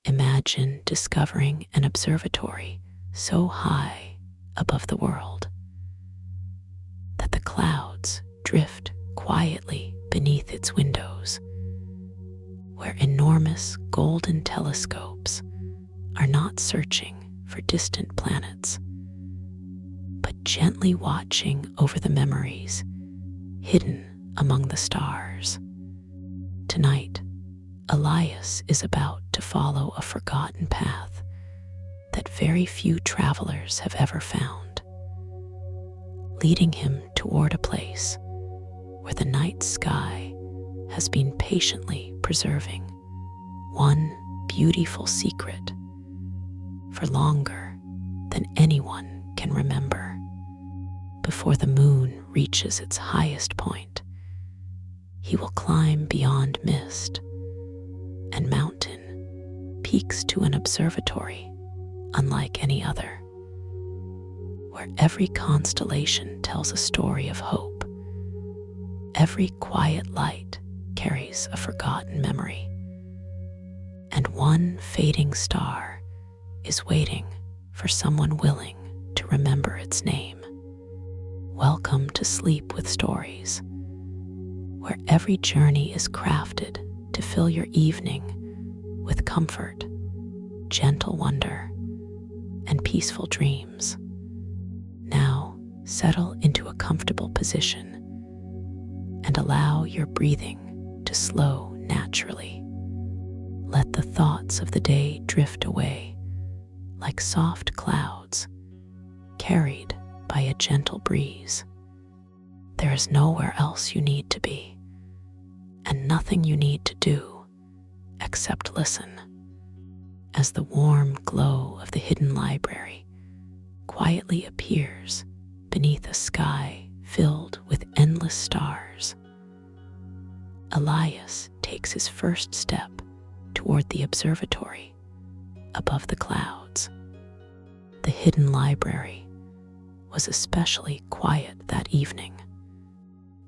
Imagine discovering an observatory so high above the world that the clouds drift quietly beneath its windows, where enormous golden telescopes are not searching for distant planets, but gently watching over the memories hidden among the stars. Tonight, Elias is about to follow a forgotten path that very few travelers have ever found, leading him toward a place where the night sky has been patiently preserving one beautiful secret for longer than anyone can remember. Before the moon reaches its highest point, he will climb beyond mist and mountain peaks to an observatory unlike any other, where every constellation tells a story of hope. Every quiet light carries a forgotten memory, and one fading star is waiting for someone willing to remember its name. Welcome to Sleep with Stories, where every journey is crafted to fill your evening with comfort, gentle wonder, and peaceful dreams. Now, settle into a comfortable position and allow your breathing to slow naturally. Let the thoughts of the day drift away like soft clouds carried by a gentle breeze. There is nowhere else you need to be, and nothing you need to do except listen as the warm glow of the hidden library quietly appears beneath a sky filled with endless stars. Elias takes his first step toward the observatory above the clouds. The hidden library was especially quiet that evening.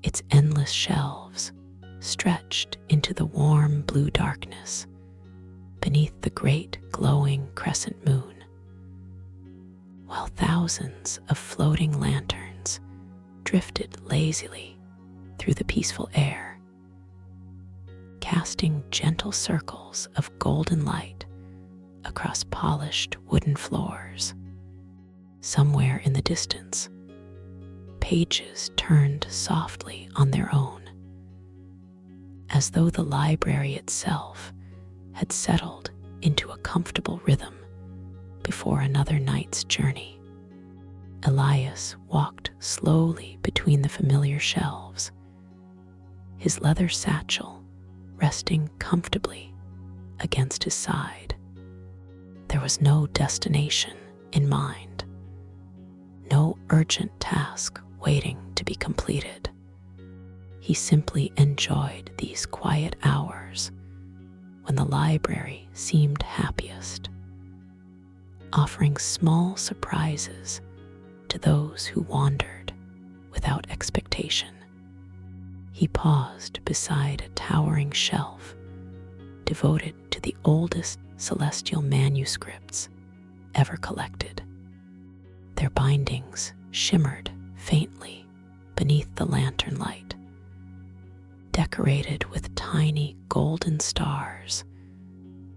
Its endless shelves stretched into the warm blue darkness beneath the great glowing crescent moon, while thousands of floating lanterns drifted lazily through the peaceful air, casting gentle circles of golden light across polished wooden floors. Somewhere in the distance, pages turned softly on their own, as though the library itself had settled into a comfortable rhythm before another night's journey. Elias walked slowly between the familiar shelves, his leather satchel resting comfortably against his side. There was no destination in mind, no urgent task waiting to be completed. He simply enjoyed these quiet hours when the library seemed happiest, offering small surprises to those who wandered without expectation. He paused beside a towering shelf devoted to the oldest celestial manuscripts ever collected. Their bindings shimmered faintly beneath the lantern light, decorated with tiny golden stars,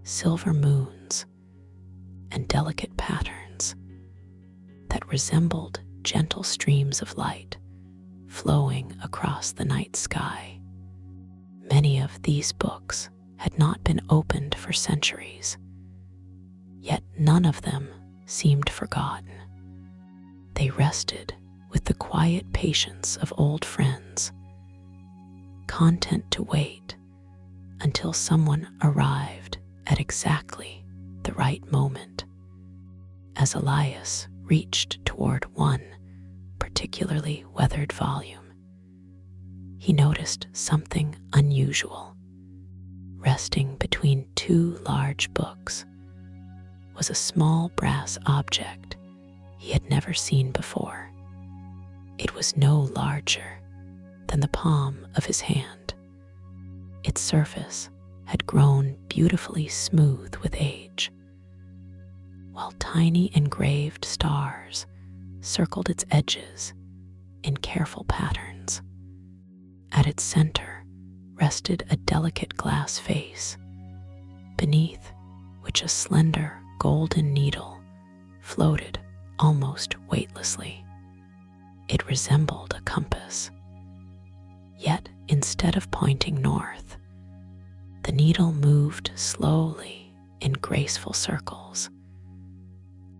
silver moons, and delicate patterns that resembled gentle streams of light flowing across the night sky. Many of these books had not been opened for centuries, yet none of them seemed forgotten. They rested with the quiet patience of old friends, content to wait until someone arrived at exactly the right moment. As Elias reached toward one particularly weathered volume, he noticed something unusual. Resting between two large books was a small brass object he had never seen before. It was no larger than the palm of his hand, its surface had grown beautifully smooth with age, while tiny engraved stars circled its edges in careful patterns. At its center rested a delicate glass vase, beneath which a slender golden needle floated almost weightlessly. It resembled a compass, yet instead of pointing north, the needle moved slowly in graceful circles,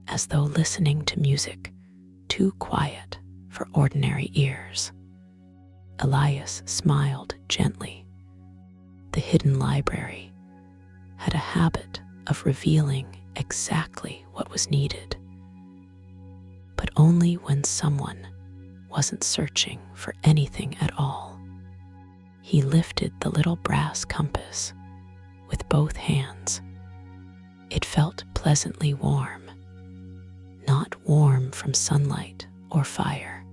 as though listening to music too quiet for ordinary ears. Elias smiled gently. The hidden library had a habit of revealing exactly what was needed, but only when someone wasn't searching for anything at all. He lifted the little brass compass with both hands. It felt pleasantly warm, not warm from sunlight or fire,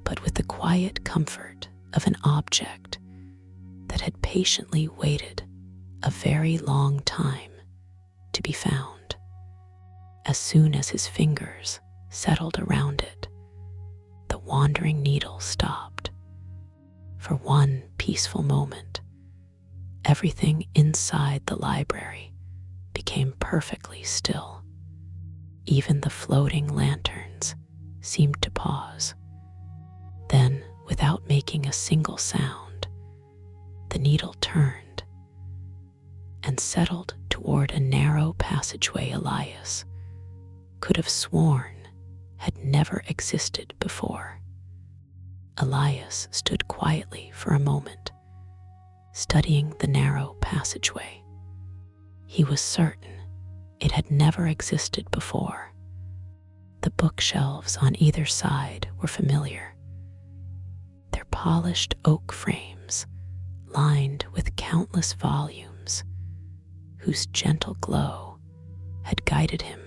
but with the quiet comfort of an object that had patiently waited a very long time to be found. As soon as his fingers settled around it, the wandering needle stopped. For one peaceful moment, everything inside the library became perfectly still. Even the floating lanterns seemed to pause. Then, without making a single sound, the needle turned and settled toward a narrow passageway Elias could have sworn had never existed before. Elias stood quietly for a moment, studying the narrow passageway. He was certain it had never existed before. The bookshelves on either side were familiar, their polished oak frames lined with countless volumes whose gentle glow had guided him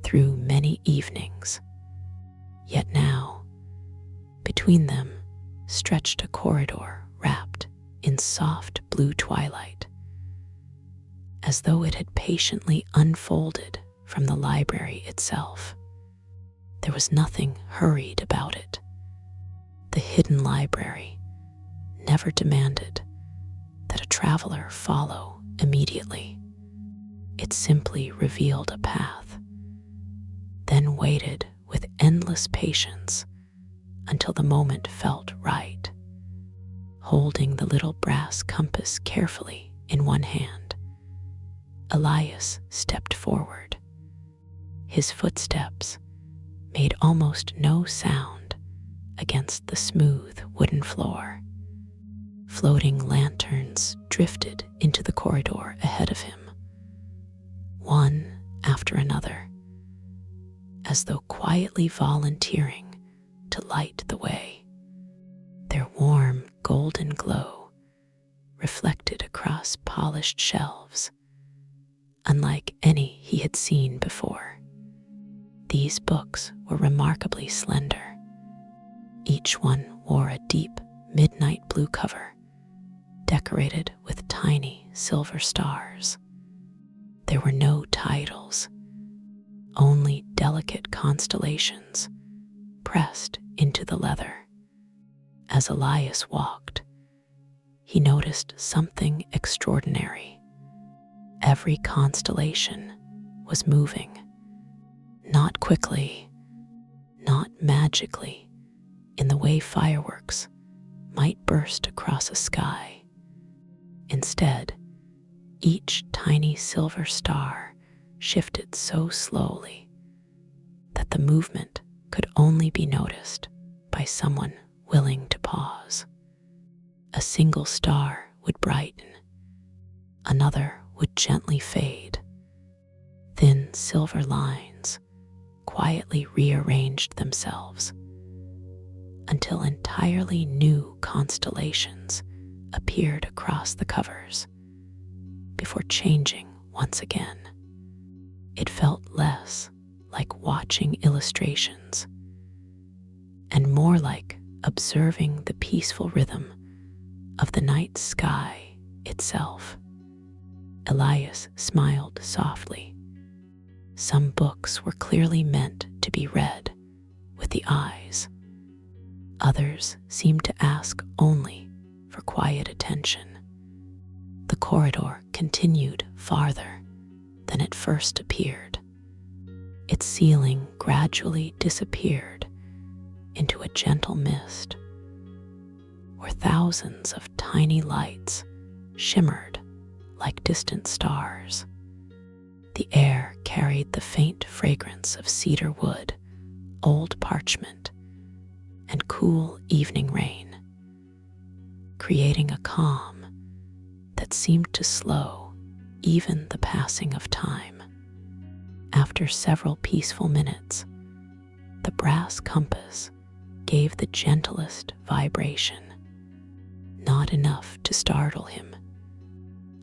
through many evenings. Yet now, between them stretched a corridor wrapped in soft blue twilight, as though it had patiently unfolded from the library itself. There was nothing hurried about it. The hidden library never demanded that a traveler follow immediately. It simply revealed a path, then waited with endless patience until the moment felt right. Holding the little brass compass carefully in one hand, Elias stepped forward. His footsteps made almost no sound against the smooth wooden floor. Floating lanterns drifted into the corridor ahead of him, one after another, as though quietly volunteering to light the way. Their warm golden glow reflected across polished shelves, unlike any he had seen before. These books were remarkably slender. Each one wore a deep midnight blue cover, decorated with tiny silver stars. There were no titles, only delicate constellations pressed into the leather. As Elias walked, he noticed something extraordinary. Every constellation was moving, not quickly, not magically, in the way fireworks might burst across a sky. Instead, each tiny silver star shifted so slowly that the movement could only be noticed by someone willing to pause. A single star would brighten, another would gently fade. Thin silver lines quietly rearranged themselves until entirely new constellations appeared across the covers before changing once again. It felt less like watching illustrations and more like observing the peaceful rhythm of the night sky itself. Elias smiled softly. Some books were clearly meant to be read with the eyes. Others seemed to ask only for quiet attention. The corridor continued farther than it first appeared. Its ceiling gradually disappeared into a gentle mist, where thousands of tiny lights shimmered like distant stars. The air carried the faint fragrance of cedar wood, old parchment, and cool evening rain, creating a calm that seemed to slow even the passing of time. After several peaceful minutes, the brass compass gave the gentlest vibration, not enough to startle him,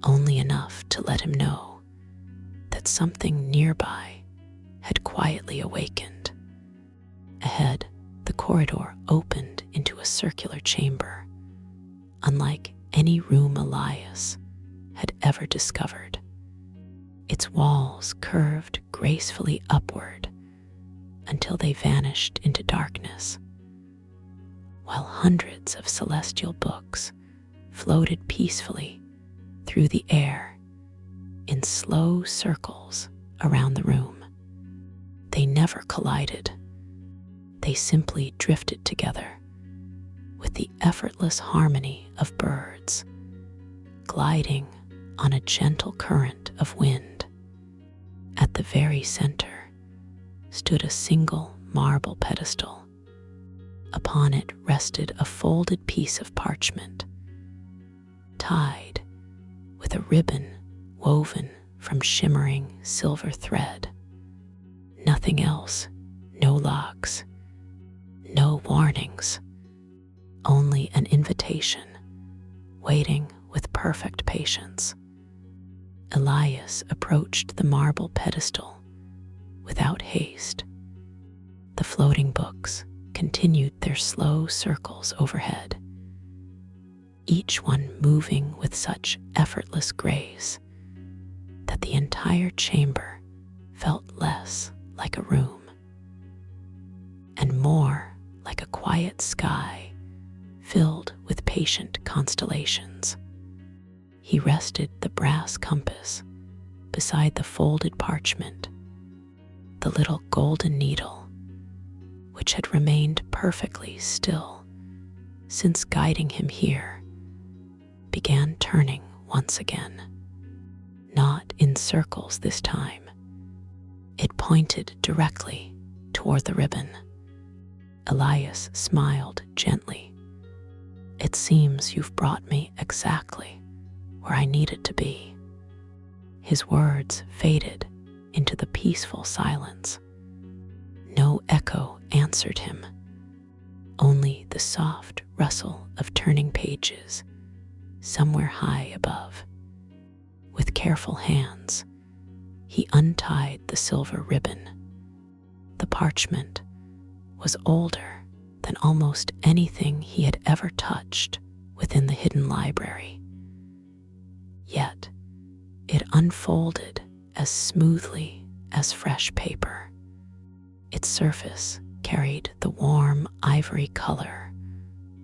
only enough to let him know that something nearby had quietly awakened. Ahead, the corridor opened into a circular chamber, unlike any room Elias had ever discovered. Its walls curved gracefully upward until they vanished into darkness, while hundreds of celestial books floated peacefully through the air in slow circles around the room. They never collided. They simply drifted together with the effortless harmony of birds gliding on a gentle current of wind. At the very center stood a single marble pedestal. Upon it rested a folded piece of parchment, tied with a ribbon woven from shimmering silver thread. Nothing else, no locks, no warnings, only an invitation waiting with perfect patience. Elias approached the marble pedestal without haste. The floating books continued their slow circles overhead, each one moving with such effortless grace that the entire chamber felt less like a room and more like a quiet sky filled with patient constellations. He rested the brass compass beside the folded parchment. The little golden needle, which had remained perfectly still since guiding him here, began turning once again. Not in circles this time. It pointed directly toward the ribbon. Elias smiled gently. "It seems you've brought me exactly where I needed to be." His words faded into the peaceful silence. No echo answered him, only the soft rustle of turning pages somewhere high above. With careful hands, he untied the silver ribbon. The parchment was older than almost anything he had ever touched within the hidden library. Yet it unfolded as smoothly as fresh paper. Its surface carried the warm ivory color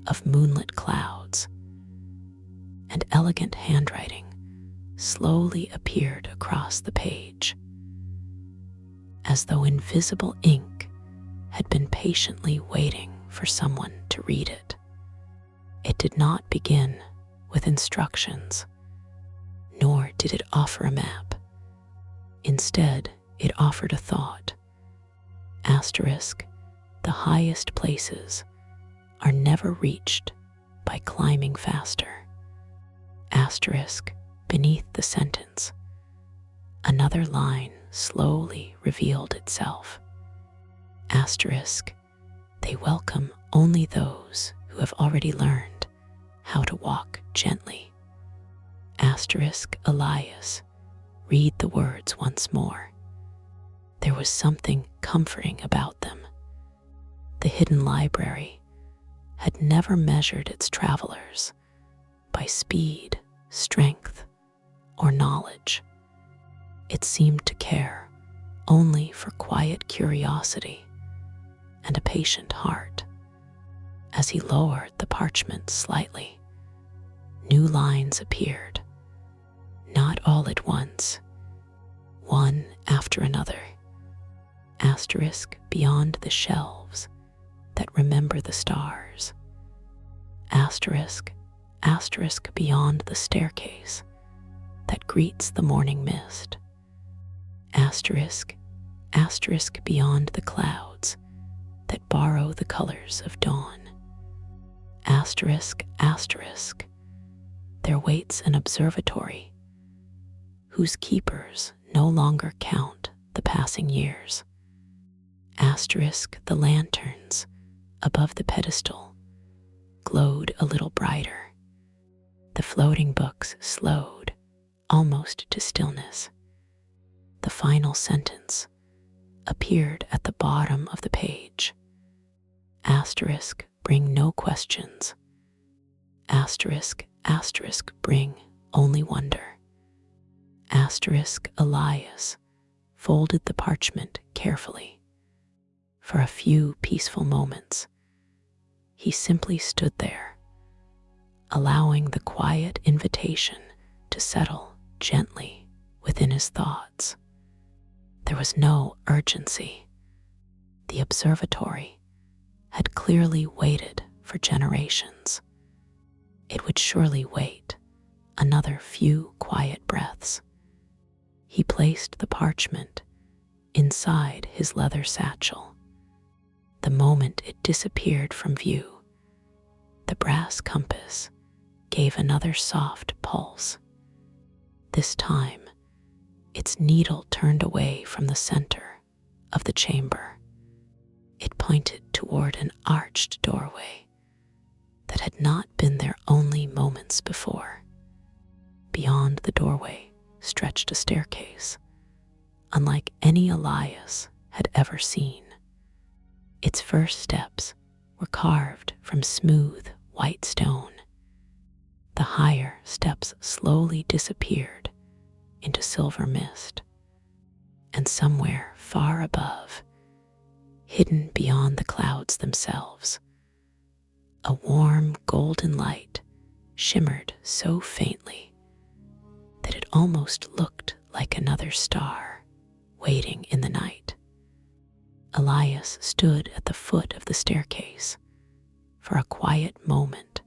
of moonlit clouds, and elegant handwriting slowly appeared across the page, as though invisible ink had been patiently waiting for someone to read it. It did not begin with instructions, nor did it offer a map. Instead, it offered a thought. Asterisk, the highest places are never reached by climbing faster. Asterisk, beneath the sentence, another line slowly revealed itself. Asterisk, they welcome only those who have already learned how to walk gently. Asterisk, Elias, read the words once more. There was something comforting about them. The hidden library had never measured its travelers by speed strength, or knowledge. It seemed to care only for quiet curiosity and a patient heart. As he lowered the parchment slightly, new lines appeared, not all at once, one after another. Asterisk beyond the shelves that remember the stars. Asterisk, asterisk beyond the staircase that greets the morning mist. Asterisk, asterisk beyond the clouds that borrow the colors of dawn. Asterisk, asterisk, there waits an observatory whose keepers no longer count the passing years. Asterisk, the lanterns above the pedestal glowed a little brighter. The floating books slowed almost to stillness. The final sentence appeared at the bottom of the page. Asterisk, bring no questions. Asterisk, asterisk, bring only wonder. Asterisk, Elias folded the parchment carefully. For a few peaceful moments, he simply stood there, allowing the quiet invitation to settle gently within his thoughts. There was no urgency. The observatory had clearly waited for generations. It would surely wait another few quiet breaths. He placed the parchment inside his leather satchel. The moment it disappeared from view, the brass compass gave another soft pulse. This time, its needle turned away from the center of the chamber. It pointed toward an arched doorway that had not been there only moments before. Beyond the doorway stretched a staircase, unlike any Elias had ever seen. Its first steps were carved from smooth white stone. The higher steps slowly disappeared into silver mist, and somewhere far above, hidden beyond the clouds themselves, a warm golden light shimmered so faintly that it almost looked like another star waiting in the night. Elias stood at the foot of the staircase for a quiet moment.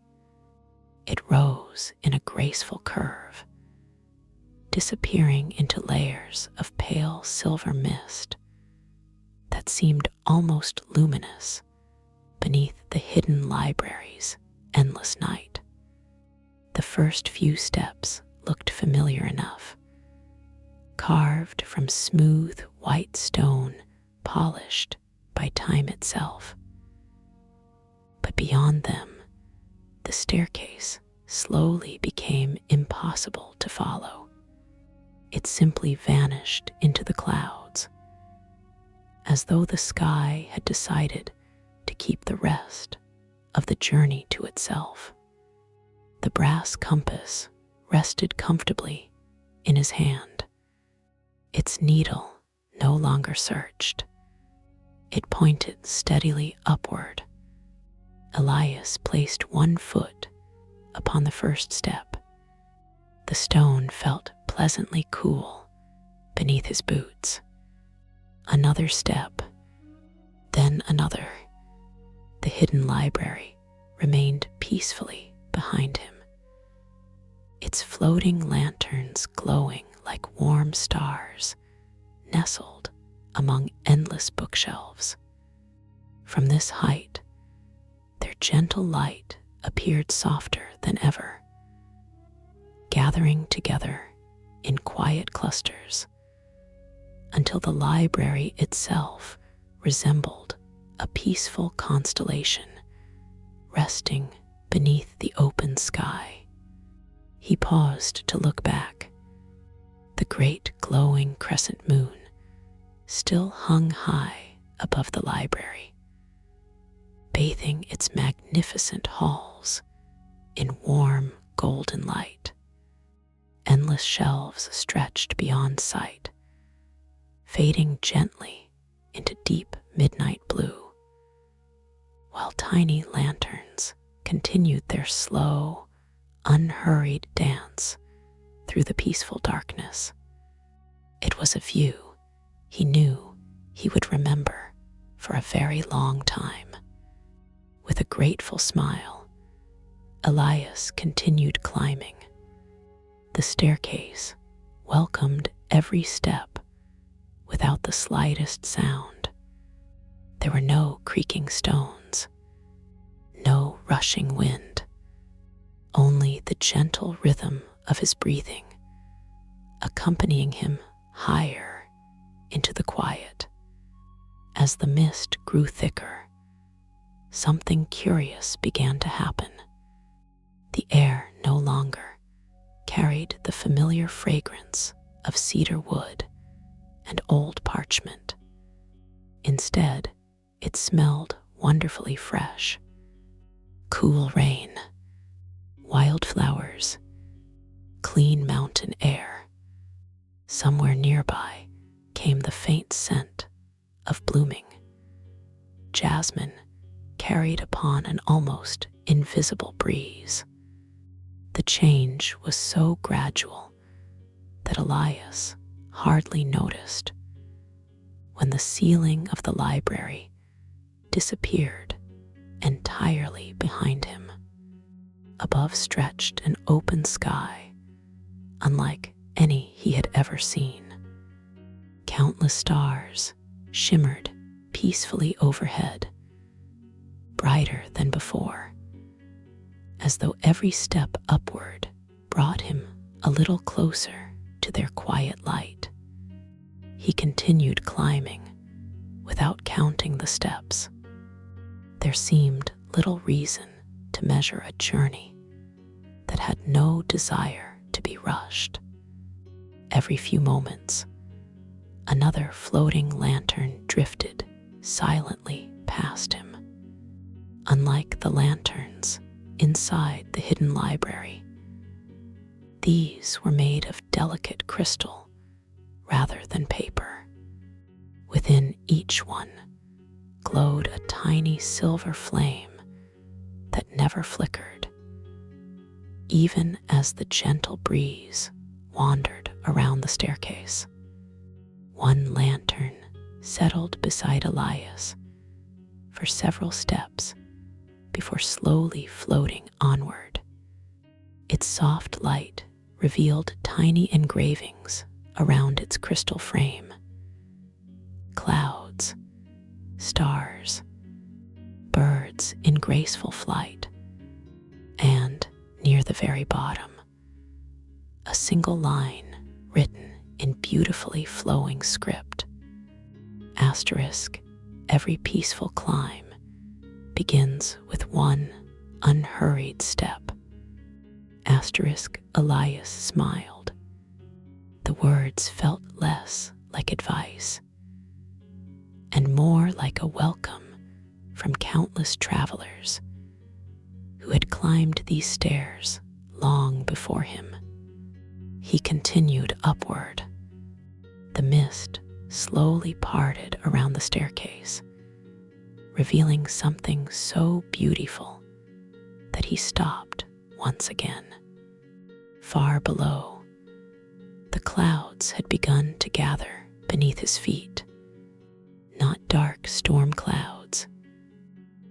It rose in a graceful curve, disappearing into layers of pale silver mist that seemed almost luminous beneath the hidden library's endless night. The first few steps looked familiar enough, carved from smooth white stone polished by time itself. But beyond them, the staircase slowly became impossible to follow. It simply vanished into the clouds, as though the sky had decided to keep the rest of the journey to itself. The brass compass rested comfortably in his hand. Its needle no longer searched. It pointed steadily upward. Elias placed one foot upon the first step. The stone felt pleasantly cool beneath his boots. Another step, then another. The hidden library remained peacefully behind him, its floating lanterns glowing like warm stars nestled among endless bookshelves. From this height, their gentle light appeared softer than ever, gathering together in quiet clusters until the library itself resembled a peaceful constellation resting beneath the open sky. He paused to look back. The great glowing crescent moon still hung high above the library, bathing its magnificent halls in warm golden light. Endless shelves stretched beyond sight, fading gently into deep midnight blue, while tiny lanterns continued their slow, unhurried dance through the peaceful darkness. It was a view he knew he would remember for a very long time. With a grateful smile, Elias continued climbing. The staircase welcomed every step without the slightest sound. There were no creaking stones, no rushing wind, only the gentle rhythm of his breathing, accompanying him higher into the quiet. As the mist grew thicker, something curious began to happen. The air no longer carried the familiar fragrance of cedar wood and old parchment. Instead, it smelled wonderfully fresh. Cool rain, wildflowers, clean mountain air. Somewhere nearby came the faint scent of blooming jasmine, carried upon an almost invisible breeze. The change was so gradual that Elias hardly noticed when the ceiling of the library disappeared entirely behind him. Above stretched an open sky, unlike any he had ever seen. Countless stars shimmered peacefully overhead, brighter than before, as though every step upward brought him a little closer to their quiet light. He continued climbing without counting the steps. There seemed little reason to measure a journey that had no desire to be rushed. Every few moments, another floating lantern drifted silently past him. Unlike the lanterns inside the hidden library, these were made of delicate crystal rather than paper. Within each one glowed a tiny silver flame that never flickered, even as the gentle breeze wandered around the staircase. One lantern settled beside Elias for several steps before slowly floating onward. Its soft light revealed tiny engravings around its crystal frame. Clouds, stars, birds in graceful flight, and near the very bottom, a single line written in beautifully flowing script. Asterisk, every peaceful climb begins with one unhurried step. Asterisk, Elias smiled. The words felt less like advice and more like a welcome from countless travelers who had climbed these stairs long before him. He continued upward. The mist slowly parted around the staircase, revealing something so beautiful that he stopped once again. Far below, the clouds had begun to gather beneath his feet. Not dark storm clouds.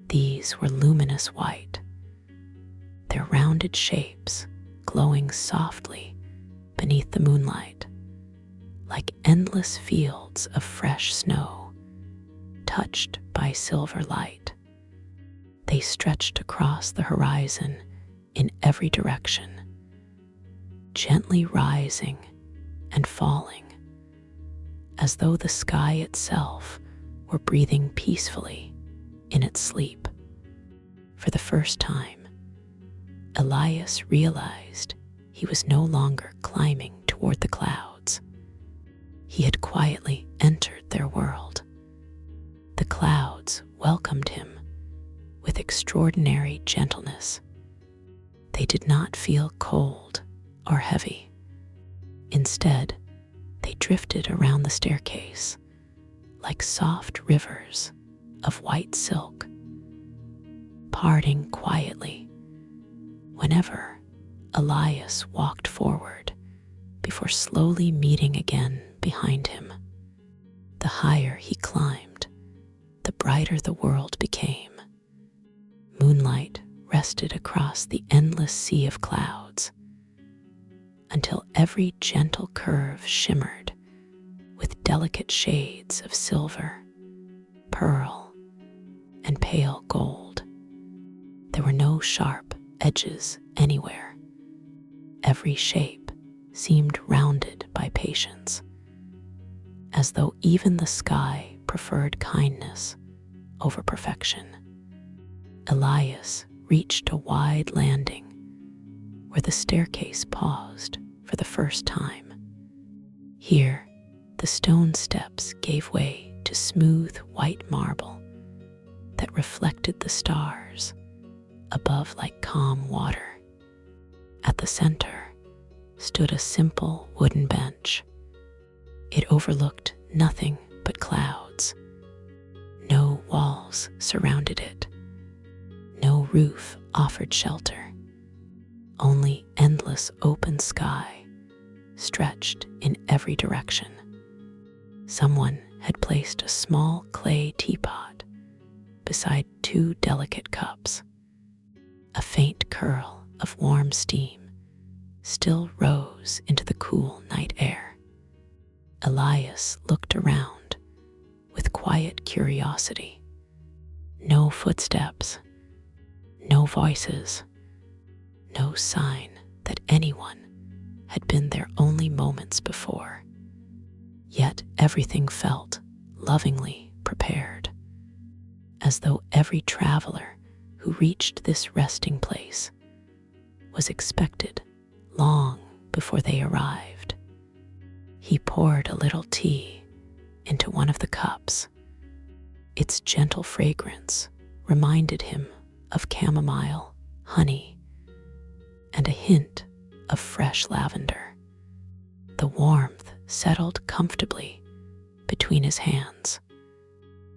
These were luminous white, their rounded shapes glowing softly beneath the moonlight, like endless fields of fresh snow touched by silver light. They stretched across the horizon in every direction, gently rising and falling, as though the sky itself were breathing peacefully in its sleep. For the first time, Elias realized he was no longer climbing toward the clouds. He had quietly entered their world. The clouds welcomed him with extraordinary gentleness. They did not feel cold or heavy. Instead, they drifted around the staircase like soft rivers of white silk, parting quietly whenever Elias walked forward before slowly meeting again behind him. The higher he climbed, the brighter the world became. Moonlight rested across the endless sea of clouds until every gentle curve shimmered with delicate shades of silver, pearl, and pale gold. There were no sharp edges anywhere. Every shape seemed rounded by patience, as though even the sky preferred kindness over perfection. Elias reached a wide landing where the staircase paused for the first time. Here, the stone steps gave way to smooth white marble that reflected the stars above like calm water. At the center stood a simple wooden bench. It overlooked nothing but clouds. No walls surrounded it. No roof offered shelter. Only endless open sky stretched in every direction. Someone had placed a small clay teapot beside two delicate cups. A faint curl of warm steam still rose into the cool night air. Elias looked around with quiet curiosity. No footsteps, no voices, no sign that anyone had been there only moments before. Yet everything felt lovingly prepared, as though every traveler who reached this resting place was expected long before they arrived. He poured a little tea into one of the cups. Its gentle fragrance reminded him of chamomile, honey, and a hint of fresh lavender. The warmth settled comfortably between his hands.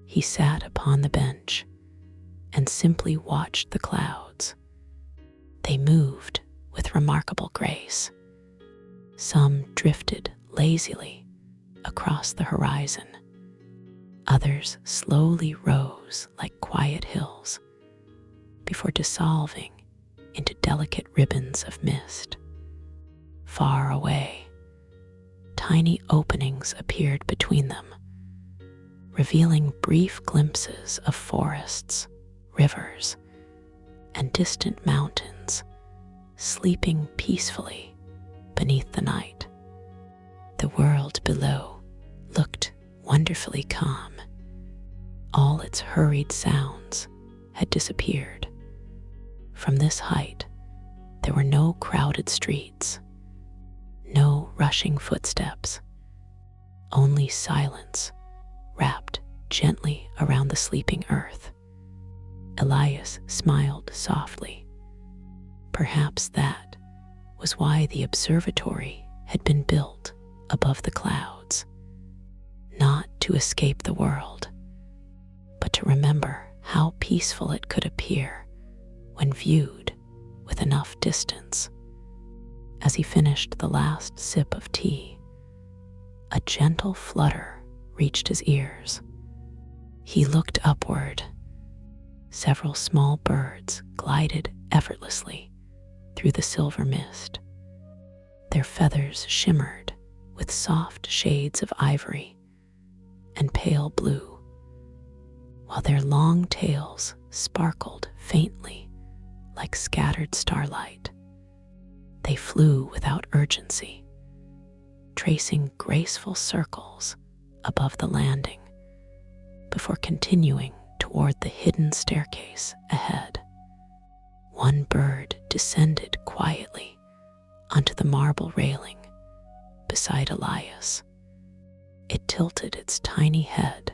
He sat upon the bench and simply watched the clouds. They moved with remarkable grace. Some drifted lazily across the horizon. Others slowly rose like quiet hills before dissolving into delicate ribbons of mist. Far away, tiny openings appeared between them, revealing brief glimpses of forests, rivers, and distant mountains sleeping peacefully beneath the night. The world below looked wonderfully calm. All its hurried sounds had disappeared. From this height, there were no crowded streets, no rushing footsteps, only silence wrapped gently around the sleeping earth. Elias smiled softly. Perhaps that was why the observatory had been built above the clouds, not to escape the world, but to remember how peaceful it could appear when viewed with enough distance. As he finished the last sip of tea, a gentle flutter reached his ears. He looked upward. Several small birds glided effortlessly through the silver mist. Their feathers shimmered with soft shades of ivory and pale blue, while their long tails sparkled faintly like scattered starlight. They flew without urgency, tracing graceful circles above the landing before continuing toward the hidden staircase ahead. One bird descended quietly onto the marble railing beside Elias. It tilted its tiny head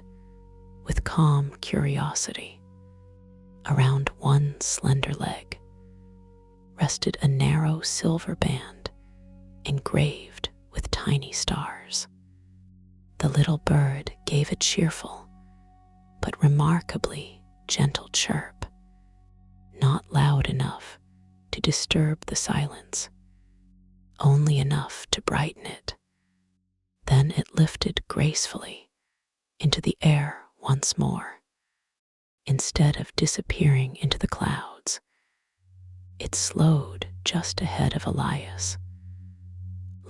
with calm curiosity. Around one slender leg rested a narrow silver band engraved with tiny stars. The little bird gave a cheerful but remarkably gentle chirp, not loud enough to disturb the silence, only enough to brighten it. Then it lifted gracefully into the air once more. Instead of disappearing into the clouds, it slowed just ahead of Elias,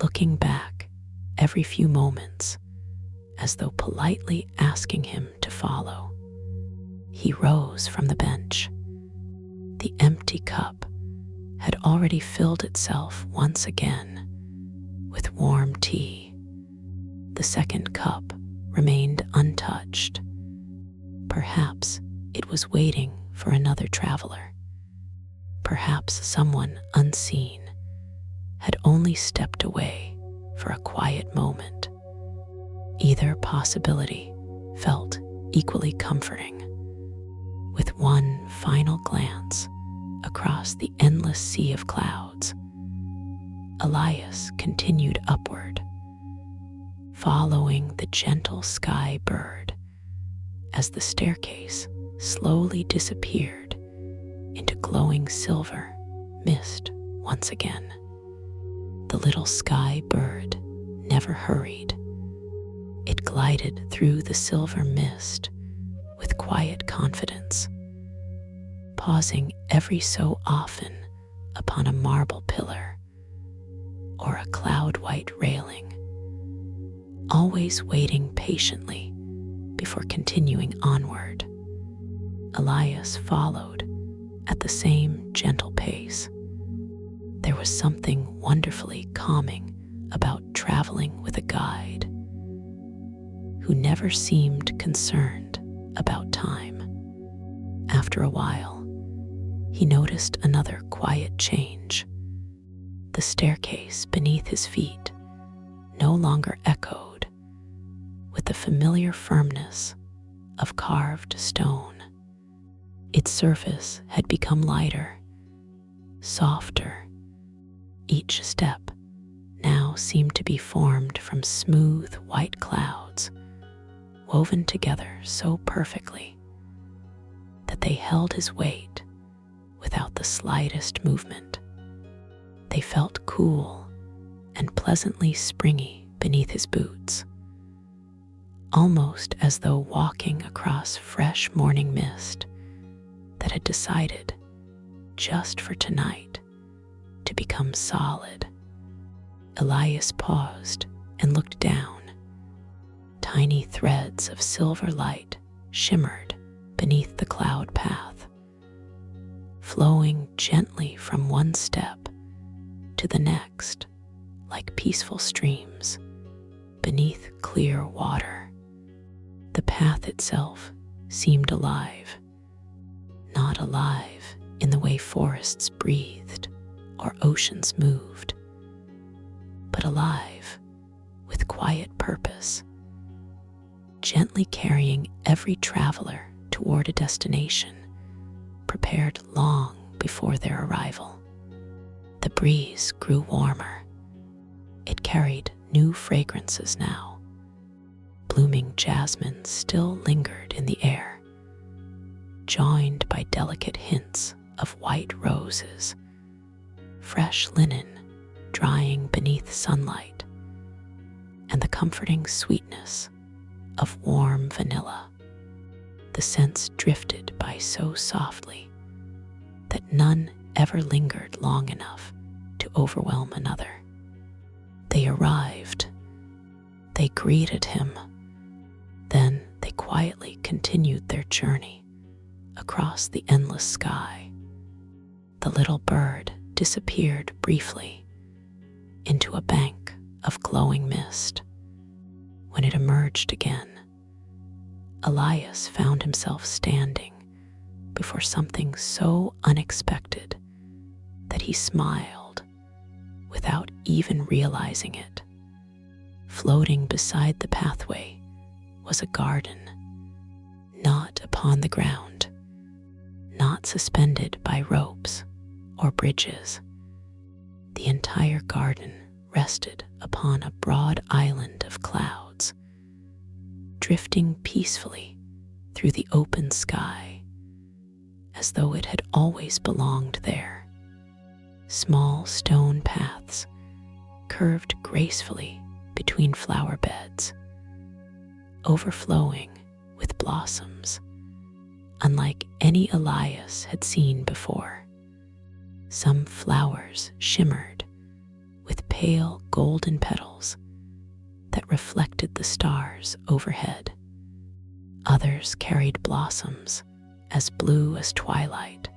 looking back every few moments as though politely asking him to follow. He rose from the bench. The empty cup had already filled itself once again with warm tea. The second cup remained untouched. Perhaps it was waiting for another traveler. Perhaps someone unseen had only stepped away for a quiet moment. Either possibility felt equally comforting. With one final glance across the endless sea of clouds, Elias continued upward, following the gentle sky bird as the staircase slowly disappeared into glowing silver mist once again. The little sky bird never hurried. It glided through the silver mist with quiet confidence, pausing every so often upon a marble pillar or a cloud-white railing, always waiting patiently before continuing onward. Elias followed at the same gentle pace. There was something wonderfully calming about traveling with a guide who never seemed concerned about time. After a while, he noticed another quiet change. The staircase beneath his feet no longer echoed with the familiar firmness of carved stone. Its surface had become lighter, softer. Each step now seemed to be formed from smooth white clouds, woven together so perfectly that they held his weight without the slightest movement. They felt cool and pleasantly springy beneath his boots, almost as though walking across fresh morning mist that had decided, just for tonight, to become solid. Elias paused and looked down. Tiny threads of silver light shimmered beneath the cloud path, flowing gently from one step to the next like peaceful streams beneath clear water. The path itself seemed alive, not alive in the way forests breathed or oceans moved, but alive with quiet purpose, gently carrying every traveler toward a destination prepared long before their arrival. The breeze grew warmer. It carried new fragrances now. Blooming jasmine still lingered in the air, joined by delicate hints of white roses, fresh linen drying beneath sunlight, and the comforting sweetness of warm vanilla. The scents drifted by so softly that none ever lingered long enough to overwhelm another. They arrived. They greeted him. Then they quietly continued their journey across the endless sky. The little bird disappeared briefly into a bank of glowing mist. When it emerged again, Elias found himself standing before something so unexpected that he smiled without even realizing it. Floating beside the pathway was a garden, not upon the ground, not suspended by ropes or bridges. The entire garden rested upon a broad island of clouds, drifting peacefully through the open sky as though it had always belonged there. Small stone paths curved gracefully between flower beds, overflowing with blossoms, unlike any Elias had seen before. Some flowers shimmered with pale golden petals that reflected the stars overhead. Others carried blossoms as blue as twilight,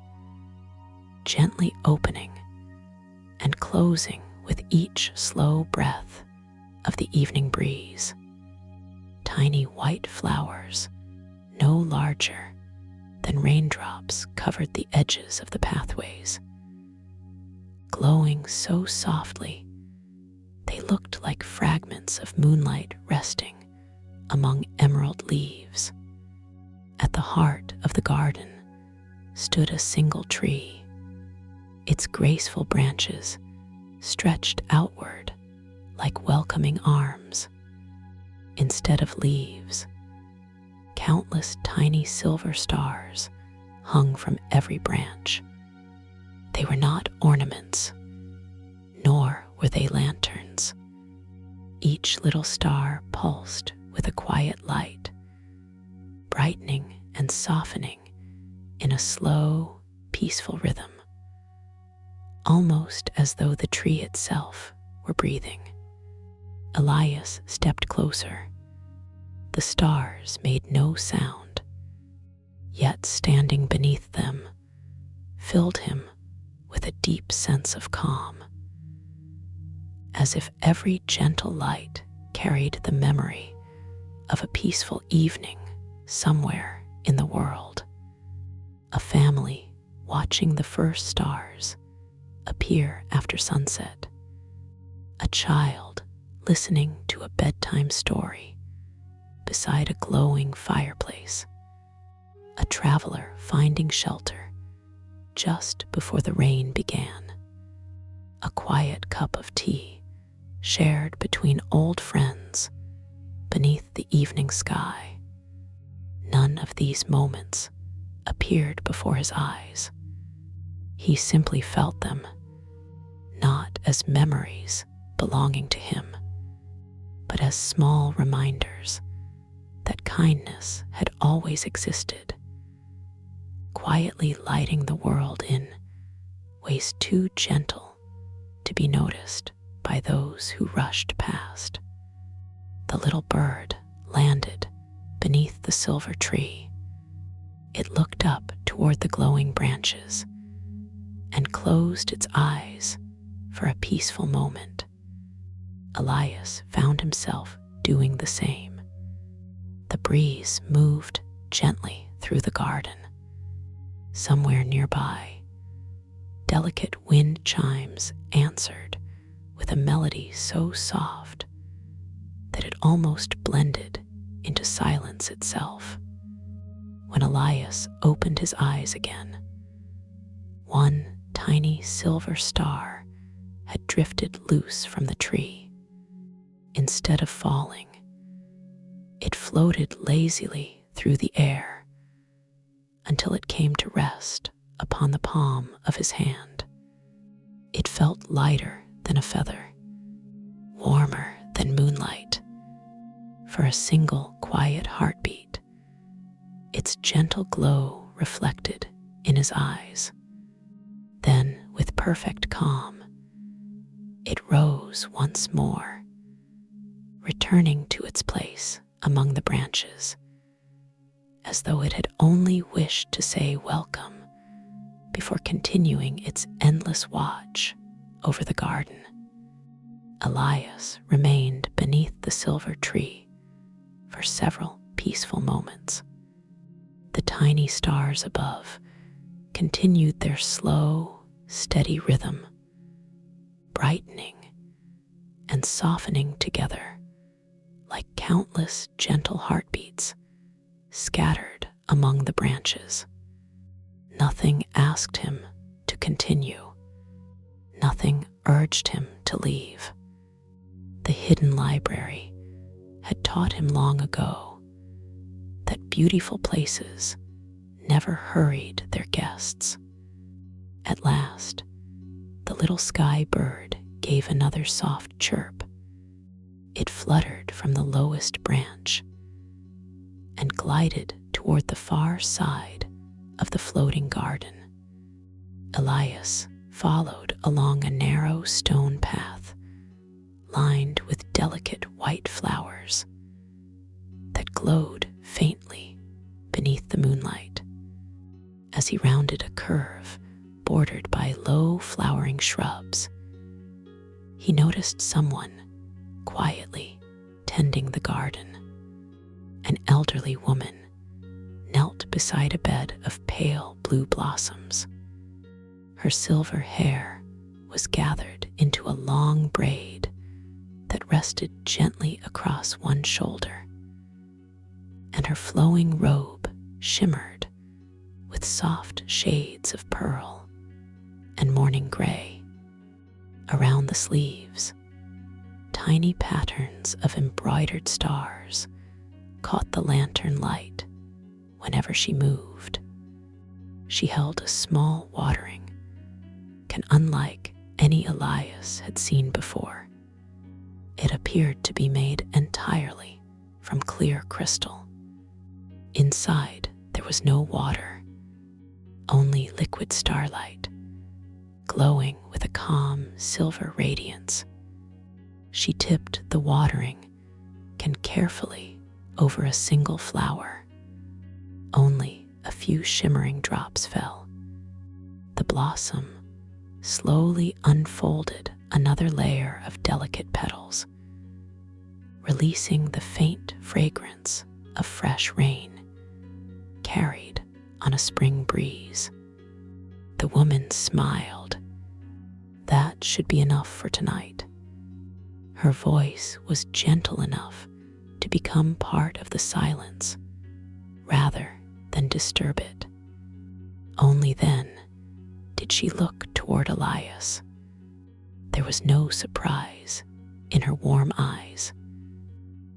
gently opening and closing with each slow breath of the evening breeze. Tiny white flowers, no larger than raindrops, covered the edges of the pathways. Glowing so softly, they looked like fragments of moonlight resting among emerald leaves. At the heart of the garden stood a single tree, its graceful branches stretched outward like welcoming arms. Instead of leaves, countless tiny silver stars hung from every branch. They were not ornaments, nor were they lanterns. Each little star pulsed with a quiet light, brightening and softening in a slow, peaceful rhythm, almost as though the tree itself were breathing. Elias stepped closer. The stars made no sound, yet standing beneath them filled him with a deep sense of calm, as if every gentle light carried the memory of a peaceful evening somewhere in the world. A family watching the first stars appear after sunset. A child listening to a bedtime story beside a glowing fireplace. A traveler finding shelter just before the rain began. A quiet cup of tea shared between old friends beneath the evening sky. None of these moments appeared before his eyes. He simply felt them, not as memories belonging to him, but as small reminders that kindness had always existed, quietly lighting the world in ways too gentle to be noticed by those who rushed past. The little bird landed beneath the silver tree. It looked up toward the glowing branches and closed its eyes for a peaceful moment. Elias found himself doing the same. The breeze moved gently through the garden. Somewhere nearby, delicate wind chimes answered with a melody so soft that it almost blended into silence itself. When Elias opened his eyes again, one tiny silver star had drifted loose from the tree. Instead of falling, it floated lazily through the air until it came to rest upon the palm of his hand. It felt lighter than a feather, warmer than moonlight. For a single quiet heartbeat, its gentle glow reflected in his eyes. Then, with perfect calm, it rose once more, returning to its place among the branches, as though it had only wished to say welcome before continuing its endless watch over the garden. Elias remained beneath the silver tree for several peaceful moments. The tiny stars above continued their slow, steady rhythm, brightening and softening together like countless gentle heartbeats scattered among the branches. Nothing asked him to continue. Nothing urged him to leave. The hidden library had taught him long ago that beautiful places never hurried their guests. At last, the little sky bird gave another soft chirp. It fluttered from the lowest branch and glided toward the far side of the floating garden. Elias followed along a narrow stone path lined with delicate white flowers that glowed faintly beneath the moonlight. As he rounded a curve bordered by low flowering shrubs, he noticed someone quietly tending the garden. An elderly woman knelt beside a bed of pale blue blossoms. Her silver hair was gathered into a long braid that rested gently across one shoulder, and her flowing robe shimmered with soft shades of pearl and morning gray. Around the sleeves, tiny patterns of embroidered stars caught the lantern light whenever she moved. She held a small watering can unlike any Elias had seen before. It appeared to be made entirely from clear crystal. Inside, there was no water, only liquid starlight, glowing with a calm silver radiance. She tipped the watering can carefully over a single flower. Only a few shimmering drops fell. The blossom slowly unfolded another layer of delicate petals, releasing the faint fragrance of fresh rain carried on a spring breeze. The woman smiled. That should be enough for tonight. Her voice was gentle enough to become part of the silence rather than disturb it. Only then did she look toward Elias. There was no surprise in her warm eyes,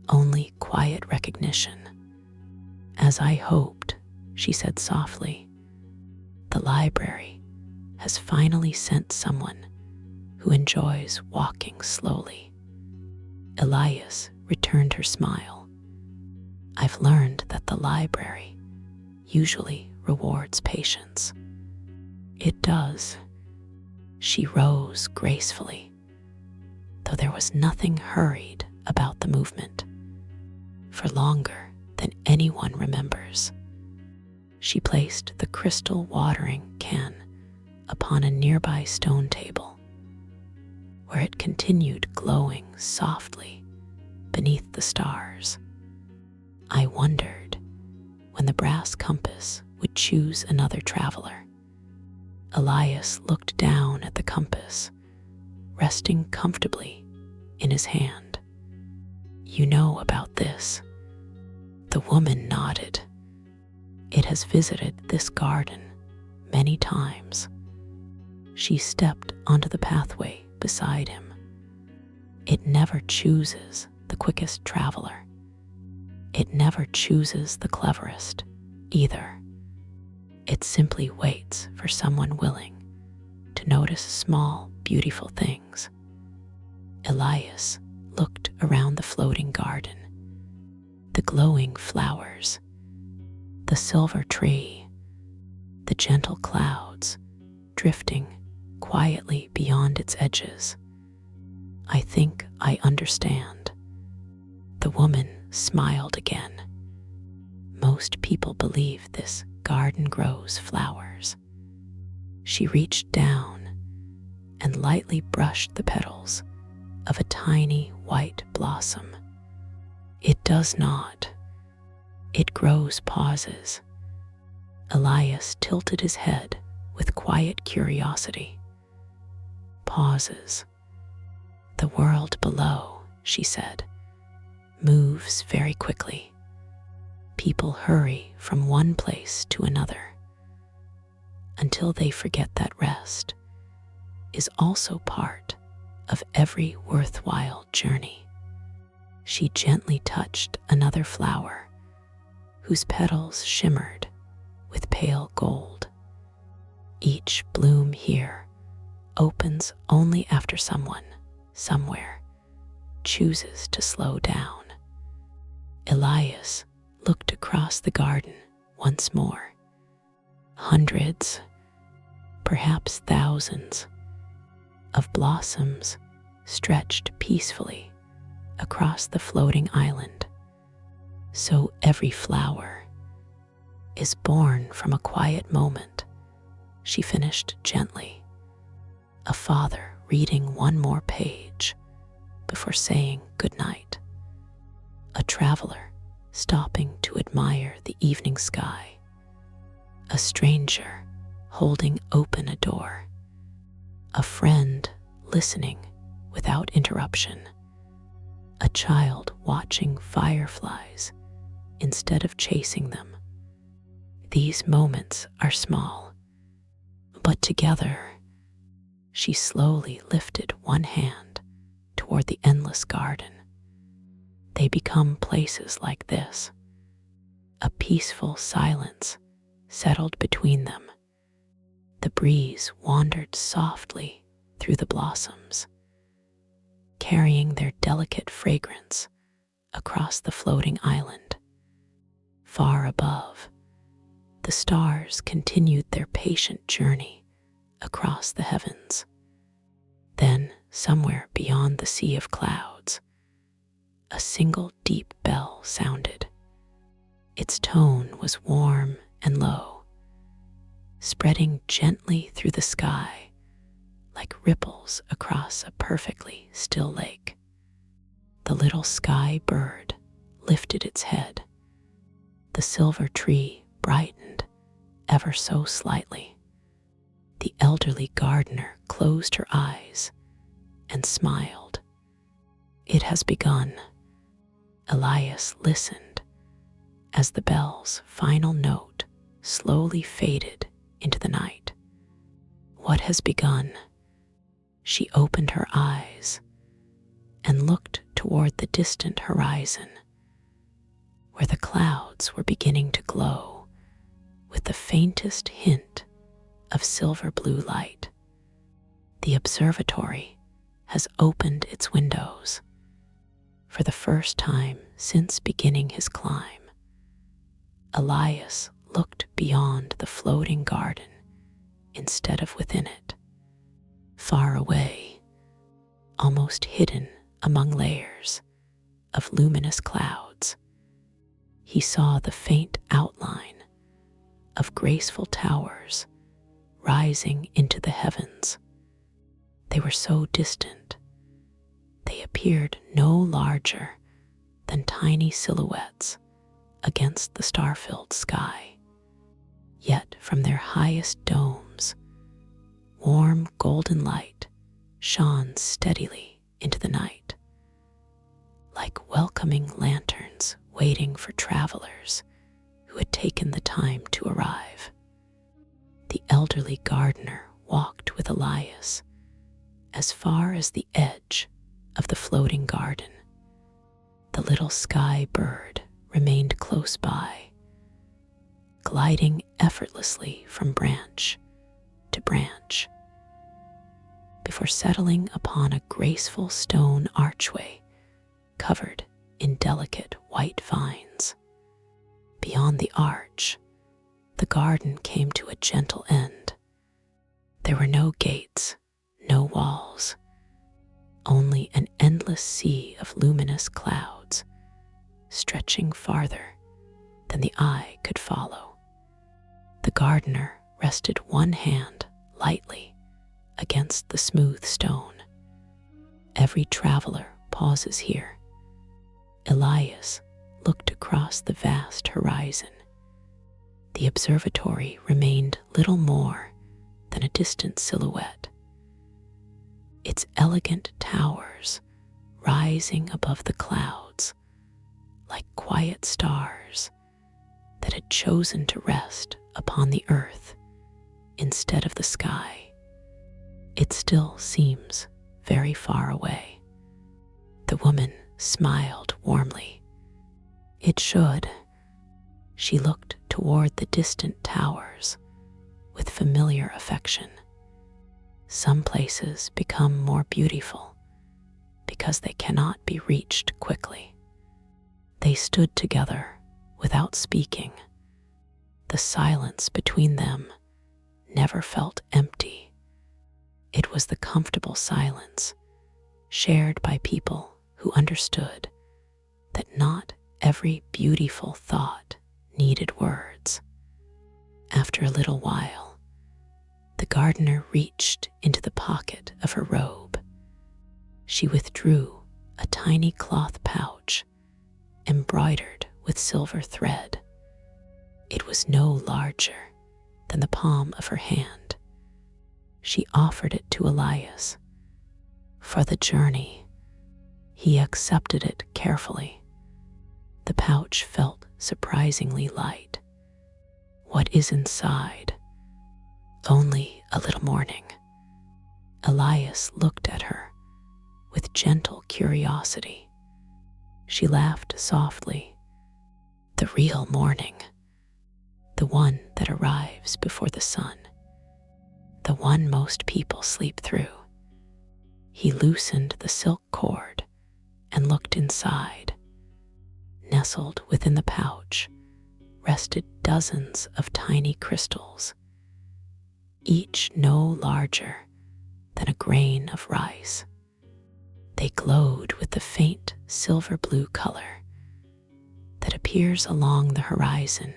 only quiet recognition. As I hoped, she said softly, the library has finally sent someone who enjoys walking slowly. Elias returned her smile. I've learned that the library usually rewards patience. It does. She rose gracefully, though there was nothing hurried about the movement. For longer than anyone remembers, she placed the crystal watering can upon a nearby stone table, where it continued glowing softly beneath the stars. I wondered when the brass compass would choose another traveler. Elias looked down at the compass, resting comfortably in his hand. You know about this? The woman nodded. It has visited this garden many times. She stepped onto the pathway beside him. It never chooses the quickest traveler. It never chooses the cleverest, either. It simply waits for someone willing to notice small, beautiful things. Elias looked around the floating garden. The glowing flowers, the silver tree, the gentle clouds drifting quietly beyond its edges. I think I understand. The woman smiled again. Most people believe this garden grows flowers. She reached down and lightly brushed the petals of a tiny white blossom. It does not. It grows pauses. Elias tilted his head with quiet curiosity. Pauses. The world below, she said, moves very quickly. People hurry from one place to another until they forget that rest is also part of every worthwhile journey. She gently touched another flower whose petals shimmered with pale gold. Each bloom here opens only after someone, somewhere, chooses to slow down. Elias looked across the garden once more. Hundreds, perhaps thousands, of blossoms stretched peacefully across the floating island. So every flower is born from a quiet moment, she finished gently, a father reading one more page before saying goodnight, a traveler stopping to admire the evening sky, a stranger holding open a door, a friend listening without interruption, a child watching fireflies instead of chasing them. These moments are small, but together, she slowly lifted one hand toward the endless garden. They become places like this. A peaceful silence settled between them. The breeze wandered softly through the blossoms, carrying their delicate fragrance across the floating island. Far above, the stars continued their patient journey across the heavens. Then, somewhere beyond the sea of clouds, a single deep bell sounded. Its tone was warm and low, spreading gently through the sky like ripples across a perfectly still lake. The little sky bird lifted its head. The silver tree brightened ever so slightly. The elderly gardener closed her eyes and smiled. It has begun. Elias listened as the bell's final note slowly faded into the night. What has begun? She opened her eyes and looked toward the distant horizon, where the clouds were beginning to glow with the faintest hint of silver blue light. The observatory has opened its windows. For the first time since beginning his climb, Elias looked beyond the floating garden instead of within it. Far away, almost hidden among layers of luminous clouds, he saw the faint outline of graceful towers rising into the heavens. They were so distant, they appeared no larger than tiny silhouettes against the star-filled sky. Yet from their highest domes, warm golden light shone steadily into the night, like welcoming lanterns waiting for travelers who had taken the time to arrive. The elderly gardener walked with Elias as far as the edge of the floating garden. The little sky bird remained close by, gliding effortlessly from branch to branch, before settling upon a graceful stone archway covered in delicate white vines. Beyond the arch, the garden came to a gentle end. There were no gates, no walls, only an endless sea of luminous clouds stretching farther than the eye could follow. The gardener rested one hand lightly against the smooth stone. Every traveler pauses here. Elias looked across the vast horizon. The observatory remained little more than a distant silhouette, its elegant towers rising above the clouds like quiet stars that had chosen to rest upon the earth instead of the sky. It still seems very far away. The woman smiled warmly. It should. She looked toward the distant towers with familiar affection. Some places become more beautiful because they cannot be reached quickly. They stood together without speaking. The silence between them never felt empty. It was the comfortable silence shared by people who understood that not every beautiful thought needed words. After a little while, the gardener reached into the pocket of her robe. She withdrew a tiny cloth pouch embroidered with silver thread. It was no larger than the palm of her hand. She offered it to Elias. For the journey, he accepted it carefully. The pouch felt surprisingly light. What is inside? Only a little mourning. Elias looked at her with gentle curiosity. She laughed softly. The real mourning, the one that arrives before the sun, the one most people sleep through. He loosened the silk cord and looked inside. Nestled within the pouch rested dozens of tiny crystals, each no larger than a grain of rice. They glowed with the faint silver blue color that appears along the horizon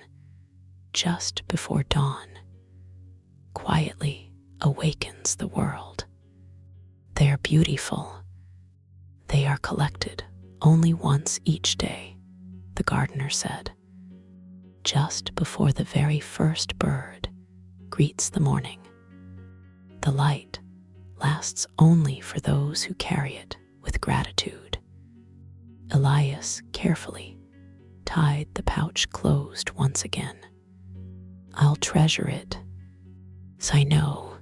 just before dawn, quietly awakens the world. They are beautiful. They are collected only once each day, the gardener said, just before the very first bird greets the morning. The light lasts only for those who carry it with gratitude. Elias carefully tied the pouch closed once again. I'll treasure it. I know.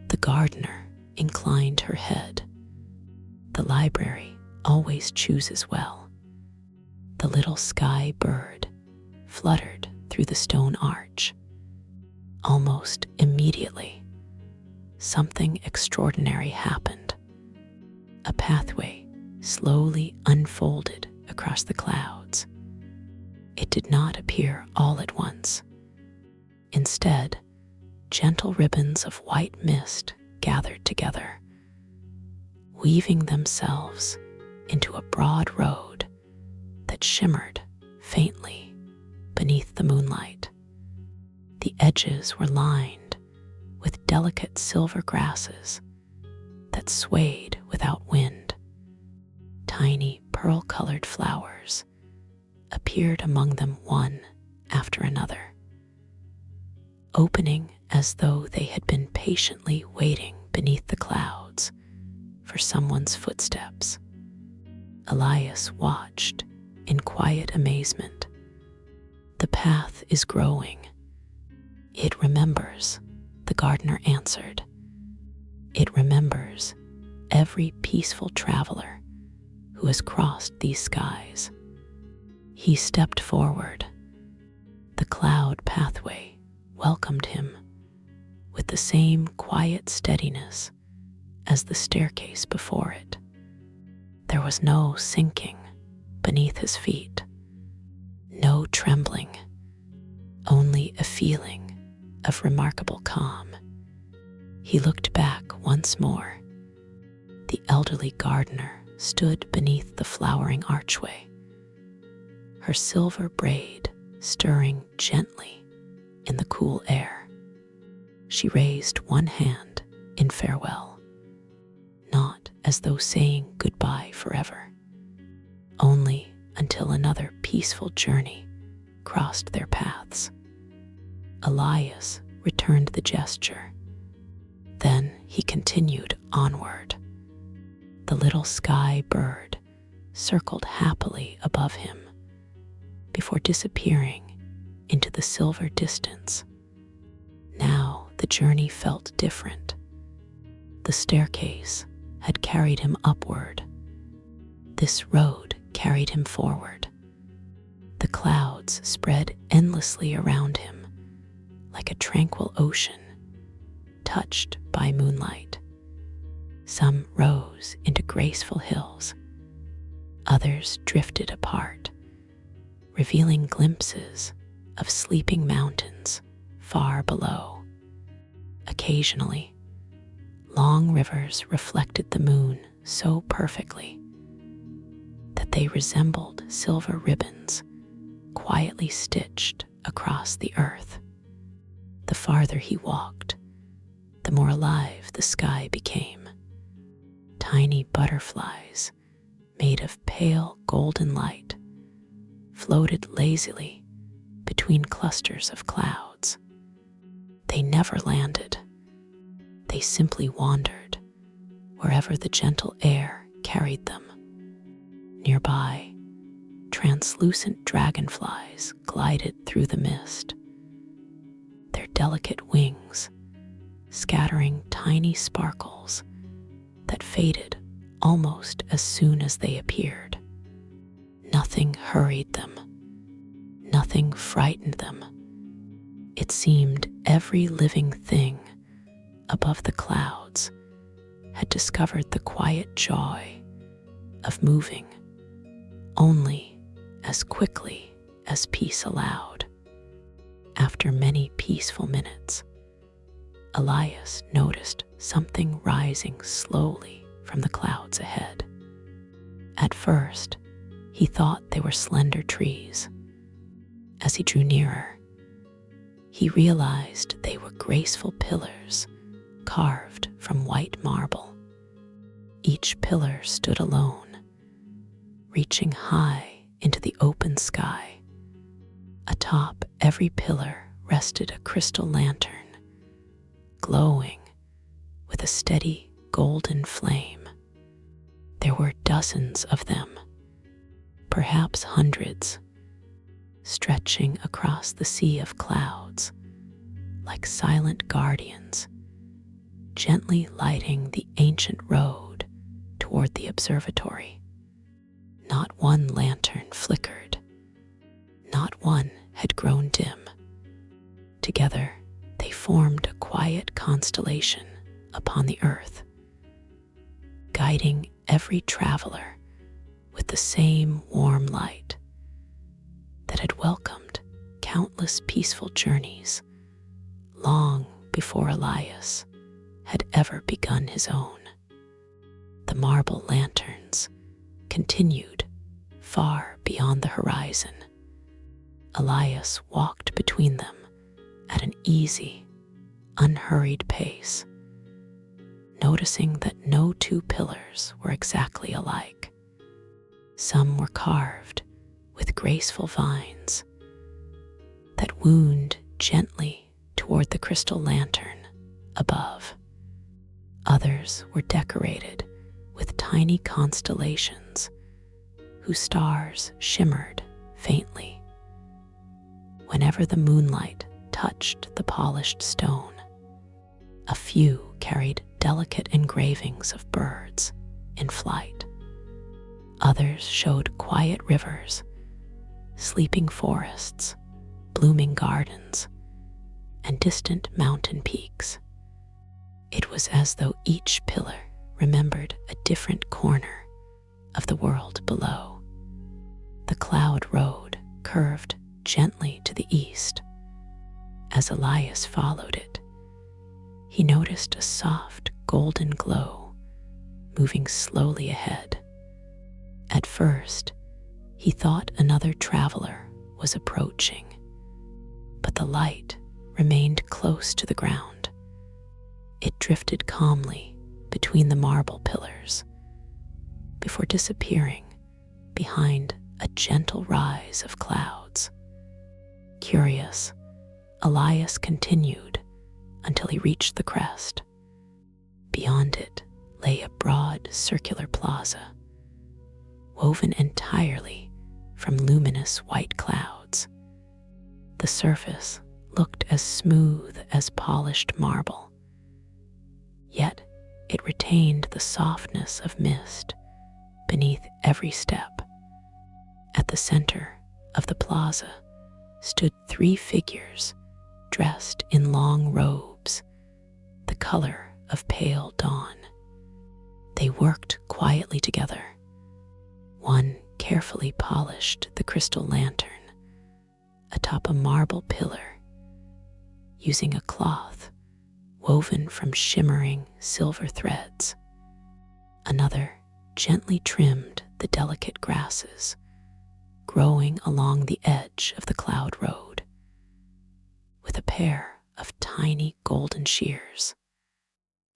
The gardener inclined her head. The library always chooses well. The little sky bird fluttered through the stone arch. Almost immediately, something extraordinary happened. A pathway slowly unfolded across the clouds. It did not appear all at once. Instead, gentle ribbons of white mist gathered together, weaving themselves into a broad road that shimmered faintly beneath the moonlight. The edges were lined with delicate silver grasses that swayed without wind. Tiny pearl-colored flowers appeared among them one after another, opening as though they had been patiently waiting beneath the clouds for someone's footsteps. Elias watched in quiet amazement. The path is growing. It remembers, the gardener answered. It remembers every peaceful traveler who has crossed these skies. He stepped forward. The cloud pathway welcomed him with the same quiet steadiness as the staircase before it. There was no sinking beneath his feet, no trembling, only a feeling of remarkable calm. He looked back once more. The elderly gardener stood beneath the flowering archway, her silver braid stirring gently in the cool air. She raised one hand in farewell, not as though saying goodbye forever, only until another peaceful journey crossed their paths. Elias returned the gesture. Then he continued onward. The little sky bird circled happily above him before disappearing into the silver distance. Now the journey felt different. The staircase had carried him upward. This road carried him forward. The clouds spread endlessly around him, like a tranquil ocean, touched by moonlight. Some rose into graceful hills. Others drifted apart, revealing glimpses of sleeping mountains far below. Occasionally, long rivers reflected the moon so perfectly that they resembled silver ribbons quietly stitched across the earth. The farther he walked, the more alive the sky became. Tiny butterflies made of pale golden light floated lazily between clusters of clouds. They never landed. They simply wandered wherever the gentle air carried them. Nearby, translucent dragonflies glided through the mist, their delicate wings scattering tiny sparkles that faded almost as soon as they appeared. Nothing hurried them. Nothing frightened them. It seemed every living thing above the clouds had discovered the quiet joy of moving only as quickly as peace allowed. After many peaceful minutes, Elias noticed something rising slowly from the clouds ahead. At first, he thought they were slender trees. As he drew nearer, he realized they were graceful pillars carved from white marble. Each pillar stood alone, reaching high into the open sky. Atop every pillar rested a crystal lantern, glowing with a steady golden flame. There were dozens of them, perhaps hundreds, stretching across the sea of clouds like silent guardians, gently lighting the ancient road toward the observatory. Not one lantern flickered. Not one had grown dim. Together, they formed a quiet constellation upon the earth, guiding every traveler with the same warm light that had welcomed countless peaceful journeys long before Elias had ever begun his own. The marble lanterns continued far beyond the horizon. Elias walked between them at an easy, unhurried pace, noticing that no two pillars were exactly alike. Some were carved with graceful vines that wound gently toward the crystal lantern above. Others were decorated with tiny constellations whose stars shimmered faintly whenever the moonlight touched the polished stone. A few carried delicate engravings of birds in flight. Others showed quiet rivers, sleeping forests, blooming gardens, and distant mountain peaks. It was as though each pillar remembered a different corner of the world below. The cloud road curved gently to the east. As Elias followed it, he noticed a soft golden glow moving slowly ahead. At first, he thought another traveler was approaching, but the light remained close to the ground. It drifted calmly between the marble pillars before disappearing behind a gentle rise of clouds. Curious, Elias continued until he reached the crest. Beyond it lay a broad circular plaza, woven entirely from luminous white clouds. The surface looked as smooth as polished marble, yet It retained the softness of mist beneath every step. At the center of the plaza stood 3 figures dressed in long robes, the color of pale dawn. They worked quietly together. One carefully polished the crystal lantern atop a marble pillar using a cloth woven from shimmering silver threads. Another gently trimmed the delicate grasses growing along the edge of the cloud road with a pair of tiny golden shears.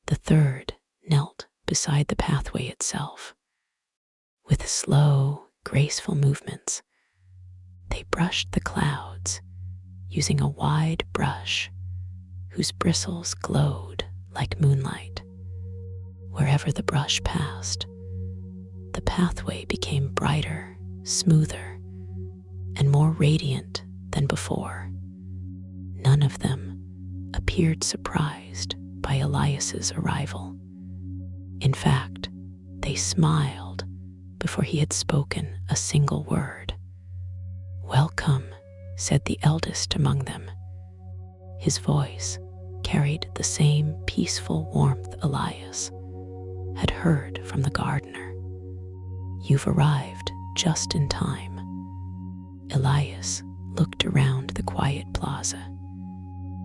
The third knelt beside the pathway itself. With slow, graceful movements, they brushed the clouds using a wide brush whose bristles glowed like moonlight. Wherever the brush passed, the pathway became brighter, smoother, and more radiant than before. None of them appeared surprised by Elias's arrival. In fact, they smiled before he had spoken a single word. "Welcome," said the eldest among them. His voice carried the same peaceful warmth Elias had heard from the gardener. "You've arrived just in time." Elias looked around the quiet plaza.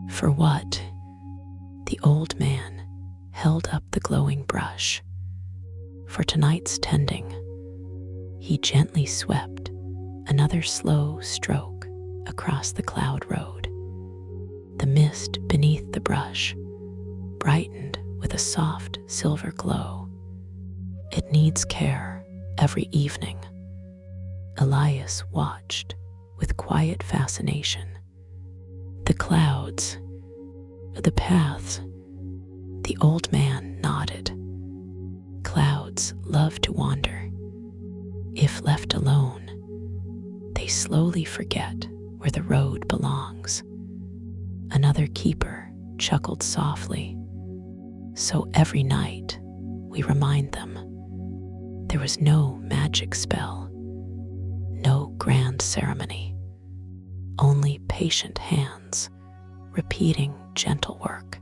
"For what?" The old man held up the glowing brush. "For tonight's tending." He gently swept another slow stroke across the cloud road. The mist beneath the brush brightened with a soft silver glow. "It needs care every evening." Elias watched with quiet fascination. "The clouds, the paths," the old man nodded. "Clouds love to wander. If left alone, they slowly forget where the road belongs." Another keeper chuckled softly. "So every night we remind them there was no magic spell, no grand ceremony, only patient hands repeating gentle work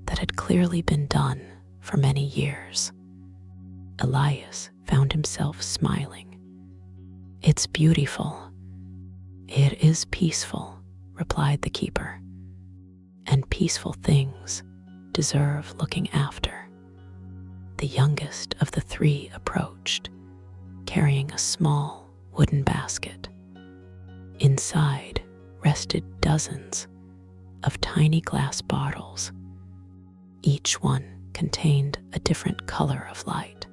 that had clearly been done for many years." Elias found himself smiling. "It's beautiful. It is peaceful," replied the keeper. "And peaceful things deserve looking after." The youngest of the 3 approached, carrying a small wooden basket. Inside rested dozens of tiny glass bottles. Each one contained a different color of light: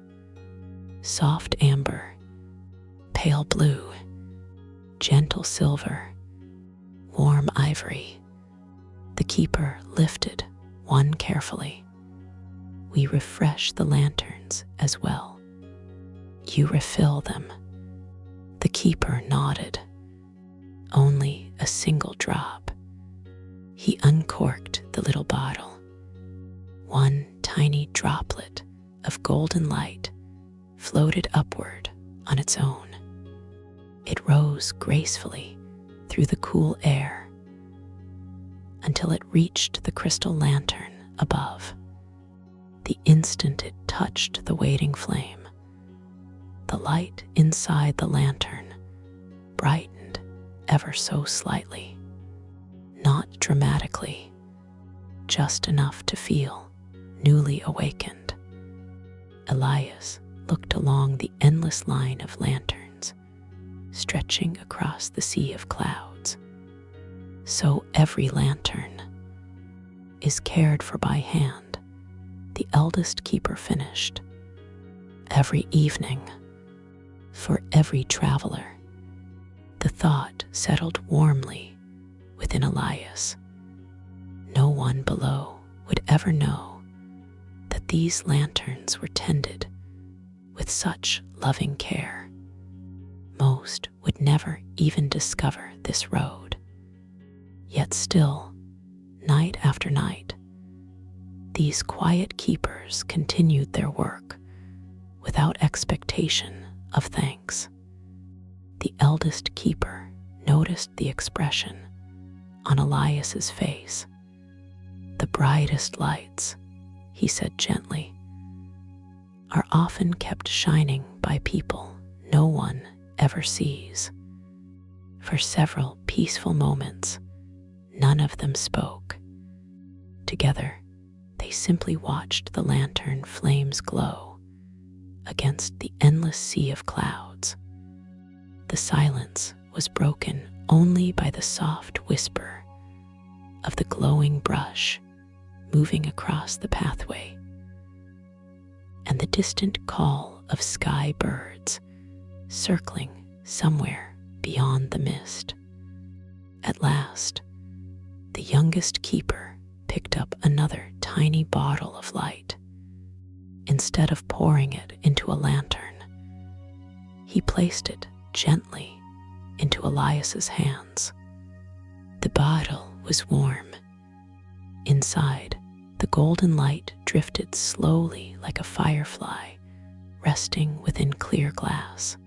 soft amber, pale blue, gentle silver, warm ivory. The keeper lifted one carefully. "We refresh the lanterns as well." "You refill them." The keeper nodded. "Only a single drop." He uncorked the little bottle. One tiny droplet of golden light floated upward on its own. It rose gracefully through the cool air until it reached the crystal lantern above. The instant it touched the waiting flame, the light inside the lantern brightened ever so slightly. Not dramatically, just enough to feel newly awakened. Elias looked along the endless line of lanterns stretching across the sea of clouds. "So every lantern is cared for by hand," the eldest keeper finished. "Every evening, for every traveler." The thought settled warmly within Elias. No one below would ever know that these lanterns were tended with such loving care. Most would never even discover this road. Yet still, night after night, These quiet keepers continued their work without expectation of thanks. The eldest keeper noticed the expression on Elias's face. "The brightest lights," he said gently, "are often kept shining by people no one ever sees." For several peaceful moments, none of them spoke. Together, they simply watched the lantern flames glow against the endless sea of clouds. The silence was broken only by the soft whisper of the glowing brush moving across the pathway, and the distant call of sky birds circling somewhere beyond the mist. At last, the youngest keeper picked up another tiny bottle of light. Instead of pouring it into a lantern, he placed it gently into Elias's hands. The bottle was warm. Inside, the golden light drifted slowly like a firefly resting within clear glass.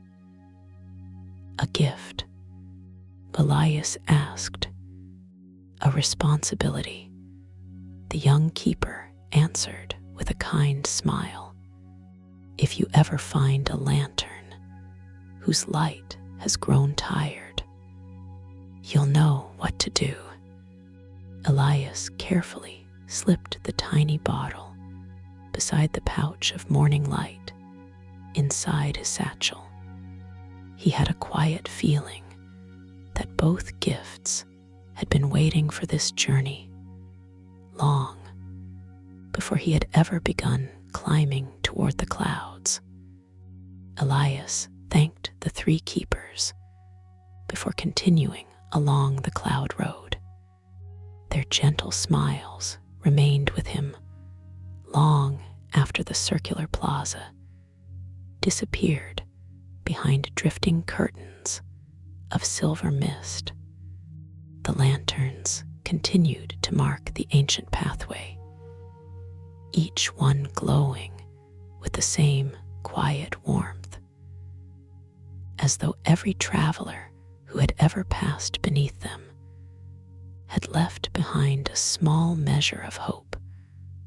"A gift?" Elias asked. "A responsibility," the young keeper answered with a kind smile. "If you ever find a lantern whose light has grown tired, you'll know what to do." Elias carefully slipped the tiny bottle beside the pouch of morning light inside his satchel. He had a quiet feeling that both gifts had been waiting for this journey long before he had ever begun climbing toward the clouds. Elias thanked the three keepers before continuing along the cloud road. Their gentle smiles remained with him long after the circular plaza disappeared behind drifting curtains of silver mist. The lanterns continued to mark the ancient pathway, each one glowing with the same quiet warmth, as though every traveler who had ever passed beneath them had left behind a small measure of hope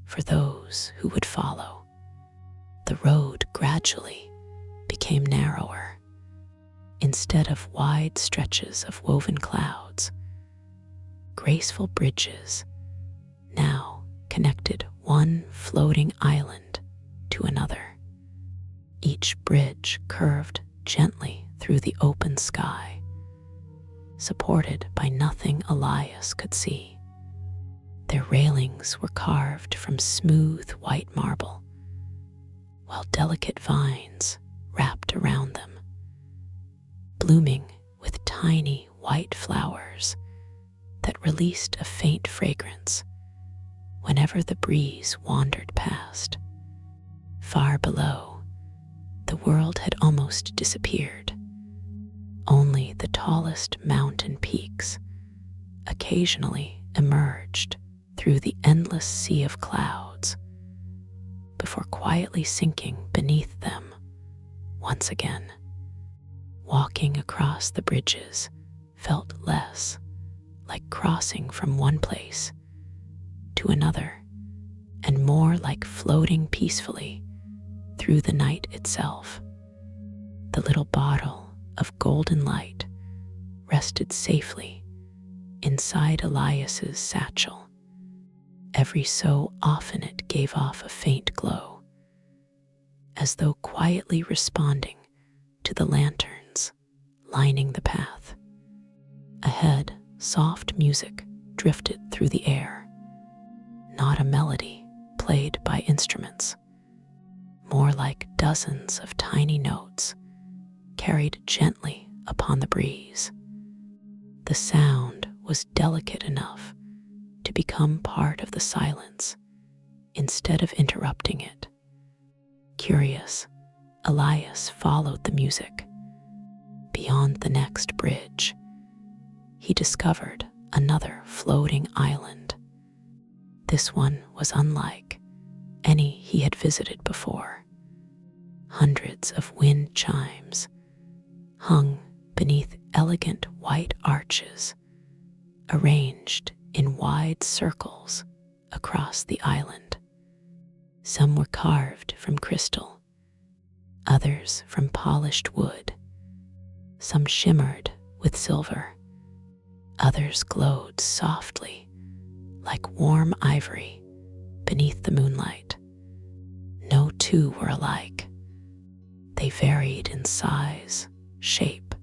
for those who would follow. The road gradually became narrower. Instead of wide stretches of woven clouds, graceful bridges now connected one floating island to another. Each bridge curved gently through the open sky, supported by nothing Elias could see. Their railings were carved from smooth white marble, while delicate vines wrapped around them, blooming with tiny white flowers that released a faint fragrance whenever the breeze wandered past. Far below, the world had almost disappeared. Only the tallest mountain peaks occasionally emerged through the endless sea of clouds before quietly sinking beneath them once again. Walking across the bridges felt less like crossing from one place to another and more like floating peacefully through the night itself. The little bottle of golden light rested safely inside Elias's satchel. Every so often it gave off a faint glow, as though quietly responding to the lanterns lining the path. Ahead, soft music drifted through the air, not a melody played by instruments, more like dozens of tiny notes carried gently upon the breeze. The sound was delicate enough to become part of the silence instead of interrupting it. Curious, Elias followed the music. Beyond the next bridge, he discovered another floating island. This one was unlike any he had visited before. Hundreds of wind chimes hung beneath elegant white arches, arranged in wide circles across the island. Some were carved from crystal, others from polished wood. Some shimmered with silver, others glowed softly like warm ivory beneath the moonlight. No two were alike. They varied in size, shape,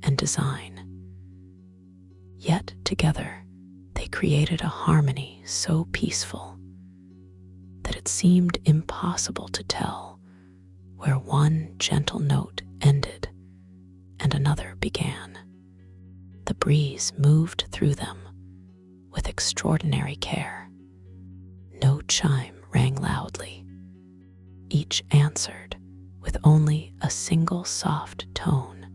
and design. Yet together, they created a harmony so peaceful that it seemed impossible to tell where one gentle note ended and another began. The breeze moved through them with extraordinary care. No chime rang loudly. Each answered with only a single soft tone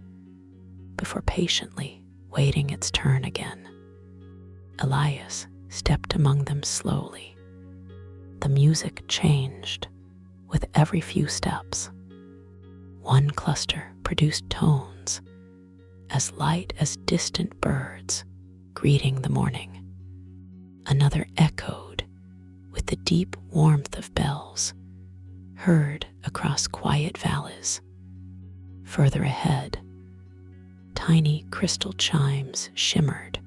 before patiently waiting its turn again. Elias stepped among them slowly. The music changed with every few steps. One cluster produced tones as light as distant birds greeting the morning. Another echoed with the deep warmth of bells heard across quiet valleys. Further ahead, tiny crystal chimes shimmered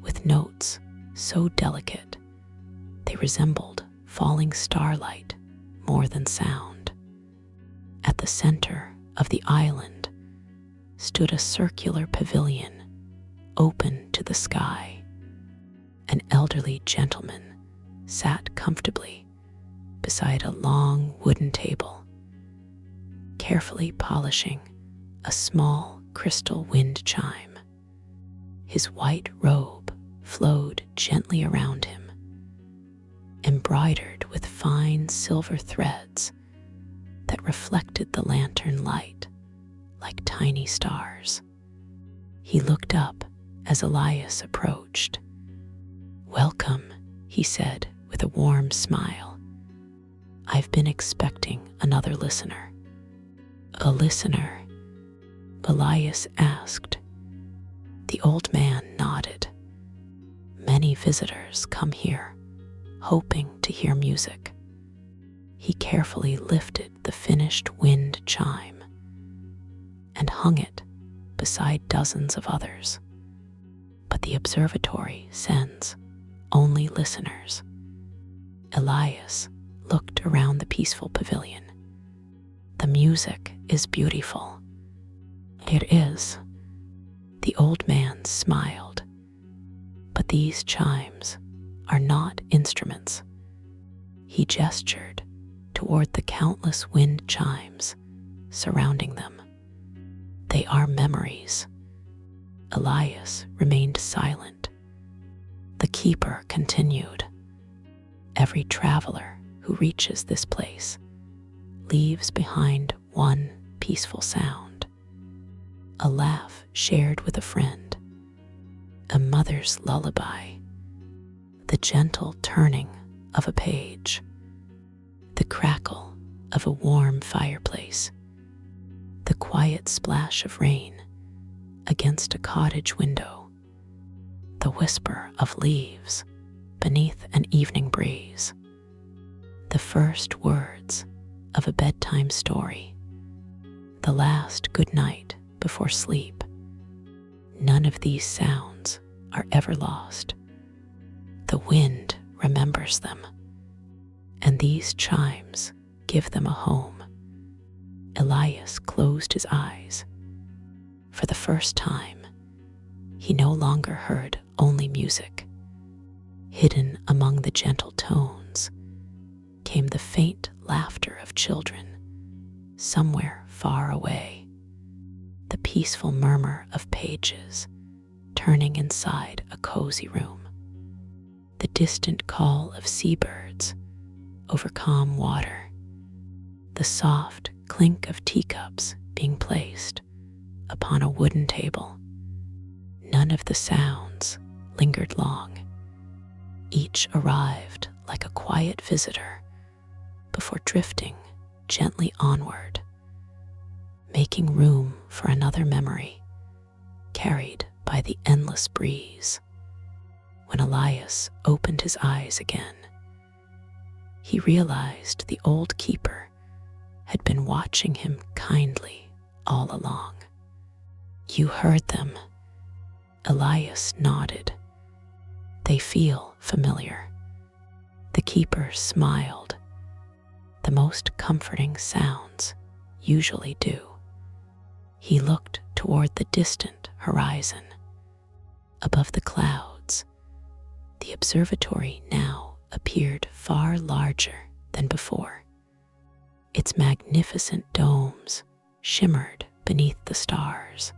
with notes so delicate they resembled falling starlight more than sound. At the center of the island stood a circular pavilion open to the sky. An elderly gentleman sat comfortably beside a long wooden table, carefully polishing a small crystal wind chime. His white robe flowed gently around him, embroidered with fine silver threads that reflected the lantern light like tiny stars. He looked up as Elias approached. "Welcome," he said with a warm smile. "I've been expecting another listener." "A listener?" Elias asked. The old man nodded. "Many visitors come here, hoping to hear music." He carefully lifted the finished wind chime and hung it beside dozens of others. But the observatory sends only listeners. Elias looked around the peaceful pavilion. "The music is beautiful." "It is." The old man smiled. "But these chimes are not instruments." He gestured toward the countless wind chimes surrounding them. "They are memories." Elias remained silent. The keeper continued. "Every traveler who reaches this place leaves behind one peaceful sound. A laugh shared with a friend, a mother's lullaby, the gentle turning of a page, the crackle of a warm fireplace, the quiet splash of rain against a cottage window, the whisper of leaves beneath an evening breeze, the first words of a bedtime story, the last good night before sleep. None of these sounds are ever lost. The wind remembers them, and these chimes give them a home." Elias closed his eyes. For the first time, he no longer heard only music. Hidden among the gentle tones came the faint laughter of children somewhere far away, the peaceful murmur of pages turning inside a cozy room, the distant call of seabirds over calm water, the soft clink of teacups being placed upon a wooden table. None of the sounds lingered long. Each arrived like a quiet visitor before drifting gently onward, making room for another memory carried by the endless breeze. When Elias opened his eyes again, he realized the old keeper had been watching him kindly all along. "You heard them." Elias nodded. "They feel familiar." The keeper smiled. "The most comforting sounds usually do." He looked toward the distant horizon. Above the clouds, the observatory now appeared far larger than before. Its magnificent domes shimmered beneath the stars,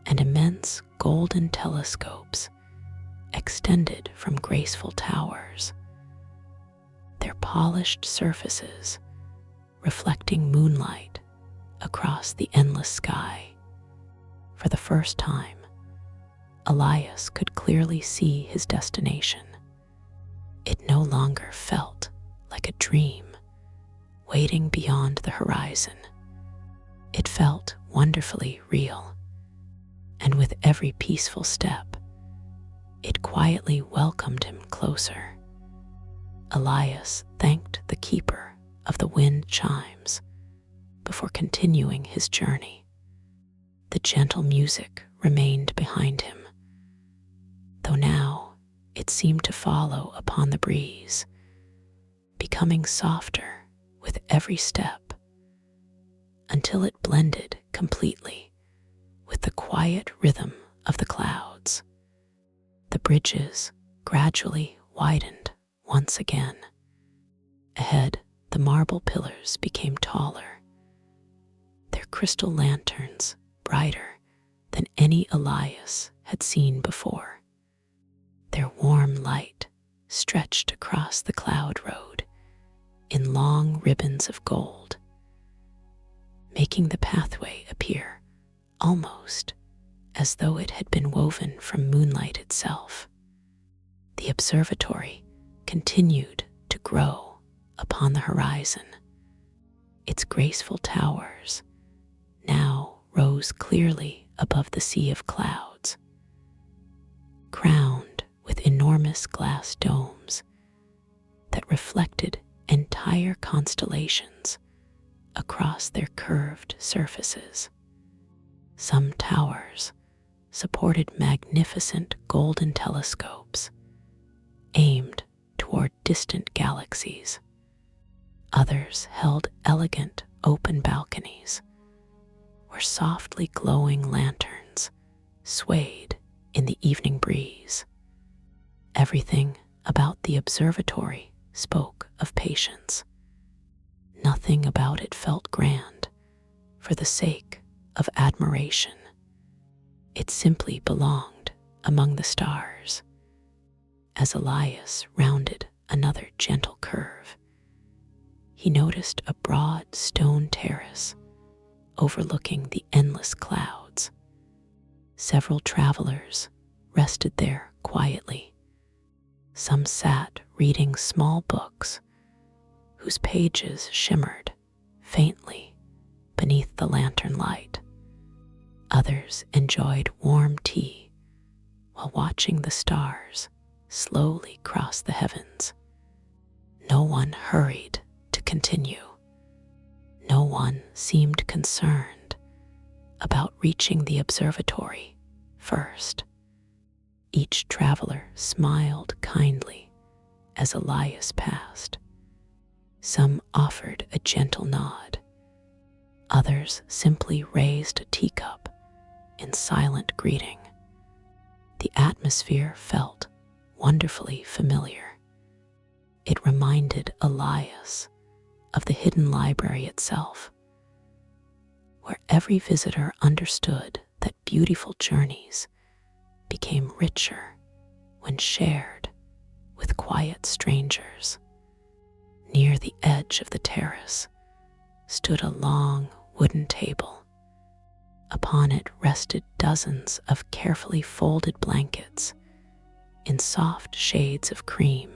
and immense golden telescopes extended from graceful towers, their polished surfaces reflecting moonlight across the endless sky. For the first time, Elias could clearly see his destination. It no longer felt like a dream waiting beyond the horizon. It felt wonderfully real, and with every peaceful step, it quietly welcomed him closer. Elias thanked the keeper of the wind chimes before continuing his journey. The gentle music remained behind him, though now it seemed to follow upon the breeze, becoming softer with every step until it blended completely with the quiet rhythm of the clouds. The bridges gradually widened once again. Ahead, the marble pillars became taller, their crystal lanterns brighter than any Elias had seen before. Their warm light stretched across the cloud road in long ribbons of gold, making the pathway appear almost as though it had been woven from moonlight itself. The observatory continued to grow upon the horizon. Its graceful towers now rose clearly above the sea of clouds, crowned with enormous glass domes that reflected entire constellations across their curved surfaces. Some towers supported magnificent golden telescopes aimed toward distant galaxies. Others held elegant open balconies where softly glowing lanterns swayed in the evening breeze. Everything about the observatory spoke of patience. Nothing about it felt grand for the sake of admiration. It simply belonged among the stars. As Elias rounded another gentle curve, he noticed a broad stone terrace overlooking the endless clouds. Several travelers rested there quietly. Some sat reading small books whose pages shimmered faintly beneath the lantern light. Others enjoyed warm tea while watching the stars slowly cross the heavens. No one hurried to continue. No one seemed concerned about reaching the observatory first. Each traveler smiled kindly as Elias passed. Some offered a gentle nod. Others simply raised a teacup in silent greeting. The atmosphere felt wonderfully familiar. It reminded Elias of the hidden library itself, where every visitor understood that beautiful journeys became richer when shared with quiet strangers. Near the edge of the terrace stood a long wooden table. Upon it rested dozens of carefully folded blankets in soft shades of cream.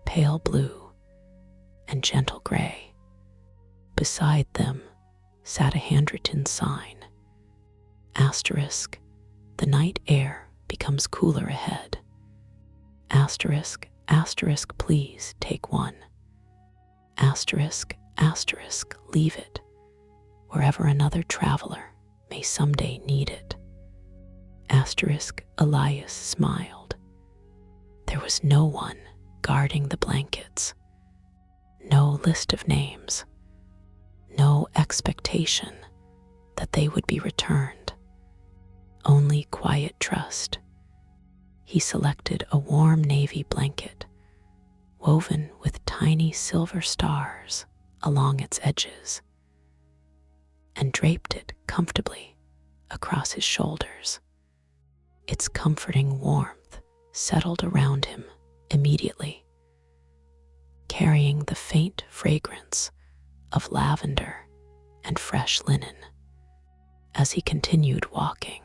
pale blue and gentle gray. Beside them sat a handwritten sign. Asterisk, the night air becomes cooler ahead. Asterisk, asterisk, please take one. Asterisk, asterisk, leave it wherever another traveler may someday need it. Asterisk, Elias smiled. There was no one guarding the blankets, no list of names, no expectation that they would be returned, only quiet trust. He selected a warm navy blanket, woven with tiny silver stars along its edges, and draped it comfortably across his shoulders. Its comforting warmth settled around him immediately, carrying the faint fragrance of lavender and fresh linen. As he continued walking,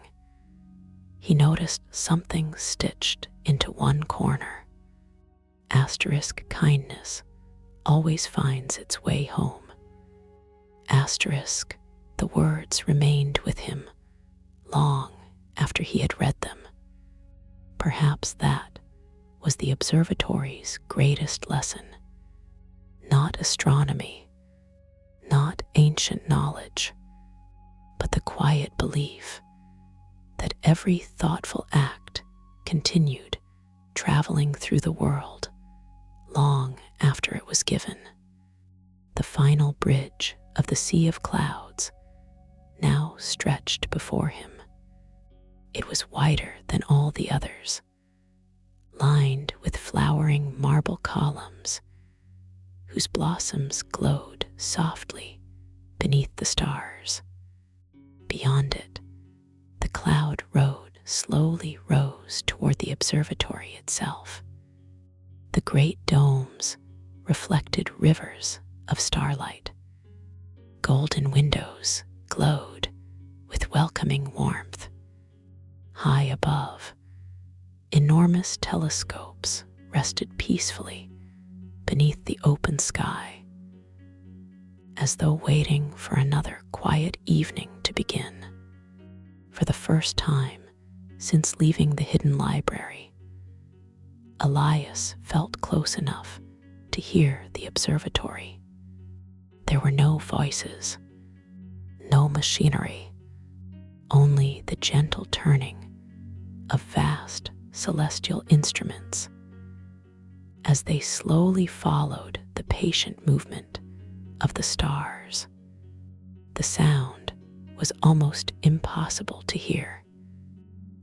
he noticed something stitched into one corner. Asterisk, kindness always finds its way home. Asterisk, the words remained with him long after he had read them. Perhaps that was the observatory's greatest lesson. Not astronomy, not ancient knowledge, but the quiet belief that every thoughtful act continued traveling through the world long after it was given. The final bridge of the sea of clouds now stretched before him. It was wider than all the others, lined with flowering marble columns whose blossoms glowed softly beneath the stars. Beyond it, the cloud road slowly rose toward the observatory itself. The great domes reflected rivers of starlight. Golden windows glowed with welcoming warmth. High above, enormous telescopes rested peacefully beneath the open sky, as though waiting for another quiet evening to begin. For the first time since leaving the hidden library, Elias felt close enough to hear the observatory. There were no voices, no machinery, only the gentle turning of vast celestial instruments as they slowly followed the patient movement of the stars. The sound was almost impossible to hear,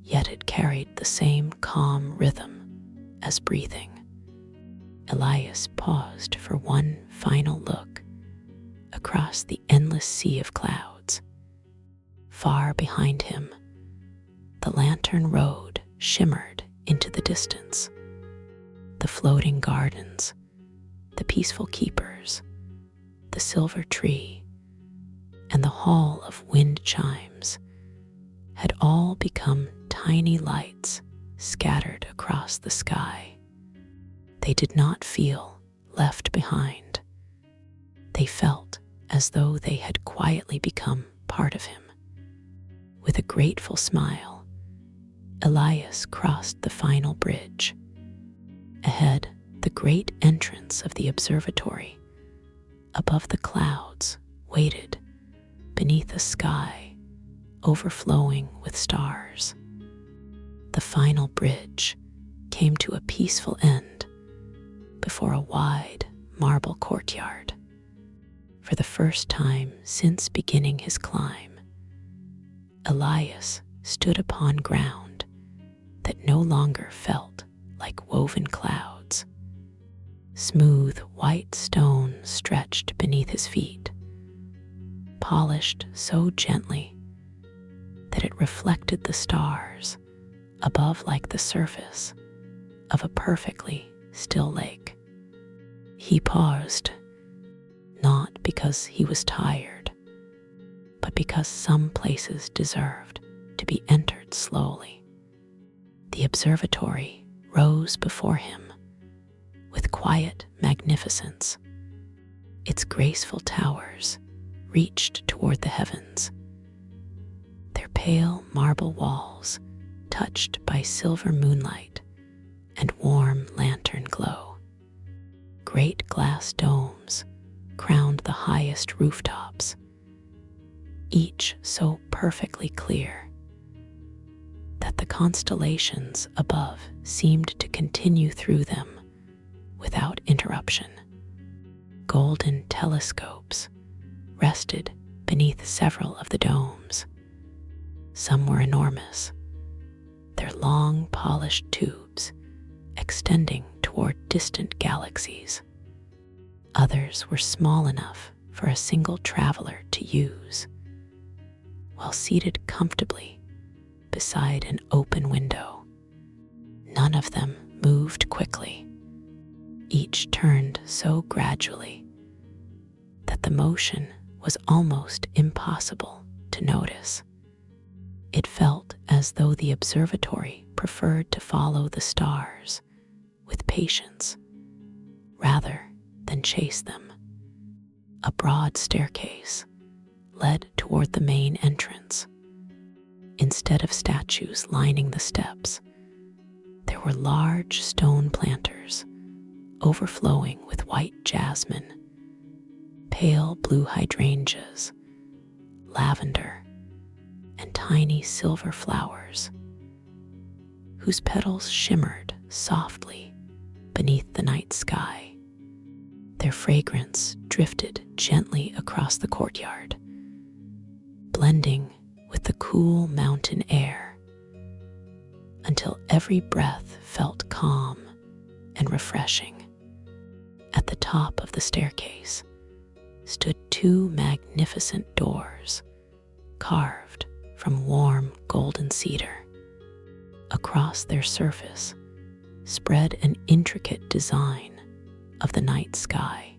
yet it carried the same calm rhythm as breathing. Elias paused for one final look across the endless sea of clouds. Far behind him, the lantern road shimmered into the distance. The floating gardens, the peaceful keepers, the silver tree, and the hall of wind chimes had all become tiny lights scattered across the sky. They did not feel left behind. They felt as though they had quietly become part of him. With a grateful smile, Elias crossed the final bridge. Ahead, the great entrance of the observatory, above the clouds, waited beneath a sky overflowing with stars. The final bridge came to a peaceful end before a wide marble courtyard. For the first time since beginning his climb, Elias stood upon ground that no longer felt like woven clouds. Smooth white stone stretched beneath his feet, polished so gently that it reflected the stars above like the surface of a perfectly still lake. He paused, not because he was tired, but because some places deserved to be entered slowly. The observatory rose before him with quiet magnificence. Its graceful towers reached toward the heavens, their pale marble walls touched by silver moonlight and warm lantern glow. Great glass domes crowned the highest rooftops, each so perfectly clear that the constellations above seemed to continue through them without interruption. Golden telescopes rested beneath several of the domes. Some were enormous, their long polished tubes extending toward distant galaxies. Others were small enough for a single traveler to use, while seated comfortably beside an open window. None of them moved quickly. Each turned so gradually that the motion was almost impossible to notice. It felt as though the observatory preferred to follow the stars with patience rather than chase them. A broad staircase led toward the main entrance. Instead of statues lining the steps, there were large stone planters overflowing with white jasmine, pale blue hydrangeas, lavender, and tiny silver flowers, whose petals shimmered softly beneath the night sky. Their fragrance drifted gently across the courtyard, blending with the cool mountain air, until every breath felt calm and refreshing. At the top of the staircase stood two magnificent doors carved from warm golden cedar. Across their surface spread an intricate design of the night sky.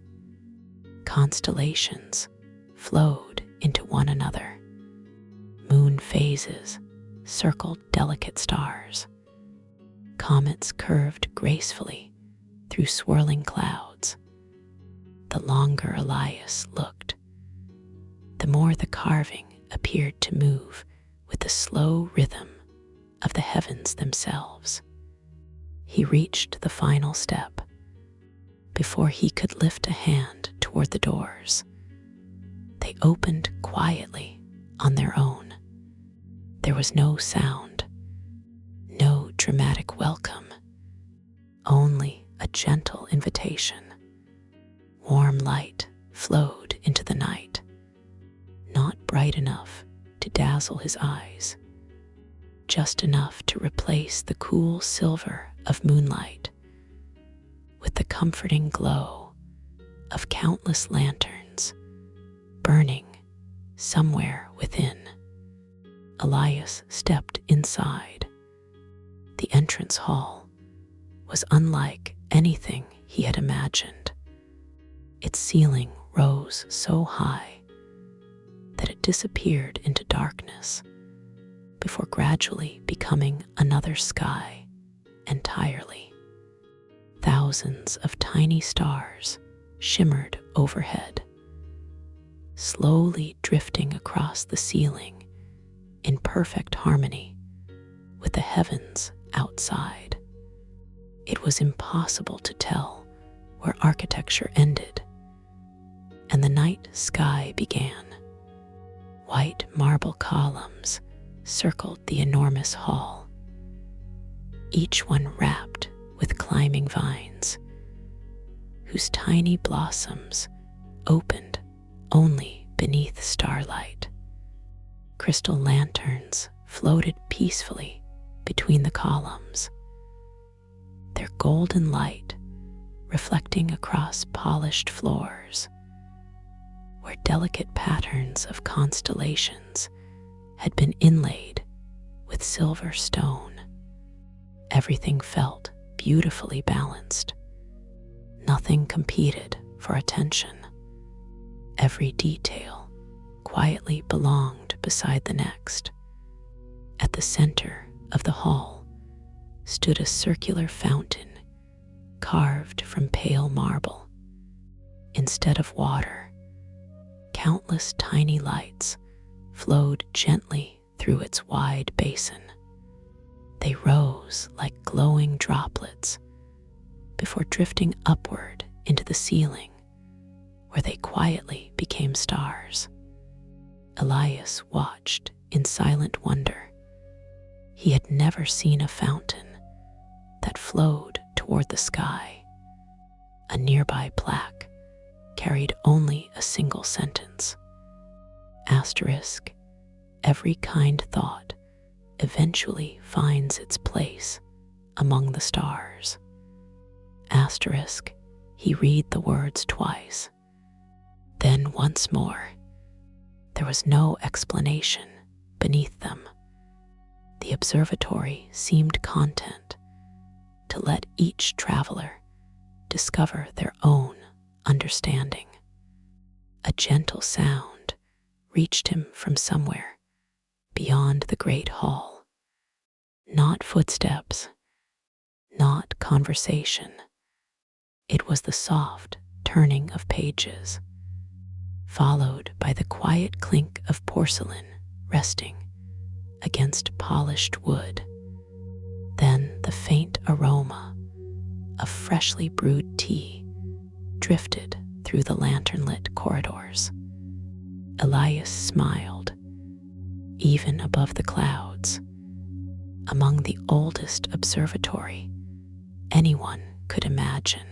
Constellations flowed into one another. Moon phases circled delicate stars. Comets curved gracefully through swirling clouds. The longer Elias looked, the more the carving appeared to move with the slow rhythm of the heavens themselves. He reached the final step before he could lift a hand toward the doors. They opened quietly on their own. There was no sound, no dramatic welcome, only a gentle invitation. Warm light flowed into the night, not bright enough to dazzle his eyes, just enough to replace the cool silver of moonlight with the comforting glow of countless lanterns burning somewhere within. Elias stepped inside. The entrance hall was unlike anything he had imagined. Its ceiling rose so high that it disappeared into darkness before gradually becoming another sky entirely. Thousands of tiny stars shimmered overhead, slowly drifting across the ceiling in perfect harmony with the heavens outside. It was impossible to tell where architecture ended and the night sky began. White marble columns circled the enormous hall, each one wrapped with climbing vines, whose tiny blossoms opened only beneath starlight. Crystal lanterns floated peacefully between the columns, their golden light reflecting across polished floors where delicate patterns of constellations had been inlaid with silver stone. Everything felt beautifully balanced. Nothing competed for attention. Every detail quietly belonged beside the next. At the center of the hall stood a circular fountain carved from pale marble. Instead of water, countless tiny lights flowed gently through its wide basin. They rose like glowing droplets before drifting upward into the ceiling, where they quietly became stars. Elias watched in silent wonder. He had never seen a fountain that flowed toward the sky. A nearby plaque carried only a single sentence. Asterisk, every kind thought eventually finds its place among the stars. Asterisk, he read the words twice. Then once more. There was no explanation beneath them. The observatory seemed content to let each traveler discover their own understanding. A gentle sound reached him from somewhere beyond the great hall. Not footsteps, not conversation. It was the soft turning of pages, followed by the quiet clink of porcelain resting against polished wood. Then the faint aroma of freshly brewed tea drifted through the lantern-lit corridors. Elias smiled. Even above the clouds, among the oldest observatory anyone could imagine,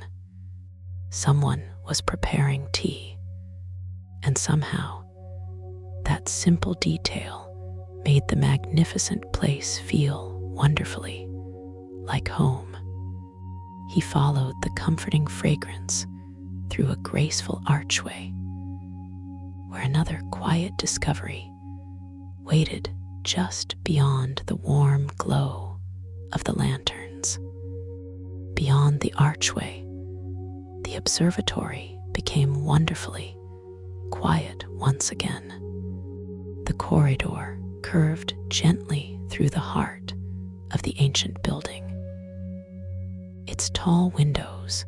someone was preparing tea, and somehow that simple detail made the magnificent place feel wonderfully like home. He followed the comforting fragrance through a graceful archway, where another quiet discovery waited just beyond the warm glow of the lanterns. Beyond the archway, the observatory became wonderfully quiet once again. The corridor curved gently through the heart of the ancient building, its tall windows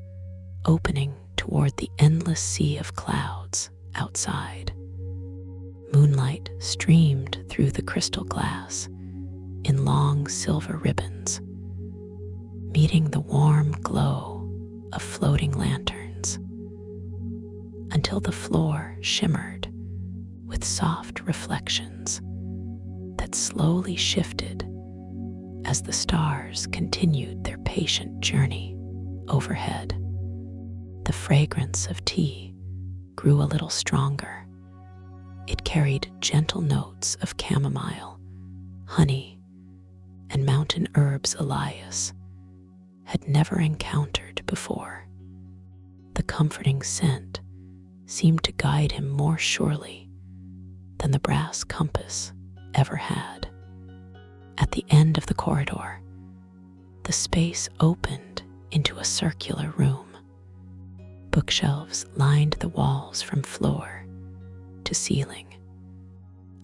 opening toward the endless sea of clouds outside. Moonlight streamed through the crystal glass in long silver ribbons, meeting the warm glow of floating lanterns, until the floor shimmered with soft reflections that slowly shifted as the stars continued their patient journey overhead. The fragrance of tea grew a little stronger. It carried gentle notes of chamomile, honey, and mountain herbs Elias had never encountered before. The comforting scent seemed to guide him more surely than the brass compass ever had. At the end of the corridor, the space opened into a circular room. Bookshelves lined the walls from floor to ceiling.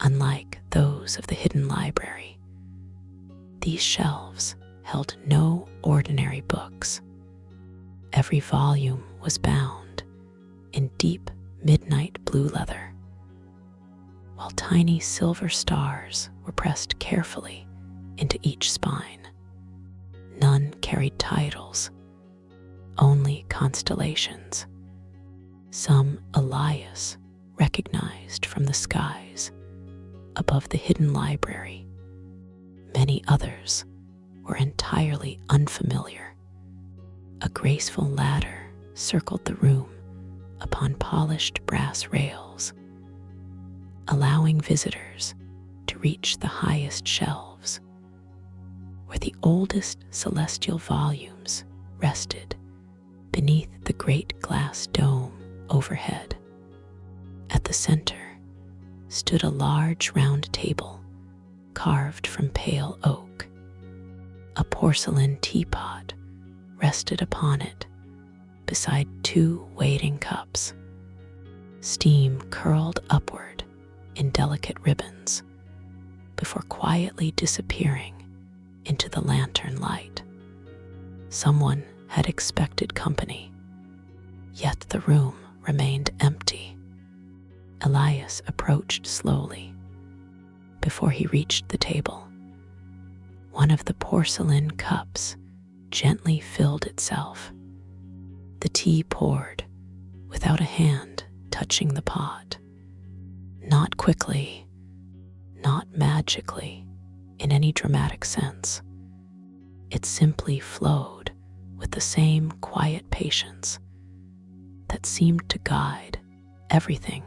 Unlike those of the hidden library, these shelves held no ordinary books. Every volume was bound in deep midnight blue leather, while tiny silver stars were pressed carefully into each spine. None carried titles, only constellations. Some Elias recognized from the skies above the hidden library. Many others were entirely unfamiliar. A graceful ladder circled the room upon polished brass rails, allowing visitors to reach the highest shelves, where the oldest celestial volumes rested beneath the great glass dome overhead. At the center stood a large round table carved from pale oak. A porcelain teapot rested upon it beside two waiting cups. Steam curled upward in delicate ribbons before quietly disappearing into the lantern light. Someone had expected company, yet the room remained empty. Elias approached slowly. Before he reached the table, one of the porcelain cups gently filled itself. The tea poured without a hand touching the pot. Not quickly, not magically, in any dramatic sense. It simply flowed with the same quiet patience that seemed to guide everything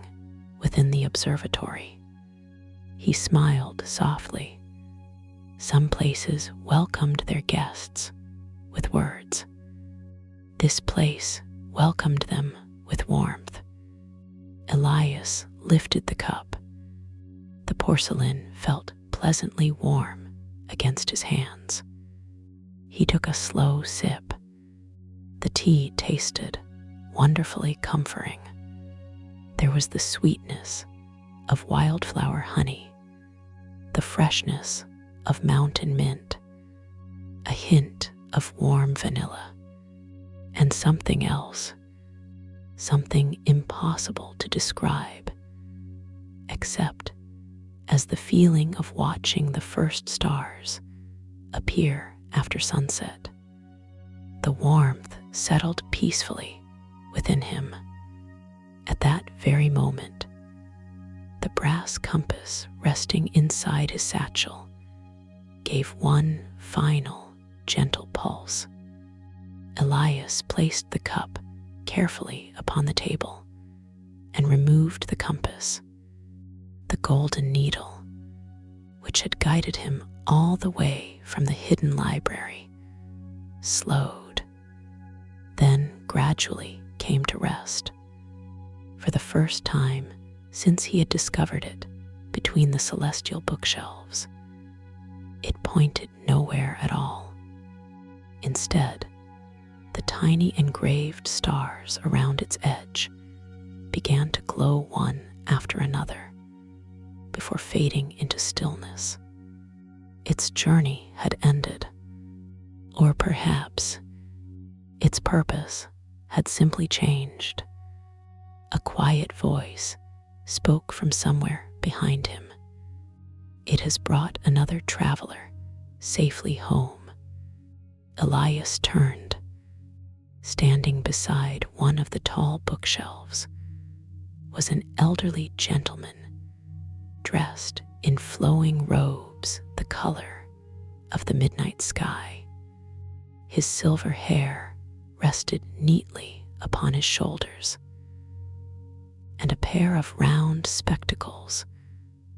within the observatory. He smiled softly. Some places welcomed their guests with words. This place welcomed them with warmth. Elias lifted the cup. The porcelain felt pleasantly warm against his hands. He took a slow sip. The tea tasted wonderfully comforting. There was the sweetness of wildflower honey, the freshness of mountain mint, a hint of warm vanilla, and something else, something impossible to describe, except as the feeling of watching the first stars appear after sunset. The warmth settled peacefully within him. At that very moment, the brass compass resting inside his satchel gave one final, gentle pulse. Elias placed the cup carefully upon the table and removed the compass. The golden needle, which had guided him all the way from the hidden library, slowed, then gradually came to rest. For the first time since he had discovered it between the celestial bookshelves, it pointed nowhere at all. Instead, the tiny engraved stars around its edge began to glow one after another before fading into stillness. Its journey had ended, or perhaps its purpose had simply changed. A quiet voice spoke from somewhere behind him. It has brought another traveler safely home. Elias turned. Standing beside one of the tall bookshelves was an elderly gentleman dressed in flowing robes the color of the midnight sky. His silver hair rested neatly upon his shoulders, and a pair of round spectacles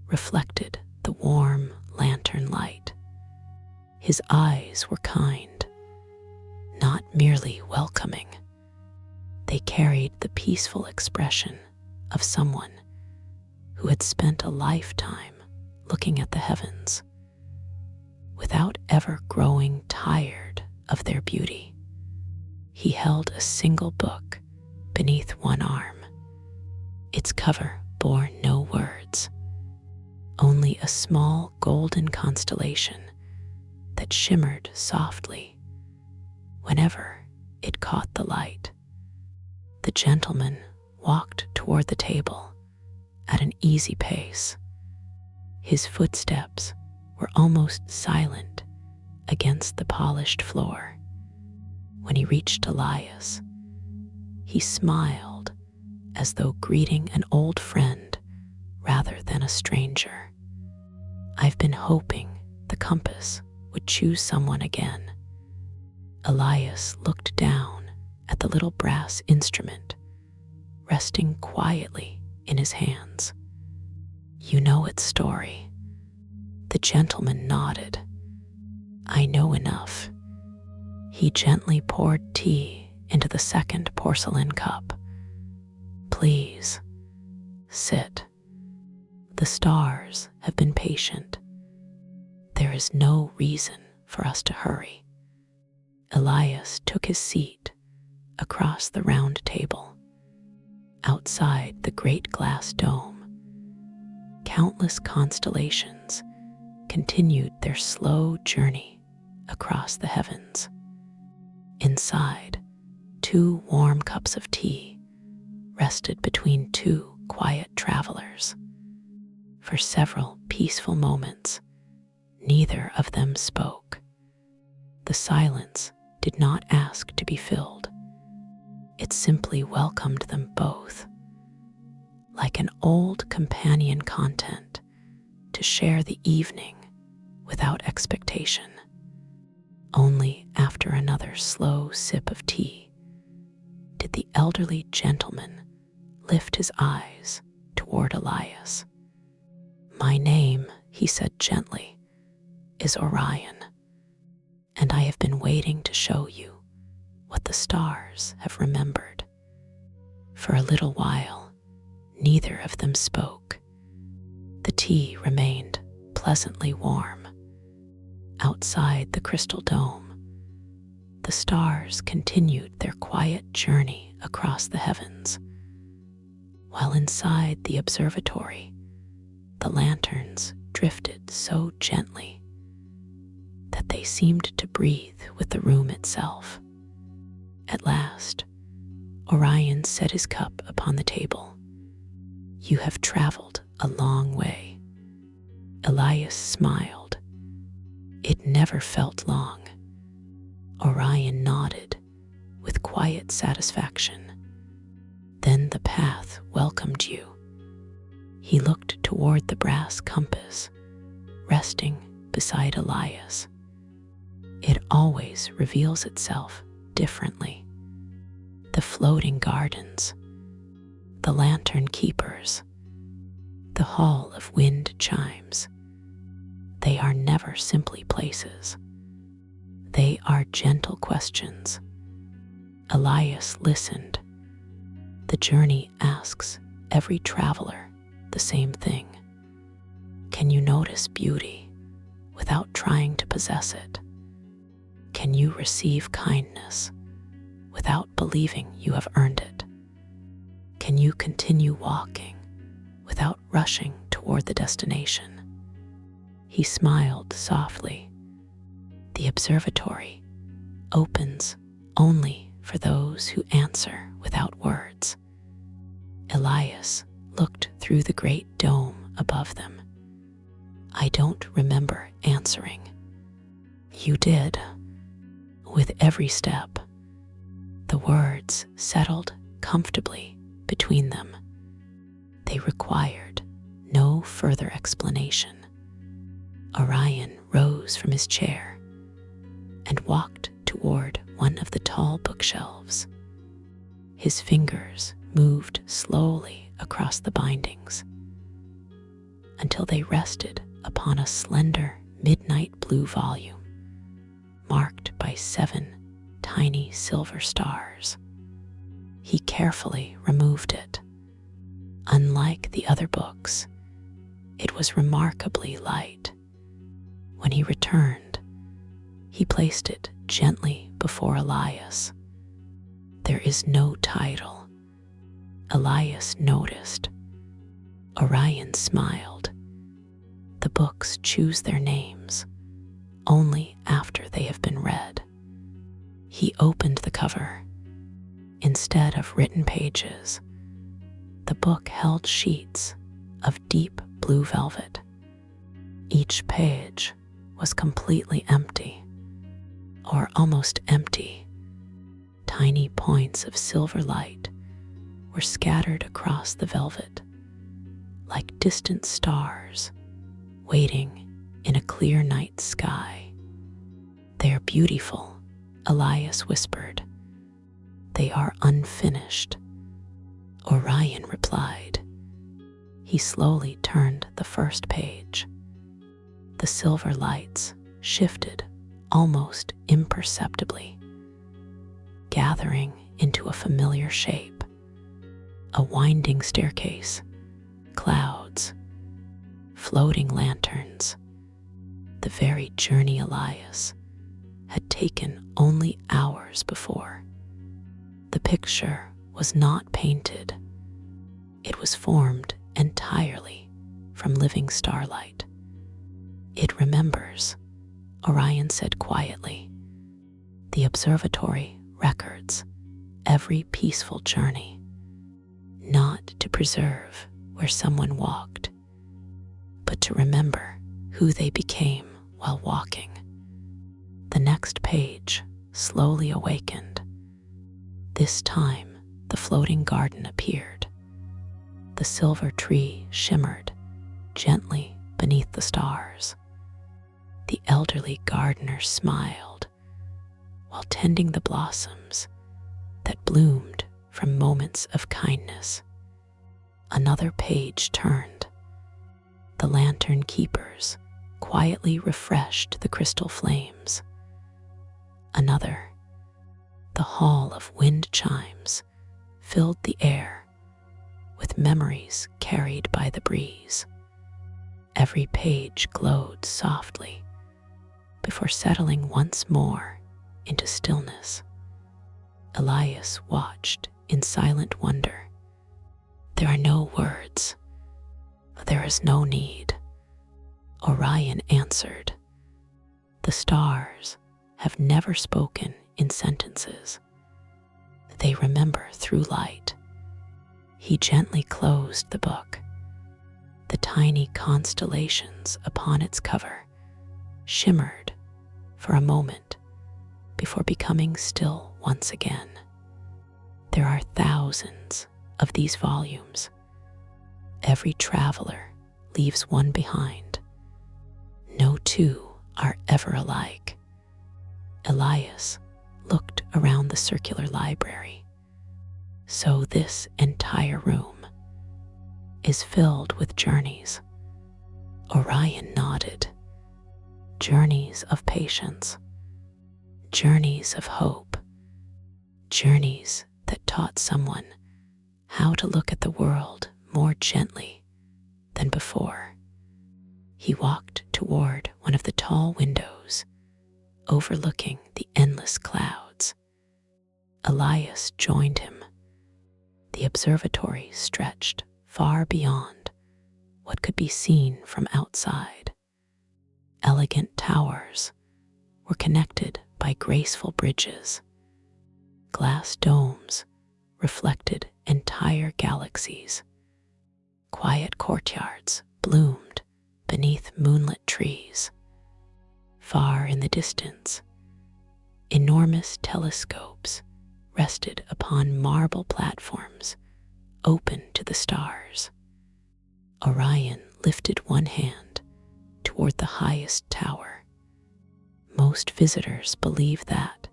reflected the warm lantern light. His eyes were kind, not merely welcoming. They carried the peaceful expression of someone who had spent a lifetime looking at the heavens without ever growing tired of their beauty. He held a single book beneath one arm. Its cover bore no words, only a small golden constellation that shimmered softly whenever it caught the light. The gentleman walked toward the table at an easy pace. His footsteps were almost silent against the polished floor. When he reached Elias, he smiled as though greeting an old friend rather than a stranger. "I've been hoping the compass would choose someone again." Elias looked down at the little brass instrument resting quietly in his hands. "You know its story." The gentleman nodded. "I know enough." He gently poured tea into the second porcelain cup. "Please, sit. The stars have been patient. There is no reason for us to hurry." Elias took his seat across the round table. Outside the great glass dome, countless constellations continued their slow journey across the heavens. Inside, 2 warm cups of tea rested between 2 quiet travelers. For several peaceful moments, neither of them spoke. The silence did not ask to be filled. It simply welcomed them both, like an old companion content to share the evening without expectation. Only after another slow sip of tea did the elderly gentleman lift his eyes toward Elias. "My name," he said gently, "is Orion, and I have been waiting to show you what the stars have remembered." For a little while, neither of them spoke. The tea remained pleasantly warm. Outside the crystal dome, the stars continued their quiet journey across the heavens, while inside the observatory, the lanterns drifted so gently that they seemed to breathe with the room itself. At last, Orion set his cup upon the table. "You have traveled a long way." Elias smiled. "It never felt long." Orion nodded with quiet satisfaction. "Then the path welcomed you." He looked toward the brass compass, resting beside Elias. "It always reveals itself differently. The floating gardens, the lantern keepers, the hall of wind chimes, they are never simply places. They are gentle questions." Elias listened. The journey asks every traveler the same thing. Can you notice beauty without trying to possess it? Can you receive kindness without believing you have earned it? Can you continue walking without rushing toward the destination? He smiled softly. "The observatory opens only for those who answer without words." Elias looked through the great dome above them. "I don't remember answering." "You did." With every step, the words settled comfortably between them. They required no further explanation. Orion rose from his chair and walked toward one of the tall bookshelves. His fingers moved slowly across the bindings until they rested upon a slender midnight blue volume marked by 7 tiny silver stars. He carefully removed it. Unlike the other books, it was remarkably light. When he returned, he placed it gently before Elias. "There is no title." Elias noticed. Orion smiled. "The books choose their names only after they have been read." He opened the cover. Instead of written pages, the book held sheets of deep blue velvet. Each page was completely empty, or almost empty. Tiny points of silver light were scattered across the velvet, like distant stars waiting in a clear night sky. "They are beautiful," Elias whispered. "They are unfinished," Orion replied. He slowly turned the first page. The silver lights shifted almost imperceptibly, gathering into a familiar shape. A winding staircase, clouds, floating lanterns, the very journey Elias had taken only hours before. The picture was not painted. It was formed entirely from living starlight. "It remembers," Orion said quietly. The observatory records every peaceful journey, not to preserve where someone walked, but to remember who they became while walking. The next page slowly awakened. This time, the floating garden appeared. The silver tree shimmered gently beneath the stars. The elderly gardener smiled while tending the blossoms that bloomed from moments of kindness. Another page turned. The lantern keepers quietly refreshed the crystal flames. Another, the hall of wind chimes, filled the air with memories carried by the breeze. Every page glowed softly before settling once more into stillness. Elias watched in silent wonder. There are no words. There is no need. Orion answered. The stars have never spoken in sentences. They remember through light. He gently closed the book. The tiny constellations upon its cover shimmered for a moment before becoming still once again. There are thousands of these volumes. Every traveler leaves one behind. No two are ever alike. Elias looked around the circular library. So this entire room is filled with journeys. Orion nodded. Journeys of patience, journeys of hope, journeys that taught someone how to look at the world more gently than before. He walked toward one of the tall windows, overlooking the endless clouds. Elias joined him. The observatory stretched far beyond what could be seen from outside. Elegant towers were connected by graceful bridges. Glass domes reflected entire galaxies. Quiet courtyards bloomed beneath moonlit trees. Far in the distance, enormous telescopes rested upon marble platforms open to the stars. Orion lifted one hand toward the highest tower. Most visitors believe that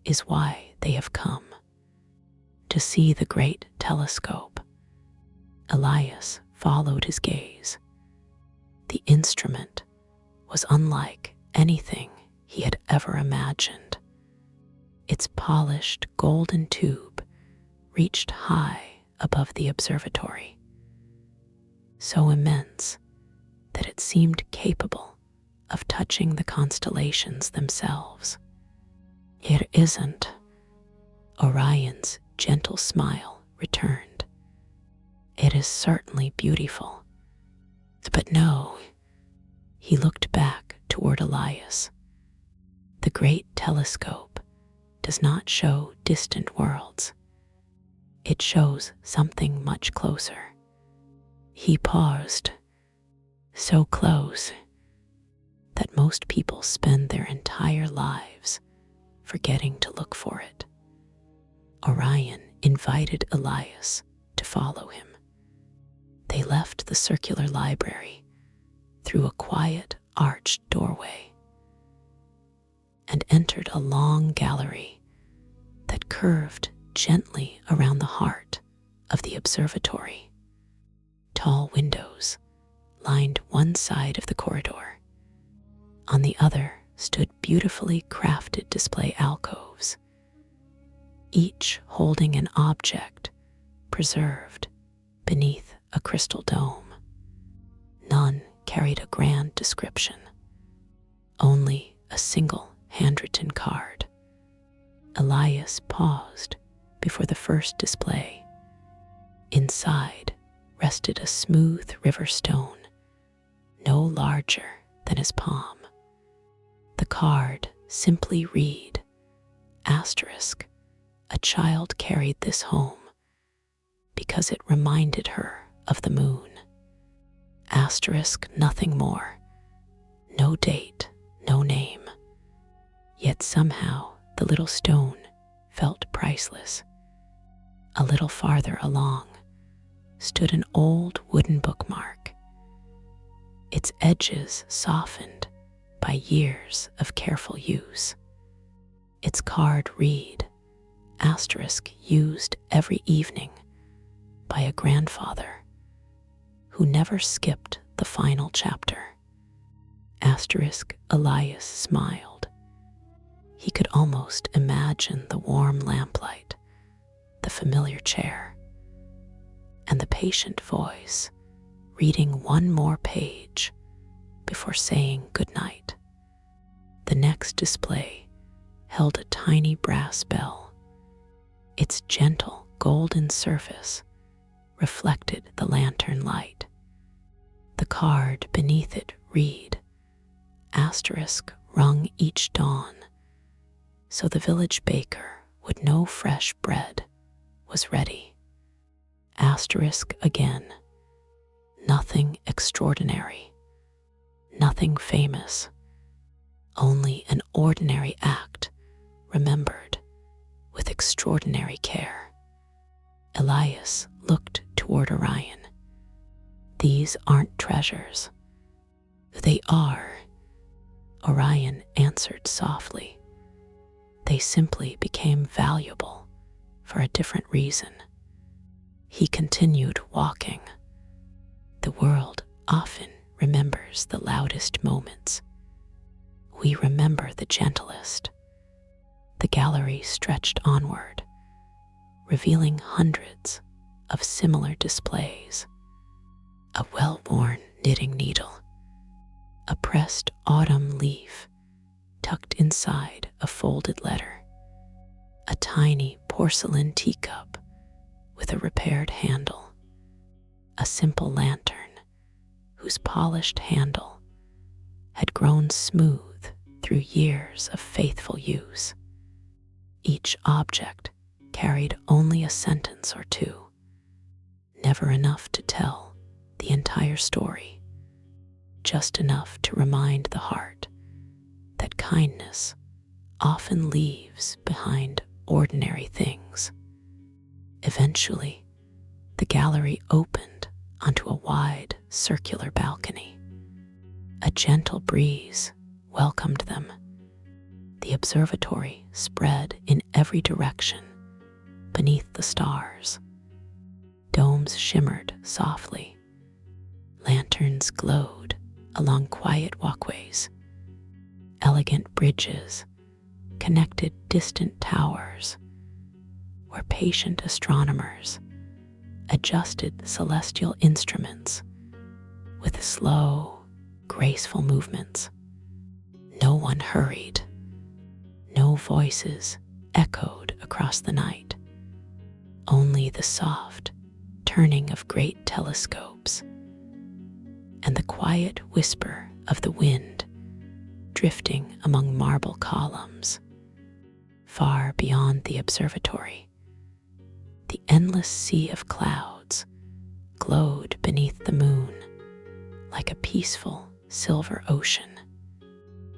is why they have come, to see the great telescope. Elias followed his gaze. The instrument was unlike anything he had ever imagined. Its polished golden tube reached high above the observatory, so immense that it seemed capable of touching the constellations themselves. It isn't. Orion's gentle smile returned. It is certainly beautiful. But no, he looked back toward Elias. The great telescope does not show distant worlds. It shows something much closer. He paused, so close that most people spend their entire lives forgetting to look for it. Orion invited Elias to follow him. They left the circular library through a quiet arched doorway and entered a long gallery that curved gently around the heart of the observatory. Tall windows lined one side of the corridor. On the other stood beautifully crafted display alcoves, each holding an object preserved beneath a crystal dome. None carried a grand description, only a single handwritten card. Elias paused before the first display. Inside rested a smooth river stone, no larger than his palm. The card simply read, Asterisk, a child carried this home because it reminded her of the moon. Asterisk, nothing more. No date, no name. Yet somehow the little stone felt priceless. A little farther along stood an old wooden bookmark, its edges softened by years of careful use. Its card read, asterisk, used every evening by a grandfather who never skipped the final chapter. Asterisk, Elias smiled. He could almost imagine the warm lamplight, the familiar chair, and the patient voice reading one more page before saying goodnight. The next display held a tiny brass bell. Its gentle golden surface reflected the lantern light. The card beneath it read, asterisk, rung each dawn, so the village baker would know fresh bread was ready. Asterisk again, nothing extraordinary, nothing famous, only an ordinary act remembered with extraordinary care. Elias looked toward Orion. These aren't treasures. They are, Orion answered softly. They simply became valuable for a different reason. He continued walking. The world often remembers the loudest moments. We remember the gentlest. The gallery stretched onward, revealing hundreds of similar displays. A well-worn knitting needle, a pressed autumn leaf tucked inside a folded letter, a tiny porcelain teacup with a repaired handle, a simple lantern whose polished handle had grown smooth through years of faithful use. Each object carried only a sentence or two, never enough to tell the entire story, just enough to remind the heart that kindness often leaves behind ordinary things. Eventually, the gallery opened onto a wide, circular balcony. A gentle breeze welcomed them. The observatory spread in every direction beneath the stars. Domes shimmered softly. Lanterns glowed along quiet walkways. Elegant bridges connected distant towers where patient astronomers adjusted celestial instruments with slow, graceful movements. No one hurried. No voices echoed across the night. Only the soft turning of great telescopes and the quiet whisper of the wind drifting among marble columns. Far beyond the observatory, the endless sea of clouds glowed beneath the moon like a peaceful silver ocean.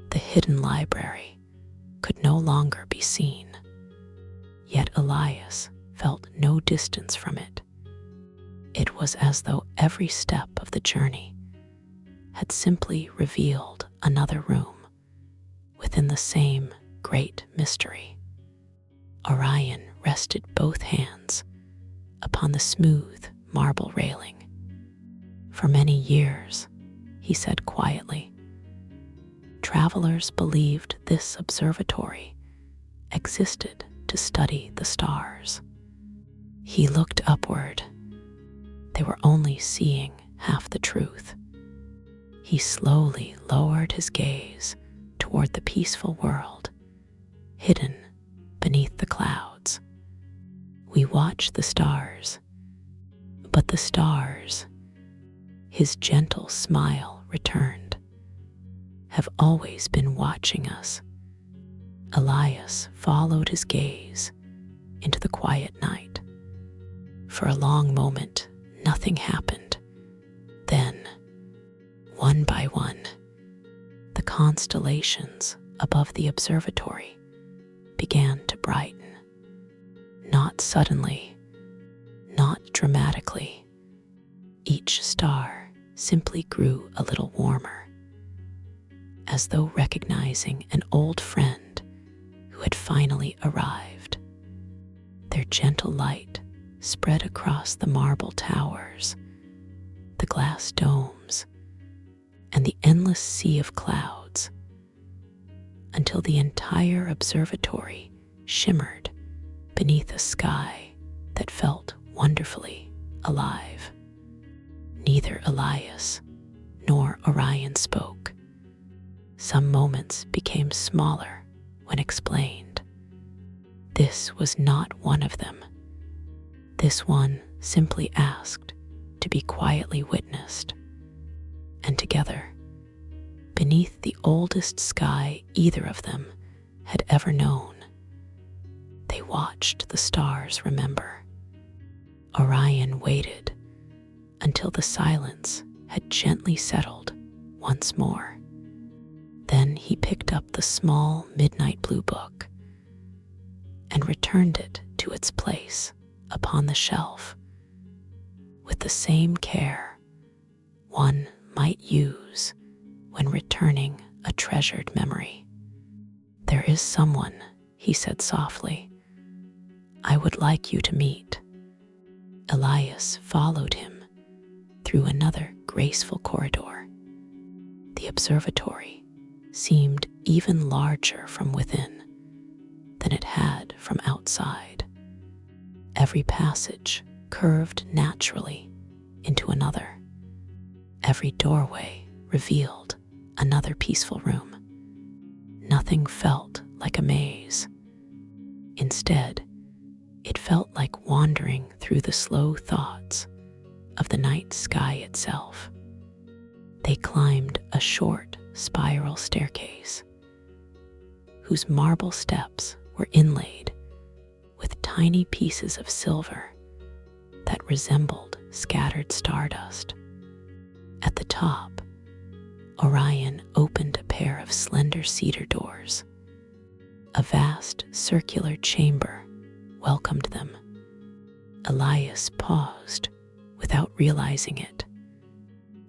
The hidden library could no longer be seen, yet Elias felt no distance from it. It was as though every step of the journey had simply revealed another room within the same great mystery. Orion rested both hands upon the smooth marble railing. For many years, he said quietly, travelers believed this observatory existed to study the stars. He looked upward. They were only seeing half the truth. He slowly lowered his gaze toward the peaceful world, hidden beneath the clouds. We watch the stars, but the stars, his gentle smile returned, have always been watching us. Elias followed his gaze into the quiet night. For a long moment, nothing happened. Then, one by one, the constellations above the observatory began to brighten. Not suddenly, not dramatically. Each star simply grew a little warmer, as though recognizing an old friend who had finally arrived. Their gentle light spread across the marble towers, the glass domes, and the endless sea of clouds, until the entire observatory shimmered beneath a sky that felt wonderfully alive. Neither Elias nor Orion spoke. Some moments became smaller when explained. This was not one of them. This one simply asked to be quietly witnessed. And together, beneath the oldest sky either of them had ever known, they watched the stars remember. Orion waited until the silence had gently settled once more. Then he picked up the small midnight blue book and returned it to its place upon the shelf with the same care one might use when returning a treasured memory. "There is someone," he said softly, "I would like you to meet." Elias followed him through another graceful corridor. The observatory seemed even larger from within than it had from outside. Every passage curved naturally into another. Every doorway revealed another peaceful room. Nothing felt like a maze. Instead, it felt like wandering through the slow thoughts of the night sky itself. They climbed a short spiral staircase, whose marble steps were inlaid with tiny pieces of silver that resembled scattered stardust. At the top, Orion opened a pair of slender cedar doors. A vast circular chamber welcomed them. Elias paused without realizing it.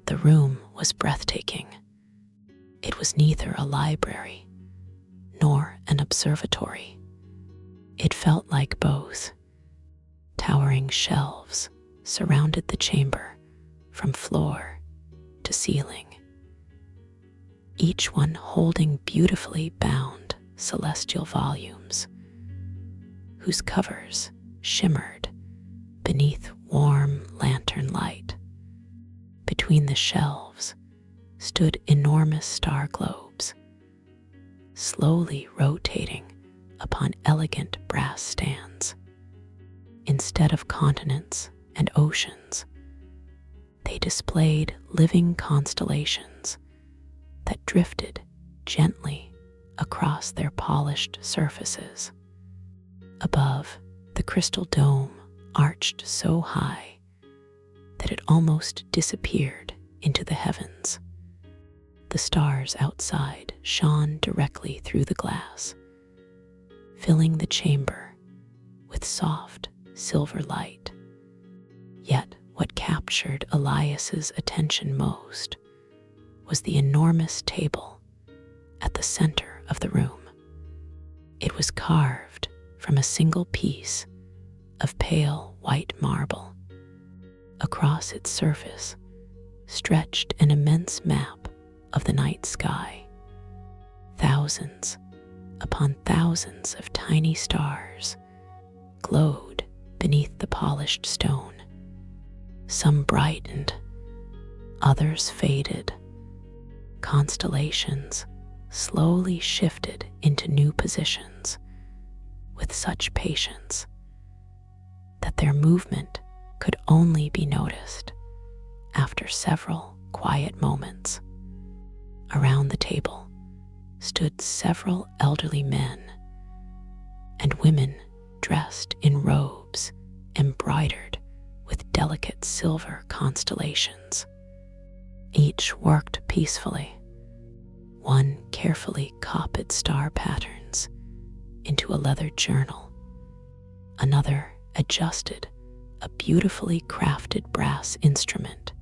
The room was breathtaking. It was neither a library nor an observatory. It felt like both. Towering shelves surrounded the chamber from floor to ceiling, each one holding beautifully bound celestial volumes, whose covers shimmered beneath warm lantern light. Between the shelves stood enormous star globes, slowly rotating upon elegant brass stands. Instead of continents and oceans, they displayed living constellations that drifted gently across their polished surfaces. Above, the crystal dome arched so high that it almost disappeared into the heavens. The stars outside shone directly through the glass, filling the chamber with soft silver light. Yet what captured Elias's attention most was the enormous table at the center of the room. It was carved from a single piece of pale white marble. Across its surface stretched an immense map of the night sky. Thousands upon thousands of tiny stars glowed beneath the polished stone. Some brightened, others faded. Constellations slowly shifted into new positions with such patience that their movement could only be noticed after several quiet moments. Around the table stood several elderly men women dressed in robes embroidered with delicate silver constellations. Each worked peacefully. One carefully copied star patterns into a leather journal. Another adjusted a beautifully crafted brass instrument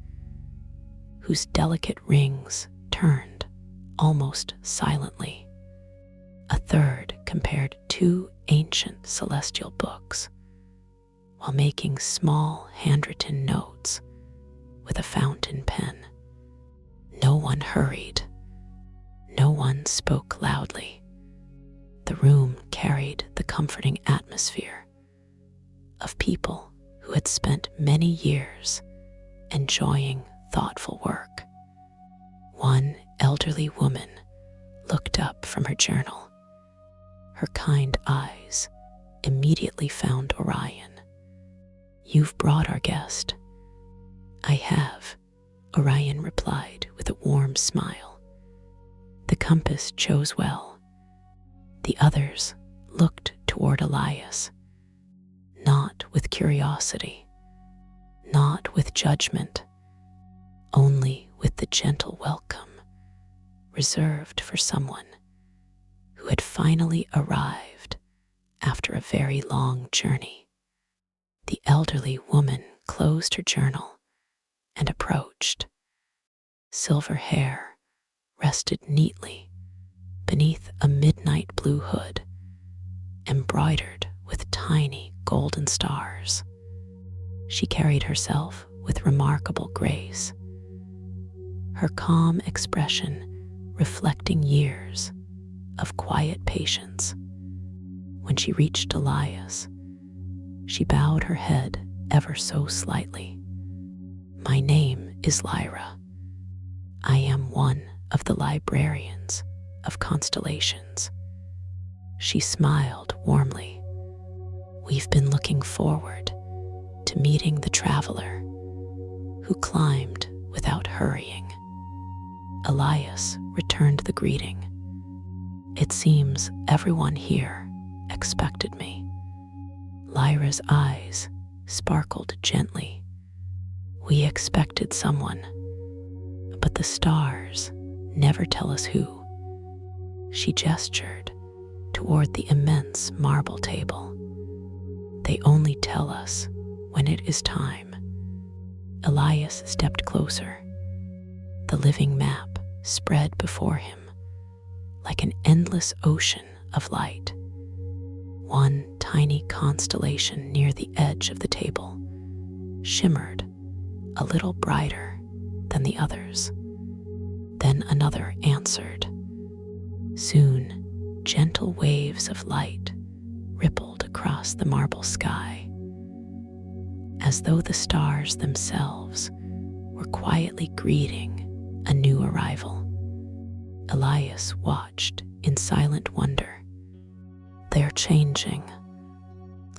whose delicate rings turned almost silently. A third compared two ancient celestial books while making small handwritten notes with a fountain pen. No one hurried. No one spoke loudly. The room carried the comforting atmosphere of people who had spent many years enjoying thoughtful work. One elderly woman looked up from her journal. Her kind eyes immediately found Orion. "You've brought our guest." "I have," Orion replied with a warm smile. The compass chose well. The others looked toward Elias, not with curiosity, not with judgment, only with the gentle welcome reserved for someone who had finally arrived after a very long journey. The elderly woman closed her journal and approached. Silver hair rested neatly beneath a midnight blue hood, embroidered with tiny golden stars. She carried herself with remarkable grace, her calm expression reflecting years of quiet patience. When she reached Elias, she bowed her head ever so slightly. "My name is Lyra. I am one of the librarians of constellations." She smiled warmly. "We've been looking forward to meeting the traveler who climbed without hurrying." Elias returned the greeting. "It seems everyone here expected me." Lyra's eyes sparkled gently. "We expected someone, but the stars never tell us who." She gestured toward the immense marble table. "They only tell us when it is time." Elias stepped closer. The living map spread before him like an endless ocean of light. One tiny constellation near the edge of the table shimmered a little brighter than the others. Then another answered. Soon, gentle waves of light rippled across the marble sky, as though the stars themselves were quietly greeting a new arrival. Elias watched in silent wonder. "They're changing."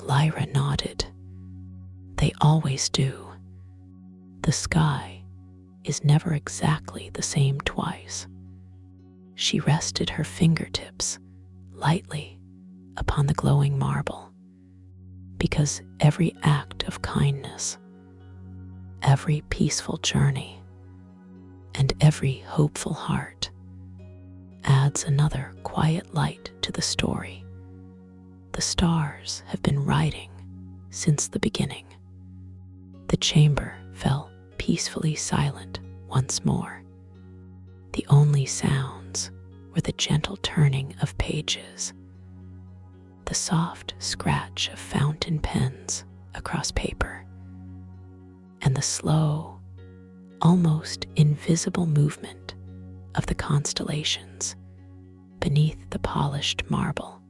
Lyra nodded. "They always do. The sky is never exactly the same twice." She rested her fingertips lightly upon the glowing marble, because every act of kindness, every peaceful journey, and every hopeful heart adds another quiet light to the story. The stars have been riding since the beginning. The chamber fell peacefully silent once more. The only sounds were the gentle turning of pages, the soft scratch of fountain pens across paper, and the slow, almost invisible movement of the constellations beneath the polished marble.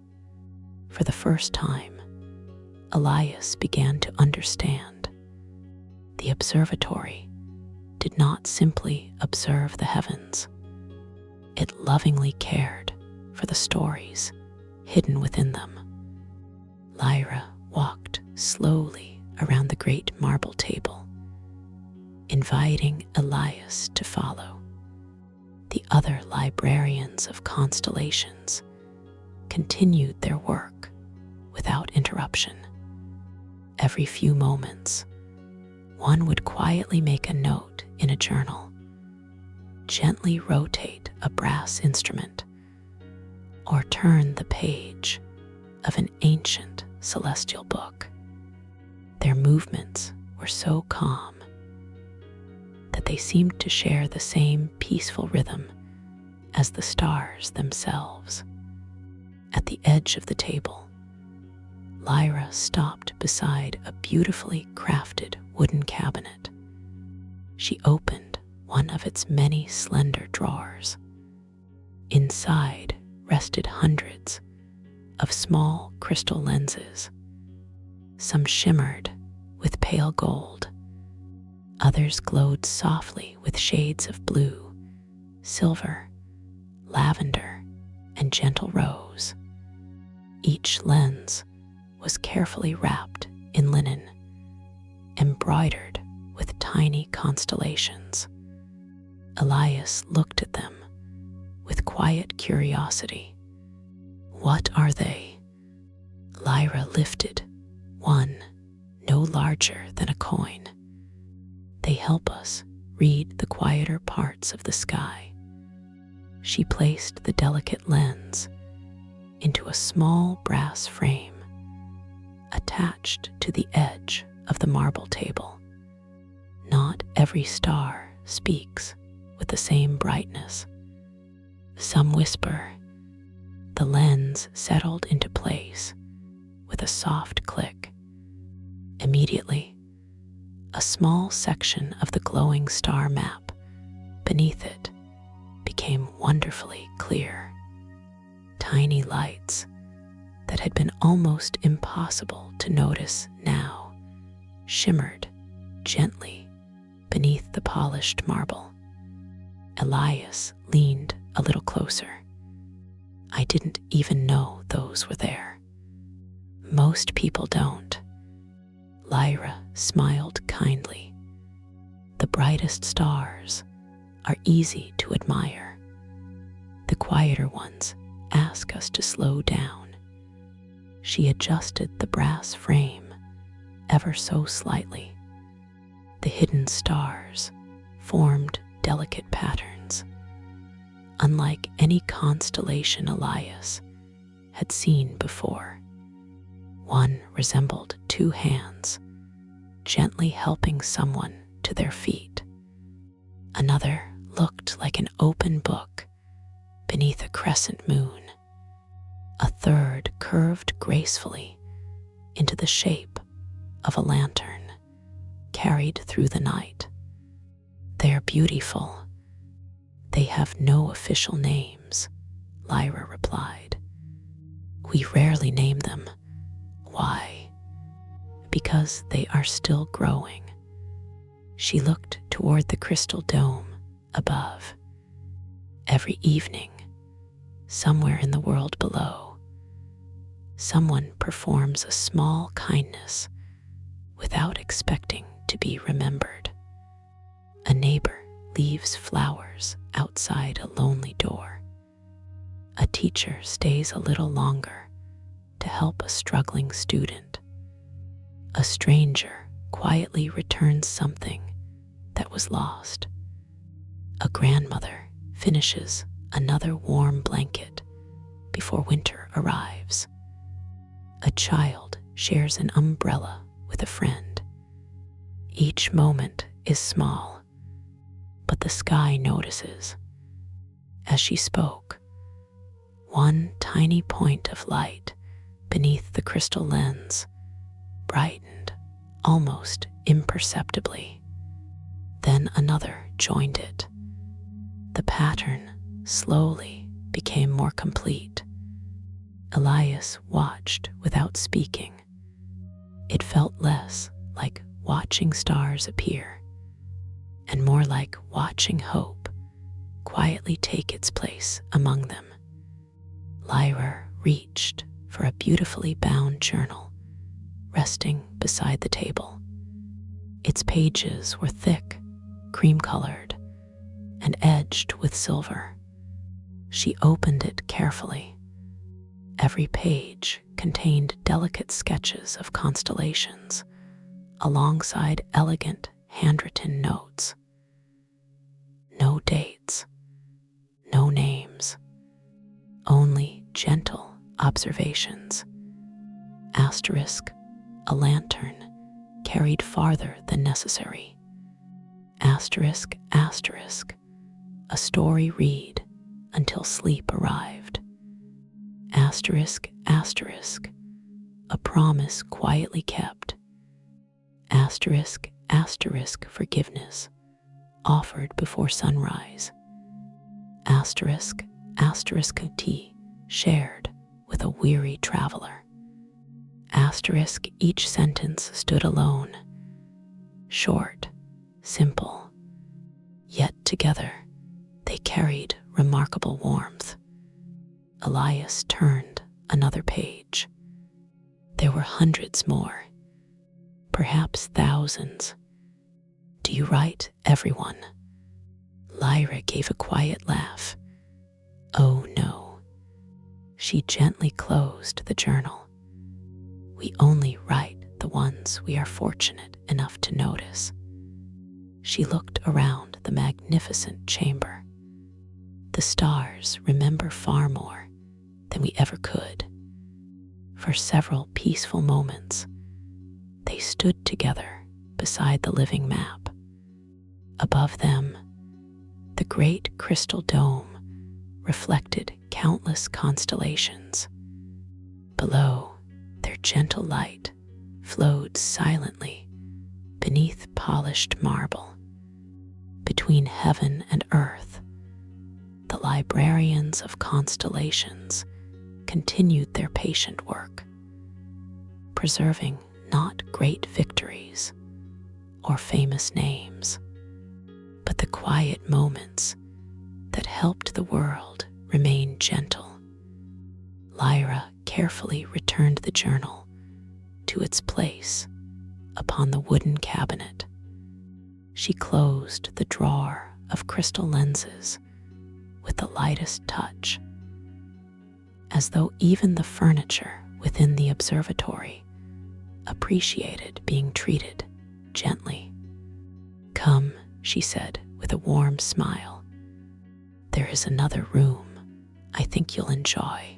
For the first time, Elias began to understand. The observatory did not simply observe the heavens. It lovingly cared for the stories hidden within them. Lyra walked slowly around the great marble table, inviting Elias to follow. The other librarians of constellations continued their work without interruption. Every few moments, one would quietly make a note in a journal, gently rotate a brass instrument, or turn the page of an ancient celestial book. Their movements were so calm that they seemed to share the same peaceful rhythm as the stars themselves. At the edge of the table, Lyra stopped beside a beautifully crafted wooden cabinet. She opened one of its many slender drawers. Inside rested hundreds of small crystal lenses. Some shimmered with pale gold. Others glowed softly with shades of blue, silver, lavender, and gentle rose. Each lens was carefully wrapped in linen, embroidered with tiny constellations. Elias looked at them with quiet curiosity. "What are they?" Lyra lifted one no larger than a coin. "They help us read the quieter parts of the sky." She placed the delicate lens into a small brass frame attached to the edge of the marble table. Not every star speaks with the same brightness. Some whisper. The lens settled into place with a soft click. Immediately, a small section of the glowing star map beneath it became wonderfully clear. Tiny lights that had been almost impossible to notice now shimmered gently beneath the polished marble. Elias leaned a little closer. "I didn't even know those were there." "Most people don't." Lyra smiled kindly. "The brightest stars are easy to admire. The quieter ones ask us to slow down." She adjusted the brass frame ever so slightly. The hidden stars formed delicate patterns, unlike any constellation Elias had seen before. One resembled two hands, gently helping someone to their feet. Another looked like an open book beneath a crescent moon. A third curved gracefully into the shape of a lantern carried through the night. "They're beautiful. They have no official names," Lyra replied. "We rarely name them. Why? Because they are still growing." She looked toward the crystal dome above. Every evening, somewhere in the world below, someone performs a small kindness without expecting to be remembered. A neighbor leaves flowers outside a lonely door. A teacher stays a little longer to help a struggling student. A stranger quietly returns something that was lost. A grandmother finishes another warm blanket before winter arrives. A child shares an umbrella with a friend. Each moment is small, but the sky notices. As she spoke, one tiny point of light beneath the crystal lens brightened almost imperceptibly. Then another joined it. The pattern slowly became more complete. Elias watched without speaking. It felt less like watching stars appear and more like watching hope quietly take its place among them. Lyra reached for a beautifully bound journal resting beside the table. Its pages were thick, cream-colored, and edged with silver. She opened it carefully. Every page contained delicate sketches of constellations alongside elegant handwritten notes. No dates, no names, only gentle observations. Asterisk, a lantern carried farther than necessary. Asterisk, asterisk, a story read until sleep arrived. Asterisk, asterisk, a promise quietly kept. Asterisk, asterisk, forgiveness offered before sunrise. Asterisk, asterisk, tea shared with a weary traveler. Asterisk, each sentence stood alone, short, simple, yet together they carried remarkable warmth. Elias turned another page. There were hundreds more, perhaps thousands. Do you write everyone? Lyra gave a quiet laugh. Oh no. She gently closed the journal. We only write the ones we are fortunate enough to notice. She looked around the magnificent chamber. The stars remember far more than we ever could. For several peaceful moments, they stood together beside the living map. Above them, the great crystal dome reflected countless constellations. Below, their gentle light flowed silently beneath polished marble. Between heaven and earth, the librarians of constellations continued their patient work, preserving not great victories or famous names, but the quiet moments that helped the world remain gentle. Lyra carefully returned the journal to its place upon the wooden cabinet. She closed the drawer of crystal lenses with the lightest touch, as though even the furniture within the observatory appreciated being treated gently. Come, she said with a warm smile. There is another room I think you'll enjoy.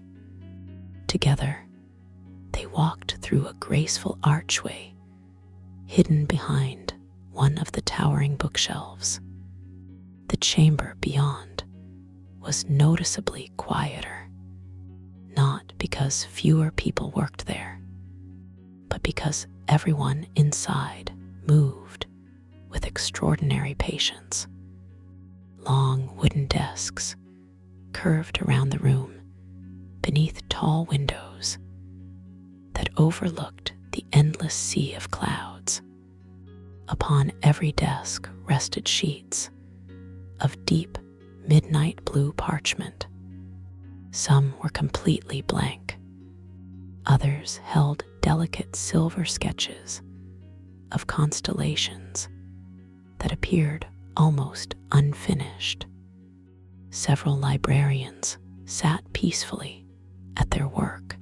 Together, they walked through a graceful archway hidden behind one of the towering bookshelves. The chamber beyond was noticeably quieter, not because fewer people worked there, but because everyone inside moved with extraordinary patience. Long wooden desks curved around the room beneath tall windows that overlooked the endless sea of clouds. Upon every desk rested sheets of deep midnight blue parchment. Some were completely blank. Others held delicate silver sketches of constellations that appeared almost unfinished. Several librarians sat peacefully at their work.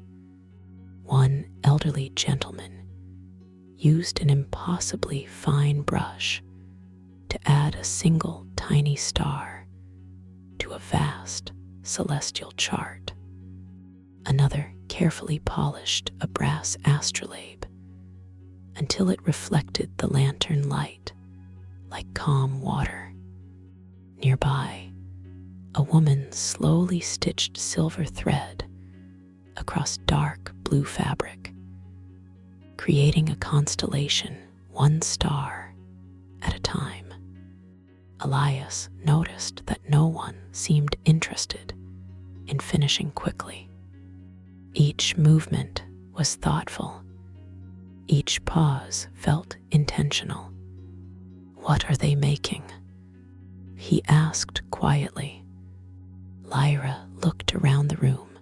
One elderly gentleman used an impossibly fine brush to add a single tiny star to a vast celestial chart. Another carefully polished a brass astrolabe until it reflected the lantern light like calm water. Nearby, a woman slowly stitched silver thread across dark blue fabric, creating a constellation one star at a time. Elias noticed that no one seemed interested in finishing quickly. Each movement was thoughtful. Each pause felt intentional. What are they making? He asked quietly. Lyra looked around the room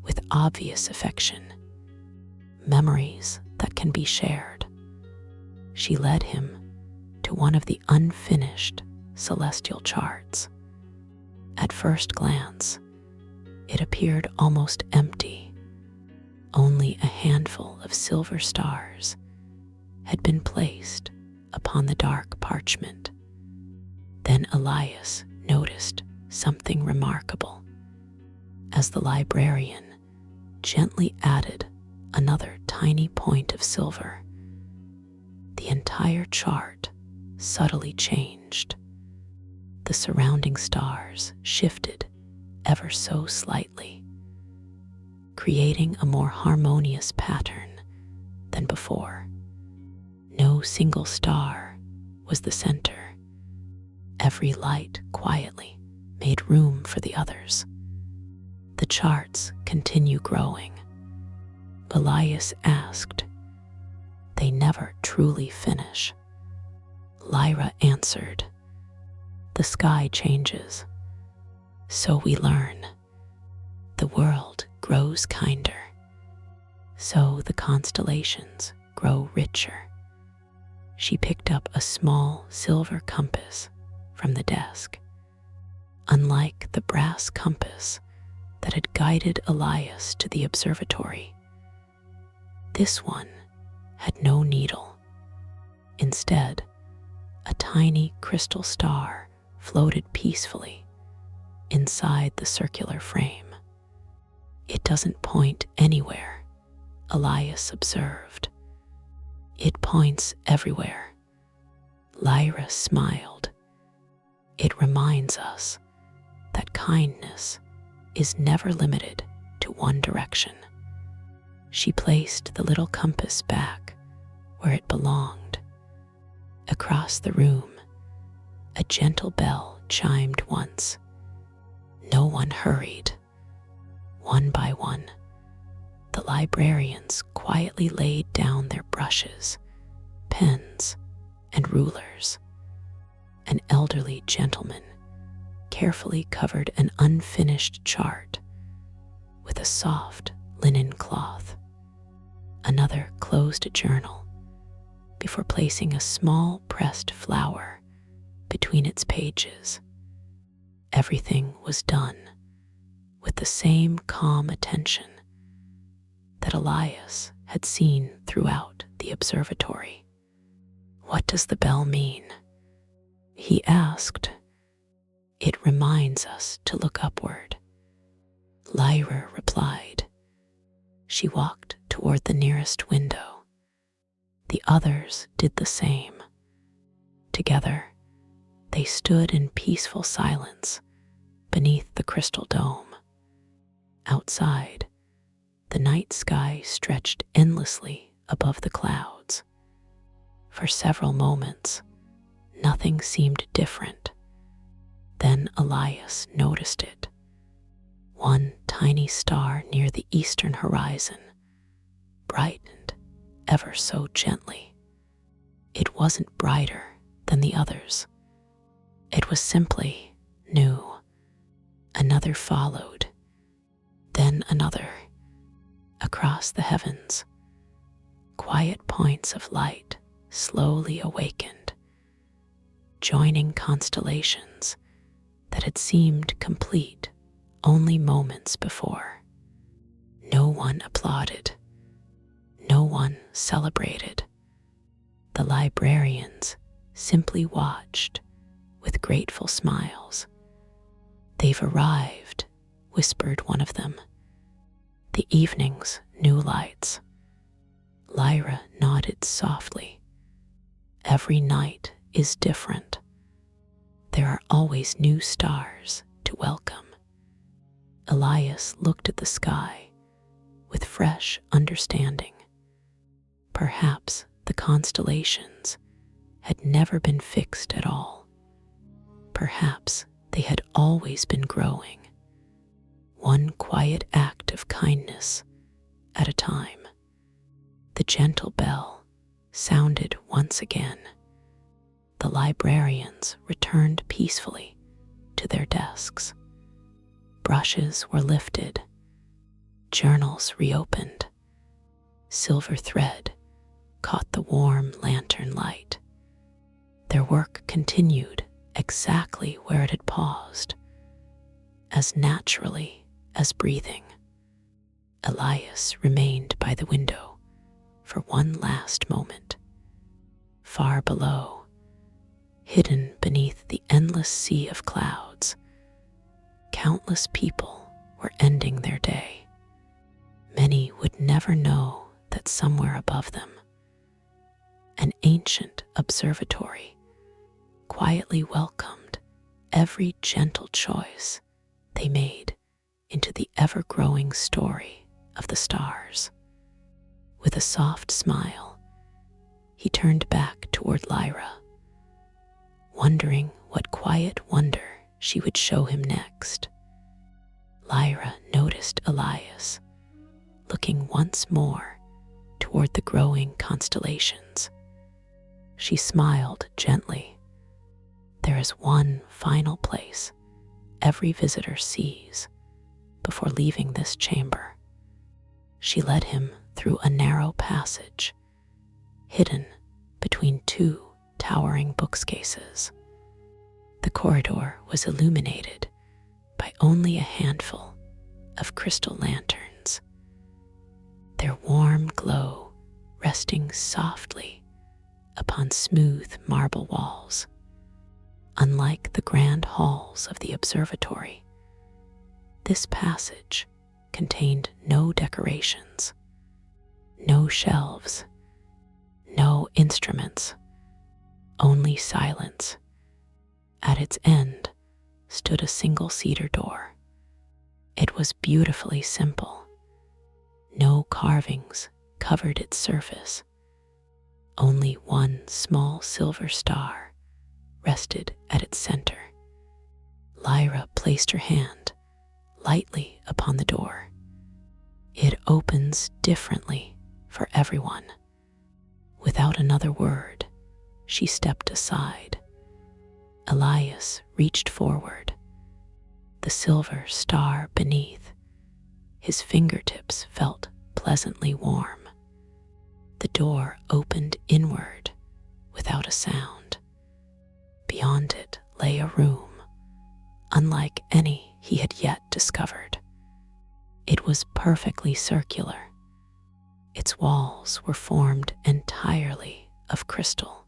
with obvious affection. Memories that can be shared. She led him to one of the unfinished celestial charts. At first glance, it appeared almost empty, Only a handful of silver stars had been placed upon the dark parchment. Then Elias noticed something remarkable. As the librarian gently added another tiny point of silver, the entire chart subtly changed. The surrounding stars shifted ever so slightly, creating a more harmonious pattern than before. No single star was the center. Every light quietly made room for the others. The charts continue growing. Elias asked, "They never truly finish." Lyra answered, "The sky changes, so we learn. The world grows kinder, so the constellations grow richer." She picked up a small silver compass from the desk. Unlike the brass compass that had guided Elias to the observatory, this one had no needle. Instead, a tiny crystal star floated peacefully inside the circular frame. "It doesn't point anywhere," Elias observed. "It points everywhere." Lyra smiled. "It reminds us that kindness is never limited to one direction." She placed the little compass back where it belonged. Across the room, a gentle bell chimed once. No one hurried. One by one, the librarians quietly laid down their brushes, pens, and rulers. An elderly gentleman carefully covered an unfinished chart with a soft linen cloth. Another closed a journal before placing a small pressed flower between its pages. Everything was done with the same calm attention that Elias had seen throughout the observatory. "What does the bell mean?" he asked. "It reminds us to look upward," Lyra replied. She walked toward the nearest window. The others did the same. Together, they stood in peaceful silence beneath the crystal dome. Outside, the night sky stretched endlessly above the clouds. For several moments, nothing seemed different. Then Elias noticed it. One tiny star near the eastern horizon brightened ever so gently. It wasn't brighter than the others. It was simply new. Another followed, then another. Across the heavens, quiet points of light slowly awakened, joining constellations that had seemed complete only moments before. No one applauded. No one celebrated. The librarians simply watched with grateful smiles. "They've arrived," whispered one of them. "The evening's new lights." Lyra nodded softly. "Every night is different. There are always new stars to welcome." Elias looked at the sky with fresh understanding. Perhaps the constellations had never been fixed at all. Perhaps they had always been growing, one quiet act of kindness at a time. The gentle bell sounded once again. The librarians returned peacefully to their desks. Brushes were lifted, journals reopened. Silver thread caught the warm lantern light. Their work continued exactly where it had paused, as naturally as breathing. Elias remained by the window for one last moment. Far below, hidden beneath the endless sea of clouds, countless people were ending their day. Many would never know that somewhere above them, an ancient observatory quietly welcomed every gentle choice they made into the ever-growing story of the stars. With a soft smile, he turned back toward Lyra, wondering what quiet wonder she would show him next. Lyra noticed Elias looking once more toward the growing constellations. She smiled gently. There is one final place every visitor sees before leaving this chamber. She led him through a narrow passage, hidden between two towering bookcases. The corridor was illuminated by only a handful of crystal lanterns, their warm glow resting softly upon smooth marble walls. Unlike the grand halls of the observatory, this passage contained no decorations, no shelves, no instruments, only silence. At its end stood a single cedar door. It was beautifully simple. No carvings covered its surface. Only one small silver star rested at its center. Lyra placed her hand lightly upon the door. It opens differently for everyone. Without another word, she stepped aside. Elias reached forward, the silver star beneath. His fingertips felt pleasantly warm. The door opened inward without a sound. Beyond it lay a room, unlike any he had yet discovered. It was perfectly circular. Its walls were formed entirely of crystal,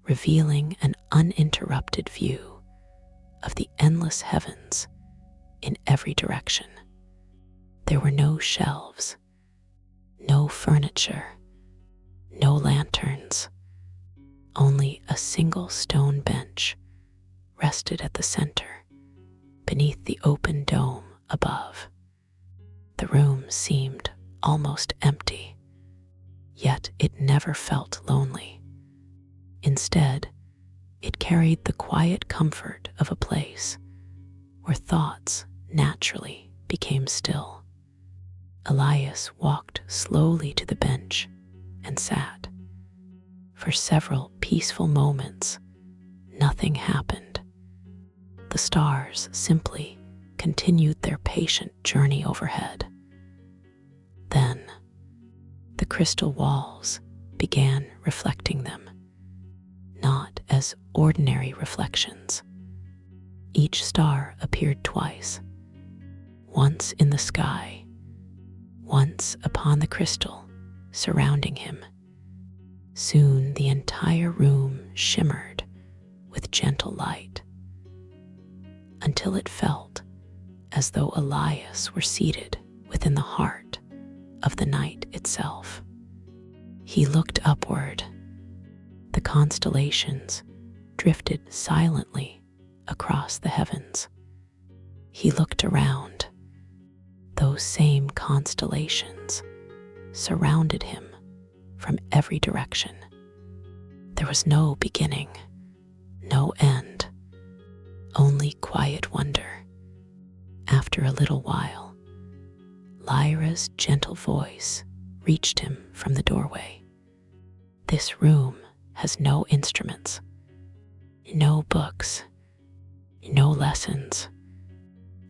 revealing an uninterrupted view of the endless heavens in every direction. There were no shelves, no furniture, no lanterns. Only a single stone bench rested at the center, beneath the open dome above. The room seemed almost empty, yet it never felt lonely. Instead, it carried the quiet comfort of a place where thoughts naturally became still. Elias walked slowly to the bench and sat. For several peaceful moments, nothing happened. The stars simply continued their patient journey overhead. Then, the crystal walls began reflecting them, not as ordinary reflections. Each star appeared twice, once in the sky, once upon the crystal surrounding him. Soon the entire room shimmered with gentle light, until it felt as though Elias were seated within the heart of the night itself. He looked upward. The constellations drifted silently across the heavens. He looked around. Those same constellations surrounded him from every direction. There was no beginning, no end, only quiet wonder. After a little while, Lyra's gentle voice reached him from the doorway. This room has no instruments, no books, no lessons.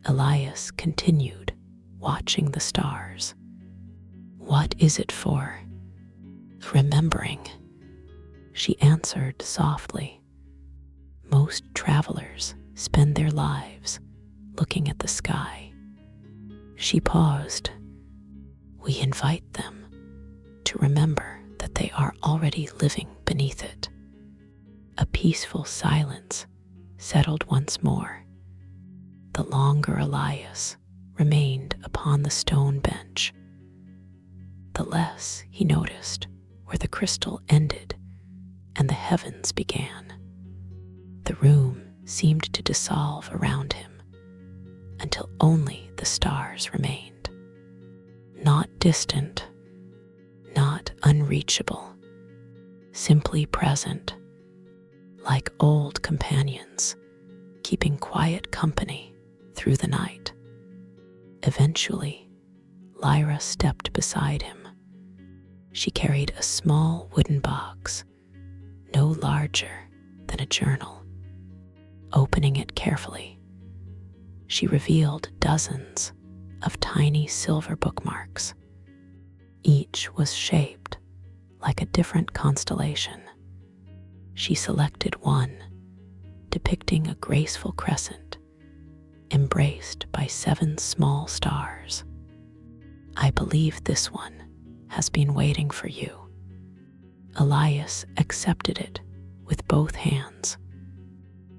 Elias continued, watching the stars. What is it for? Remembering, she answered softly. Most travelers spend their lives looking at the sky. She paused, we invite them to remember that they are already living beneath it. A peaceful silence settled once more. The longer Elias remained upon the stone bench, the less he noticed where the crystal ended and the heavens began. The room seemed to dissolve around him until only the stars remained. Not distant, not unreachable, simply present, like old companions, keeping quiet company through the night. Eventually, Lyra stepped beside him. She carried a small wooden box, no larger than a journal. Opening it carefully, she revealed dozens of tiny silver bookmarks. Each was shaped like a different constellation. She selected one, depicting a graceful crescent embraced by 7 small stars. "I believe this one has been waiting for you." Elias accepted it with both hands.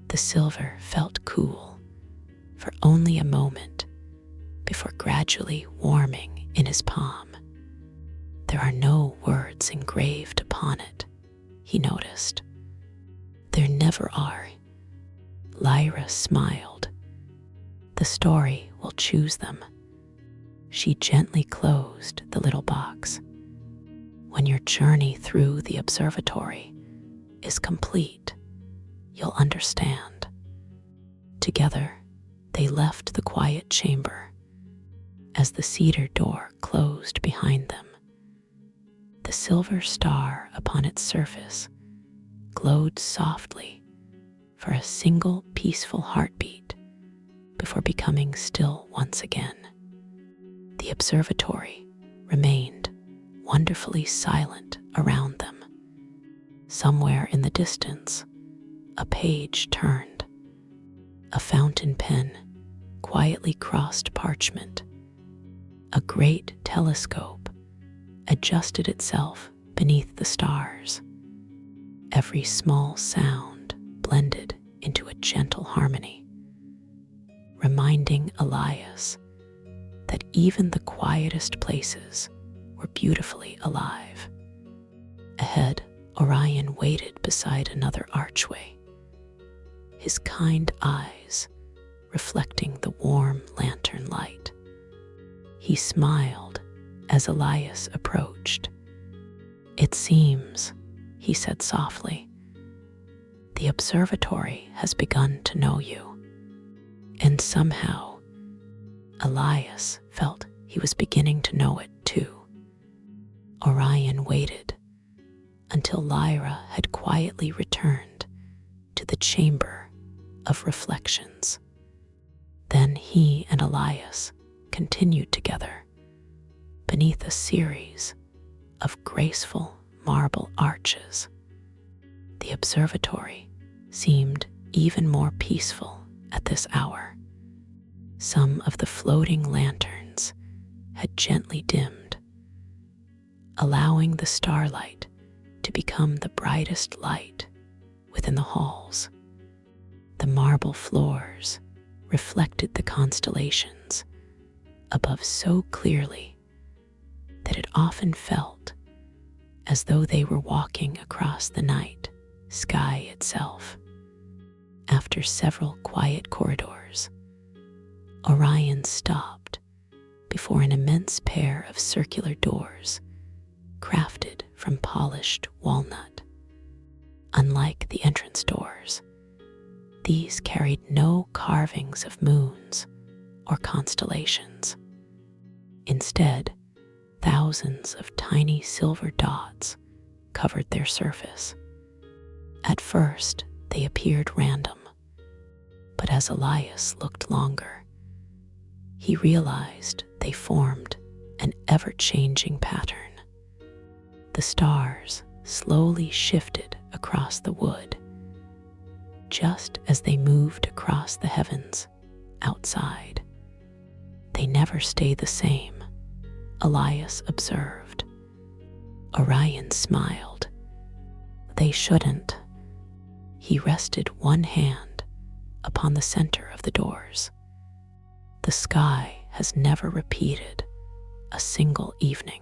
The silver felt cool for only a moment before gradually warming in his palm. There are no words engraved upon it, he noticed. There never are. Lyra smiled. The story will choose them. She gently closed the little box. When your journey through the observatory is complete, you'll understand. Together, they left the quiet chamber. As the cedar door closed behind them, the silver star upon its surface glowed softly for a single peaceful heartbeat before becoming still once again. The observatory remained wonderfully silent around them. Somewhere in the distance, a page turned. A fountain pen quietly crossed parchment. A great telescope adjusted itself beneath the stars. Every small sound blended into a gentle harmony, reminding Elias that even the quietest places were beautifully alive. Ahead, Orion waited beside another archway, his kind eyes reflecting the warm lantern light. He smiled as Elias approached. "It seems," he said softly, "the observatory has begun to know you." And somehow, Elias felt he was beginning to know it too. Orion waited until Lyra had quietly returned to the chamber of reflections. Then he and Elias continued together beneath a series of graceful marble arches. The observatory seemed even more peaceful at this hour. Some of the floating lanterns had gently dimmed, allowing the starlight to become the brightest light within the halls. The marble floors reflected the constellations above so clearly that it often felt as though they were walking across the night sky itself. After several quiet corridors, Orion stopped before an immense pair of circular doors crafted from polished walnut. Unlike the entrance doors, these carried no carvings of moons or constellations. Instead, thousands of tiny silver dots covered their surface. At first, they appeared random, but as Elias looked longer, he realized they formed an ever-changing pattern. The stars slowly shifted across the wood, just as they moved across the heavens outside. They never stay the same, Elias observed. Orion smiled. They shouldn't. He rested one hand upon the center of the doors. The sky has never repeated a single evening.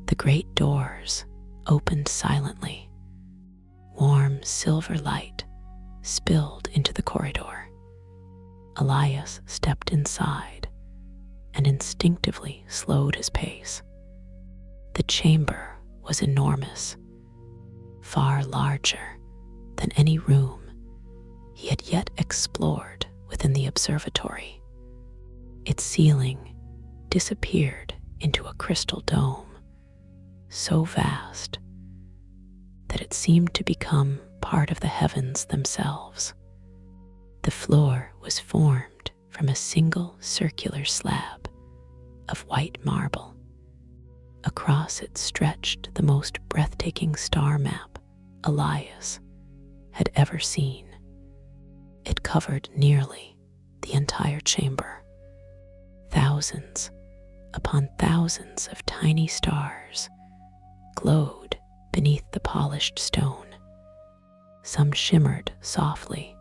The great doors opened silently. Warm silver light spilled into the corridor. Elias stepped inside and instinctively slowed his pace. The chamber was enormous, far larger than any room he had yet explored within the observatory. Its ceiling disappeared into a crystal dome, so vast that it seemed to become part of the heavens themselves. The floor was formed from a single circular slab of white marble. Across it stretched the most breathtaking star map Elias had ever seen. It covered nearly the entire chamber. Thousands upon thousands of tiny stars glowed beneath the polished stone. Some shimmered softly,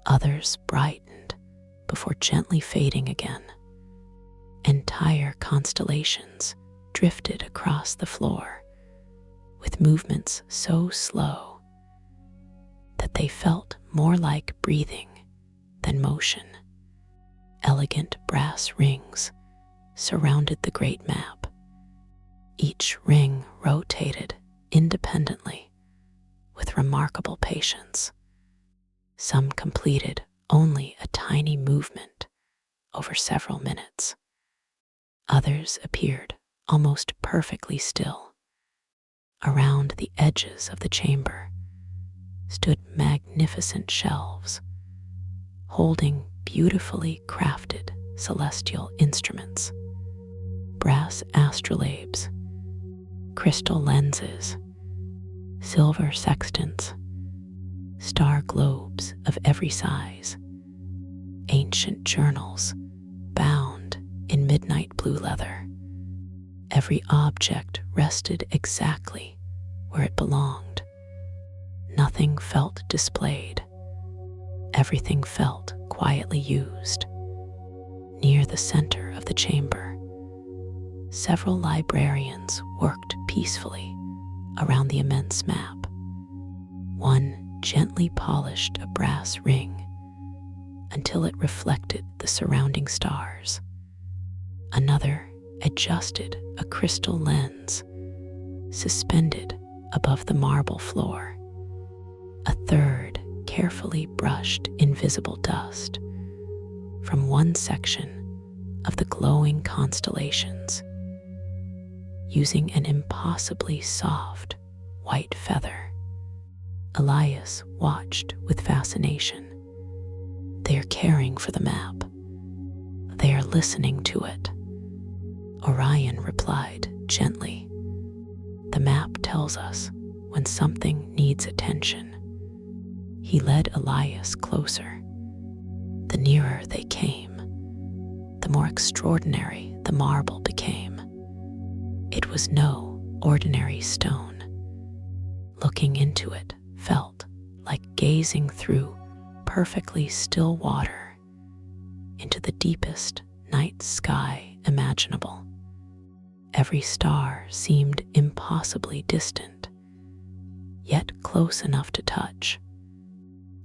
others brightened before gently fading again. Entire constellations drifted across the floor with movements so slow that they felt more like breathing than motion. Elegant brass rings surrounded the great map. Each ring rotated independently with remarkable patience. Some completed only a tiny movement over several minutes. Others appeared almost perfectly still. Around the edges of the chamber stood magnificent shelves holding beautifully crafted celestial instruments, brass astrolabes, crystal lenses, silver sextants, star globes of every size, ancient journals bound in midnight blue leather. Every object rested exactly where it belonged. Nothing felt displayed. Everything felt quietly used. Near the center of the chamber, several librarians worked peacefully around the immense map. One gently polished a brass ring until it reflected the surrounding stars. Another adjusted a crystal lens suspended above the marble floor. A third carefully brushed invisible dust from one section of the glowing constellations, using an impossibly soft white feather. Elias watched with fascination. They are caring for the map. They are listening to it. Orion replied gently. The map tells us when something needs attention. He led Elias closer. The nearer they came, the more extraordinary the marble became. It was no ordinary stone. Looking into it felt like gazing through perfectly still water into the deepest night sky imaginable. Every star seemed impossibly distant, yet close enough to touch.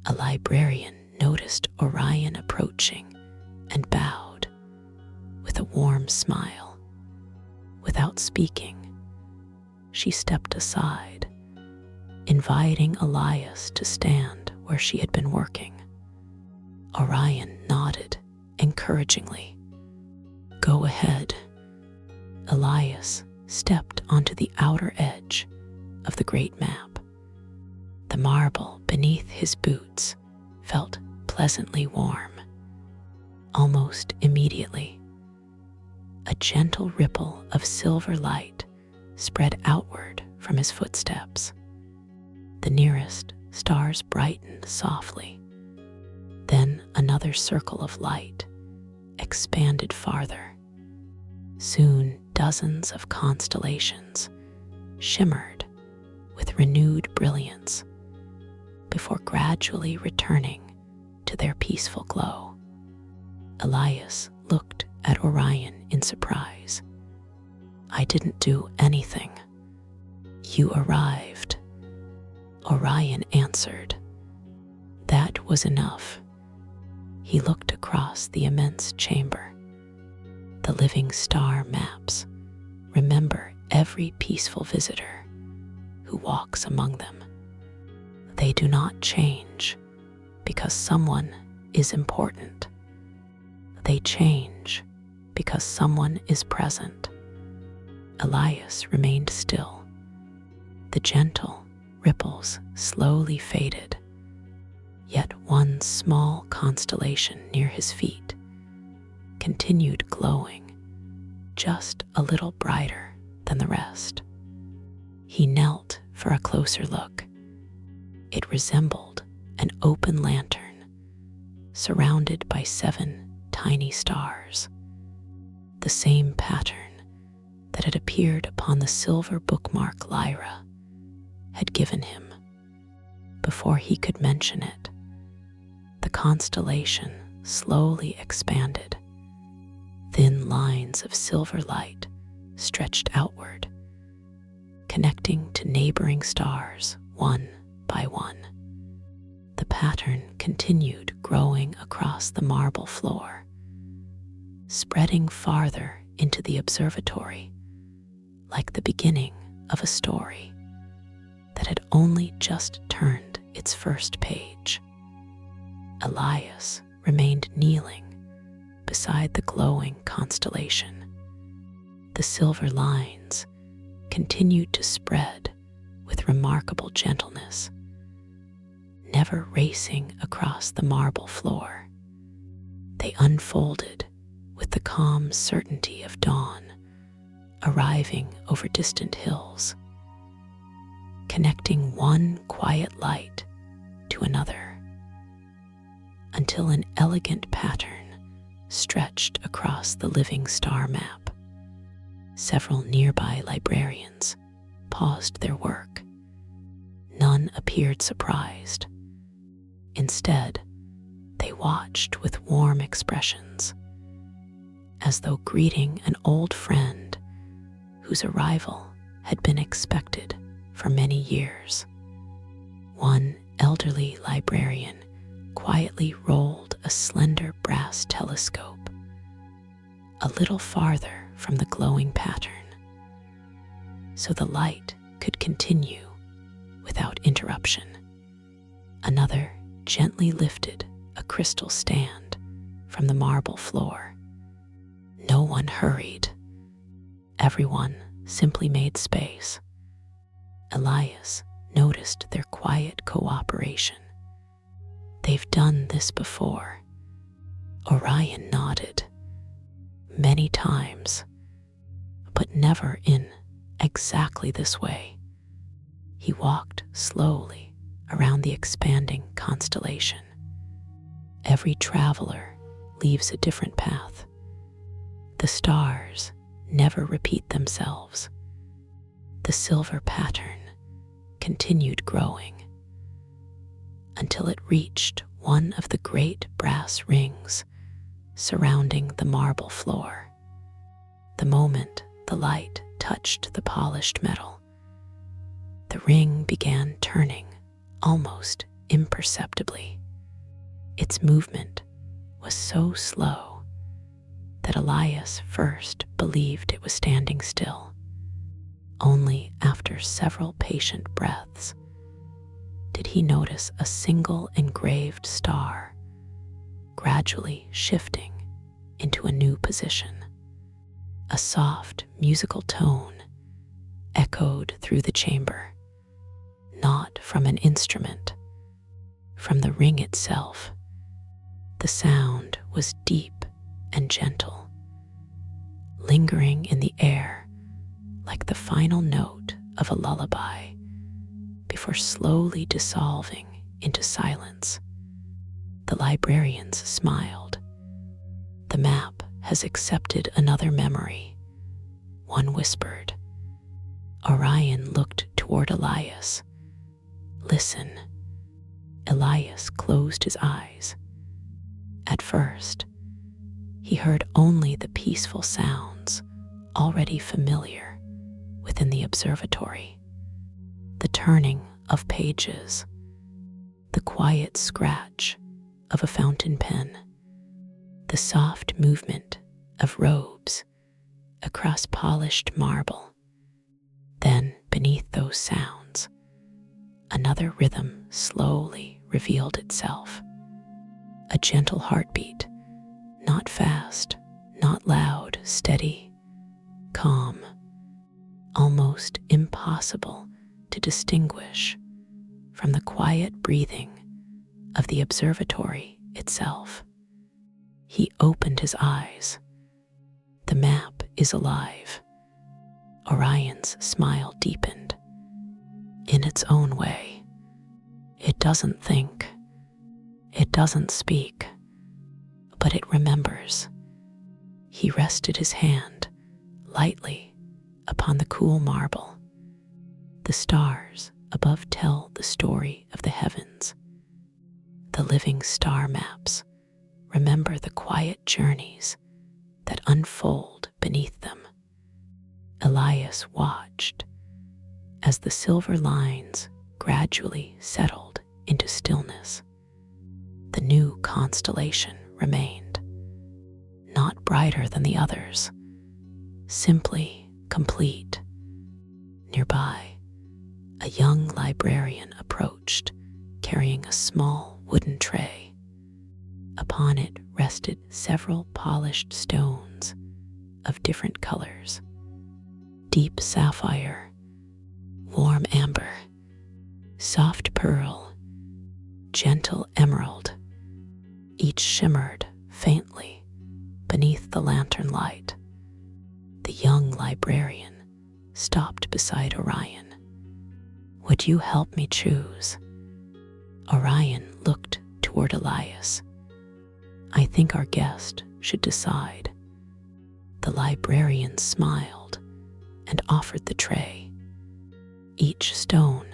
A librarian noticed Orion approaching and bowed with a warm smile. Without speaking, she stepped aside, inviting Elias to stand where she had been working. Orion nodded encouragingly. "Go ahead." Elias stepped onto the outer edge of the great map. The marble beneath his boots felt pleasantly warm. Almost immediately, a gentle ripple of silver light spread outward from his footsteps. The nearest stars brightened softly. Then another circle of light expanded farther. Soon, dozens of constellations shimmered with renewed brilliance before gradually returning to their peaceful glow. Elias looked at Orion in surprise. "I didn't do anything. You arrived," Orion answered. That was enough. He looked across the immense chamber. The living star maps remember every peaceful visitor who walks among them. They do not change because someone is important. They change because someone is present. Elias remained still. The gentle ripples slowly faded, yet one small constellation near his feet continued glowing, just a little brighter than the rest. He knelt for a closer look. It resembled an open lantern surrounded by 7 tiny stars, the same pattern that had appeared upon the silver bookmark Lyra had given him. Before he could mention it, the constellation slowly expanded. Thin lines of silver light stretched outward, connecting to neighboring stars one by one. The pattern continued growing across the marble floor, spreading farther into the observatory, like the beginning of a story that had only just turned its first page. Elias remained kneeling beside the glowing constellation. The silver lines continued to spread with remarkable gentleness, never racing across the marble floor. They unfolded with the calm certainty of dawn, arriving over distant hills, connecting one quiet light to another, until an elegant pattern stretched across the living star map. Several nearby librarians paused their work. None appeared surprised. Instead, they watched with warm expressions, as though greeting an old friend whose arrival had been expected for many years. One elderly librarian quietly rolled a slender brass telescope a little farther from the glowing pattern, so the light could continue without interruption. Another gently lifted a crystal stand from the marble floor. No one hurried. Everyone simply made space. Elias noticed their quiet cooperation. "They've done this before." Orion nodded. "Many times, but never in exactly this way." He walked slowly around the expanding constellation. Every traveler leaves a different path. The stars never repeat themselves. The silver pattern continued growing until it reached one of the great brass rings surrounding the marble floor. The moment the light touched the polished metal, the ring began turning almost imperceptibly. Its movement was so slow that Elias first believed it was standing still. Only after several patient breaths did he notice a single engraved star gradually shifting into a new position. A soft musical tone echoed through the chamber, not from an instrument, from the ring itself. The sound was deep and gentle, lingering in the air like the final note of a lullaby before slowly dissolving into silence. The librarians smiled. The map has accepted another memory, one whispered. Orion looked toward Elias. Listen. Elias closed his eyes. At first, he heard only the peaceful sounds already familiar within the observatory. The turning of pages, the quiet scratch of a fountain pen, the soft movement of robes across polished marble. Then, beneath those sounds, another rhythm slowly revealed itself. A gentle heartbeat, not fast, not loud, steady, calm, almost impossible to distinguish from the quiet breathing of the observatory itself. He opened his eyes. The map is alive. Orion's smile deepened. In its own way, it doesn't think, it doesn't speak, but it remembers. He rested his hand lightly upon the cool marble. The stars above tell the story of the heavens. The living star maps remember the quiet journeys that unfold beneath them. Elias watched as the silver lines gradually settled into stillness. The new constellation remained, not brighter than the others, simply complete. Nearby, a young librarian approached, carrying a small wooden tray. Upon it rested several polished stones of different colors: deep sapphire, warm amber, soft pearl, gentle emerald. Each shimmered faintly beneath the lantern light. The young librarian stopped beside Orion. Would you help me choose? Orion looked toward Elias. I think our guest should decide. The librarian smiled and offered the tray. Each stone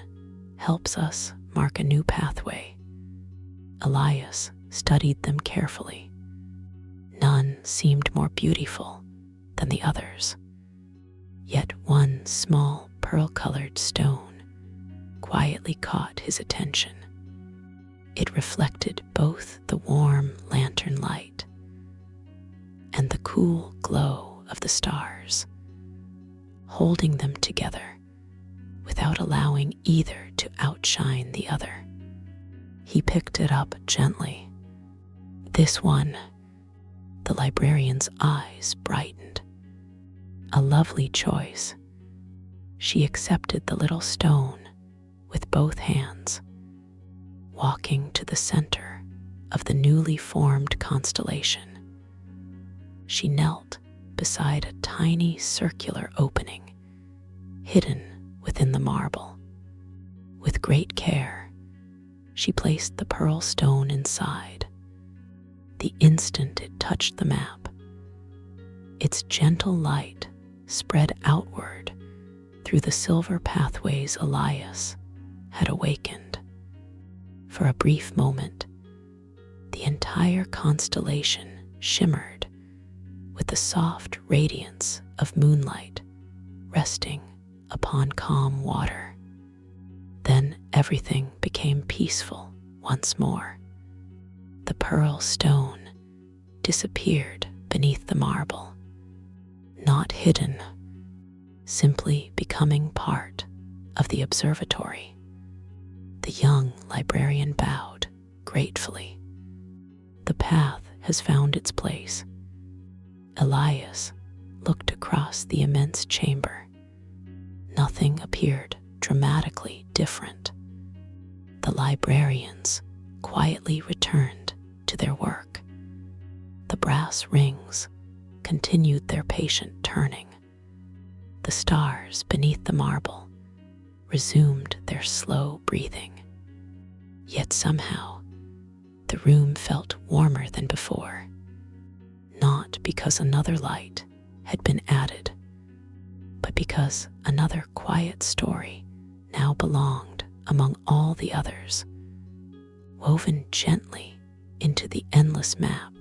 helps us mark a new pathway. Elias studied them carefully. None seemed more beautiful than the others. Yet one small pearl-colored stone quietly caught his attention. It reflected both the warm lantern light and the cool glow of the stars, holding them together without allowing either to outshine the other. He picked it up gently. This one. The librarian's eyes brightened. A lovely choice. She accepted the little stone with both hands. Walking to the center of the newly formed constellation, she knelt beside a tiny circular opening hidden within the marble. With great care, she placed the pearl stone inside. The instant it touched the map, its gentle light spread outward through the silver pathways Elias had awakened. For a brief moment, the entire constellation shimmered with the soft radiance of moonlight resting upon calm water. Then everything became peaceful once more. The pearl stone disappeared beneath the marble, not hidden, simply becoming part of the observatory. The young librarian bowed gratefully. The path has found its place. Elias looked across the immense chamber. Nothing appeared dramatically different. The librarians quietly returned to their work. The brass rings continued their patient turning. The stars beneath the marble resumed their slow breathing. Yet somehow, the room felt warmer than before. Not because another light had been added, but because another quiet story now belonged among all the others, woven gently into the endless map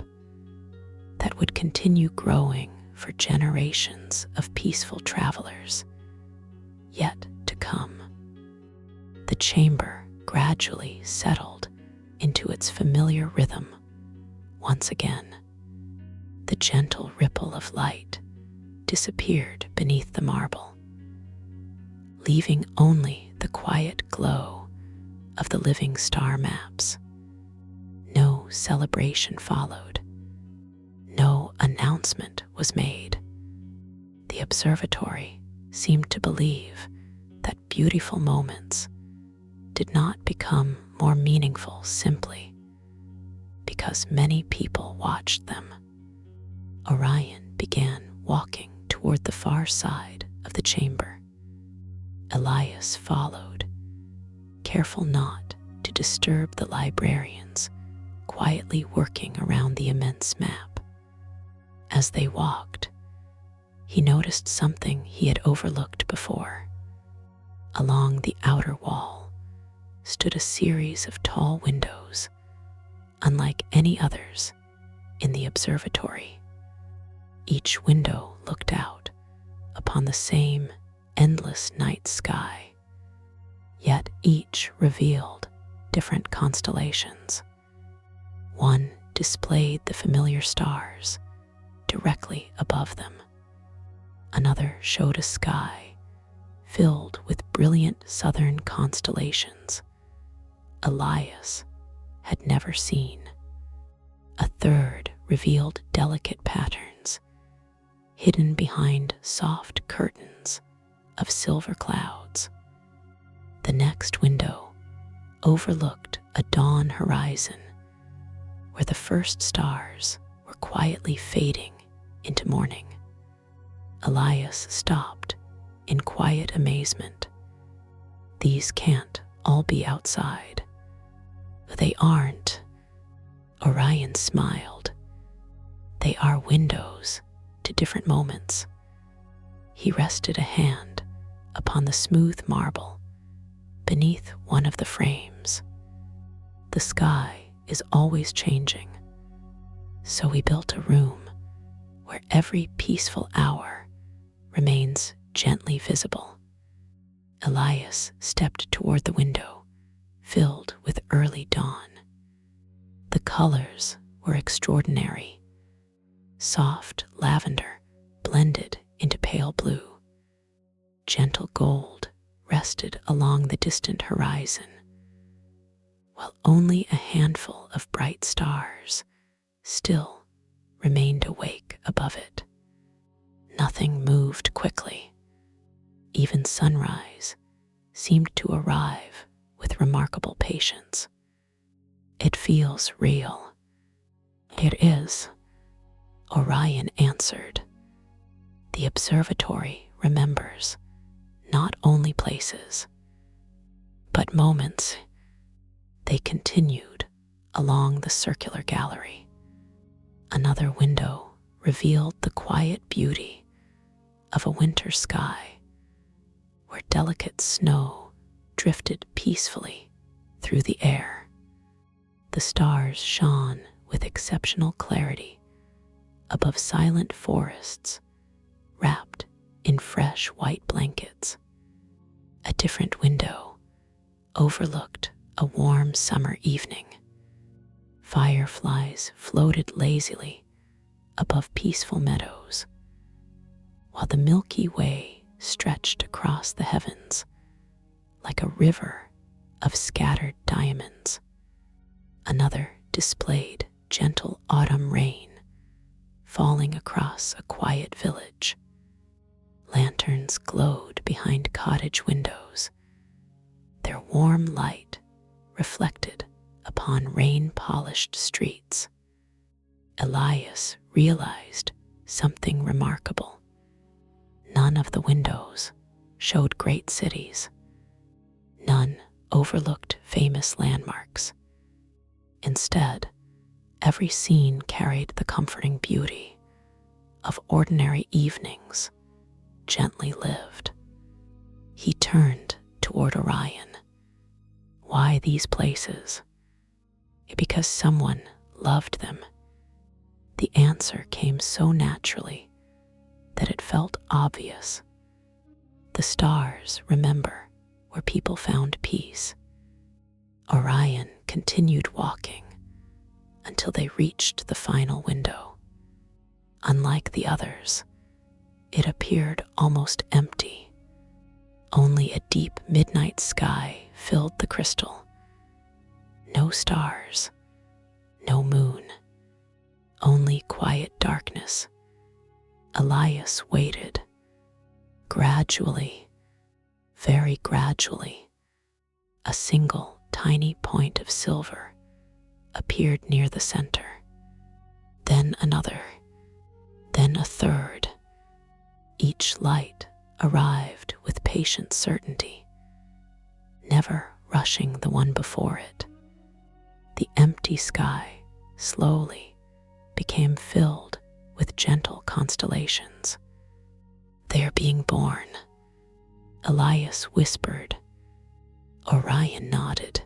that would continue growing for generations of peaceful travelers yet to come. The chamber gradually settled into its familiar rhythm once again. The gentle ripple of light disappeared beneath the marble, leaving only the quiet glow of the living star maps. No celebration followed. No announcement was made. The observatory seemed to believe that beautiful moments did not become more meaningful simply because many people watched them. Orion began walking toward the far side of the chamber. Elias followed, careful not to disturb the librarians quietly working around the immense map. As they walked, he noticed something he had overlooked before. Along the outer wall stood a series of tall windows, unlike any others in the observatory. Each window looked out upon the same endless night sky, yet each revealed different constellations. One displayed the familiar stars directly above them. Another showed a sky filled with brilliant southern constellations Elias had never seen. A third revealed delicate patterns hidden behind soft curtains of silver clouds. The next window overlooked a dawn horizon where the first stars were quietly fading into morning. Elias stopped in quiet amazement. These can't all be outside. They aren't. Orion smiled. They are windows to different moments. He rested a hand upon the smooth marble beneath one of the frames. The sky is always changing, so we built a room where every peaceful hour remains gently visible. Elias stepped toward the window, filled with early dawn. The colors were extraordinary. Soft lavender blended into pale blue. Gentle gold rested along the distant horizon, while only a handful of bright stars still remained awake above it. Nothing moved quickly. Even sunrise seemed to arrive with remarkable patience. It feels real. It is, Orion answered. The observatory remembers not only places, but moments. They continued along the circular gallery. Another window revealed the quiet beauty of a winter sky where delicate snow drifted peacefully through the air. The stars shone with exceptional clarity above silent forests wrapped in fresh white blankets. A different window overlooked a warm summer evening. Fireflies floated lazily above peaceful meadows, while the Milky Way stretched across the heavens like a river of scattered diamonds. Another displayed gentle autumn rain falling across a quiet village. Lanterns glowed behind cottage windows, their warm light reflected upon rain-polished streets. Elias realized something remarkable. None of the windows showed great cities. None overlooked famous landmarks. Instead, every scene carried the comforting beauty of ordinary evenings, gently lived. He turned toward Orion. Why these places? Because someone loved them. The answer came so naturally that it felt obvious. The stars, remember, where people found peace. Orion continued walking until they reached the final window. Unlike the others, it appeared almost empty. Only a deep midnight sky filled the crystal. No stars, no moon, only quiet darkness. Elias waited. Gradually, very gradually, a single tiny point of silver appeared near the center. Then another, then a third. Each light arrived with patient certainty, never rushing the one before it. The empty sky slowly became filled with gentle constellations. "They are being born," Elias whispered. Orion nodded.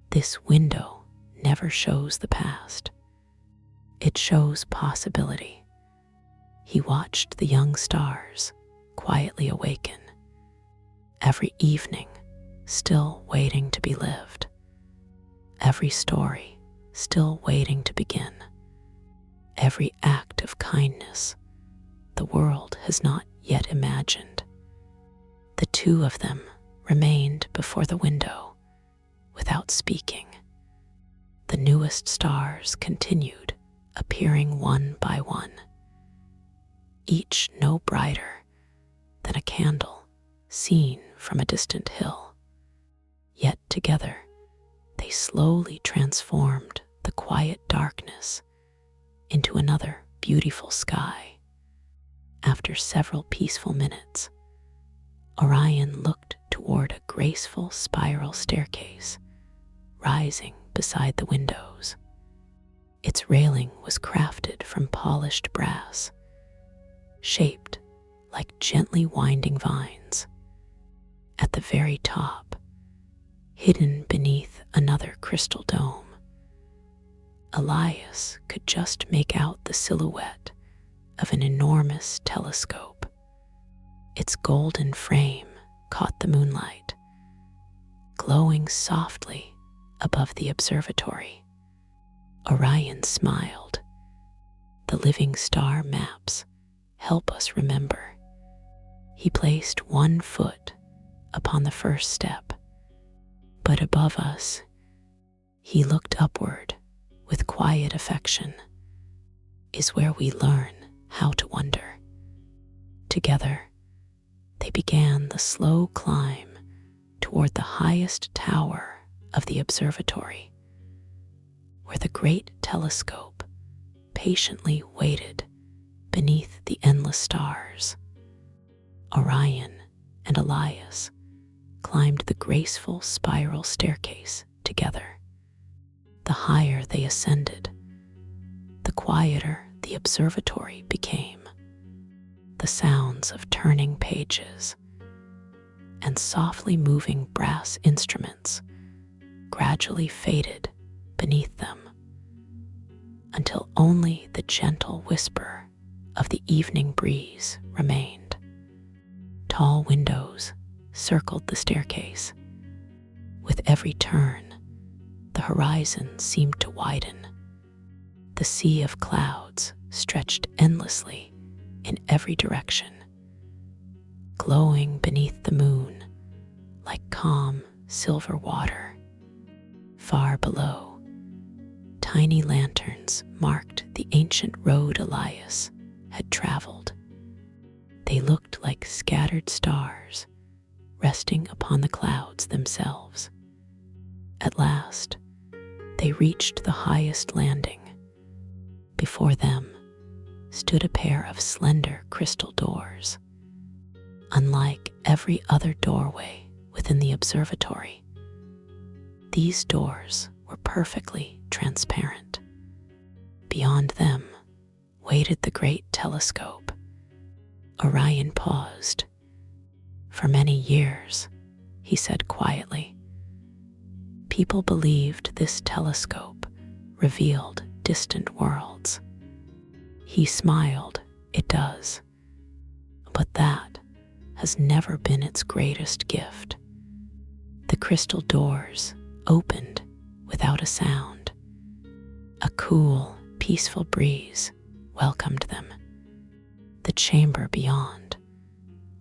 This window never shows the past. It shows possibility. He watched the young stars quietly awaken, every evening still waiting to be lived, every story still waiting to begin, every act of kindness the world has not yet imagined. The two of them remained before the window without speaking. The newest stars continued appearing one by one, each no brighter than a candle seen from a distant hill. Yet together they slowly transformed the quiet darkness into another beautiful sky. After several peaceful minutes, Orion looked toward a graceful spiral staircase rising beside the windows. Its railing was crafted from polished brass, shaped like gently winding vines. At the very top, hidden beneath another crystal dome, Elias could just make out the silhouette of an enormous telescope. Its golden frame caught the moonlight, glowing softly above the observatory. Orion smiled. The living star maps help us remember. He placed one foot upon the first step, but above us, he looked upward with quiet affection. Is where we learn how to wonder. Together, they began the slow climb toward the highest tower of the observatory, where the great telescope patiently waited beneath the endless stars. Orion and Elias climbed the graceful spiral staircase together. The higher they ascended, the quieter the observatory became. The sounds of turning pages and softly moving brass instruments gradually faded beneath them, until only the gentle whisper of the evening breeze remained. Tall windows circled the staircase. With every turn, the horizon seemed to widen. The sea of clouds stretched endlessly in every direction, glowing beneath the moon like calm silver water. Far below, tiny lanterns marked the ancient road Elias had traveled. They looked like scattered stars resting upon the clouds themselves. At last, they reached the highest landing. Before them stood a pair of slender crystal doors. Unlike every other doorway within the observatory, these doors were perfectly transparent. Beyond them waited the great telescope. Orion paused. For many years, he said quietly, people believed this telescope revealed distant worlds. He smiled. It does. But that has never been its greatest gift. The crystal doors opened without a sound. A cool, peaceful breeze welcomed them. The chamber beyond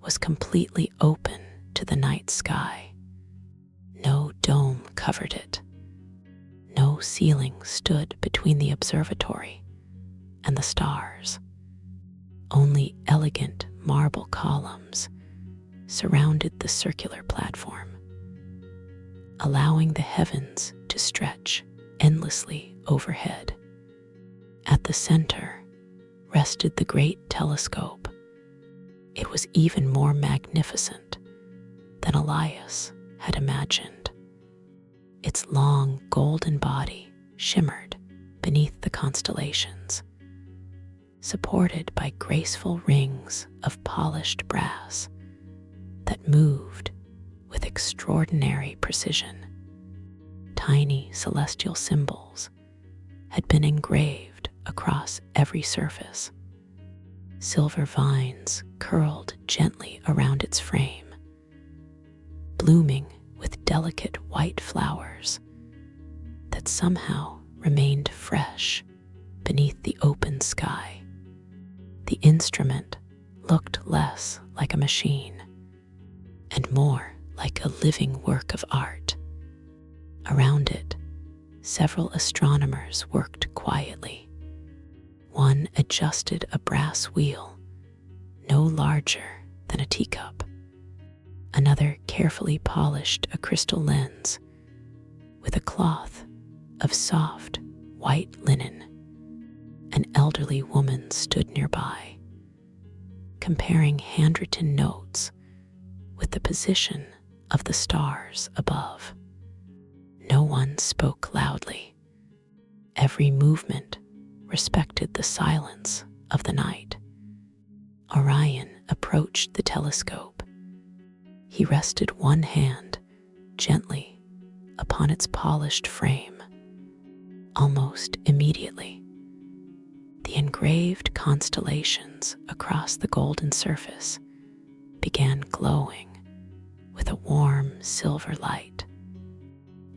was completely open to the night sky. No dome covered it. No ceiling stood between the observatory and the stars. Only elegant marble columns surrounded the circular platform, allowing the heavens to stretch endlessly overhead. At the center rested the great telescope. It was even more magnificent than Elias had imagined. Its long golden body shimmered beneath the constellations, supported by graceful rings of polished brass that moved with extraordinary precision. Tiny celestial symbols had been engraved across every surface. Silver vines curled gently around its frame, blooming with delicate white flowers that somehow remained fresh beneath the open sky. The instrument looked less like a machine and more like a living work of art. Around it, several astronomers worked quietly. One adjusted a brass wheel no larger than a teacup. Another carefully polished a crystal lens with a cloth of soft white linen. An elderly woman stood nearby, comparing handwritten notes with the position of the stars above. No one spoke loudly. Every movement respected the silence of the night. Orion approached the telescope. He rested one hand gently upon its polished frame. Almost immediately, the engraved constellations across the golden surface began glowing with a warm silver light.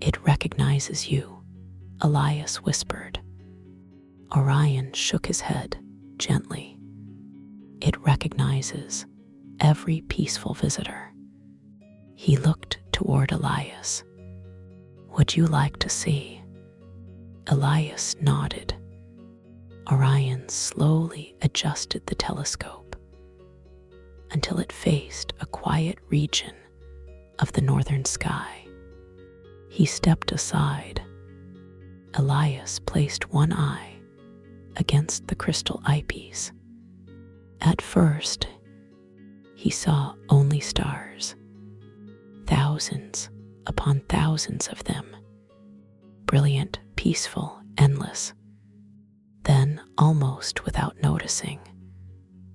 It recognizes you, Elias whispered. Orion shook his head gently. It recognizes every peaceful visitor. He looked toward Elias. Would you like to see? Elias nodded. Orion slowly adjusted the telescope until it faced a quiet region of the northern sky. He stepped aside. Elias placed one eye against the crystal eyepiece. At first, he saw only stars, thousands upon thousands of them, brilliant, peaceful, endless. Then, almost without noticing,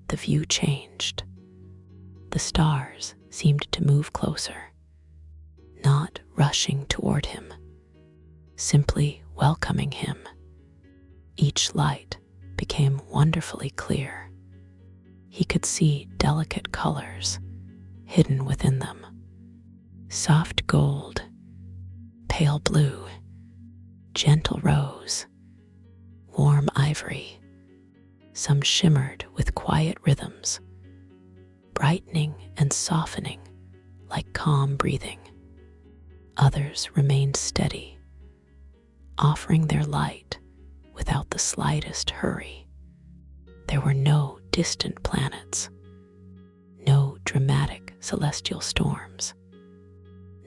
the view changed. The stars seemed to move closer, not rushing toward him, simply welcoming him. Each light became wonderfully clear. He could see delicate colors hidden within them. Soft gold, pale blue, gentle rose, warm ivory. Some shimmered with quiet rhythms, brightening and softening like calm breathing. Others remained steady, offering their light without the slightest hurry. There were no distant planets, no dramatic celestial storms,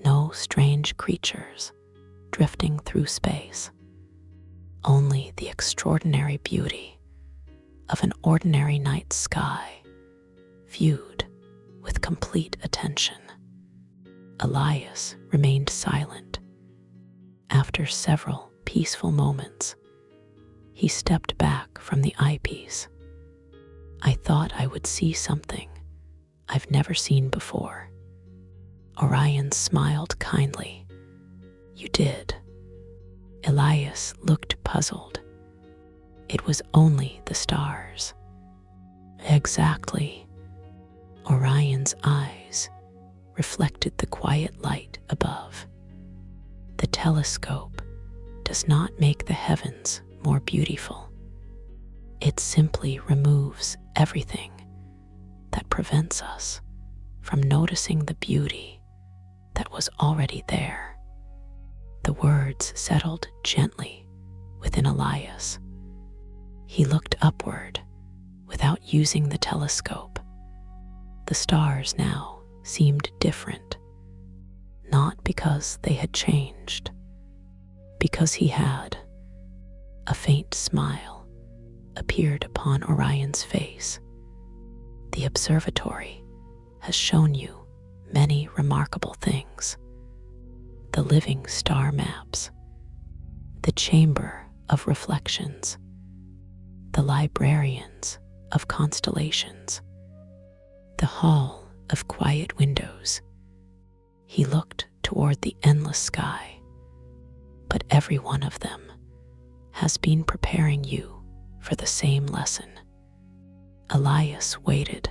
no strange creatures drifting through space. Only the extraordinary beauty of an ordinary night sky, viewed with complete attention. Elias remained silent. After several peaceful moments, he stepped back from the eyepiece. I thought I would see something I've never seen before." Orion smiled kindly. "You did." Elias looked puzzled. "It was only the stars." "Exactly." Orion's eyes reflected the quiet light above. "The telescope does not make the heavens more beautiful. It simply removes everything that prevents us from noticing the beauty that was already there." The words settled gently within Elias. He looked upward without using the telescope. The stars now seemed different, not because they had changed, because he had. A faint smile appeared upon Orion's face. "The observatory has shown you many remarkable things. The living star maps, the chamber of reflections, the librarians of constellations, the hall of quiet windows." He looked toward the endless sky. "But every one of them has been preparing you for the same lesson." Elias waited.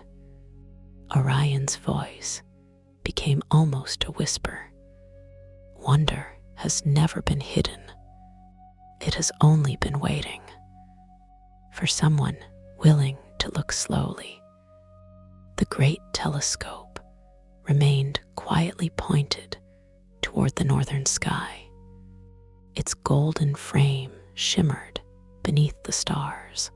Orion's voice became almost a whisper. "Wonder has never been hidden. It has only been waiting for someone willing to look slowly." The great telescope remained quietly pointed toward the northern sky. Its golden frame shimmered beneath the stars,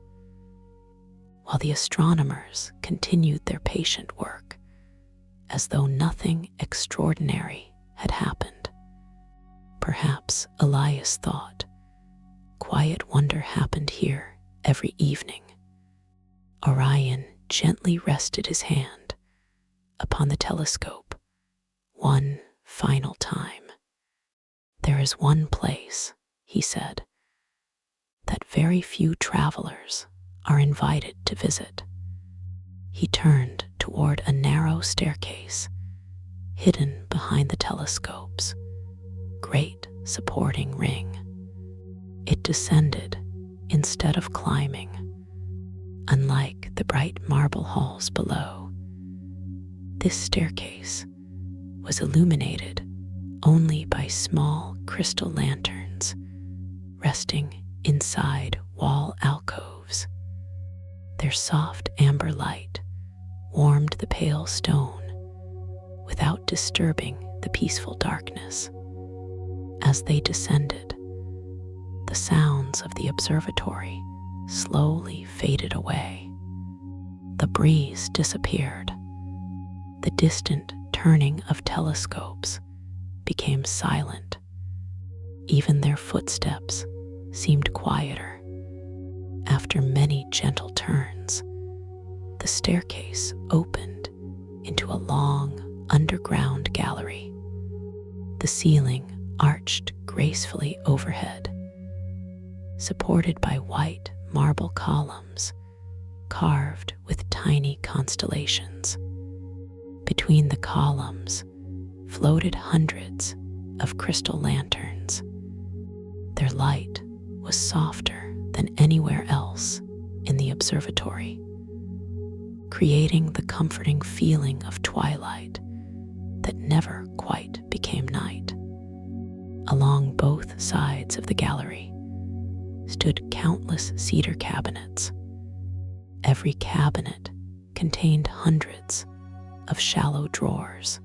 while the astronomers continued their patient work as though nothing extraordinary had happened. Perhaps, Elias thought, quiet wonder happened here every evening. Orion gently rested his hand upon the telescope one final time. "There is one place," he said, "that very few travelers are invited to visit." He turned toward a narrow staircase hidden behind the telescope's great supporting ring. It descended instead of climbing, unlike the bright marble halls below. This staircase was illuminated only by small crystal lanterns resting inside wall alcoves. Their soft amber light warmed the pale stone without disturbing the peaceful darkness. As they descended, the sounds of the observatory slowly faded away. The breeze disappeared. The distant turning of telescopes became silent. Even their footsteps seemed quieter. After many gentle turns, the staircase opened into a long underground gallery. The ceiling arched gracefully overhead, supported by white marble columns carved with tiny constellations. Between the columns floated hundreds of crystal lanterns. Their light was softer than anywhere else in the observatory, creating the comforting feeling of twilight that never quite became night. Along both sides of the gallery stood countless cedar cabinets. Every cabinet contained hundreds of shallow drawers.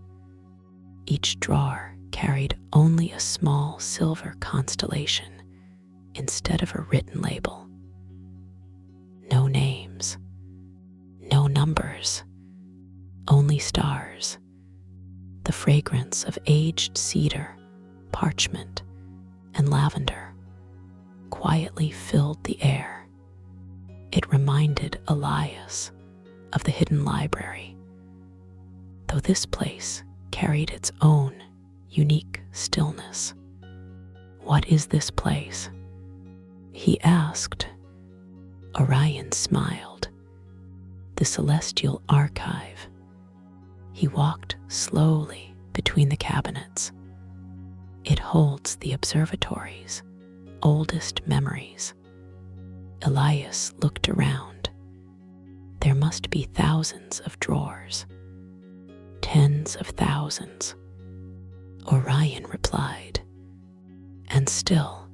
Each drawer carried only a small silver constellation instead of a written label. No names, no numbers, only stars. The fragrance of aged cedar, parchment, and lavender quietly filled the air. It reminded Elias of the hidden library, though this place carried its own unique stillness. "What is this place?" he asked. Orion smiled. "The celestial archive He walked slowly between the cabinets. It holds the observatory's oldest memories. Elias looked around. There must be thousands of drawers. Tens of thousands. Orion replied. And still,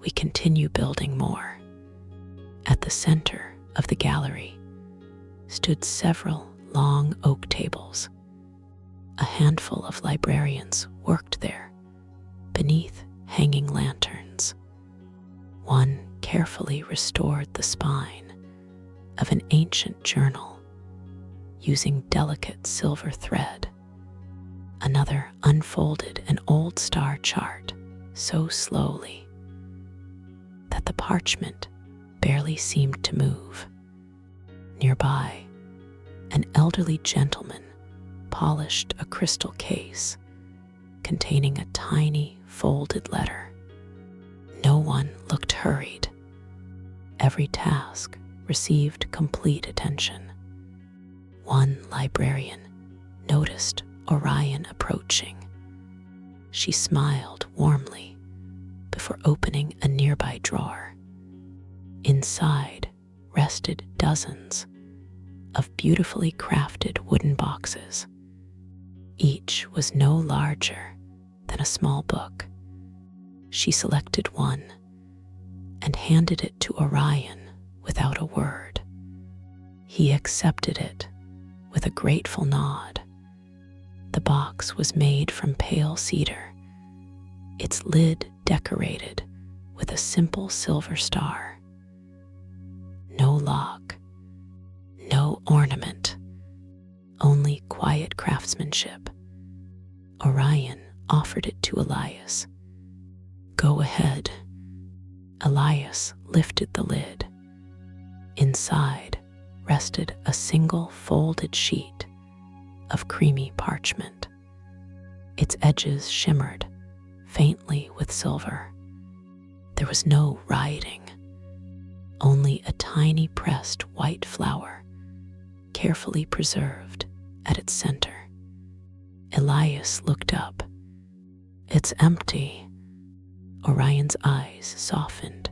we continue building more. At the center of the gallery stood several long oak tables. A handful of librarians worked there, beneath hanging lanterns. One carefully restored the spine of an ancient journal using delicate silver thread. Another unfolded an old star chart so slowly that the parchment barely seemed to move. Nearby, an elderly gentleman polished a crystal case containing a tiny folded letter. No one looked hurried. Every task received complete attention. One librarian noticed Orion approaching. She smiled warmly before opening a nearby drawer. Inside rested dozens of beautifully crafted wooden boxes. Each was no larger than a small book. She selected one and handed it to Orion without a word. He accepted it with a grateful nod. The box was made from pale cedar, its lid decorated with a simple silver star. No lock, no ornament, only quiet craftsmanship. Orion offered it to Elias. Go ahead. Elias lifted the lid. Inside rested a single folded sheet of creamy parchment. Its edges shimmered faintly with silver. There was no writing, only a tiny pressed white flower, carefully preserved at its center. Elias looked up. It's empty. Orion's eyes softened.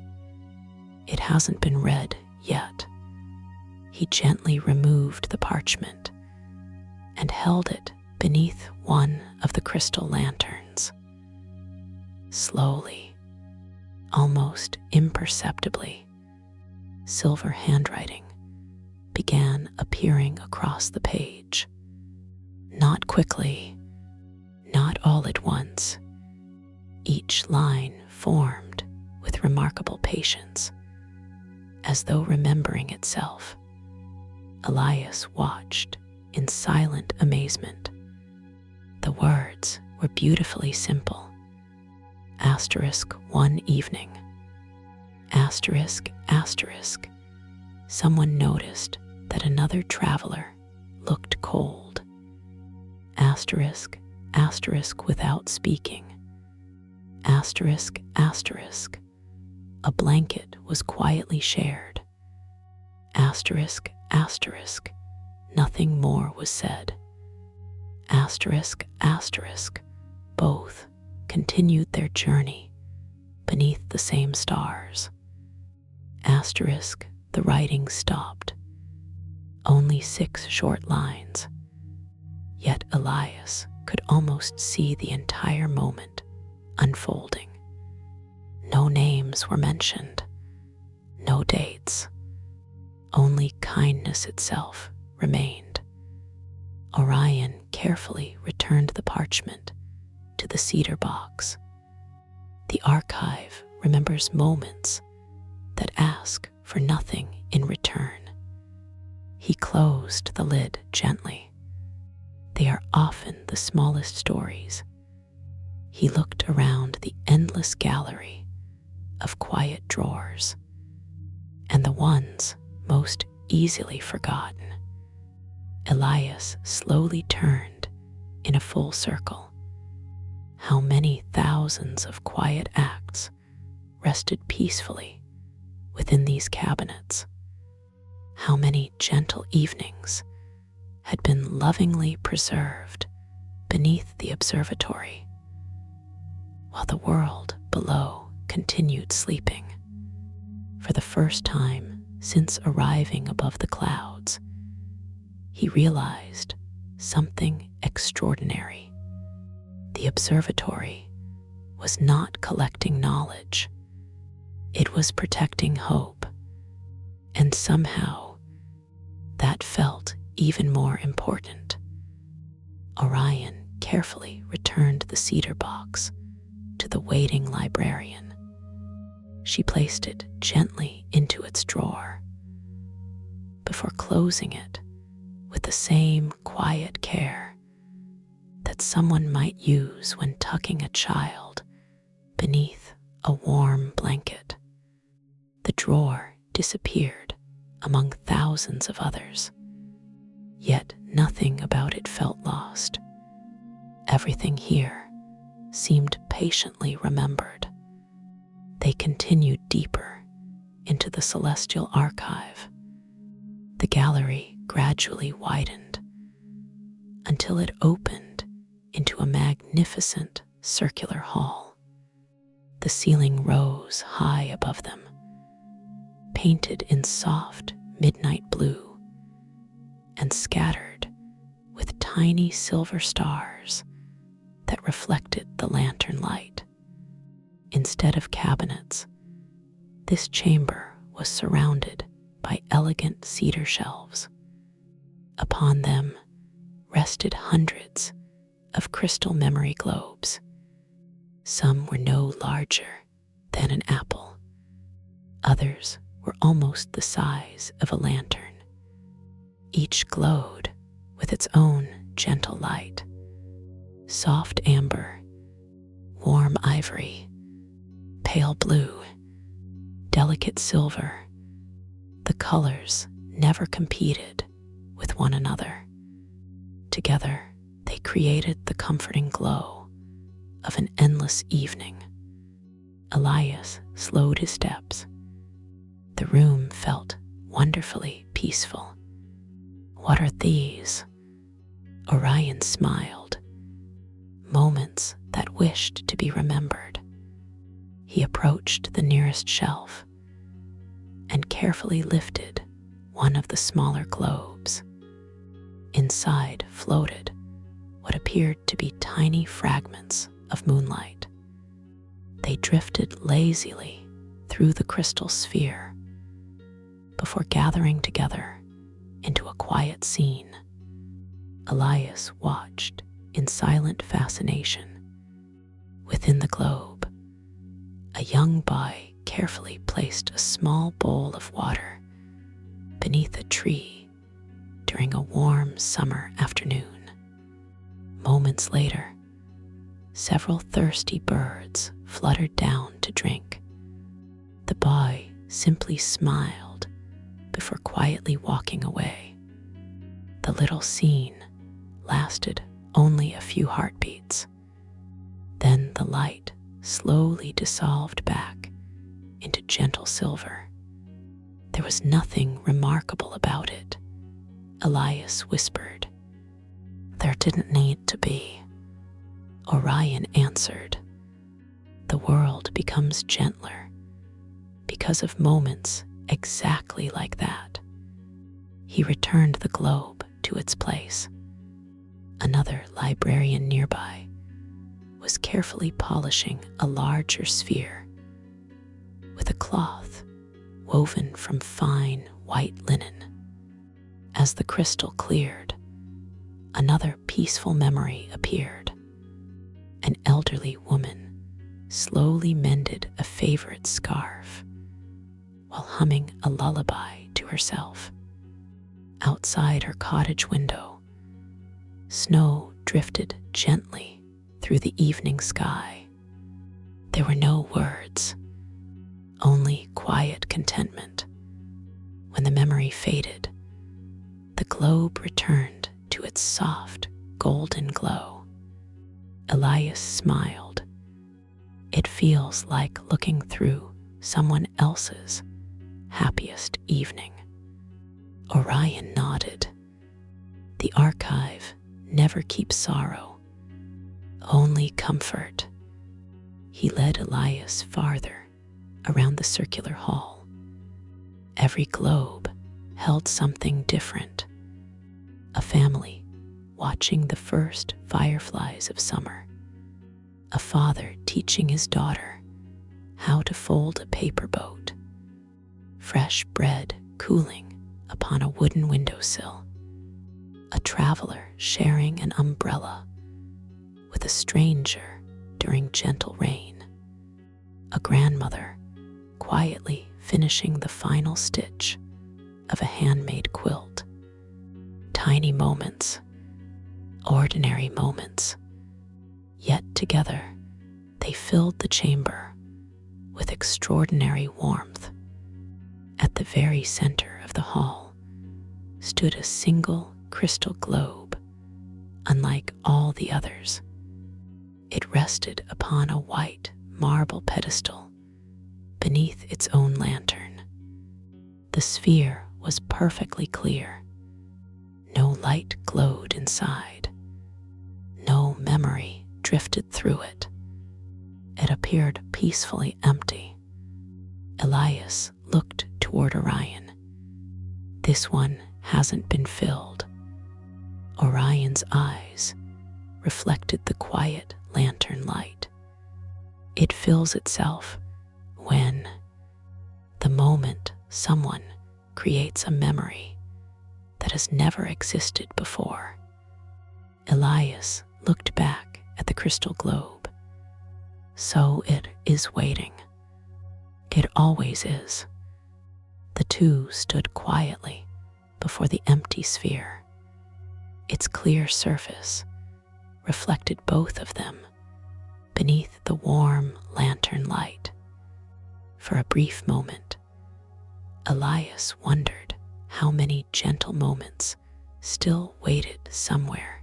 It hasn't been read yet. He gently removed the parchment and held it beneath one of the crystal lanterns. Slowly, almost imperceptibly, silver handwriting began appearing across the page. Not quickly, not all at once. Each line formed with remarkable patience, as though remembering itself. Elias watched in silent amazement. The words were beautifully simple. Asterisk one evening. Asterisk, asterisk. Someone noticed that another traveler looked cold. Asterisk, asterisk without speaking. Asterisk, asterisk. A blanket was quietly shared. Asterisk, asterisk. Nothing more was said. Asterisk, asterisk. Both continued their journey beneath the same stars. Asterisk, the writing stopped. Only 6 short lines. Yet Elias could almost see the entire moment unfolding. No names were mentioned, no dates. Only kindness itself remained. Orion carefully returned the parchment to the cedar box. The archive remembers moments that ask for nothing in return. He closed the lid gently. They are often the smallest stories. He looked around the endless gallery of quiet drawers, and the ones most easily forgotten. Elias slowly turned in a full circle. How many thousands of quiet acts rested peacefully within these cabinets? How many gentle evenings had been lovingly preserved beneath the observatory, while the world below continued sleeping. For the first time since arriving above the clouds, he realized something extraordinary. The observatory was not collecting knowledge, it was protecting hope, and somehow that felt even more important. Orion carefully returned the cedar box to the waiting librarian. She placed it gently into its drawer before closing it with the same quiet care that someone might use when tucking a child beneath a warm blanket. The drawer disappeared among thousands of others, yet nothing about it felt lost. Everything here seemed patiently remembered. They continued deeper into the celestial archive. The gallery gradually widened until it opened into a magnificent circular hall. The ceiling rose high above them, painted in soft midnight blue and scattered with tiny silver stars that reflected the lantern light. Instead of cabinets, this chamber was surrounded by elegant cedar shelves. Upon them rested hundreds of crystal memory globes. Some were no larger than an apple. Others were almost the size of a lantern. Each glowed with its own gentle light. Soft amber, warm ivory, pale blue, delicate silver. The colors never competed with one another. Together, they created the comforting glow of an endless evening. Elias slowed his steps. The room felt wonderfully peaceful. "What are these?" Orion smiled. Moments that wished to be remembered. He approached the nearest shelf and carefully lifted one of the smaller globes. Inside floated what appeared to be tiny fragments of moonlight. They drifted lazily through the crystal sphere before gathering together into a quiet scene. Elias watched in silent fascination. Within the globe, a young boy carefully placed a small bowl of water beneath a tree during a warm summer afternoon. Moments later, several thirsty birds fluttered down to drink. The boy simply smiled before quietly walking away. The little scene lasted only a few heartbeats. Then the light slowly dissolved back into gentle silver. There was nothing remarkable about it, Elias whispered. "There didn't need to be," Orion answered. "The world becomes gentler because of moments exactly like that." He returned the globe to its place. Another librarian nearby was carefully polishing a larger sphere with a cloth woven from fine white linen. As the crystal cleared, another peaceful memory appeared. An elderly woman slowly mended a favorite scarf while humming a lullaby to herself. Outside her cottage window, snow drifted gently through the evening sky. There were no words, only quiet contentment. When the memory faded, the globe returned to its soft, golden glow. Elias smiled. "It feels like looking through someone else's happiest evening." Orion nodded. The The archive never keeps sorrow, only comfort. He led Elias farther around the circular hall. Every globe held something different. A family watching the first fireflies of summer. A father teaching his daughter how to fold a paper boat. Fresh bread cooling upon a wooden windowsill. A traveler sharing an umbrella with a stranger during gentle rain. A grandmother quietly finishing the final stitch of a handmade quilt. Tiny moments, ordinary moments, yet together they filled the chamber with extraordinary warmth. At the very center of the hall stood a single crystal globe, unlike all the others. It rested upon a white marble pedestal beneath its own lantern. The sphere was perfectly clear. No light glowed inside. No memory drifted through it. It appeared peacefully empty. Elias looked toward Orion. This one hasn't been filled. Orion's eyes reflected the quiet lantern light. It fills itself when, the moment someone creates a memory that has never existed before. Elias looked back at the crystal globe. So it is waiting. It always is. The two stood quietly before the empty sphere. Its clear surface reflected both of them beneath the warm lantern light. For a brief moment, Elias wondered how many gentle moments still waited somewhere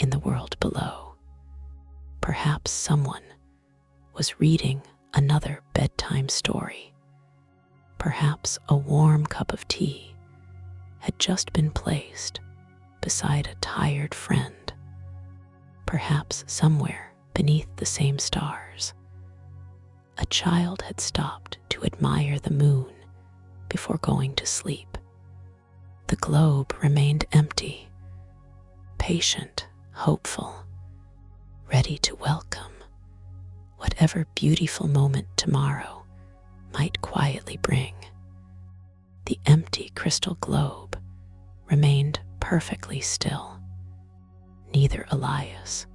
in the world below. Perhaps someone was reading another bedtime story. Perhaps a warm cup of tea had just been placed beside a tired friend. Perhaps somewhere beneath the same stars, a child had stopped to admire the moon before going to sleep. The globe remained empty, patient, hopeful, ready to welcome whatever beautiful moment tomorrow might quietly bring. The empty crystal globe remained perfectly still. Neither Elias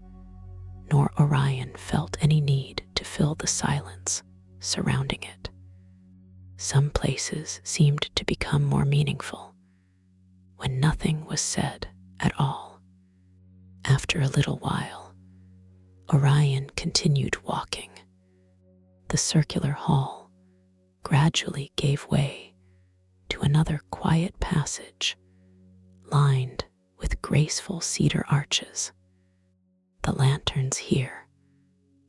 nor Orion felt any need to fill the silence surrounding it. Some places seemed to become more meaningful when nothing was said at all. After a little while, Orion continued walking. The circular hall gradually gave way to another quiet passage lined with graceful cedar arches. The lanterns here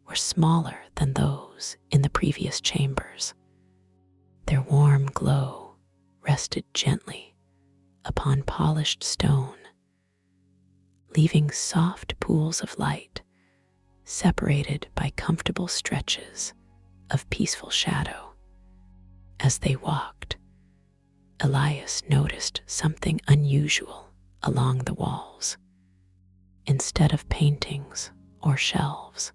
were smaller than those in the previous chambers. Their warm glow rested gently upon polished stone, leaving soft pools of light separated by comfortable stretches of peaceful shadow. As they walked, Elias noticed something unusual along the walls. Instead of paintings or shelves,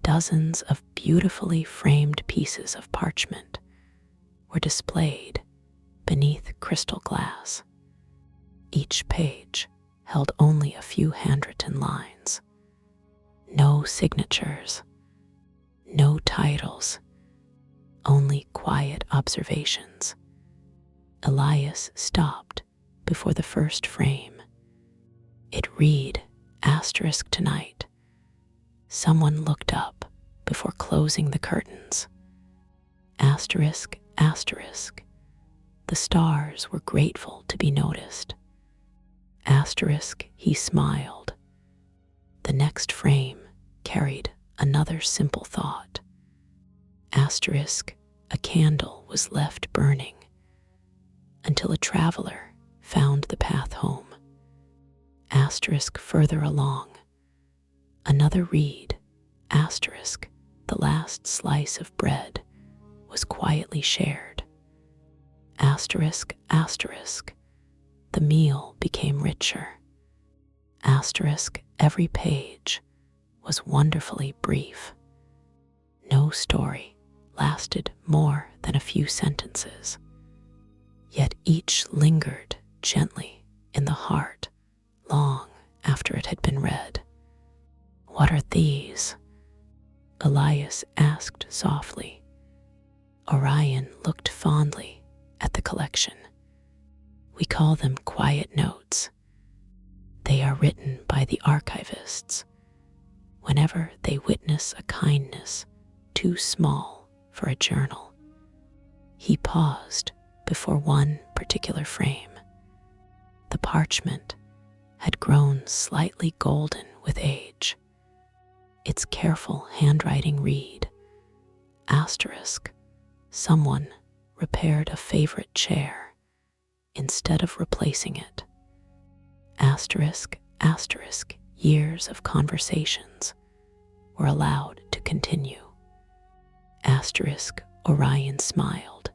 dozens of beautifully framed pieces of parchment were displayed beneath crystal glass. Each page held only a few handwritten lines. No signatures, no titles, only quiet observations. Elias stopped before the first frame. It read, "Tonight." Someone looked up before closing the curtains. Asterisk, asterisk. The stars were grateful to be noticed. Asterisk, he smiled. The next frame carried another simple thought. Asterisk, a candle was left burning until a traveler found the path home. Asterisk further along, another reed, asterisk, the last slice of bread was quietly shared. Asterisk, asterisk, the meal became richer. Asterisk, every page was wonderfully brief. No story lasted more than a few sentences, yet each lingered gently in the heart long after it had been read. "What are these?" Elias asked softly. Orion looked fondly at the collection. "We call them quiet notes. They are written by the archivists whenever they witness a kindness too small for a journal." He paused before one particular frame. The parchment had grown slightly golden with age. Its careful handwriting read, asterisk, someone repaired a favorite chair instead of replacing it. Asterisk, asterisk, years of conversations were allowed to continue. Asterisk, Orion smiled.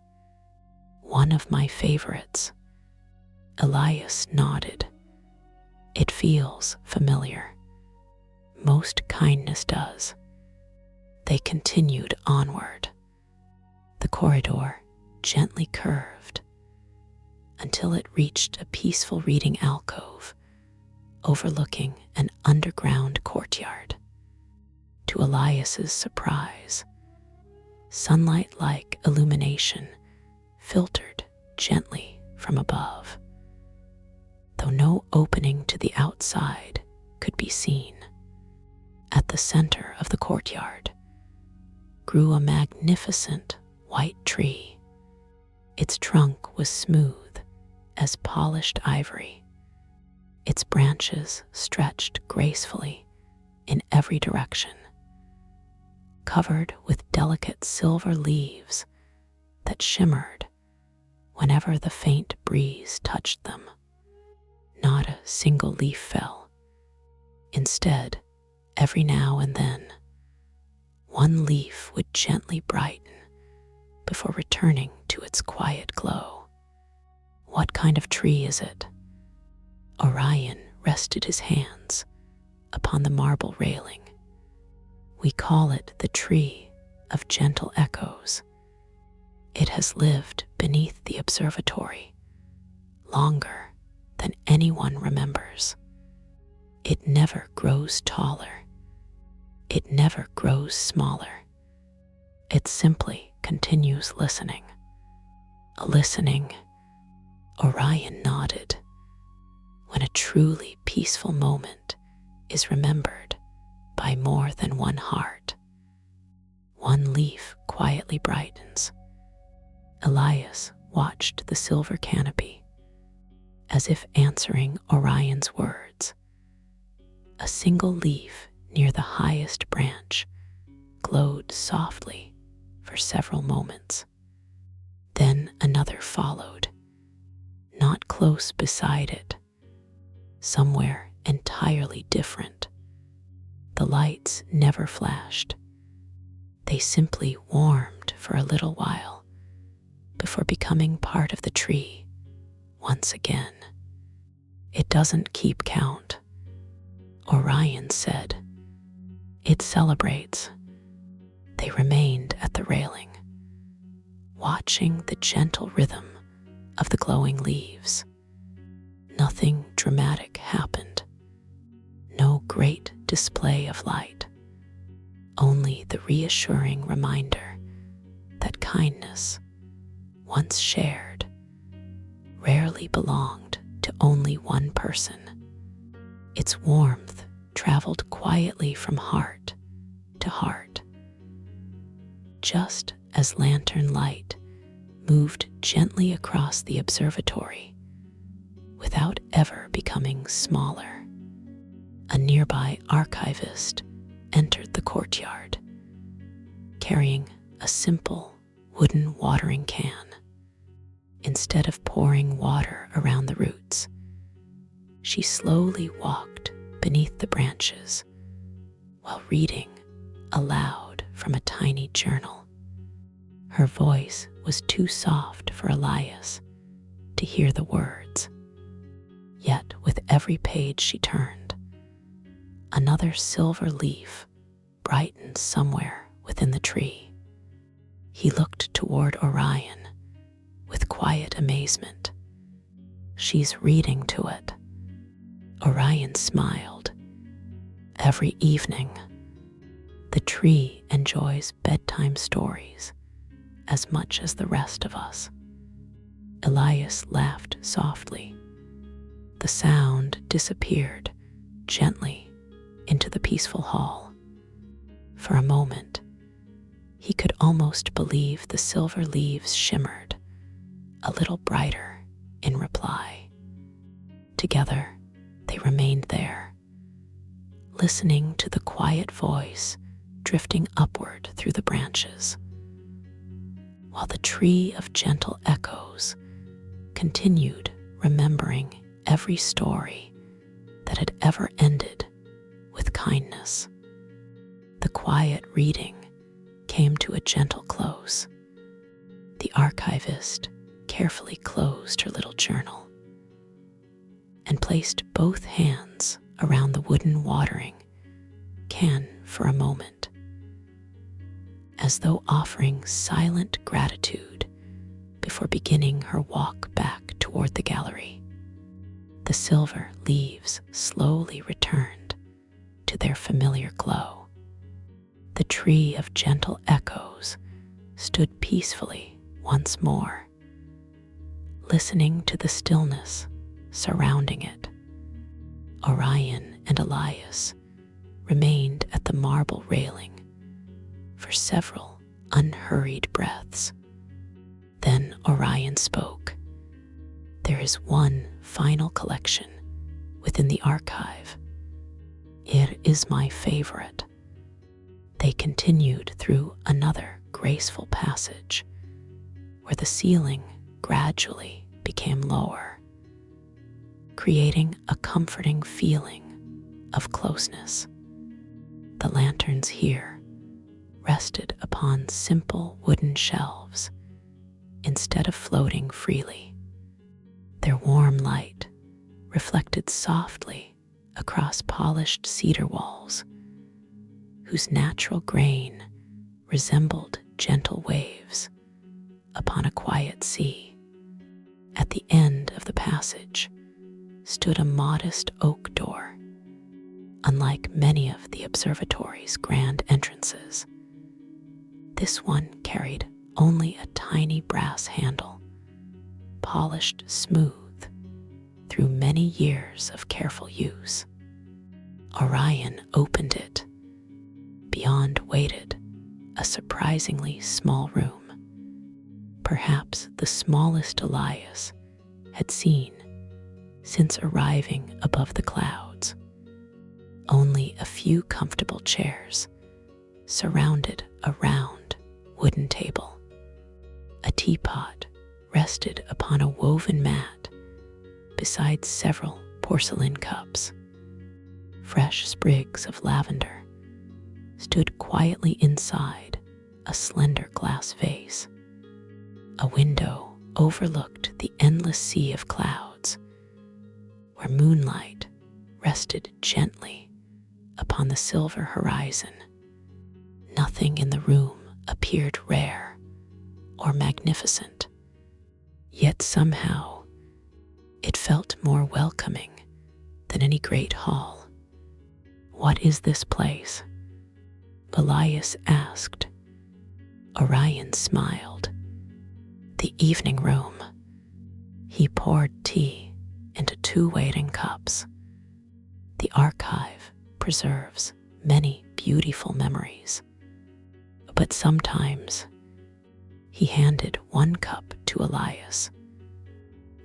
"One of my favorites." Elias nodded. "It feels familiar. Most kindness does." They continued onward. The corridor gently curved until it reached a peaceful reading alcove overlooking an underground courtyard. To Elias's surprise, sunlight-like illumination filtered gently from above, though no opening to the outside could be seen. At the center of the courtyard grew a magnificent white tree. Its trunk was smooth as polished ivory. Its branches stretched gracefully in every direction, covered with delicate silver leaves that shimmered whenever the faint breeze touched them. Not a single leaf fell. Instead, every now and then, one leaf would gently brighten before returning to its quiet glow. "What kind of tree is it?" Orion rested his hands upon the marble railing. "We call it the tree of gentle echoes. It has lived beneath the observatory longer than anyone remembers. It never grows taller. It never grows smaller. It simply continues listening." Listening, Orion nodded. When a truly peaceful moment is remembered by more than one heart, one leaf quietly brightens. Elias watched the silver canopy, as if answering Orion's words. A single leaf near the highest branch glowed softly for several moments. Then another followed, not close beside it, somewhere entirely different. The lights never flashed. They simply warmed for a little while before becoming part of the tree once again. "It doesn't keep count," Orion said. "It celebrates." They remained at the railing, watching the gentle rhythm of the glowing leaves. Nothing dramatic happened. No great display of light. Only the reassuring reminder that kindness, once shared, rarely belonged to only one person. Its warmth traveled quietly from heart to heart. Just as lantern light moved gently across the observatory without ever becoming smaller, a nearby archivist entered the courtyard, carrying a simple wooden watering can. Instead of pouring water around the roots, she slowly walked beneath the branches while reading aloud from a tiny journal. Her voice was too soft for Elias to hear the words, yet with every page she turned, another silver leaf brightened somewhere within the tree. He looked toward Orion with quiet amazement. "She's reading to it." Orion smiled. "Every evening, the tree enjoys bedtime stories as much as the rest of us." Elias laughed softly. The sound disappeared gently into the peaceful hall. For a moment, he could almost believe the silver leaves shimmered a little brighter in reply. Together, they remained there, listening to the quiet voice drifting upward through the branches, while the tree of gentle echoes continued remembering every story that had ever ended with kindness. The quiet reading came to a gentle close. The archivist carefully closed her little journal and placed both hands around the wooden watering can for a moment, as though offering silent gratitude before beginning her walk back toward the gallery. The silver leaves slowly returned to their familiar glow. The tree of gentle echoes stood peacefully once more, listening to the stillness surrounding it. Orion and Elias remained at the marble railing for several unhurried breaths. Then Orion spoke. "There is one final collection within the archive. It is my favorite." They continued through another graceful passage where the ceiling gradually became lower, creating a comforting feeling of closeness. The lanterns here rested upon simple wooden shelves instead of floating freely. Their warm light reflected softly across polished cedar walls, whose natural grain resembled gentle waves upon a quiet sea. At the end of the passage stood a modest oak door. Unlike many of the observatory's grand entrances, this one carried only a tiny brass handle, polished smooth through many years of careful use. Orion opened it. Beyond waited a surprisingly small room, perhaps the smallest Elias had seen since arriving above the clouds. Only a few comfortable chairs surrounded a round wooden table. A teapot rested upon a woven mat beside several porcelain cups. Fresh sprigs of lavender stood quietly inside a slender glass vase. A window overlooked the endless sea of clouds, where moonlight rested gently upon the silver horizon. Nothing in the room appeared rare or magnificent, yet somehow it felt more welcoming than any great hall. "What is this place?" Elias asked. Orion smiled. "The evening room." He poured tea into 2 waiting cups. "The archive preserves many beautiful memories, but sometimes," he handed 1 cup to Elias,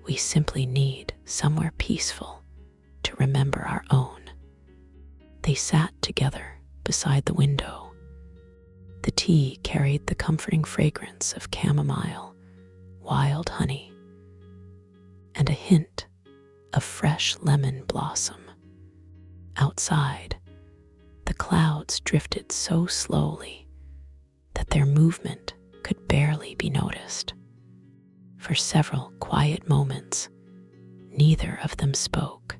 "we simply need somewhere peaceful to remember our own." They sat together beside the window. The tea carried the comforting fragrance of chamomile, wild honey, and a hint of fresh lemon blossom. Outside, the clouds drifted so slowly that their movement could barely be noticed. For several quiet moments, neither of them spoke.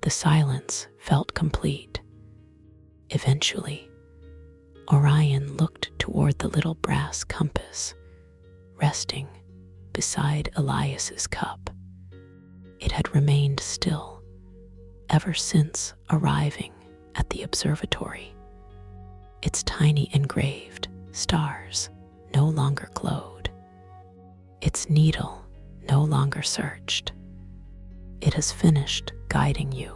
The silence felt complete. Eventually, Orion looked toward the little brass compass resting beside Elias's cup. It had remained still ever since arriving at the observatory. Its tiny engraved stars no longer glowed. Its needle no longer searched. "It has finished guiding you,"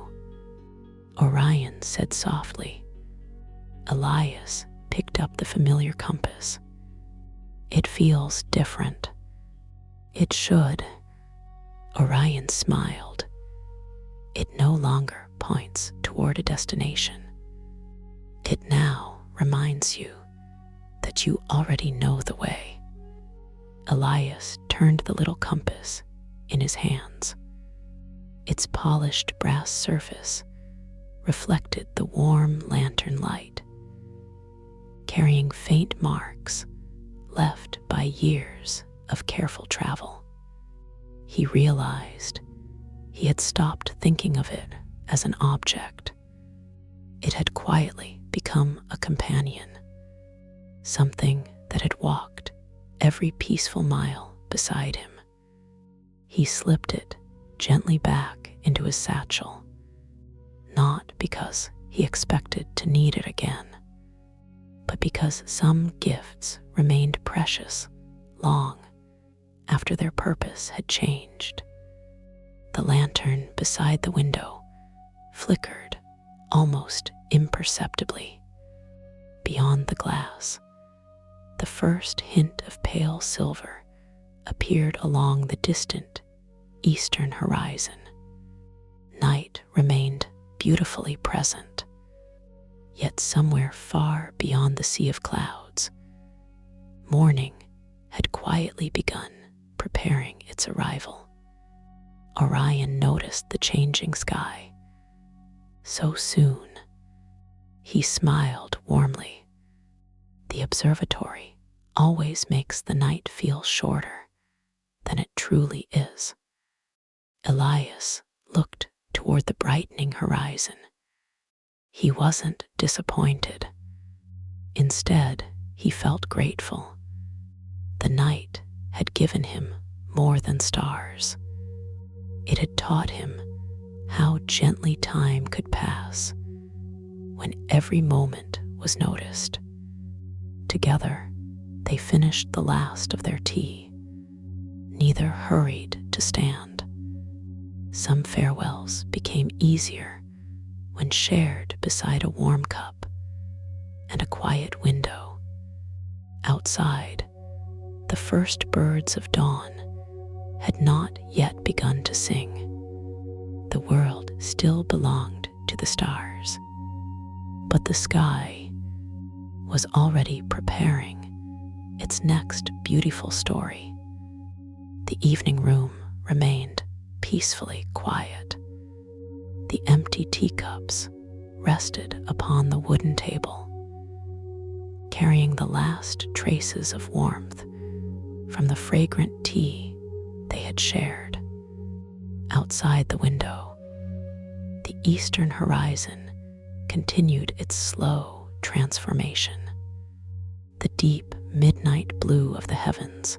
Orion said softly. Elias picked up the familiar compass. "It feels different." "It should." Orion smiled. "It no longer points toward a destination. It now reminds you that you already know the way." Elias turned the little compass in his hands. Its polished brass surface reflected the warm lantern light, carrying faint marks left by years of careful travel. He realized he had stopped thinking of it as an object. It had quietly become a companion, something that had walked every peaceful mile beside him. He slipped it gently back into his satchel, not because he expected to need it again, but because some gifts remained precious long after their purpose had changed. The lantern beside the window flickered almost imperceptibly. Beyond the glass, the first hint of pale silver appeared along the distant eastern horizon. Night remained beautifully present, yet somewhere far beyond the sea of clouds, morning had quietly begun preparing its arrival. Orion noticed the changing sky. So soon, he smiled warmly. The observatory always makes the night feel shorter than it truly is. Elias looked toward the brightening horizon. He wasn't disappointed. Instead, he felt grateful. The night had given him more than stars. It had taught him how gently time could pass when every moment was noticed. Together, they finished the last of their tea. Neither hurried to stand. Some farewells became easier when shared beside a warm cup and a quiet window. Outside, the first birds of dawn had not yet begun to sing. The world still belonged to the stars, but the sky was already preparing its next beautiful story. The evening room remained peacefully quiet. The empty teacups rested upon the wooden table, carrying the last traces of warmth from the fragrant tea they had shared. Outside the window, the eastern horizon continued its slow transformation. The deep midnight blue of the heavens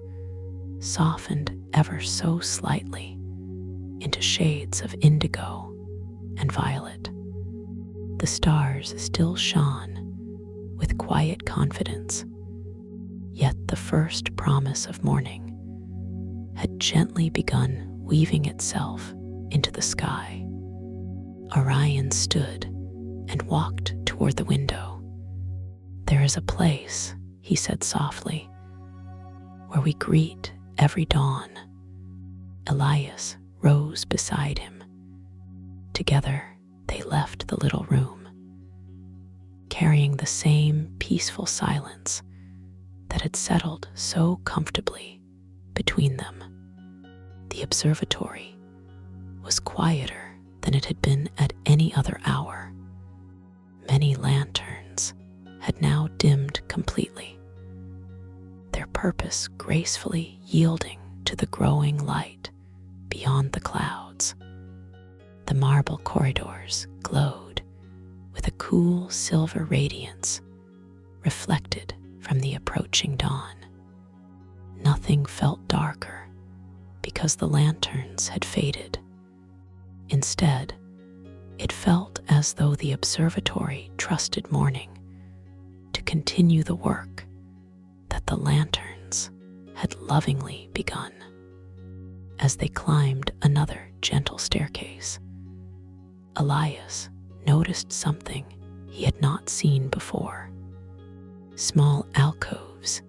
softened ever so slightly into shades of indigo and violet. The stars still shone with quiet confidence, yet the first promise of morning had gently begun weaving itself into the sky. Orion stood and walked toward the window. "There is a place," he said softly, "where we greet every dawn." Elias rose beside him. Together, they left the little room, carrying the same peaceful silence that had settled so comfortably between them. The observatory was quieter than it had been at any other hour. Many lanterns had now dimmed completely, their purpose gracefully yielding to the growing light beyond the clouds. The marble corridors glowed with a cool silver radiance reflected from the approaching dawn. Nothing felt darker because the lanterns had faded. Instead, it felt as though the observatory trusted morning to continue the work that the lanterns had lovingly begun. As they climbed another gentle staircase, Elias noticed something he had not seen before. Small alcoves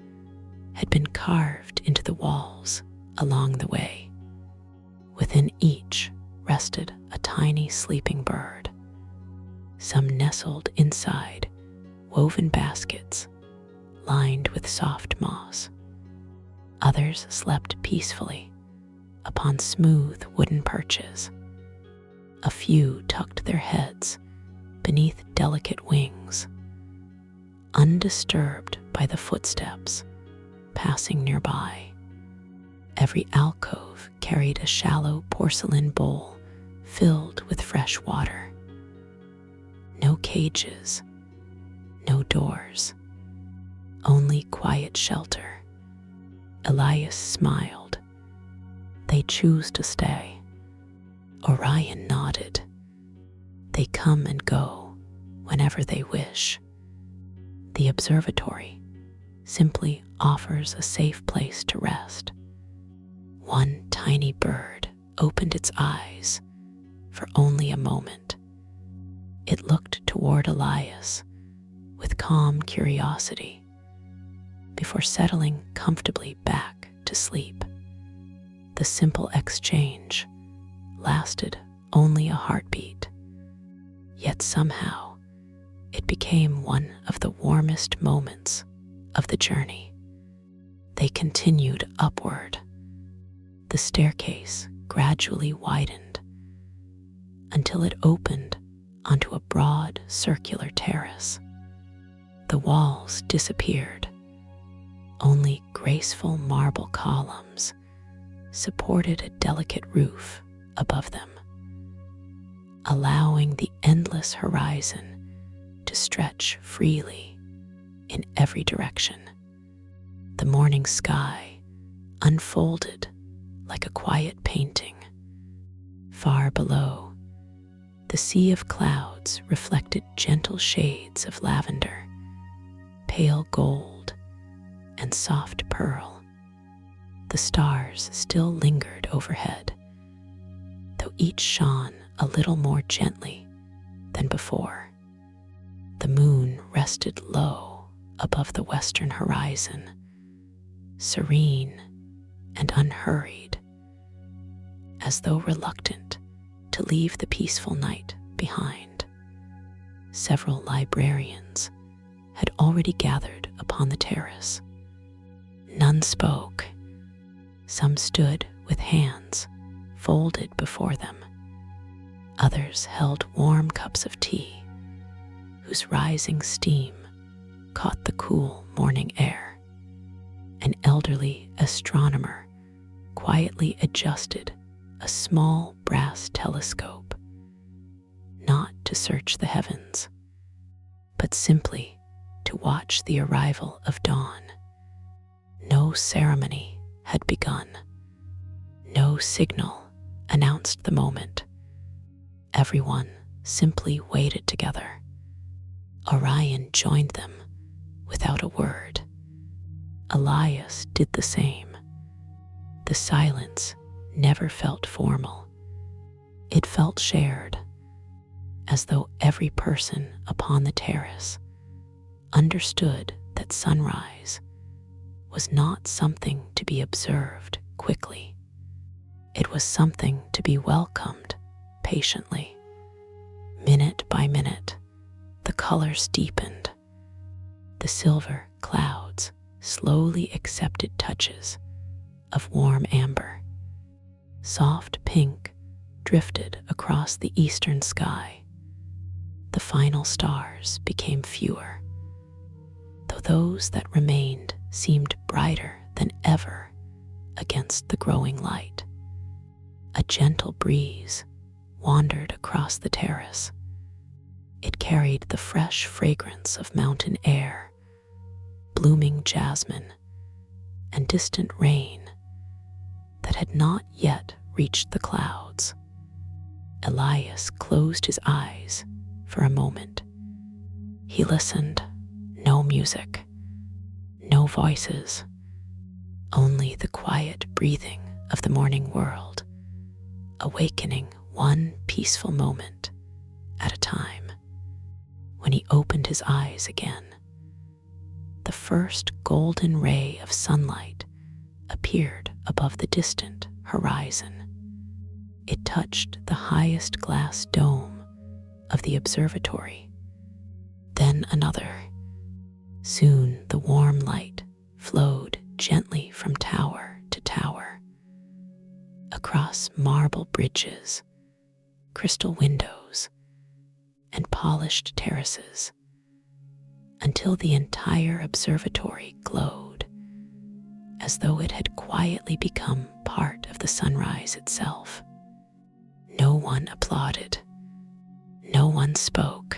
had been carved into the walls along the way. Within each rested a tiny sleeping bird, some nestled inside woven baskets lined with soft moss. Others slept peacefully upon smooth wooden perches. A few tucked their heads beneath delicate wings, undisturbed by the footsteps passing nearby. Every alcove carried a shallow porcelain bowl filled with fresh water. No cages, no doors, only quiet shelter. Elias smiled. They choose to stay. Orion nodded. They come and go whenever they wish. The observatory simply offers a safe place to rest. One tiny bird opened its eyes for only a moment. It looked toward Elias with calm curiosity before settling comfortably back to sleep. The simple exchange lasted only a heartbeat, yet somehow it became one of the warmest moments of the journey. They continued upward. The staircase gradually widened until it opened onto a broad circular terrace. The walls disappeared. Only graceful marble columns supported a delicate roof above them, allowing the endless horizon to stretch freely in every direction. The morning sky unfolded like a quiet painting. Far below, the sea of clouds reflected gentle shades of lavender, pale gold, and soft pearl. The stars still lingered overhead, though each shone a little more gently than before. The moon rested low above the western horizon, serene and unhurried, as though reluctant to leave the peaceful night behind. Several librarians had already gathered upon the terrace. None spoke. Some stood with hands folded before them. Others held warm cups of tea, whose rising steam caught the cool morning air. An elderly astronomer quietly adjusted a small brass telescope, not to search the heavens, but simply to watch the arrival of dawn. No ceremony had begun. No signal announced the moment. Everyone simply waited together. Orion joined them without a word. Elias did the same. The silence never felt formal. It felt shared, as though every person upon the terrace understood that sunrise was not something to be observed quickly. It was something to be welcomed patiently. Minute by minute, the colors deepened. The silver clouds slowly accepted touches of warm amber. Soft pink drifted across the eastern sky. The final stars became fewer, though those that remained seemed brighter than ever against the growing light. A gentle breeze wandered across the terrace. It carried the fresh fragrance of mountain air, blooming jasmine, and distant rain that had not yet reached the clouds. Elias closed his eyes for a moment. He listened. No music, no voices, only the quiet breathing of the morning world, awakening one peaceful moment at a time. When he opened his eyes again, the first golden ray of sunlight appeared above the distant horizon. It touched the highest glass dome of the observatory, then another. Soon the warm light flowed gently from tower to tower, across marble bridges, crystal windows, and polished terraces, until the entire observatory glowed, as though it had quietly become part of the sunrise itself. No one applauded. No one spoke.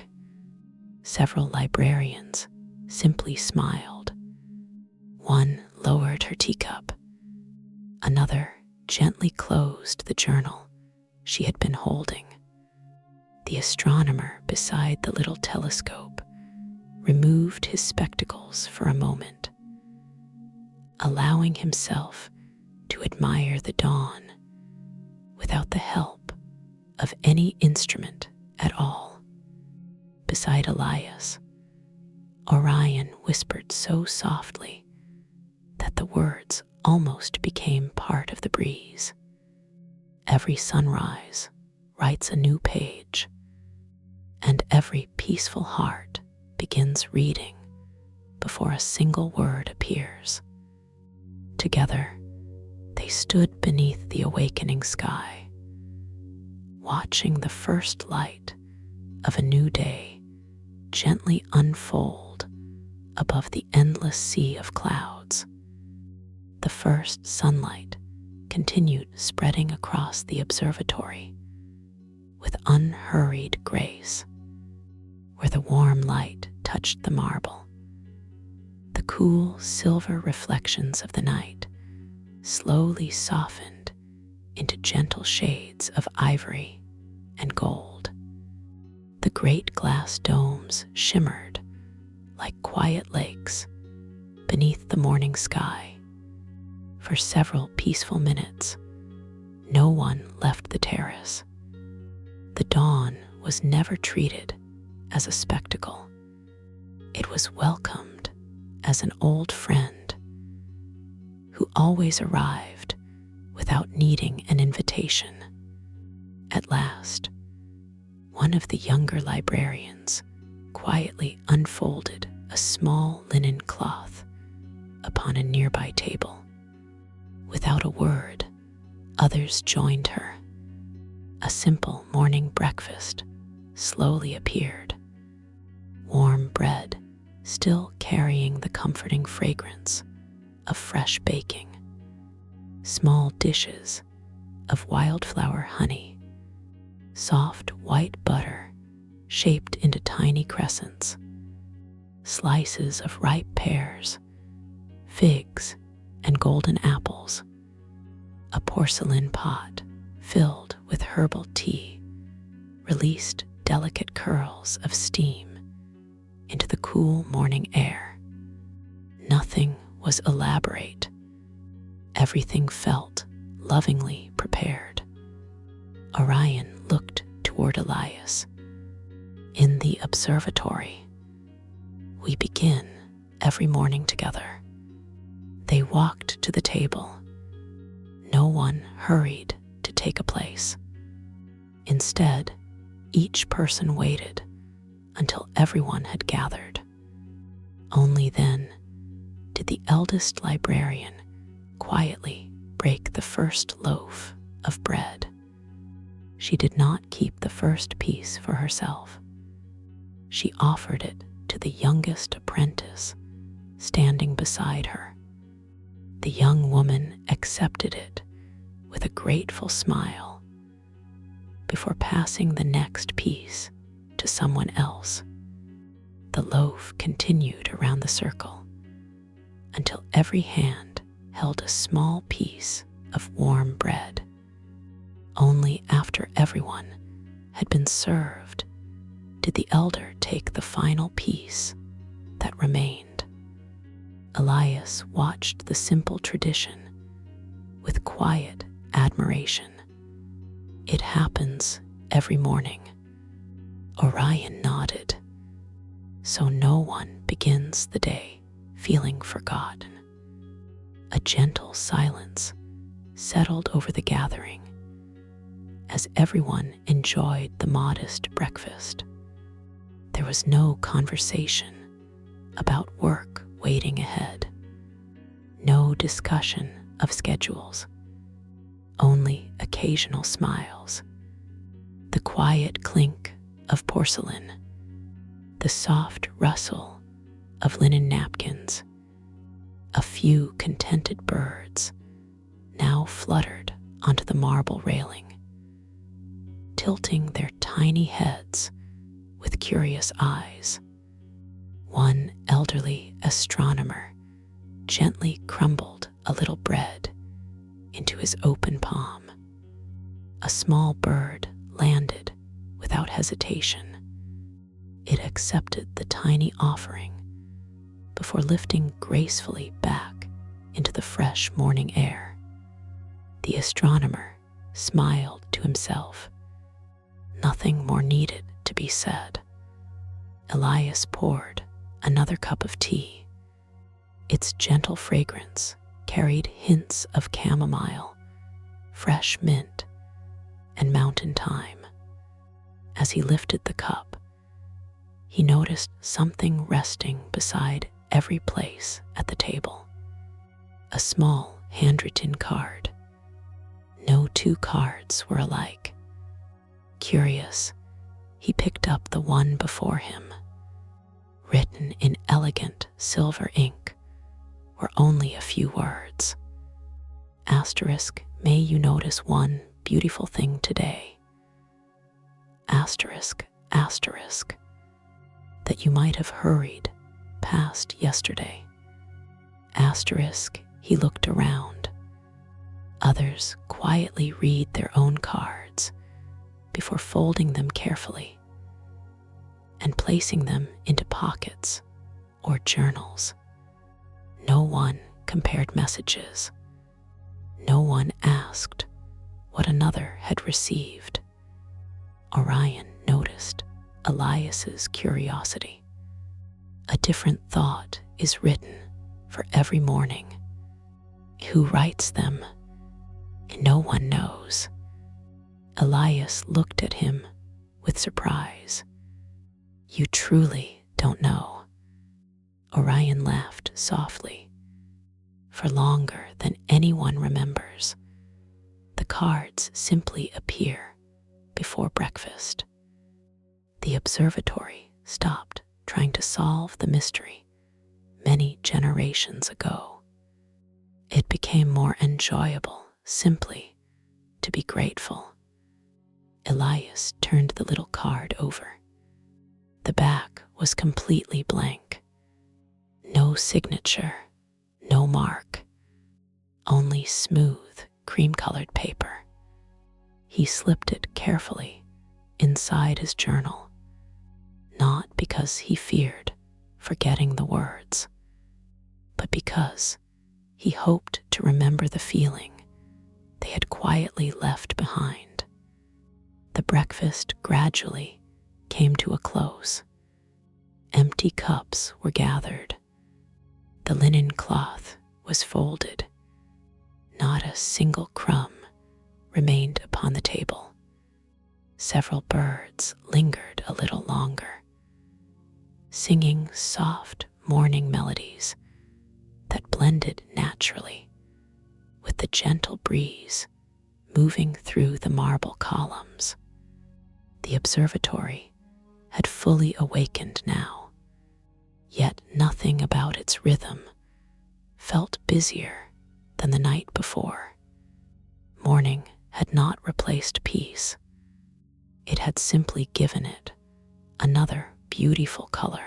Several librarians simply smiled. One lowered her teacup. Another gently closed the journal she had been holding. The astronomer beside the little telescope removed his spectacles for a moment, allowing himself to admire the dawn without the help of any instrument at all. Beside Elias, Orion whispered so softly that the words almost became part of the breeze. Every sunrise writes a new page, and every peaceful heart begins reading before a single word appears. Together, they stood beneath the awakening sky, watching the first light of a new day gently unfold above the endless sea of clouds. The first sunlight continued spreading across the observatory with unhurried grace. Where the warm light touched the marble, the cool silver reflections of the night slowly softened into gentle shades of ivory and gold. The great glass domes shimmered like quiet lakes beneath the morning sky. For several peaceful minutes, no one left the terrace. The dawn was never treated as a spectacle. It was welcomed as an old friend who always arrived without needing an invitation. At last, one of the younger librarians quietly unfolded a small linen cloth upon a nearby table. Without a word, others joined her. A simple morning breakfast slowly appeared. Warm bread, still carrying the comforting fragrance of fresh baking. Small dishes of wildflower honey. Soft white butter shaped into tiny crescents. Slices of ripe pears, figs, and golden apples. A porcelain pot filled with herbal tea released delicate curls of steam into the cool morning air. Nothing was elaborate. Everything felt lovingly prepared. Orion looked toward Elias. In the observatory, we begin every morning together. They walked to the table. No one hurried to take a place. Instead, each person waited until everyone had gathered. Only then did the eldest librarian quietly break the first loaf of bread. she did not keep the first piece for herself. She offered it to the youngest apprentice standing beside her. The young woman accepted it with a grateful smile before passing the next piece to someone else. The loaf continued around the circle until every hand held a small piece of warm bread. Only after everyone had been served did the elder take the final piece that remained. Elias watched the simple tradition with quiet admiration. "It happens every morning." Orion nodded. "So no one begins the day feeling forgotten." A gentle silence settled over the gathering as everyone enjoyed the modest breakfast. There was no conversation about work waiting ahead, no discussion of schedules, only occasional smiles, the quiet clink of porcelain, the soft rustle of linen napkins. A few contented birds now fluttered onto the marble railing, tilting their tiny heads with curious eyes. One elderly astronomer gently crumbled a little bread into his open palm. A small bird landed without hesitation. It accepted the tiny offering before lifting gracefully back into the fresh morning air. The astronomer smiled to himself. Nothing more needed to be said. Elias poured another cup of tea. Its gentle fragrance carried hints of chamomile, fresh mint, and mountain thyme. As he lifted the cup, he noticed something resting beside every place at the table. A small handwritten card. No two cards were alike. Curious, he picked up the one before him. Written in elegant silver ink were only a few words. Asterisk, may you notice one beautiful thing today. Asterisk, asterisk, that you might have hurried past yesterday. Asterisk, he looked around. Others quietly read their own cards before folding them carefully and placing them into pockets or journals. No one compared messages. No one asked what another had received. Orion noticed Elias's curiosity. A different thought is written for every morning. Who writes them? No one knows. Elias looked at him with surprise. You truly don't know. Orion laughed softly. For longer than anyone remembers, the cards simply appear before breakfast. The observatory stopped trying to solve the mystery many generations ago. It became more enjoyable simply to be grateful. Elias turned the little card over. The back was completely blank. No signature, no mark, only smooth, cream-colored paper. He slipped it carefully inside his journal, not because he feared forgetting the words, but because he hoped to remember the feeling they had quietly left behind. The breakfast gradually came to a close. Empty cups were gathered. The linen cloth was folded. Not a single crumb remained upon the table. Several birds lingered a little longer, singing soft morning melodies that blended naturally with the gentle breeze moving through the marble columns. The observatory had fully awakened now, yet nothing about its rhythm felt busier than the night before. Morning had not replaced peace. It had simply given it another beautiful color.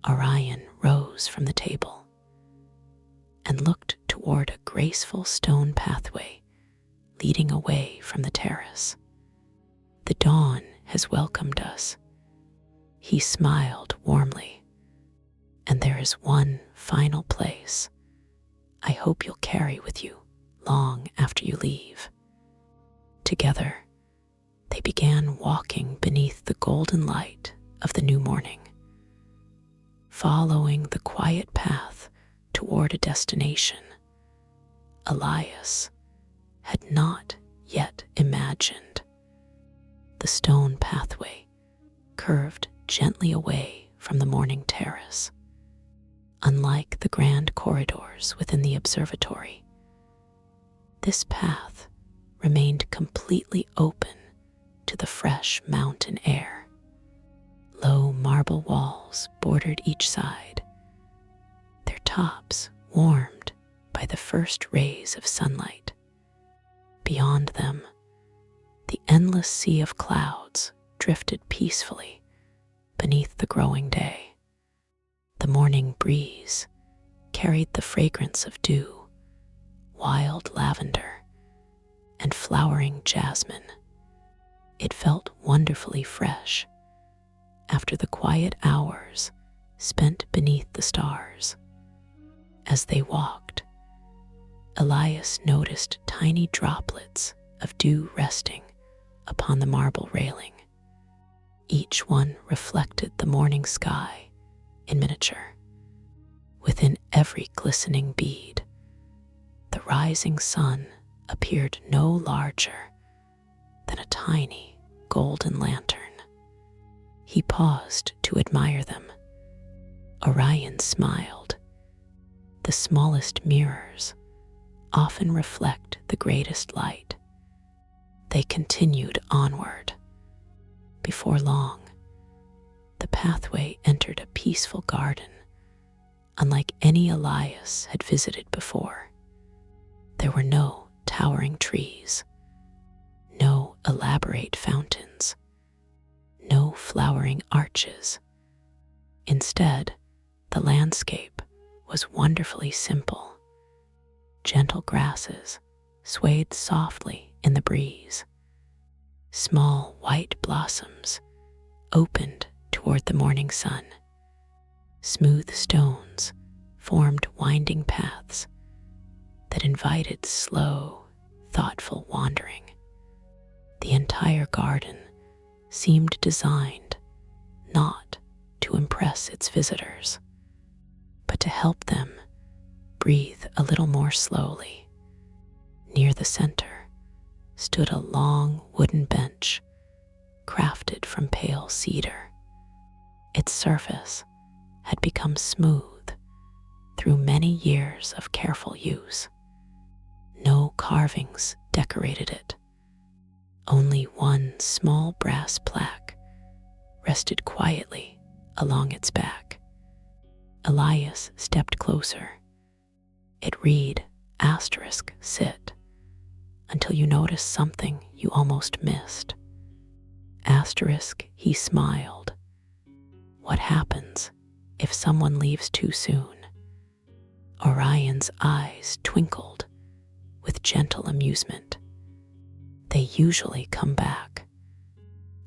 Orion rose from the table and looked toward a graceful stone pathway leading away from the terrace. The dawn has welcomed us. He smiled warmly. And there is one final place I hope you'll carry with you long after you leave. Together, they began walking beneath the golden light of the new morning, following the quiet path toward a destination Elias had not yet imagined. The stone pathway curved gently away from the morning terrace. Unlike the grand corridors within the observatory, this path remained completely open to the fresh mountain air. Low marble walls bordered each side, their tops warmed by the first rays of sunlight. Beyond them, the endless sea of clouds drifted peacefully beneath the growing day. The morning breeze carried the fragrance of dew, wild lavender, and flowering jasmine. It felt wonderfully fresh after the quiet hours spent beneath the stars. As they walked, Elias noticed tiny droplets of dew resting upon the marble railing. Each one reflected the morning sky in miniature. Within every glistening bead, the rising sun appeared no larger than a tiny golden lantern. He paused to admire them. Orion smiled. The smallest mirrors often reflect the greatest light. They continued onward. Before long, the pathway entered a peaceful garden, unlike any Elias had visited before. There were no towering trees, no elaborate fountains, no flowering arches. Instead, the landscape was wonderfully simple. Gentle grasses swayed softly in the breeze. Small white blossoms opened toward the morning sun. Smooth stones formed winding paths that invited slow, thoughtful wandering. The entire garden seemed designed not to impress its visitors, but to help them breathe a little more slowly. Near the center stood a long wooden bench crafted from pale cedar. Its surface had become smooth through many years of careful use. No carvings decorated it. Only one small brass plaque rested quietly along its back. Elias stepped closer. It read, *sit, until you noticed something you almost missed. He smiled. What happens if someone leaves too soon? Orion's eyes twinkled with gentle amusement. They usually come back.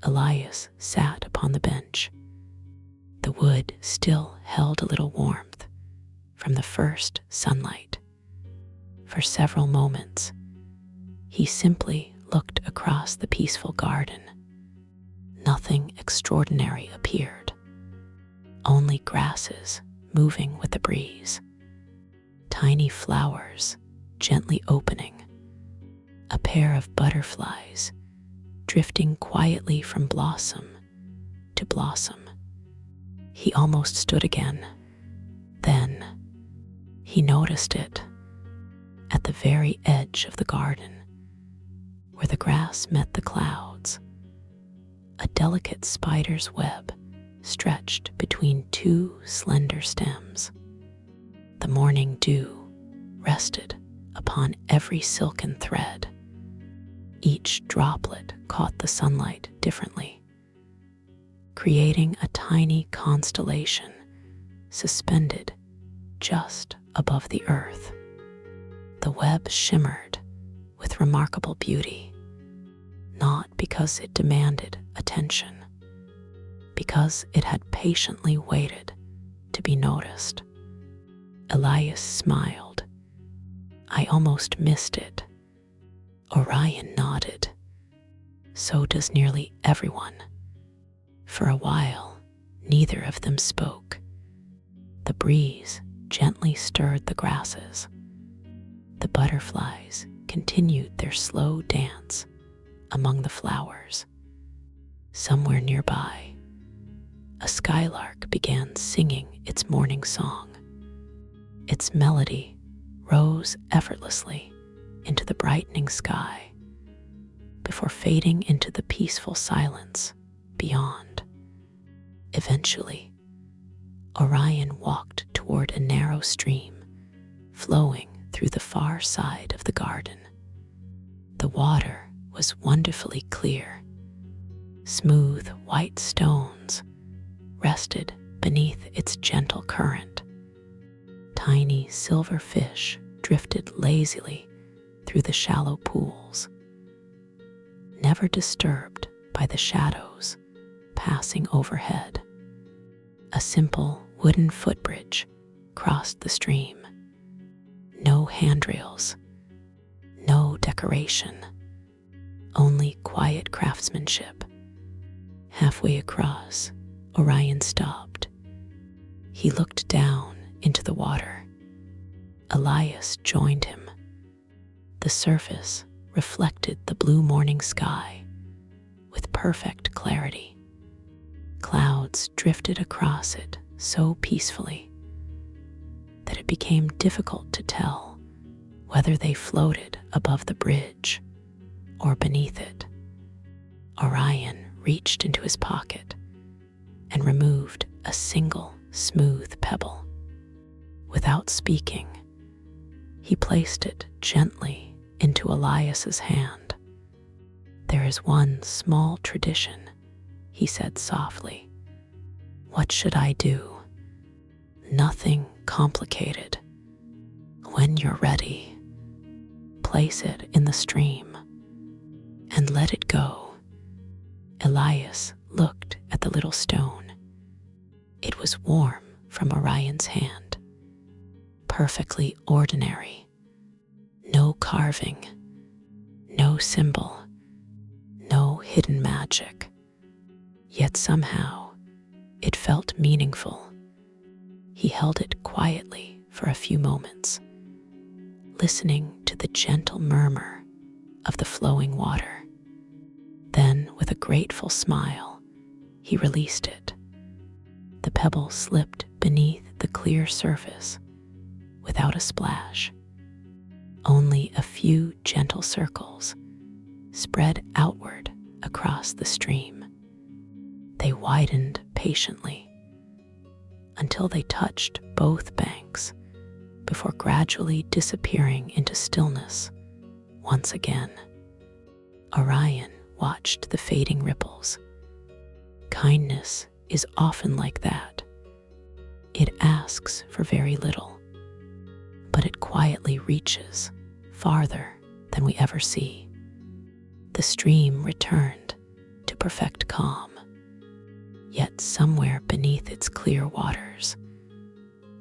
Elias sat upon the bench. The wood still held a little warmth from the first sunlight. For several moments, he simply looked across the peaceful garden. Nothing extraordinary appeared. Only grasses moving with the breeze. Tiny flowers gently opening. A pair of butterflies drifting quietly from blossom to blossom. He almost stood again. Then he noticed it. At the very edge of the garden, where the grass met the clouds. A delicate spider's web stretched between two slender stems. The morning dew rested upon every silken thread. Each droplet caught the sunlight differently, creating a tiny constellation suspended just above the earth. The web shimmered with remarkable beauty, not because it demanded attention, because it had patiently waited to be noticed. Elias smiled. "I almost missed it." Orion nodded. "So does nearly everyone." For a while, neither of them spoke. The breeze gently stirred the grasses. The butterflies continued their slow dance among the flowers. Somewhere nearby, a skylark began singing its morning song. Its melody rose effortlessly into the brightening sky before fading into the peaceful silence beyond. Eventually, Orion walked toward a narrow stream flowing through the far side of the garden. The water was wonderfully clear. Smooth white stones rested beneath its gentle current. Tiny silver fish drifted lazily through the shallow pools, never disturbed by the shadows passing overhead. A simple wooden footbridge crossed the stream. No handrails, no decoration, only quiet craftsmanship. Halfway across, Orion stopped. He looked down into the water. Elias joined him. The surface reflected the blue morning sky with perfect clarity. Clouds drifted across it so peacefully that it became difficult to tell whether they floated above the bridge or beneath it. Orion reached into his pocket and removed a single smooth pebble. Without speaking, he placed it gently into Elias's hand. "There is one small tradition," he said softly. "What should I do?" "Nothing complicated. When you're ready, place it in the stream and let it go." Elias looked at the little stone. It was warm from Orion's hand, perfectly ordinary. No carving, no symbol, no hidden magic. Yet somehow it felt meaningful. He held it quietly for a few moments, listening to the gentle murmur of the flowing water. Then, with a grateful smile, he released it. The pebble slipped beneath the clear surface without a splash. Only a few gentle circles spread outward across the stream. They widened patiently until they touched both banks before gradually disappearing into stillness once again. Orion watched the fading ripples. Kindness is often like that. It asks for very little, but it quietly reaches farther than we ever see. The stream returned to perfect calm, yet somewhere beneath its clear waters,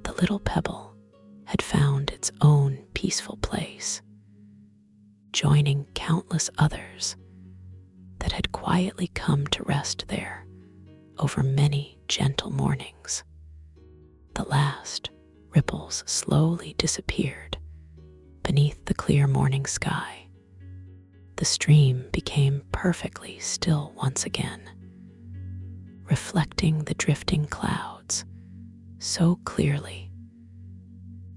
the little pebble had found its own peaceful place, joining countless others that had quietly come to rest there over many gentle mornings. The last ripples slowly disappeared beneath the clear morning sky. The stream became perfectly still once again, reflecting the drifting clouds so clearly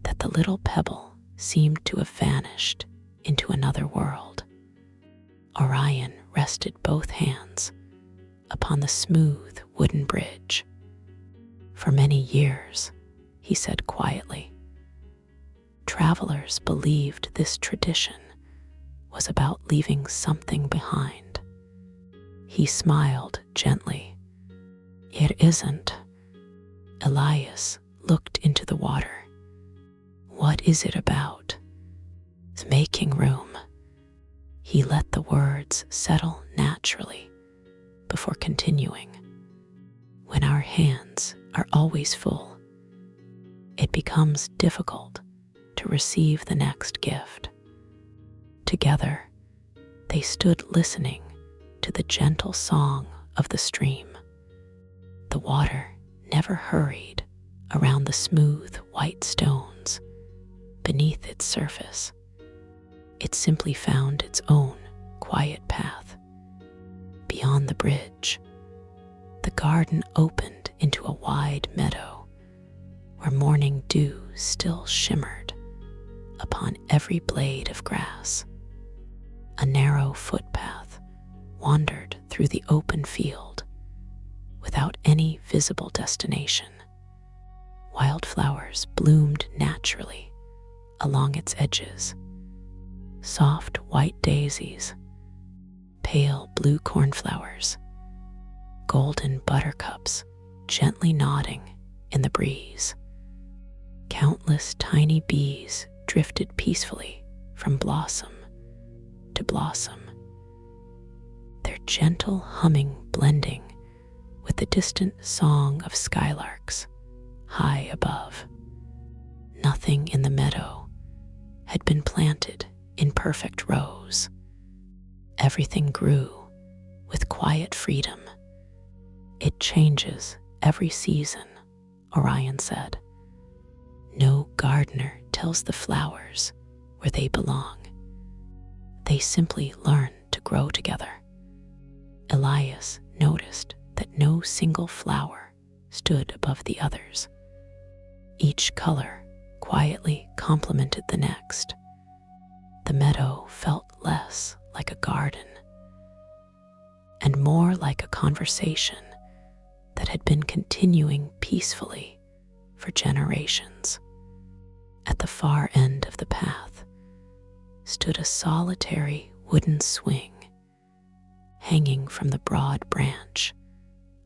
that the little pebble seemed to have vanished into another world. Orion rested both hands upon the smooth wooden bridge. For many years, he said quietly, travelers believed this tradition was about leaving something behind. He smiled gently. It isn't. Elias looked into the water. What is it about? It's making room. He let the words settle naturally before continuing. When our hands are always full, it becomes difficult to receive the next gift. Together, they stood listening to the gentle song of the stream. The water never hurried around the smooth white stones beneath its surface. It simply found its own quiet path. Beyond the bridge, the garden opened into a wide meadow where morning dew still shimmered upon every blade of grass. A narrow footpath wandered through the open field without any visible destination. Wildflowers bloomed naturally along its edges. Soft white daisies, pale blue cornflowers, golden buttercups gently nodding in the breeze. Countless tiny bees drifted peacefully from blossom to blossom, their gentle humming blending with the distant song of skylarks high above. Nothing in the meadow had been planted in perfect rows. Everything grew with quiet freedom. It changes every season, Orion said. No gardener tells the flowers where they belong. They simply learn to grow together. Elias noticed that no single flower stood above the others. Each color quietly complemented the next. The meadow felt less like a garden and more like a conversation that had been continuing peacefully for generations. At the far end of the path stood a solitary wooden swing hanging from the broad branch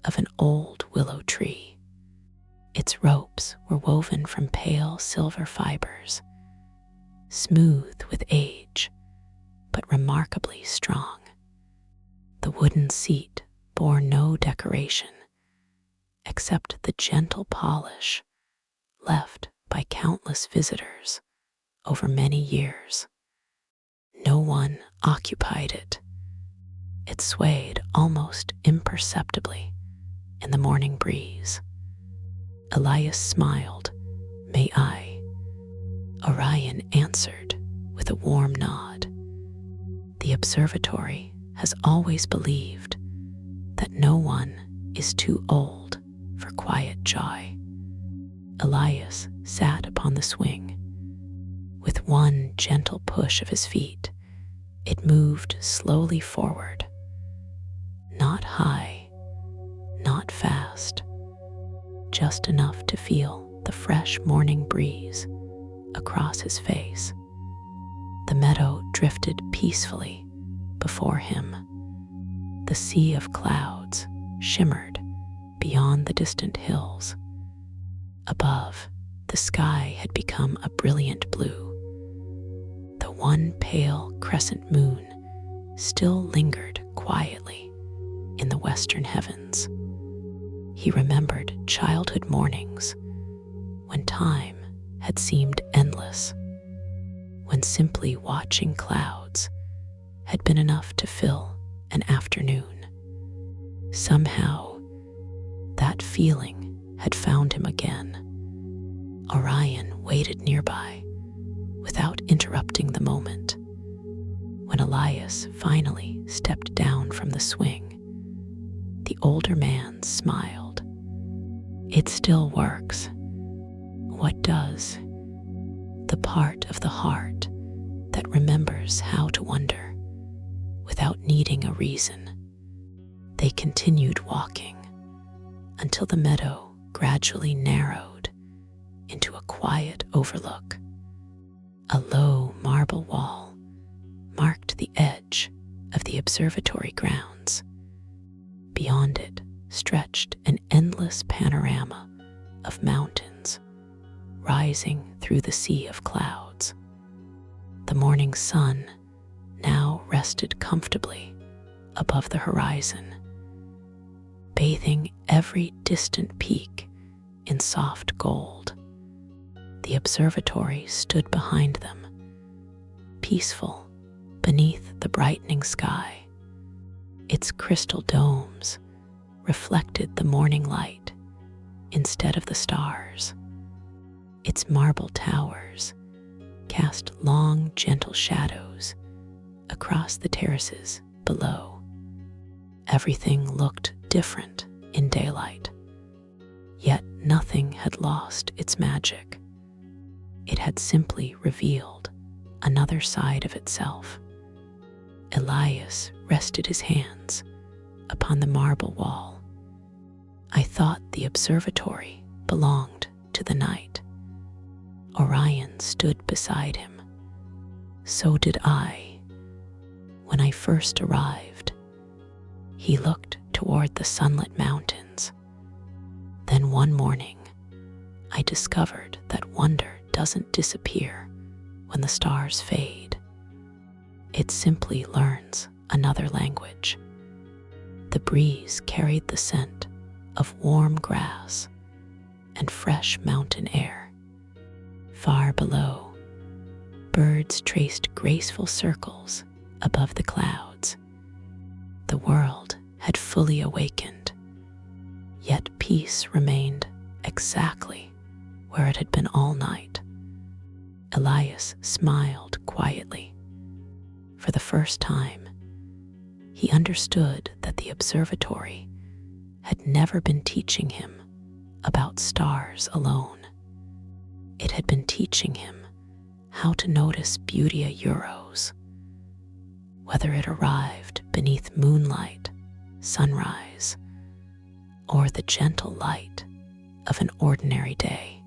of an old willow tree. Its ropes were woven from pale silver fibers, smooth with age, but remarkably strong. The wooden seat bore no decoration except the gentle polish left by countless visitors over many years. No one occupied it. It swayed almost imperceptibly in the morning breeze. Elias smiled. May I? Orion answered with a warm nod. The observatory has always believed that no one is too old for quiet joy. Elias sat upon the swing. With one gentle push of his feet, it moved slowly forward. Not high, not fast, just enough to feel the fresh morning breeze across his face. The meadow drifted peacefully before him. The sea of clouds shimmered beyond the distant hills. Above, the sky had become a brilliant blue. The one pale crescent moon still lingered quietly in the western heavens. He remembered childhood mornings when time had seemed endless, when simply watching clouds had been enough to fill an afternoon. Somehow, that feeling had found him again. Orion waited nearby without interrupting the moment. When Elias finally stepped down from the swing, the older man smiled. It still works. What does? The part of the heart that remembers how to wonder without without needing a reason. They continued walking until the meadow gradually narrowed into a quiet overlook. A low marble wall marked the edge of the observatory grounds. Beyond it stretched an endless panorama of mountains rising through the sea of clouds. The morning sun now rested comfortably above the horizon, bathing every distant peak in soft gold. The observatory stood behind them, peaceful beneath the brightening sky. Its crystal domes reflected the morning light instead of the stars. Its marble towers cast long, gentle shadows across the terraces below. Everything looked different in daylight, yet nothing had lost its magic. It had simply revealed another side of itself. Elias rested his hands upon the marble wall. I thought the observatory belonged to the night. Orion stood beside him. So did I. When I first arrived, he looked toward the sunlit mountains. Then one morning, I discovered that wonder doesn't disappear when the stars fade. It simply learns another language. The breeze carried the scent of warm grass and fresh mountain air. Far below, birds traced graceful circles above the clouds. The world had fully awakened, yet peace remained exactly where it had been all night. Elias smiled quietly. For the first time, he understood that the observatory had never been teaching him about stars alone. It had been teaching him how to notice beauty Euros, whether it arrived beneath moonlight, sunrise, or the gentle light of an ordinary day.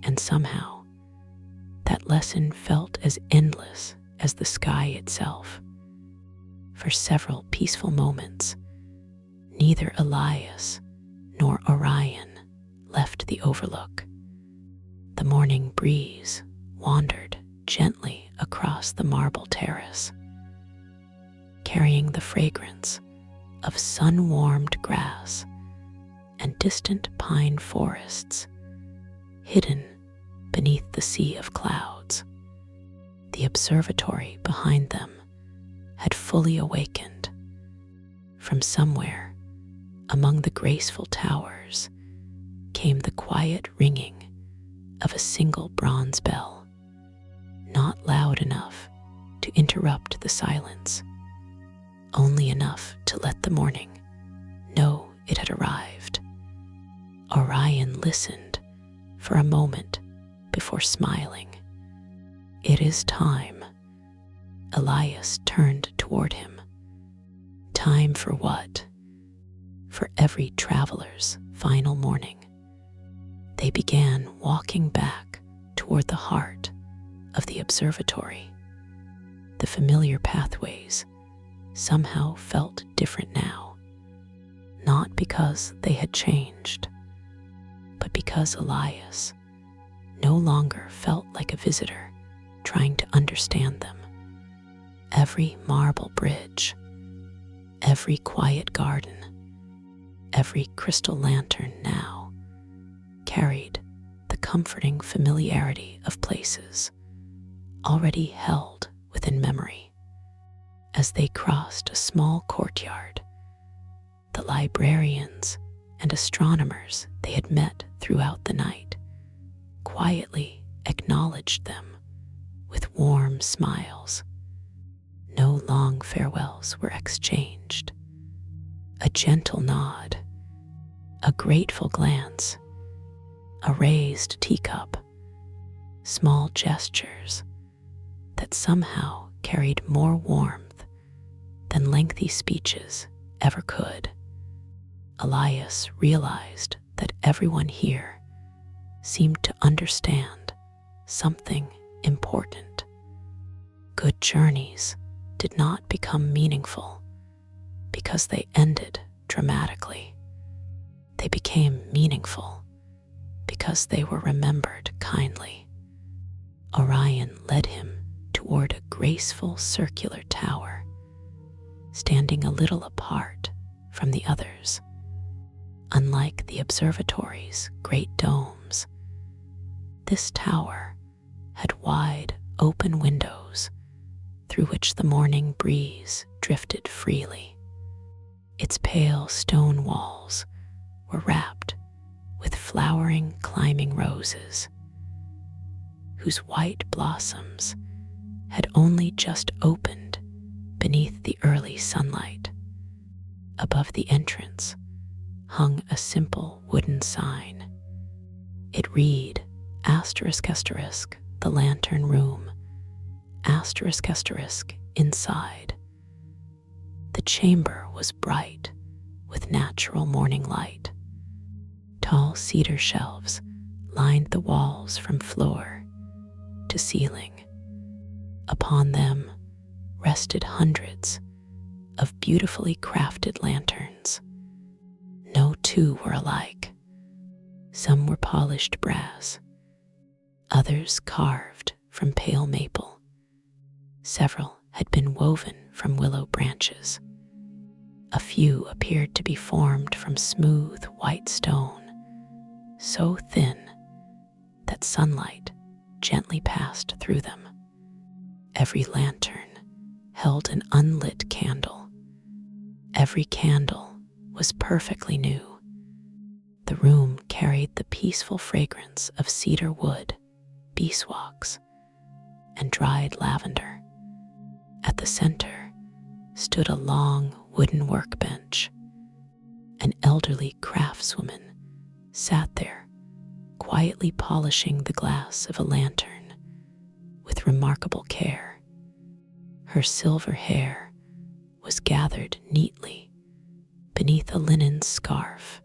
And somehow, that lesson felt as endless as the sky itself. For several peaceful moments, neither Elias nor Orion left the overlook. The morning breeze wandered gently across the marble terrace, carrying the fragrance of sun-warmed grass and distant pine forests hidden beneath the sea of clouds. The observatory behind them had fully awakened. From somewhere among the graceful towers came the quiet ringing of a single bronze bell, not loud enough to interrupt the silence, only enough to let the morning know it had arrived. Orion listened for a moment before smiling. "It is time." Elias turned toward him. Time for what? For every traveler's final morning. They began walking back toward the heart of the observatory. The familiar pathways somehow felt different now, not because they had changed, but because Elias no longer felt like a visitor trying to understand them. Every marble bridge, every quiet garden, every crystal lantern now carried the comforting familiarity of places already held within memory. As they crossed a small courtyard, the librarians and astronomers they had met throughout the night quietly acknowledged them with warm smiles. No long farewells were exchanged. A gentle nod, a grateful glance, a raised teacup, small gestures that somehow carried more warmth than lengthy speeches ever could. Elias realized that everyone here seemed to understand something important. Good journeys did not become meaningful because they ended dramatically. They became meaningful because they were remembered kindly. Orion led him toward a graceful circular tower, standing a little apart from the others. Unlike the observatory's great domes, this tower had wide, open windows through which the morning breeze drifted freely. Its pale stone walls were wrapped with flowering climbing roses, whose white blossoms had only just opened beneath the early sunlight. Above the entrance hung a simple wooden sign. It read, ***, the lantern room, ***, inside. The chamber was bright with natural morning light. Tall cedar shelves lined the walls from floor to ceiling. Upon them rested hundreds of beautifully crafted lanterns. No two were alike. Some were polished brass, others carved from pale maple. Several had been woven from willow branches. A few appeared to be formed from smooth white stone, so thin that sunlight gently passed through them. Every lantern held an unlit candle. Every candle was perfectly new. The room carried the peaceful fragrance of cedar wood, beeswax, and dried lavender. At the center stood a long wooden workbench. An elderly craftswoman sat there, quietly polishing the glass of a lantern with remarkable care. Her silver hair was gathered neatly beneath a linen scarf,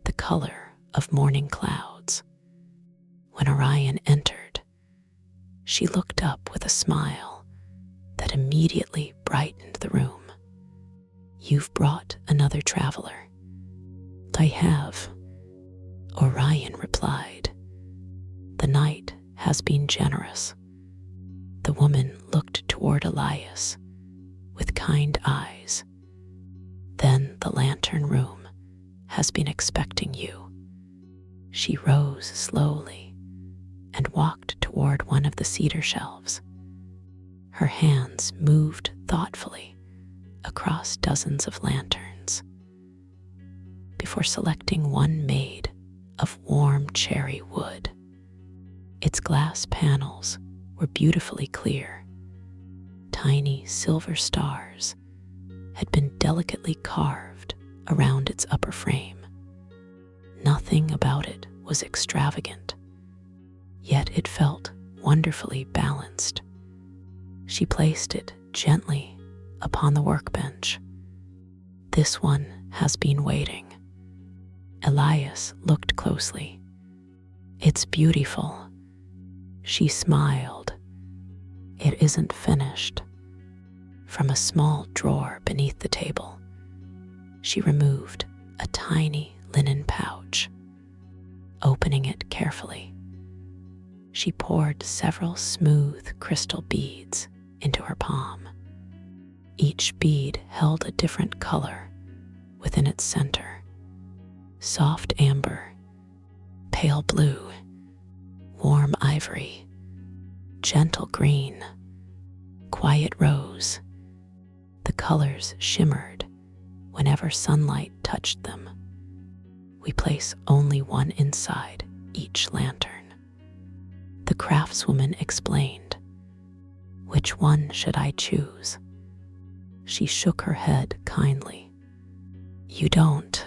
the color of morning clouds. When Orion entered, she looked up with a smile that immediately brightened the room. "You've brought another traveler." "I have," Orion replied. "The night has been generous." The woman looked toward Elias with kind eyes. "Then the lantern room has been expecting you." She rose slowly and walked toward one of the cedar shelves. Her hands moved thoughtfully across dozens of lanterns before selecting one made of warm cherry wood. Its glass panels were beautifully clear. Tiny silver stars had been delicately carved around its upper frame. Nothing about it was extravagant, yet it felt wonderfully balanced. She placed it gently upon the workbench. "This one has been waiting." Elias looked closely. "It's beautiful." She smiled. "It isn't finished." From a small drawer beneath the table, she removed a tiny linen pouch. Opening it carefully, she poured several smooth crystal beads into her palm. Each bead held a different color within its center: soft amber, pale blue, warm ivory, gentle green, quiet rose. The colors shimmered whenever sunlight touched them. "We place only one inside each lantern," the craftswoman explained. "Which one should I choose?" She shook her head kindly. "You don't."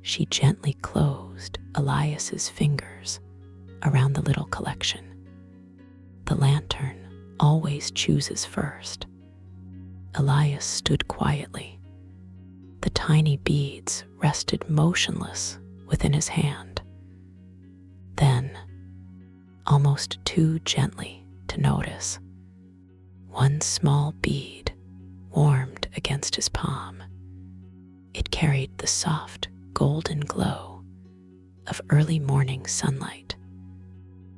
She gently closed Elias's fingers around the little collection. "The lantern always chooses first." Elias stood quietly. The tiny beads rested motionless within his hand. Then, almost too gently to notice, one small bead warmed against his palm. It carried the soft, golden glow of early morning sunlight.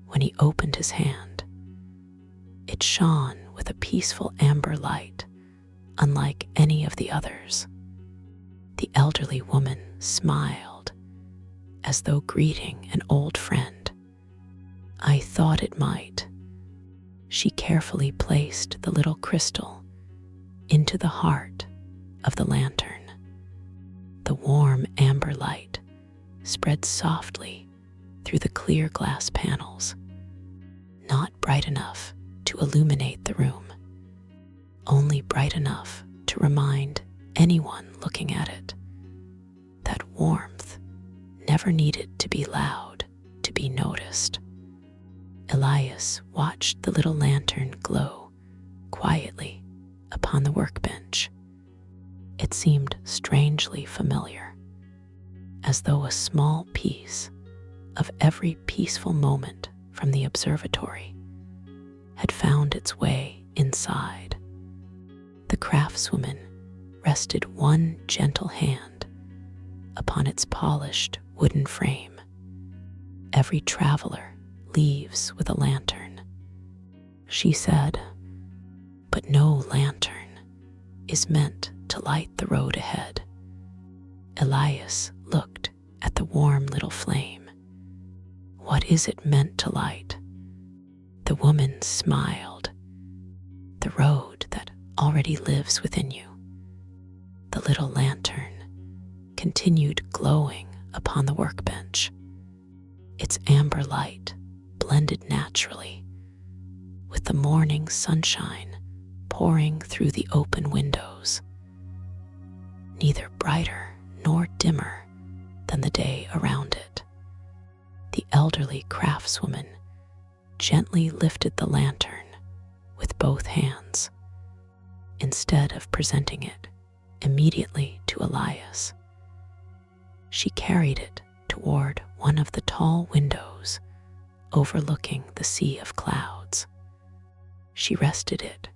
When he opened his hand, it shone with a peaceful amber light, unlike any of the others. The elderly woman smiled, as though greeting an old friend. "I thought it might." She carefully placed the little crystal into the heart of the lantern. The warm amber light spread softly through the clear glass panels, not bright enough to illuminate the room, only bright enough to remind anyone looking at it that warmth never needed to be loud to be noticed. Elias watched the little lantern glow quietly upon the workbench. It seemed strangely familiar, as though a small piece of every peaceful moment from the observatory had found its way inside. The craftswoman rested one gentle hand upon its polished wooden frame. "Every traveler leaves with a lantern," she said, "but no lantern is meant to light the road ahead." Elias looked at the warm little flame. "What is it meant to light?" The woman smiled. "The road that already lives within you." The little lantern continued glowing upon the workbench. Its amber light blended naturally with the morning sunshine pouring through the open windows, neither brighter nor dimmer than the day around it. The elderly craftswoman gently lifted the lantern with both hands. Instead of presenting it immediately to Elias, she carried it toward one of the tall windows overlooking the sea of clouds. She rested it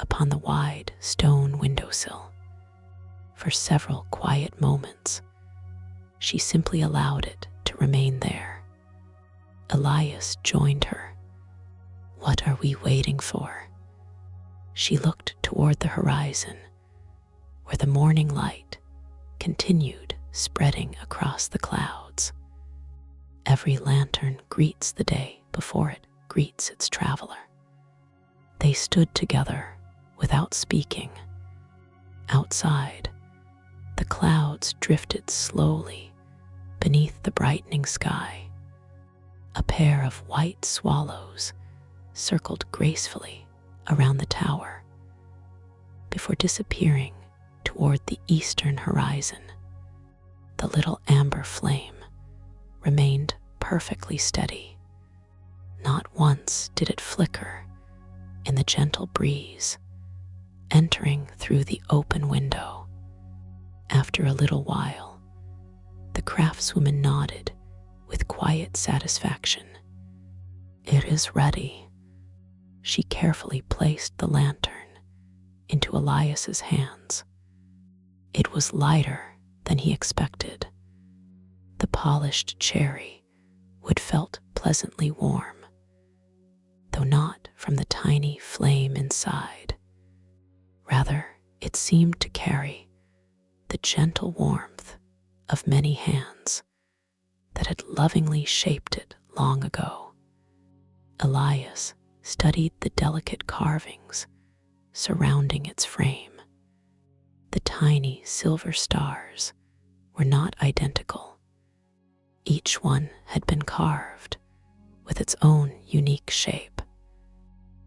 upon the wide stone windowsill. For several quiet moments, she simply allowed it to remain there. Elias joined her. "What are we waiting for?" She looked toward the horizon, where the morning light continued spreading across the clouds. Every lantern greets the day before it greets its traveler. They stood together without speaking. Outside, the clouds drifted slowly beneath the brightening sky. A pair of white swallows circled gracefully around the tower before disappearing toward the eastern horizon. The little amber flame remained perfectly steady. Not once did it flicker in the gentle breeze entering through the open window. After a little while, the craftswoman nodded with quiet satisfaction. "It is ready." She carefully placed the lantern into Elias's hands. It was lighter than he expected. The polished cherry wood felt pleasantly warm, though not from the tiny flame inside. Rather, it seemed to carry the gentle warmth of many hands that had lovingly shaped it long ago. Elias studied the delicate carvings surrounding its frame. The tiny silver stars were not identical. Each one had been carved with its own unique shape.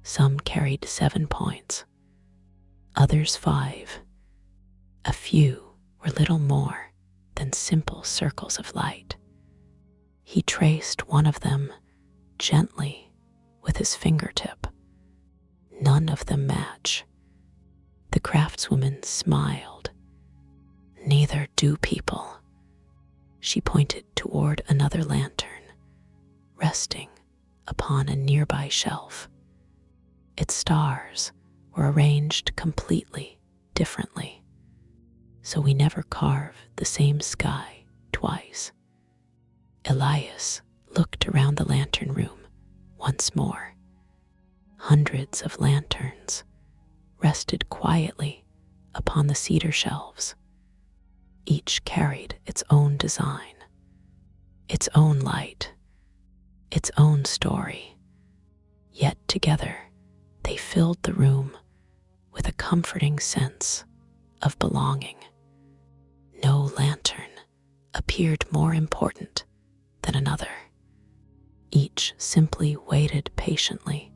Some carried 7 points, others 5. A few were little more than simple circles of light. He traced one of them gently with his fingertip. None of them match. The craftswoman smiled. Neither do people. She pointed toward another lantern, resting upon a nearby shelf. Its stars were arranged completely differently, so we never carve the same sky twice. Elias looked around the lantern room once more. Hundreds of lanterns rested quietly upon the cedar shelves. Each carried its own design, its own light, its own story. Yet together they filled the room with a comforting sense of belonging. No lantern appeared more important than another. Each simply waited patiently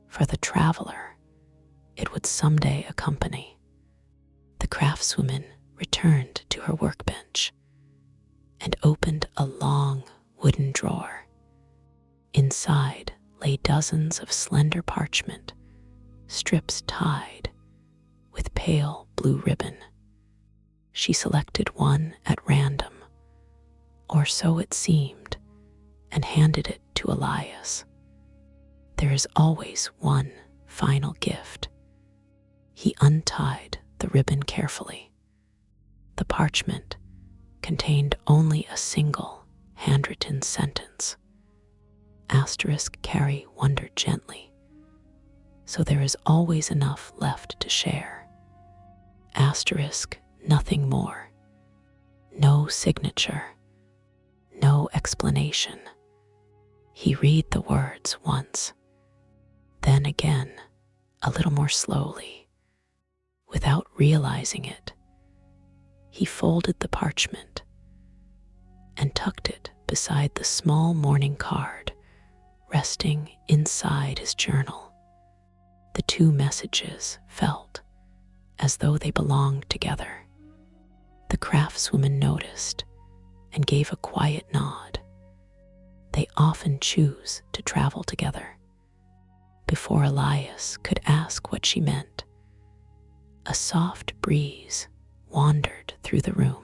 for the traveler it would someday accompany. The craftswoman returned to her workbench and opened a long wooden drawer. Inside lay dozens of slender parchment strips tied with pale blue ribbon. She selected one at random, or so it seemed, and handed it to Elias. There is always one final gift. He untied the ribbon carefully. The parchment contained only a single handwritten sentence. Carrie wondered gently, so there is always enough left to share. Nothing more. No signature. No explanation. He read the words once, then again, a little more slowly. Without realizing it, he folded the parchment and tucked it beside the small mourning card resting inside his journal. The two messages felt as though they belonged together. The craftswoman noticed and gave a quiet nod. They often choose to travel together. Before Elias could ask what she meant, a soft breeze wandered through the room.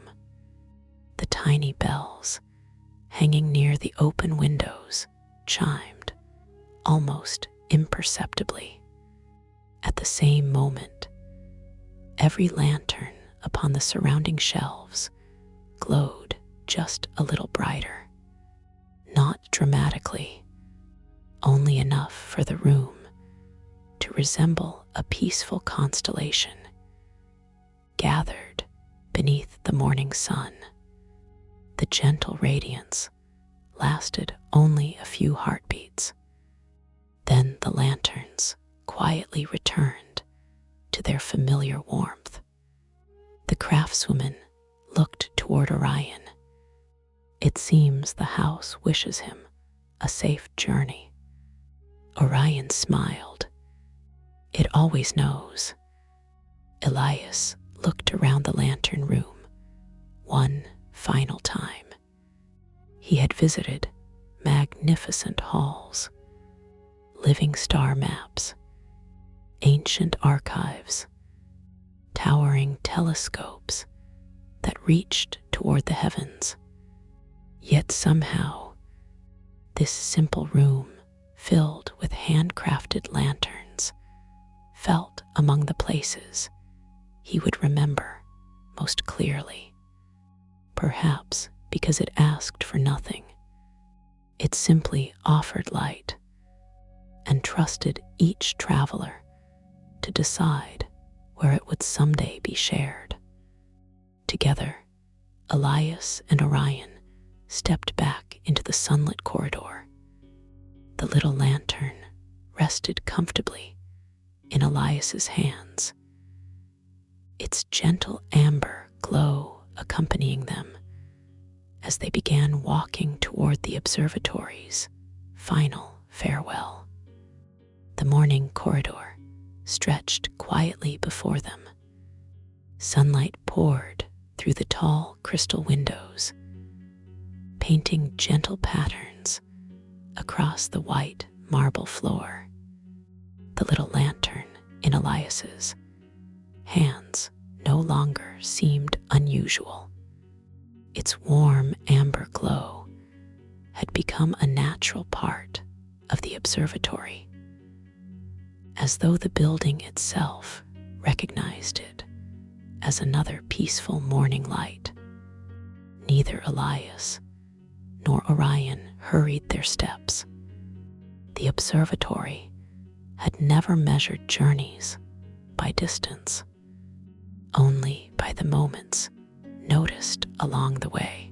The tiny bells hanging near the open windows chimed almost imperceptibly. At the same moment, every lantern upon the surrounding shelves glowed just a little brighter. Not dramatically, only enough for the room to resemble a peaceful constellation gathered beneath the morning sun. The gentle radiance lasted only a few heartbeats. Then the lanterns quietly returned to their familiar warmth. The craftswoman looked toward Orion. It seems the house wishes him a safe journey. Orion smiled. It always knows. Elias looked around the lantern room one final time. He had visited magnificent halls, living star maps, ancient archives, towering telescopes that reached toward the heavens. Yet somehow, this simple room filled with handcrafted lanterns felt among the places he would remember most clearly. Perhaps because it asked for nothing. It simply offered light and trusted each traveler to decide where it would someday be shared. Together, Elias and Orion stepped back into the sunlit corridor. The little lantern rested comfortably in Elias's hands, its gentle amber glow accompanying them as they began walking toward the observatory's final farewell. The morning corridor stretched quietly before them. Sunlight poured through the tall crystal windows, painting gentle patterns across the white marble floor. The little lantern in Elias's hands no longer seemed unusual. Its warm amber glow had become a natural part of the observatory, as though the building itself recognized it as another peaceful morning light. Neither Elias nor Orion hurried their steps. The observatory had never measured journeys by distance, only by the moments noticed along the way.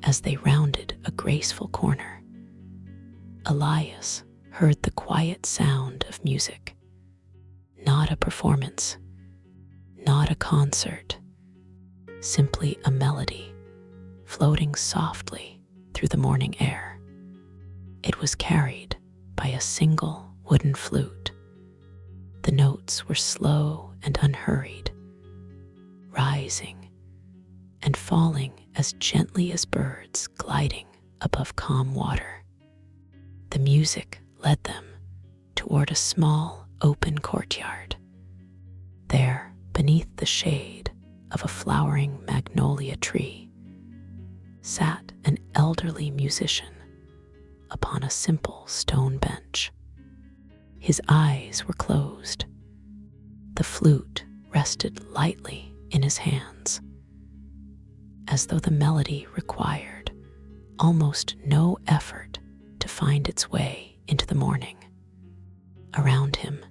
As they rounded a graceful corner, Elias heard the quiet sound of music. Not a performance, not a concert, simply a melody floating softly through the morning air. It was carried by a single wooden flute. The notes were slow and unhurried, rising and falling as gently as birds gliding above calm water. The music led them toward a small open courtyard. There, beneath the shade of a flowering magnolia tree, sat an elderly musician upon a simple stone bench. His eyes were closed. The flute rested lightly in his hands, as though the melody required almost no effort to find its way into the morning. Around him,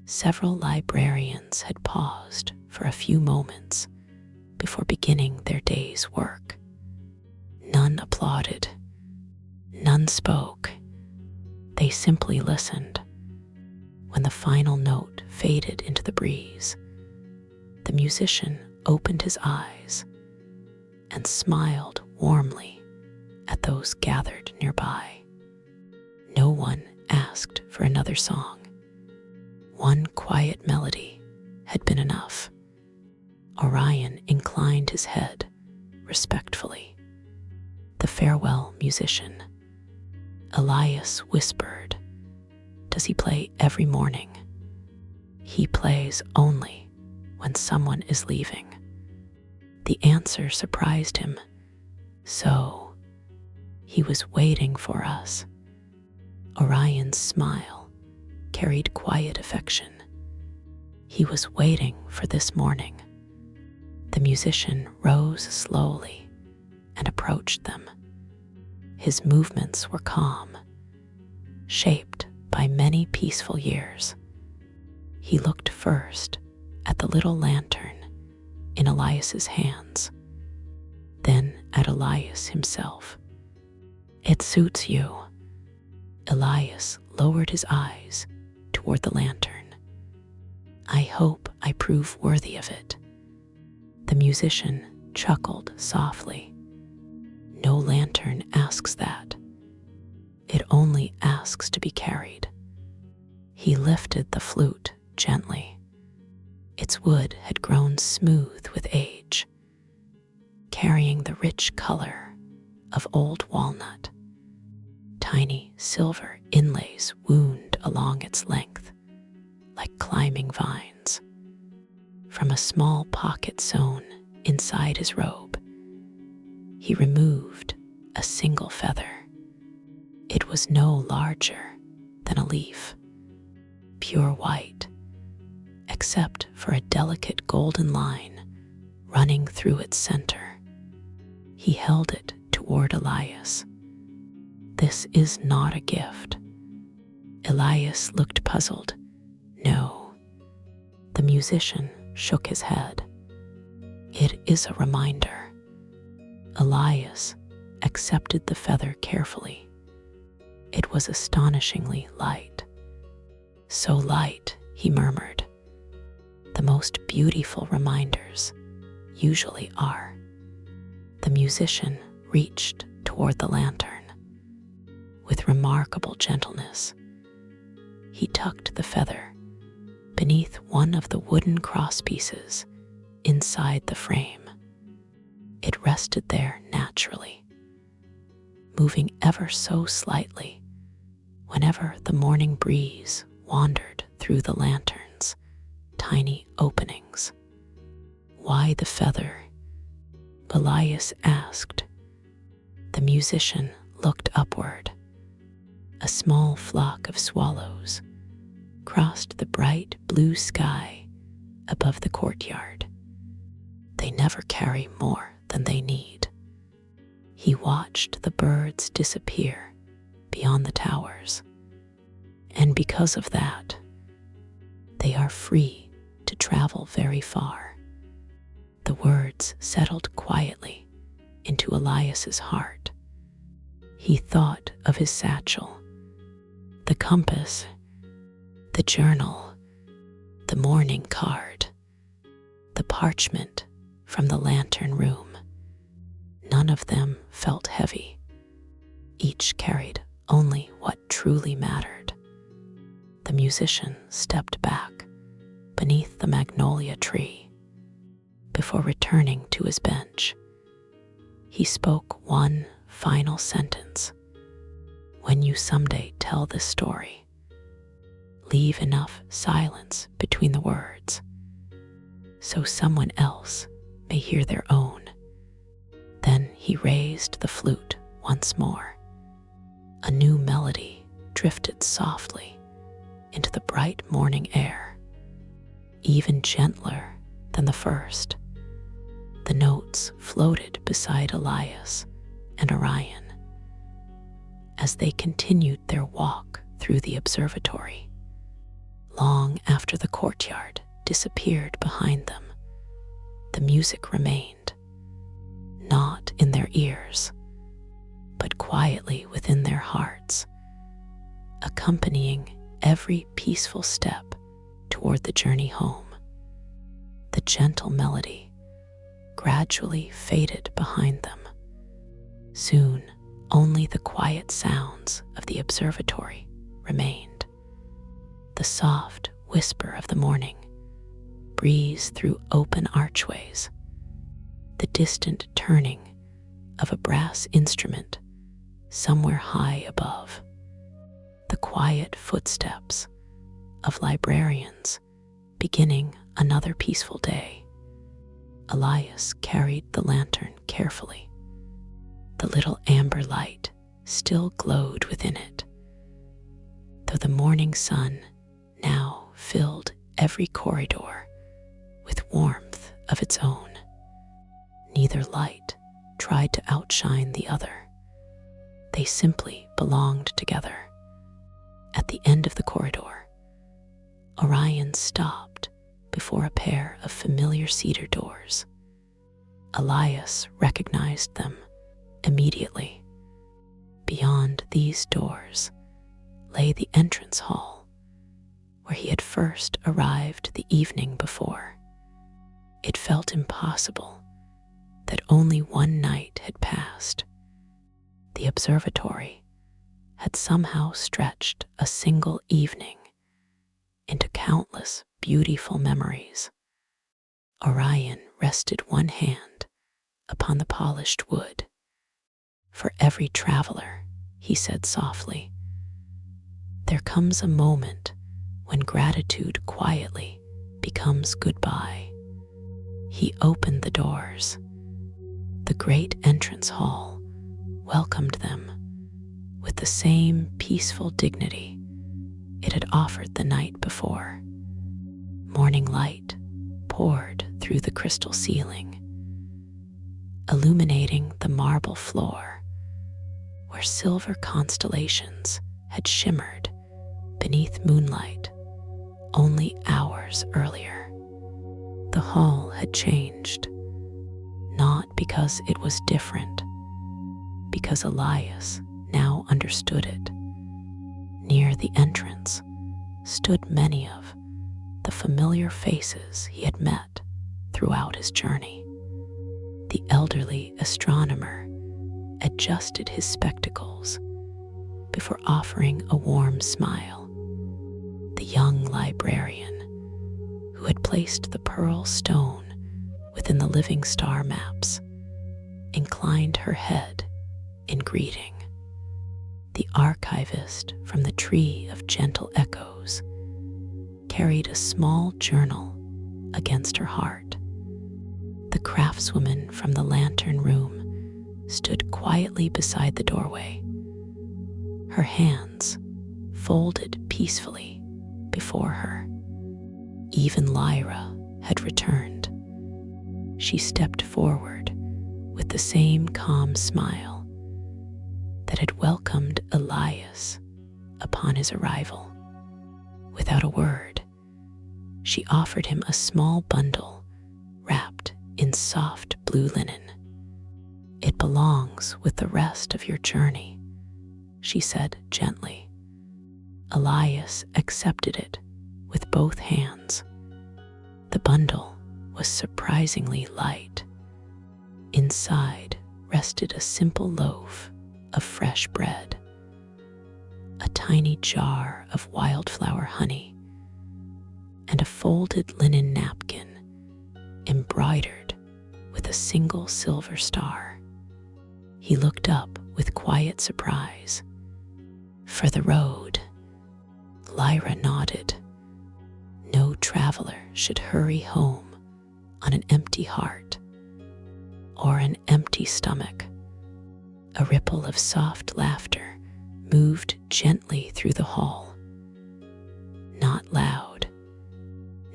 several librarians had paused for a few moments before beginning their day's work. None applauded, none spoke. They simply listened. When the final note faded into the breeze, the musician opened his eyes and smiled warmly at those gathered nearby. No one asked for another song. One quiet melody had been enough. Orion inclined his head respectfully. The farewell musician, Elias, whispered, "Does he play every morning?" "He plays only when someone is leaving." The answer surprised him. "So, he was waiting for us." Orion's smile carried quiet affection. He was waiting for this morning. The musician rose slowly and approached them. His movements were calm, shaped by many peaceful years. He looked first at the little lantern in Elias's hands, then at Elias himself. "It suits you." Elias lowered his eyes toward the lantern. "I hope I prove worthy of it." The musician chuckled softly. "No lantern asks that. It only asks to be carried." He lifted the flute gently. Its wood had grown smooth with age, carrying the rich color of old walnut. Tiny silver inlays wound along its length like climbing vines. From a small pocket sewn inside his robe, he removed a single feather. It was no larger than a leaf, pure white, except for a delicate golden line running through its center. He held it toward Elias. "This is not a gift." Elias looked puzzled. "No." The musician shook his head. "It is a reminder." Elias accepted the feather carefully. It was astonishingly light. "So light," he murmured. "The most beautiful reminders usually are." The musician reached toward the lantern. With remarkable gentleness, he tucked the feather beneath one of the wooden crosspieces inside the frame. It rested there naturally, moving ever so slightly whenever the morning breeze wandered through the lantern's tiny openings. "Why the feather?" Elias asked. The musician looked upward. A small flock of swallows crossed the bright blue sky above the courtyard. "They never carry more than they need." He watched the birds disappear beyond the towers, and because of that, they are free to travel very far. The words settled quietly into Elias's heart. He thought of his satchel, the compass, the journal, the morning card, the parchment from the lantern room. None of them felt heavy. Each carried only what truly mattered. The musician stepped back beneath the magnolia tree. Before returning to his bench, he spoke one final sentence. "When you someday tell this story, leave enough silence between the words so someone else may hear their own." Then he raised the flute once more. A new melody drifted softly into the bright morning air, even gentler than the first. The notes floated beside Elias and Orion as they continued their walk through the observatory. Long after the courtyard disappeared behind them, the music remained, not in their ears, but quietly within their hearts, accompanying every peaceful step toward the journey home. The gentle melody gradually faded behind them. Soon, only the quiet sounds of the observatory remained. The soft whisper of the morning breeze through open archways, the distant turning of a brass instrument somewhere high above, the quiet footsteps of librarians beginning another peaceful day. Elias carried the lantern carefully. The little amber light still glowed within it, though the morning sun now filled every corridor with warmth of its own. Neither light tried to outshine the other. They simply belonged together. At the end of the corridor, Orion stopped before a pair of familiar cedar doors. Elias recognized them immediately. Beyond these doors lay the entrance hall, where he had first arrived the evening before. It felt impossible that only one night had passed. The observatory had somehow stretched a single evening into countless beautiful memories. Orion rested one hand upon the polished wood. "For every traveler," he said softly, "there comes a moment when gratitude quietly becomes goodbye." He opened the doors. The great entrance hall welcomed them with the same peaceful dignity it had offered the night before. Morning light poured through the crystal ceiling, illuminating the marble floor where silver constellations had shimmered beneath moonlight only hours earlier. The hall had changed, not because it was different, because Elias now understood it. Near the entrance stood many of the familiar faces he had met throughout his journey. The elderly astronomer adjusted his spectacles before offering a warm smile. The young librarian, who had placed the pearl stone within the living star maps, inclined her head in greeting. The archivist from the Tree of Gentle Echoes carried a small journal against her heart. The craftswoman from the lantern room stood quietly beside the doorway, her hands folded peacefully before her. Even Lyra had returned. She stepped forward with the same calm smile that had welcomed Elias upon his arrival. Without a word, she offered him a small bundle wrapped in soft blue linen. "It belongs with the rest of your journey," she said gently. Elias accepted it with both hands. The bundle was surprisingly light. Inside rested a simple loaf of fresh bread, a tiny jar of wildflower honey, and a folded linen napkin embroidered with a single silver star. He looked up with quiet surprise. "For the road," Lyra nodded. No traveler should hurry home on an empty heart or an empty stomach. A ripple of soft laughter moved gently through the hall. Not loud,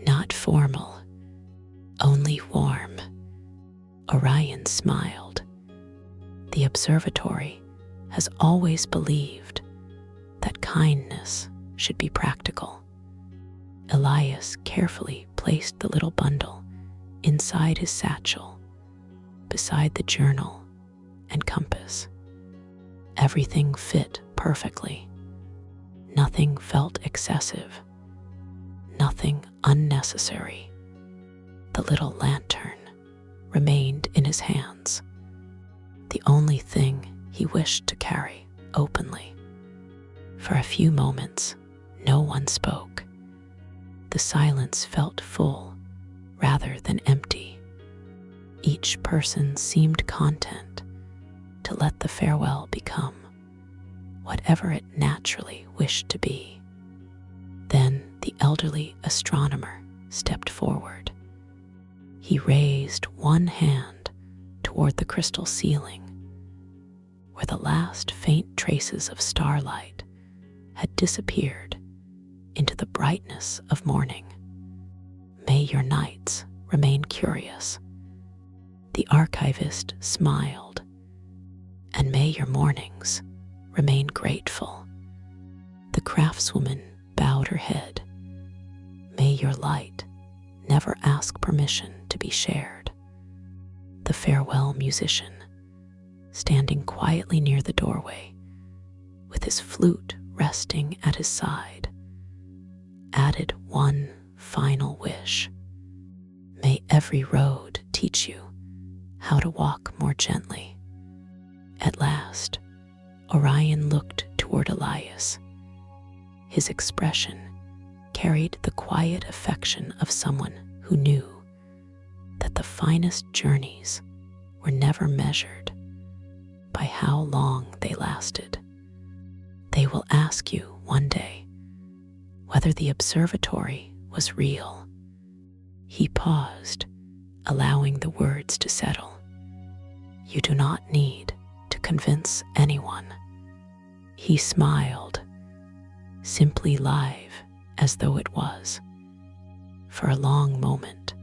not formal, only warm. Orion smiled. The observatory has always believed that kindness should be practical. Elias carefully placed the little bundle inside his satchel, beside the journal and compass. Everything fit perfectly. Nothing felt excessive, nothing unnecessary. The little lantern remained in his hands, the only thing he wished to carry openly. For a few moments, no one spoke. The silence felt full rather than empty. Each person seemed content to let the farewell become whatever it naturally wished to be. Then the elderly astronomer stepped forward. He raised one hand toward the crystal ceiling, where the last faint traces of starlight had disappeared into the brightness of morning. "May your nights remain curious," the archivist smiled, "and may your mornings remain grateful." The craftswoman bowed her head. "May your light never ask permission to be shared." The farewell musician, standing quietly near the doorway, with his flute resting at his side, added one final wish. "May every road teach you how to walk more gently." At last, Orion looked toward Elias. His expression carried the quiet affection of someone who knew that the finest journeys were never measured by how long they lasted. They will ask you one day whether the observatory was real. He paused, allowing the words to settle. "You do not need to convince anyone." He smiled, simply live as though it was. For a long moment,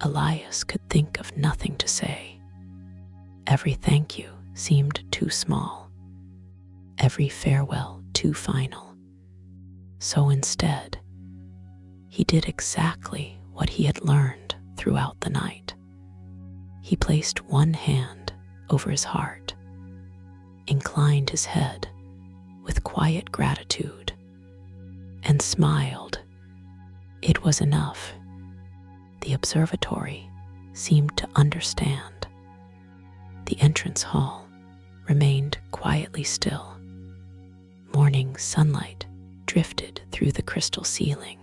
Elias could think of nothing to say. Every thank you seemed too small, every farewell too final. So instead, he did exactly what he had learned throughout the night. He placed one hand over his heart, inclined his head with quiet gratitude, and smiled. It was enough. The observatory seemed to understand. The entrance hall remained quietly still. Morning sunlight drifted through the crystal ceiling,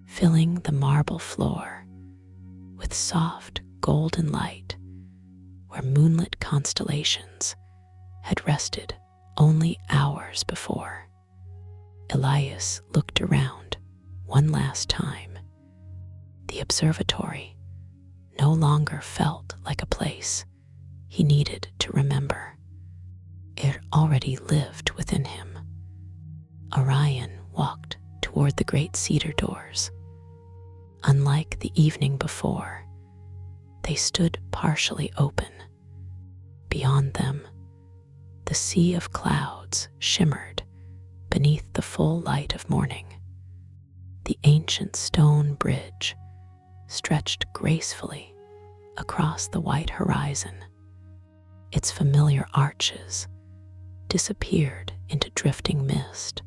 filling the marble floor with soft golden light where moonlit constellations had rested only hours before. Elias looked around one last time. The observatory no longer felt like a place he needed to remember. It already lived within him. Orion walked toward the great cedar doors. Unlike the evening before, they stood partially open. Beyond them, the sea of clouds shimmered beneath the full light of morning. The ancient stone bridge stretched gracefully across the white horizon. Its familiar arches disappeared into drifting mist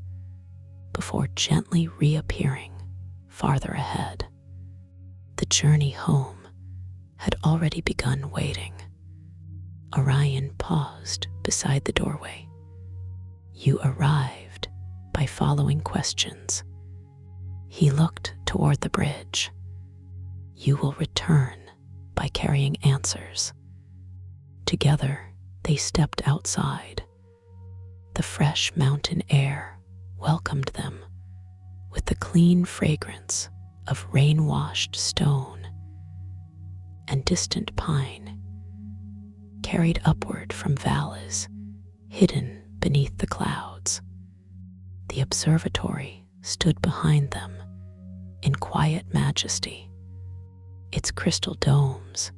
before gently reappearing farther ahead. The journey home had already begun waiting. Orion paused beside the doorway. You arrived by following questions. He looked toward the bridge. You will return by carrying answers. Together, they stepped outside. The fresh mountain air welcomed them with the clean fragrance of rain-washed stone and distant pine carried upward from valleys hidden beneath the clouds. The observatory stood behind them in quiet majesty. Its crystal domes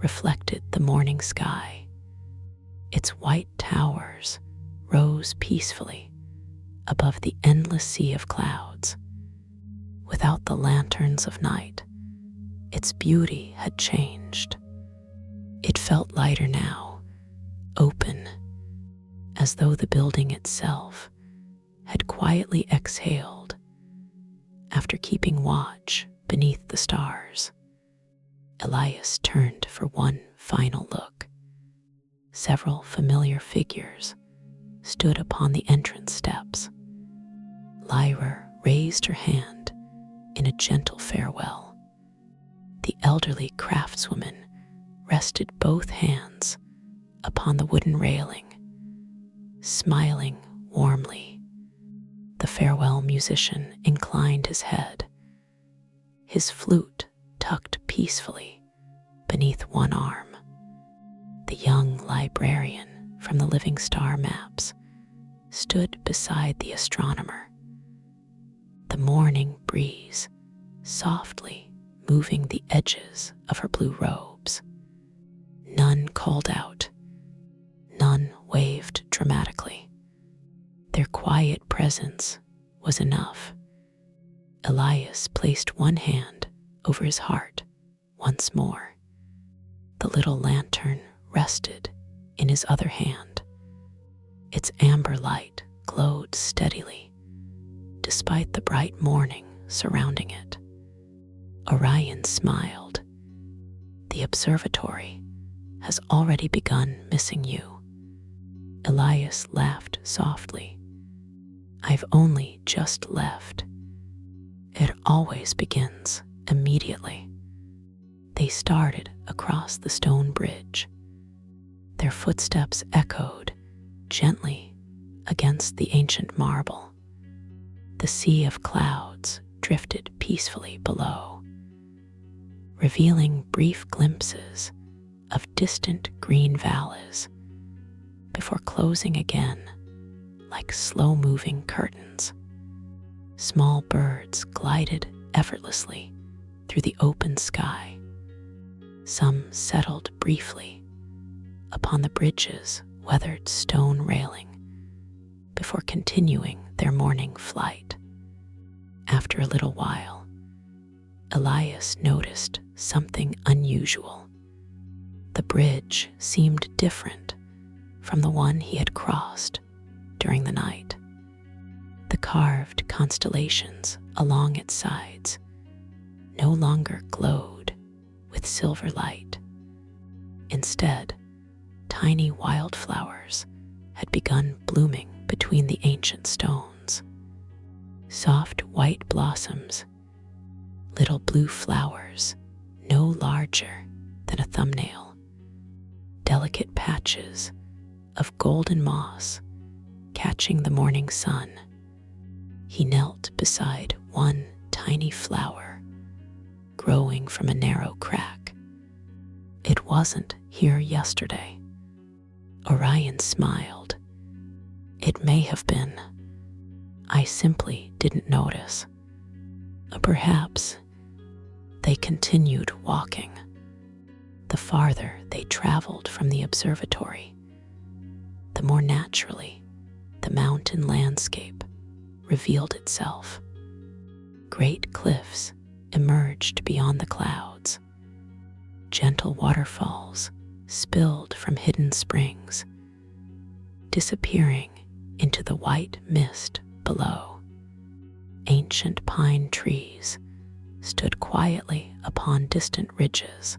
reflected the morning sky. Its white towers rose peacefully above the endless sea of clouds. Without the lanterns of night, its beauty had changed. It felt lighter now, open, as though the building itself had quietly exhaled after keeping watch beneath the stars. Elias turned for one final look. Several familiar figures stood upon the entrance steps. Lyra raised her hand in a gentle farewell. The elderly craftswoman rested both hands upon the wooden railing, smiling warmly. The farewell musician inclined his head, his flute tucked peacefully beneath one arm. The young librarian from the Living Star maps stood beside the astronomer, the morning breeze softly moving the edges of her blue robes. None called out, none waved dramatically. Their quiet presence was enough. Elias placed one hand over his heart once more. The little lantern rested in his other hand. Its amber light glowed steadily, despite the bright morning surrounding it. Orion smiled. The observatory has already begun missing you. Elias laughed softly. I've only just left. It always begins immediately. They started across the stone bridge. Their footsteps echoed gently against the ancient marble. The sea of clouds drifted peacefully below, revealing brief glimpses of distant green valleys before closing again like slow-moving curtains. Small birds glided effortlessly through the open sky. Some settled briefly upon the bridge's weathered stone railing before continuing their morning flight. After a little while, Elias noticed something unusual. The bridge seemed different from the one he had crossed during the night. The carved constellations along its sides no longer glowed with silver light. Instead, tiny wildflowers had begun blooming between the ancient stones. Soft white blossoms, little blue flowers no larger than a thumbnail, delicate patches of golden moss catching the morning sun. He knelt beside one tiny flower, growing from a narrow crack. It wasn't here yesterday. Orion smiled. It may have been. I simply didn't notice. Perhaps. They continued walking. The farther they traveled from the observatory, the more naturally the mountain landscape revealed itself. Great cliffs emerged beyond the clouds. Gentle waterfalls spilled from hidden springs, disappearing into the white mist below. Ancient pine trees stood quietly upon distant ridges,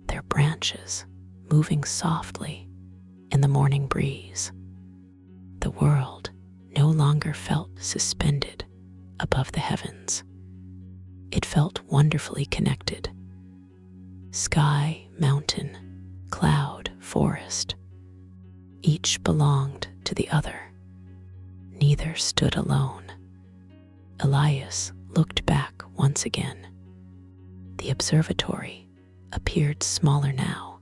their branches moving softly in the morning breeze. The world no longer felt suspended above the heavens. It felt wonderfully connected. Sky, mountain, cloud, forest, each belonged to the other. Neither stood alone. Elias looked back once again. The observatory appeared smaller now,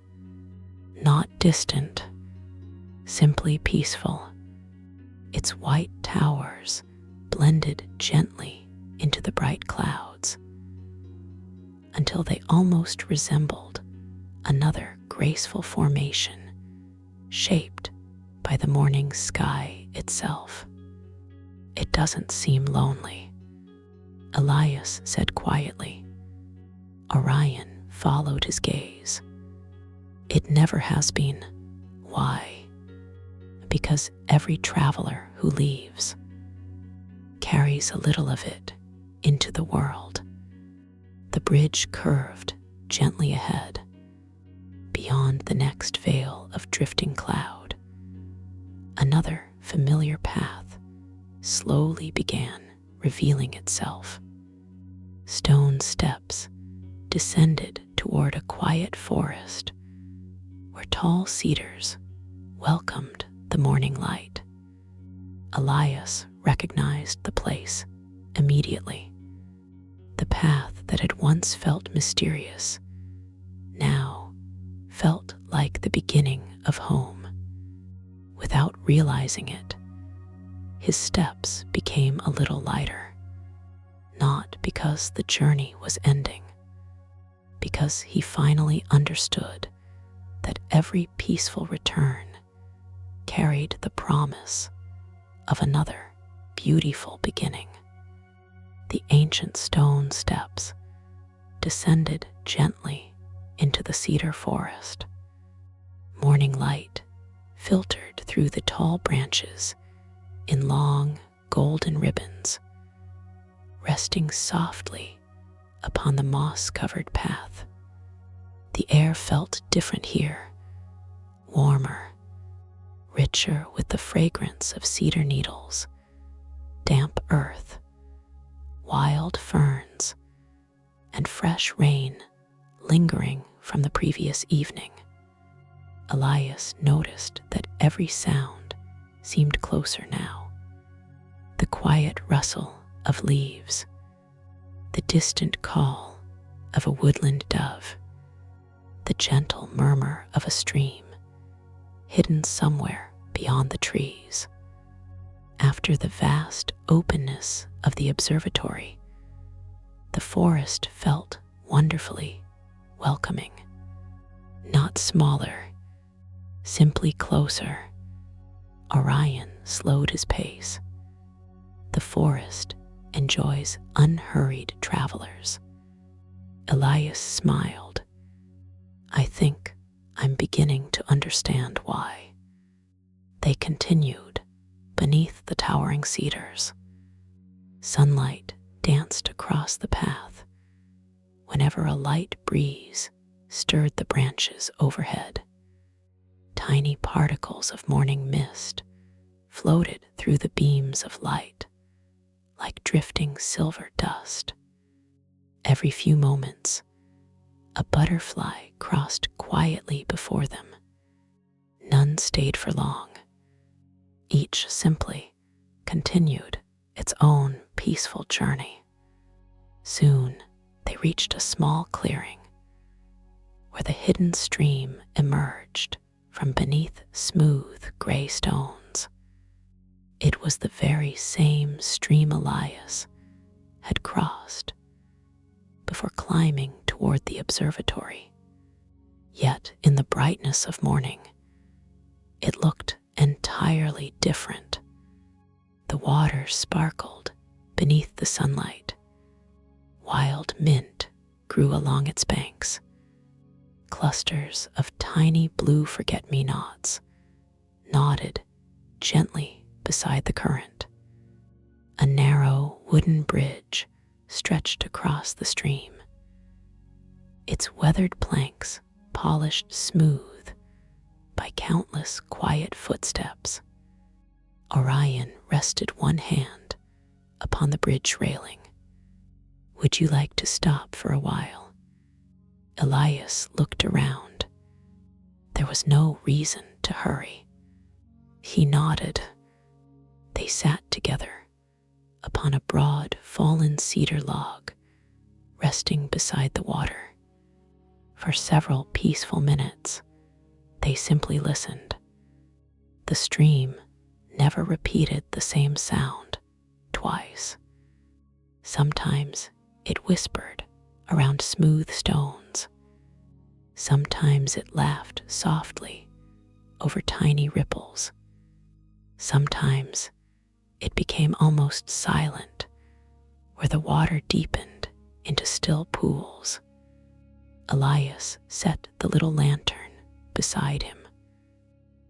not distant, simply peaceful. Its white towers blended gently into the bright clouds until they almost resembled another graceful formation shaped by the morning sky itself. It doesn't seem lonely, Elias said quietly. Orion followed his gaze. It never has been. Why? Because every traveler who leaves carries a little of it into the world. The bridge curved gently ahead, beyond the next veil of drifting cloud. Another familiar path slowly began revealing itself. Stone steps descended toward a quiet forest where tall cedars welcomed the morning light. Elias recognized the place immediately. The path that had once felt mysterious now felt like the beginning of home. Without realizing it, his steps became a little lighter, not because the journey was ending, because he finally understood that every peaceful return carried the promise of another beautiful beginning. The ancient stone steps descended gently into the cedar forest. Morning light filtered through the tall branches in long golden ribbons, resting softly upon the moss-covered path. The air felt different here, warmer, richer with the fragrance of cedar needles, damp earth, wild ferns, and fresh rain lingering from the previous evening. Elias noticed that every sound seemed closer now. The quiet rustle of leaves, the distant call of a woodland dove, the gentle murmur of a stream hidden somewhere beyond the trees. After the vast openness of the observatory, the forest felt wonderfully welcoming. Not smaller, simply closer. Orion slowed his pace. The forest enjoys unhurried travelers. Elias smiled. I think I'm beginning to understand why. They continued beneath the towering cedars. Sunlight danced across the path whenever a light breeze stirred the branches overhead. Tiny particles of morning mist floated through the beams of light like drifting silver dust. Every few moments, a butterfly crossed quietly before them. None stayed for long. Each simply continued its own peaceful journey. Soon, They reached a small clearing where the hidden stream emerged from beneath smooth gray stones. It was the very same stream Elias had crossed before climbing toward the observatory. Yet in the brightness of morning, it looked entirely different. The water sparkled beneath the sunlight. Wild mint grew along its banks. Clusters of tiny blue forget-me-nots nodded gently beside the current. A narrow wooden bridge stretched across the stream, its weathered planks polished smooth by countless quiet footsteps. Orion rested one hand upon the bridge railing. "Would you like to stop for a while?" Elias looked around. There was no reason to hurry. He nodded. They sat together upon a broad fallen cedar log, resting beside the water. For several peaceful minutes, they simply listened. The stream never repeated the same sound twice. Sometimes it whispered around smooth stones. Sometimes it laughed softly over tiny ripples. Sometimes it became almost silent, where the water deepened into still pools. Elias set the little lantern beside him.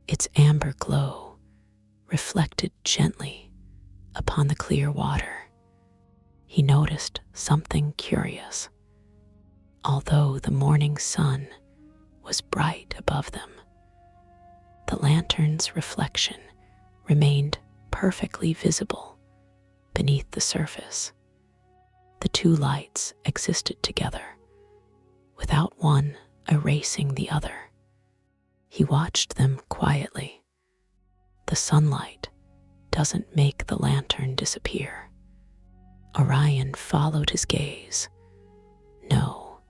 Its amber glow reflected gently upon the clear water. He noticed something curious. Although the morning sun was bright above them, the lantern's reflection remained perfectly visible beneath the surface. The two lights existed together, without one erasing the other. He watched them quietly. The sunlight doesn't make the lantern disappear. Orion followed his gaze. No,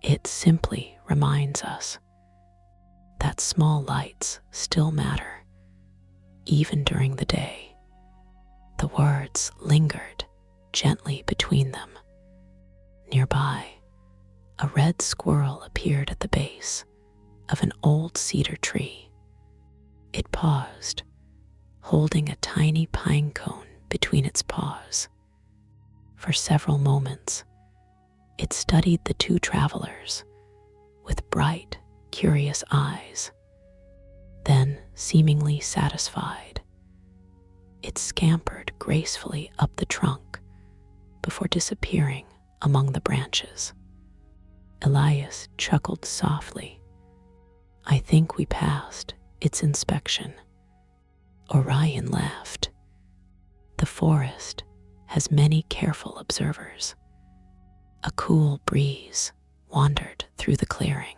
it simply reminds us that small lights still matter, even during the day. The words lingered gently between them. Nearby, a red squirrel appeared at the base of an old cedar tree. It paused, holding a tiny pine cone between its paws. For several moments, it studied the two travelers with bright, curious eyes. Then, seemingly satisfied, it scampered gracefully up the trunk before disappearing among the branches. Elias chuckled softly. "I think we passed its inspection." Orion laughed. "The forest has many careful observers." A cool breeze wandered through the clearing.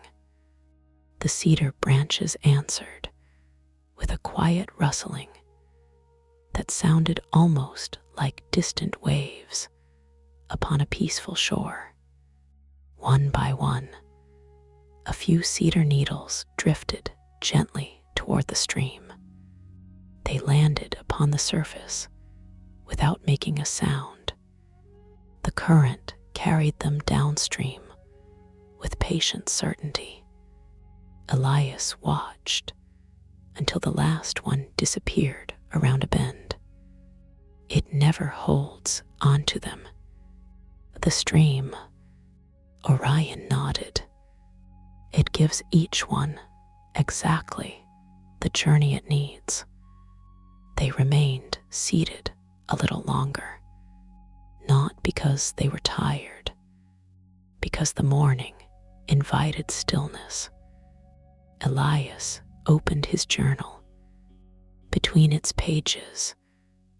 The cedar branches answered with a quiet rustling that sounded almost like distant waves upon a peaceful shore. One by one, a few cedar needles drifted gently toward the stream. They landed upon the surface without making a sound. The current carried them downstream with patient certainty. Elias watched until the last one disappeared around a bend. It never holds onto them. The stream, Orion nodded. It gives each one exactly the journey it needs. They remained seated a little longer, not because they were tired, because the morning invited stillness. Elias opened his journal. Between its pages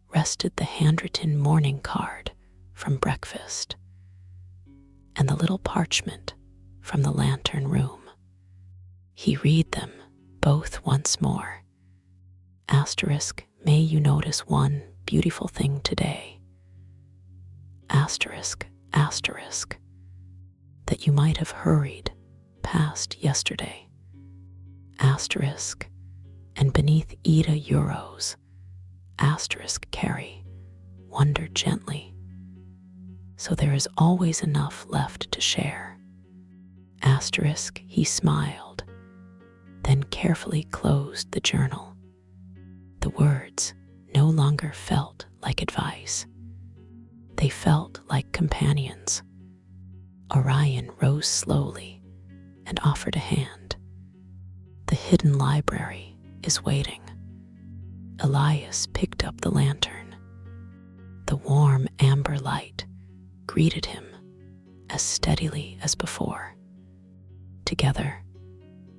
rested the handwritten morning card from breakfast and the little parchment from the lantern room. He read them both once more. Asterisk, may you notice one beautiful thing today. Asterisk, asterisk, that you might have hurried past yesterday. Asterisk, and beneath Ida euros, asterisk carry, wonder gently. So there is always enough left to share. Asterisk, he smiled, then carefully closed the journal. The words no longer felt like advice. They felt like companions. Orion rose slowly and offered a hand. The hidden library is waiting. Elias picked up the lantern. The warm amber light greeted him as steadily as before. Together,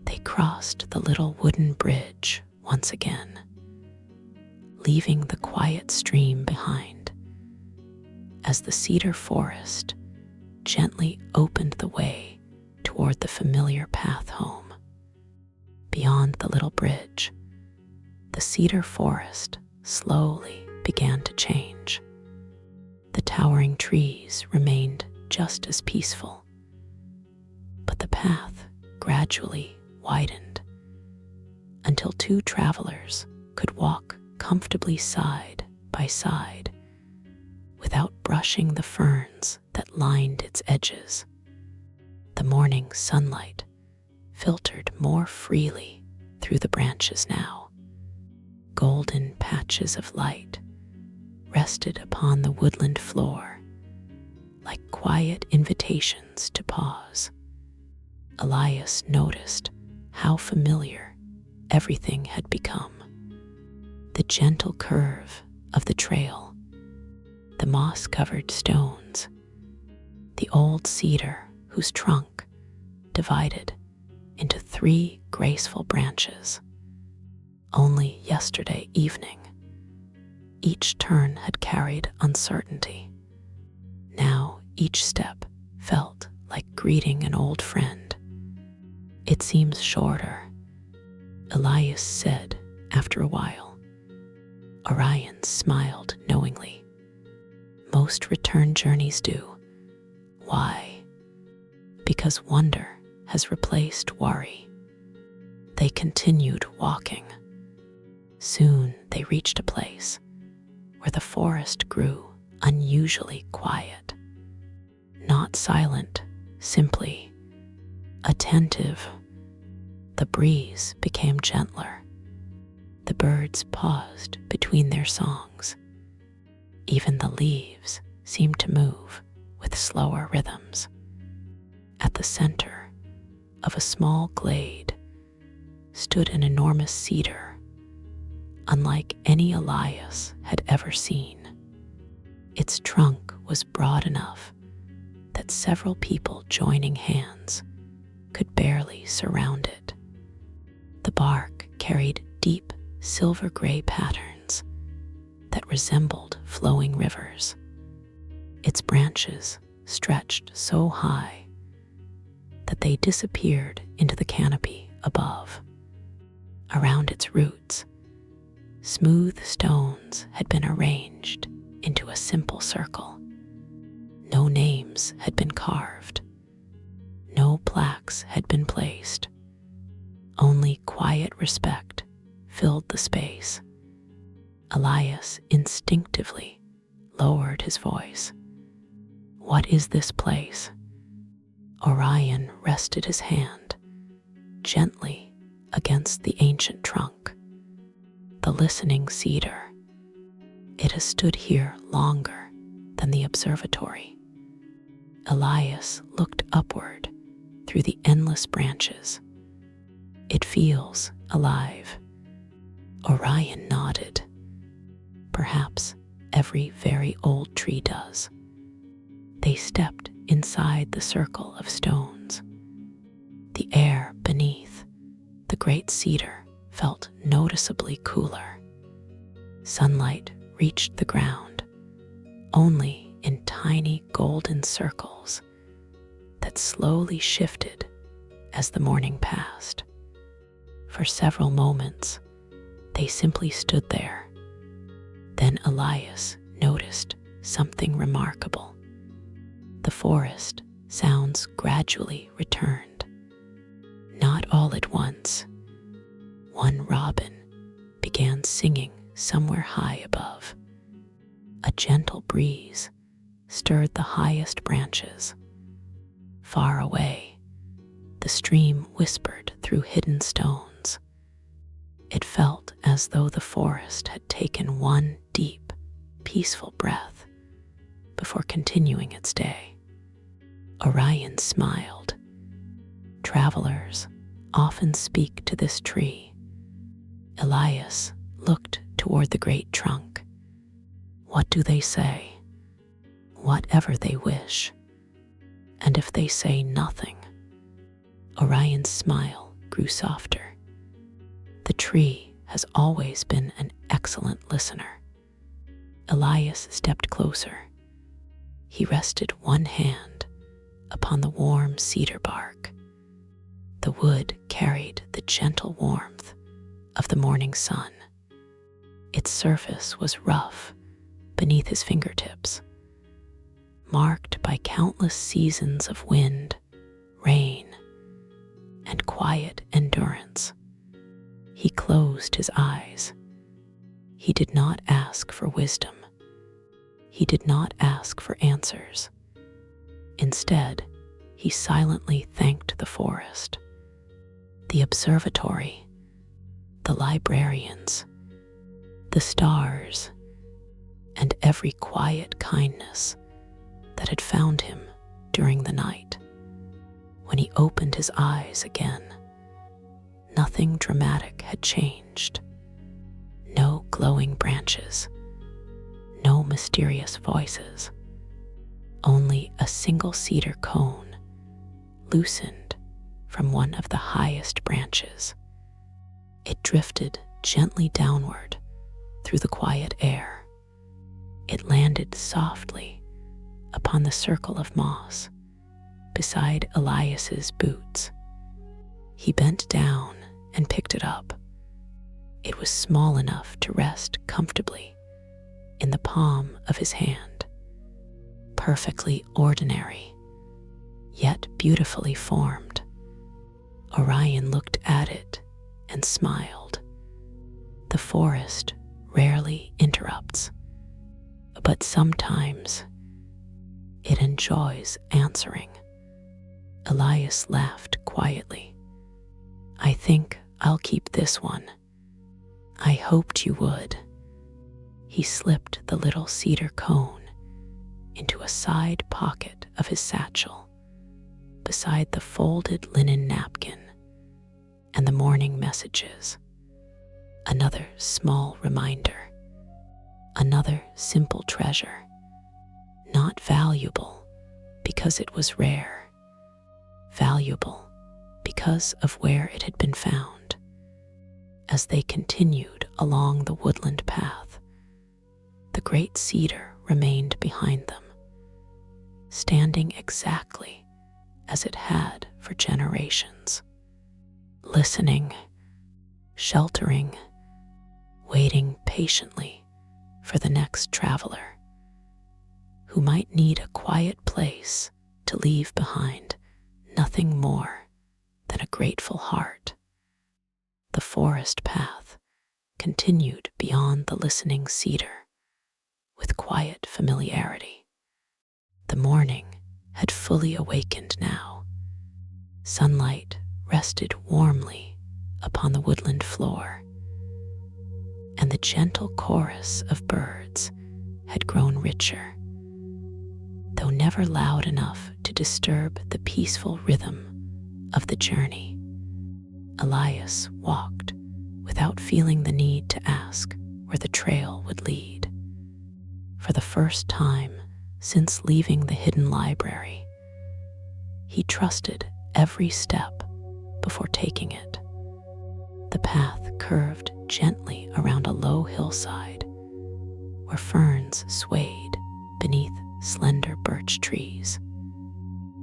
they crossed the little wooden bridge once again, leaving the quiet stream behind. As the cedar forest gently opened the way toward the familiar path home. Beyond the little bridge, the cedar forest slowly began to change. The towering trees remained just as peaceful, but the path gradually widened until two travelers could walk comfortably side by side without brushing the ferns that lined its edges. The morning sunlight filtered more freely through the branches now. Golden patches of light rested upon the woodland floor like quiet invitations to pause. Elias noticed how familiar everything had become. The gentle curve of the trail, the moss-covered stones, the old cedar whose trunk divided into 3 graceful branches. Only yesterday evening, each turn had carried uncertainty. Now each step felt like greeting an old friend. It seems shorter, Elias said after a while. Orion smiled knowingly. Most return journeys do. Why? Because wonder has replaced worry. They continued walking. Soon they reached a place where the forest grew unusually quiet. Not silent, simply attentive. The breeze became gentler. The birds paused between their songs. Even the leaves seemed to move with slower rhythms. At the center of a small glade stood an enormous cedar, unlike any Elias had ever seen. Its trunk was broad enough that several people joining hands could barely surround it. The bark carried deep silver-gray patterns that resembled flowing rivers. Its branches stretched so high that they disappeared into the canopy above. Around its roots, smooth stones had been arranged into a simple circle. No names had been carved. No plaques had been placed. Only quiet respect filled the space. Elias instinctively lowered his voice. What is this place? Orion rested his hand gently against the ancient trunk. The listening cedar. It has stood here longer than the observatory. Elias looked upward through the endless branches. It feels alive. Orion nodded. Perhaps every very old tree does. They stepped inside the circle of stones. The air beneath the great cedar felt noticeably cooler. Sunlight reached the ground only in tiny golden circles that slowly shifted as the morning passed. For several moments, they simply stood there. Then Elias noticed something remarkable. The forest sounds gradually returned. Not all at once. One robin began singing somewhere high above. A gentle breeze stirred the highest branches. Far away, the stream whispered through hidden stones. It felt as though the forest had taken one deep, peaceful breath before continuing its day. Orion smiled. Travelers often speak to this tree. Elias looked toward the great trunk. What do they say? Whatever they wish. And if they say nothing? Orion's smile grew softer. The tree has always been an excellent listener. Elias stepped closer. He rested one hand upon the warm cedar bark. The wood carried the gentle warmth of the morning sun. Its surface was rough beneath his fingertips, marked by countless seasons of wind, rain, and quiet endurance. He closed his eyes. He did not ask for wisdom. He did not ask for answers. Instead, he silently thanked the forest, the observatory, the librarians, the stars, and every quiet kindness that had found him during the night. When he opened his eyes again, nothing dramatic had changed. No glowing branches, no mysterious voices, only a single cedar cone loosened from one of the highest branches. It drifted gently downward through the quiet air. It landed softly upon the circle of moss beside Elias's boots. He bent down and picked it up. It was small enough to rest comfortably in the palm of his hand. Perfectly ordinary, yet beautifully formed. Orion looked at it and smiled. The forest rarely interrupts, but sometimes it enjoys answering. Elias laughed quietly. I think I'll keep this one. I hoped you would. He slipped the little cedar cone into a side pocket of his satchel, beside the folded linen napkin and the morning messages. Another small reminder, another simple treasure, not valuable because it was rare, valuable because of where it had been found. As they continued along the woodland path, the great cedar remained behind them, standing exactly as it had for generations, listening, sheltering, waiting patiently for the next traveler who might need a quiet place to leave behind nothing more than a grateful heart. The forest path continued beyond the listening cedar with quiet familiarity. The morning had fully awakened now. Sunlight rested warmly upon the woodland floor, and the gentle chorus of birds had grown richer, though never loud enough to disturb the peaceful rhythm of the journey. Elias walked without feeling the need to ask where the trail would lead. For the first time since leaving the hidden library, he trusted every step before taking it. The path curved gently around a low hillside where ferns swayed beneath slender birch trees.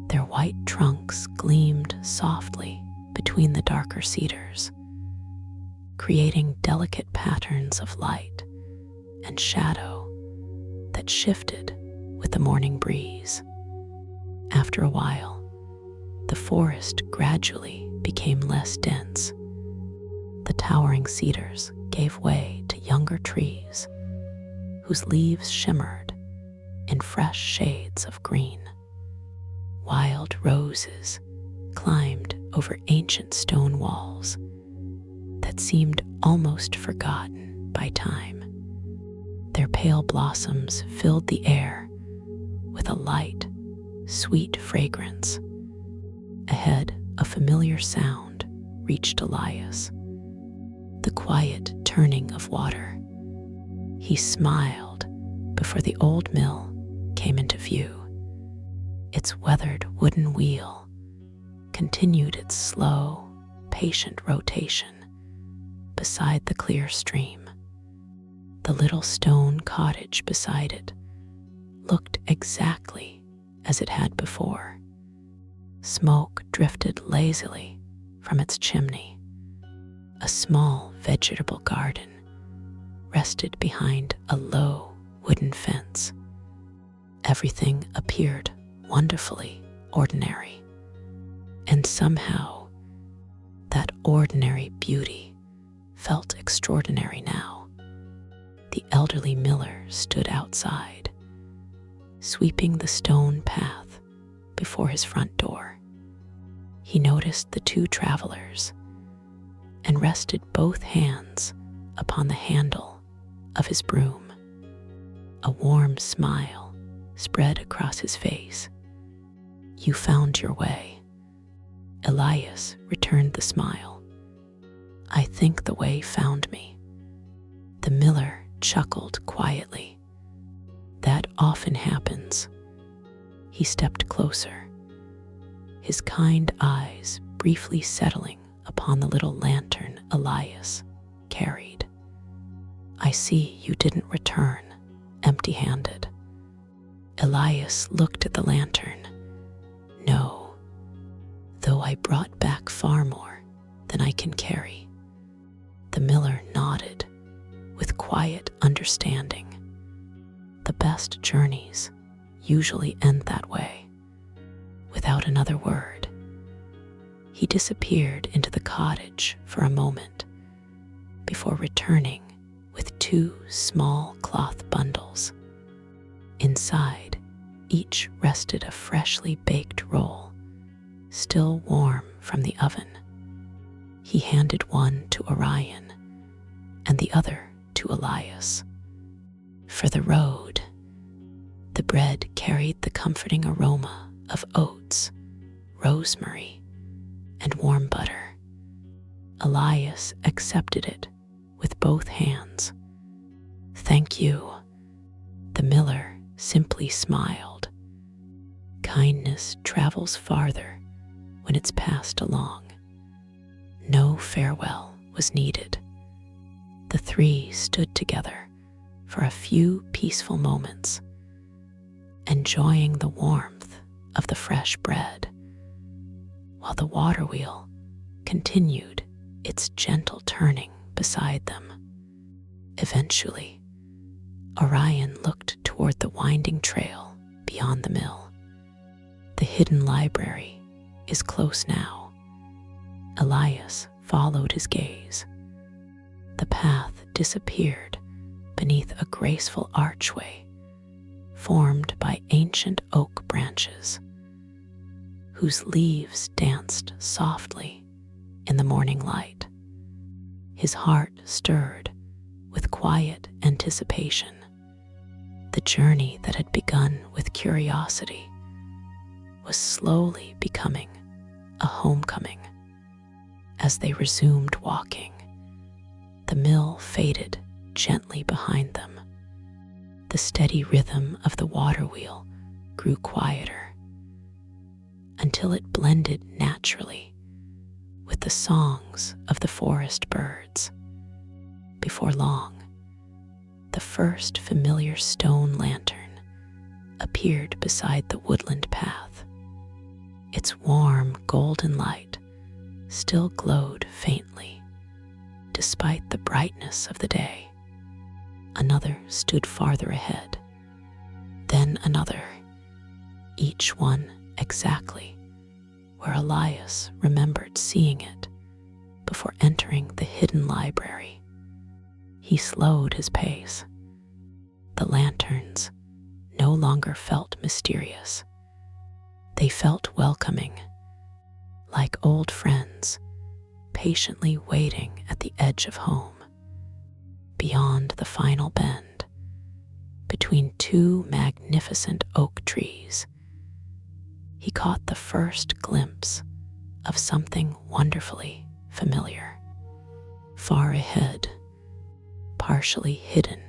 Their white trunks gleamed softly between the darker cedars, creating delicate patterns of light and shadow that shifted with the morning breeze. After a while, the forest gradually became less dense. The towering cedars gave way to younger trees whose leaves shimmered in fresh shades of green. Wild roses climbed over ancient stone walls that seemed almost forgotten by time. Their pale blossoms filled the air with a light, sweet fragrance. Ahead, a familiar sound reached Elias, the quiet turning of water. He smiled before the old mill came into view. Its weathered wooden wheel continued its slow, patient rotation beside the clear stream. The little stone cottage beside it looked exactly as it had before. Smoke drifted lazily from its chimney. A small vegetable garden rested behind a low wooden fence. Everything appeared wonderfully ordinary, and somehow that ordinary beauty felt extraordinary now. The elderly miller stood outside, sweeping the stone path before his front door. He noticed the two travelers and rested both hands upon the handle of his broom. A warm smile spread across his face. "You found your way." Elias returned the smile. "I think the way found me." The miller chuckled quietly. "That often happens." He stepped closer, his kind eyes briefly settling upon the little lantern Elias carried. "I see you didn't return empty-handed." Elias looked at the lantern. "No, though I brought back far more than I can carry." The miller nodded with quiet understanding. The best journeys usually end that way. Without another word, he disappeared into the cottage for a moment before returning with two small cloth bundles. Inside, each rested a freshly baked roll, still warm from the oven. He handed one to Orion and the other to Elias. For the road, the bread carried the comforting aroma of oats, rosemary, and warm butter. Elias accepted it with both hands. "Thank you." The miller simply smiled. Kindness travels farther when it's passed along. No farewell was needed. The three stood together for a few peaceful moments, enjoying the warmth of the fresh bread, while the water wheel continued its gentle turning beside them. Eventually, Orion looked toward the winding trail beyond the mill. "The hidden library is close now." Elias followed his gaze. The path disappeared beneath a graceful archway formed by ancient oak branches, whose leaves danced softly in the morning light. His heart stirred with quiet anticipation. The journey that had begun with curiosity was slowly becoming a homecoming. As they resumed walking, the mill faded gently behind them. The steady rhythm of the water wheel grew quieter until it blended naturally with the songs of the forest birds. Before long, the first familiar stone lantern appeared beside the woodland path. Its warm golden light still glowed faintly, despite the brightness of the day. Another stood farther ahead, then another, each one exactly where Elias remembered seeing it before entering the hidden library. He slowed his pace. The lanterns no longer felt mysterious. They felt welcoming, like old friends patiently waiting at the edge of home. Beyond the final bend, between two magnificent oak trees, he caught the first glimpse of something wonderfully familiar. Far ahead, partially hidden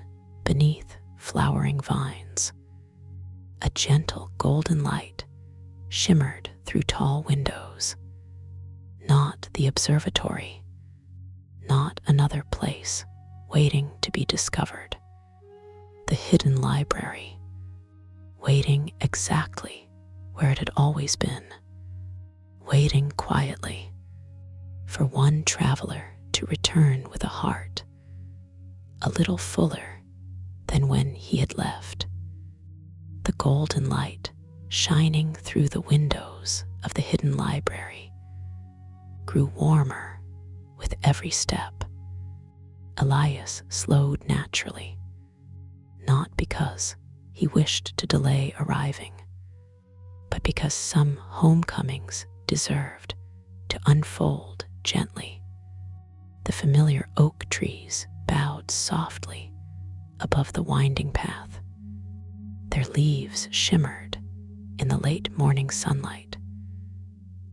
beneath flowering vines, a gentle golden light shimmered through tall windows. Not the observatory, not another place waiting to be discovered. The hidden library, waiting exactly where it had always been, waiting quietly for one traveler to return with a heart a little fuller than when he had left. The golden light shining through the windows of the hidden library grew warmer with every step. Elias slowed naturally, not because he wished to delay arriving, but because some homecomings deserved to unfold gently. The familiar oak trees bowed softly above the winding path. Their leaves shimmered in the late morning sunlight,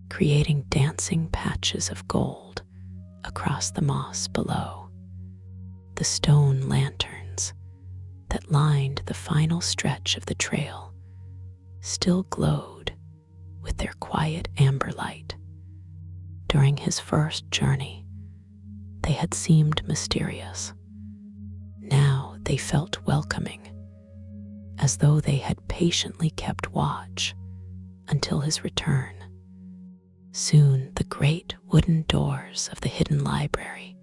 creating dancing patches of gold across the moss below. The stone lanterns that lined the final stretch of the trail still glowed with their quiet amber light. During his first journey, they had seemed mysterious. Now they felt welcoming, as though they had patiently kept watch until his return. Soon the great wooden doors of the hidden library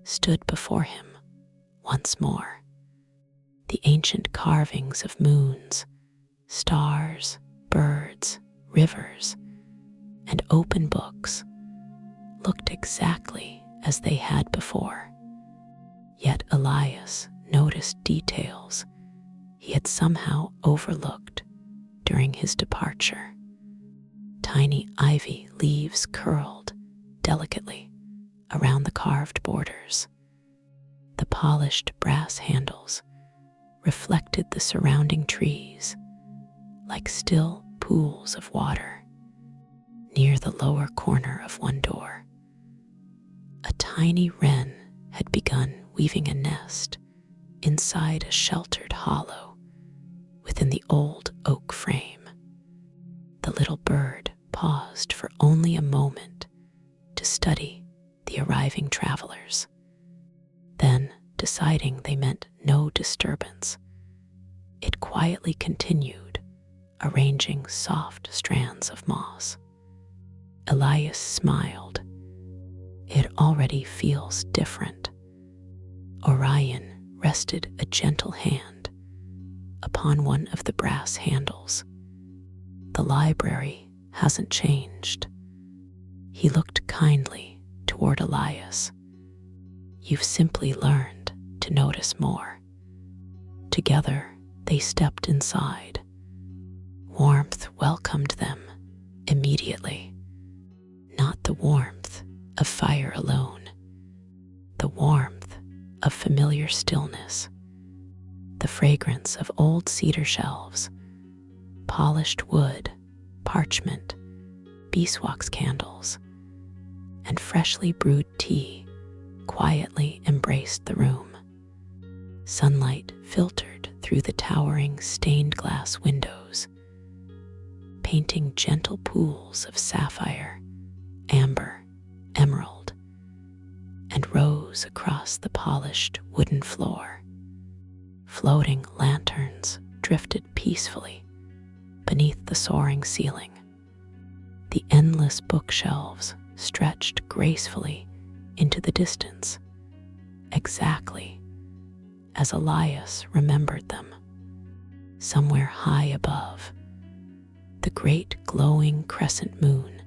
stood before him once more. The ancient carvings of moons, stars, birds, rivers, and open books looked exactly as they had before. Yet Elias noticed details he had somehow overlooked during his departure. Tiny ivy leaves curled delicately around the carved borders. The polished brass handles reflected the surrounding trees like still pools of water. Near the lower corner of one door, a tiny wren had begun weaving a nest inside a sheltered hollow within the old oak frame. The little bird paused for only a moment to study the arriving travelers. Then, deciding they meant no disturbance, it quietly continued arranging soft strands of moss. Elias smiled. It already feels different. Orion rested a gentle hand upon one of the brass handles. The library hasn't changed. He looked kindly toward Elias. You've simply learned to notice more. Together, they stepped inside. Warmth welcomed them immediately. Not the warmth of fire alone, the warmth of familiar stillness, the fragrance of old cedar shelves, polished wood, parchment, beeswax candles, and freshly brewed tea quietly embraced the room. Sunlight filtered through the towering stained glass windows, painting gentle pools of sapphire, amber, emerald, and rose across the polished wooden floor. Floating lanterns drifted peacefully beneath the soaring ceiling. The endless bookshelves stretched gracefully into the distance, exactly as Elias remembered them. Somewhere high above, The great glowing crescent moon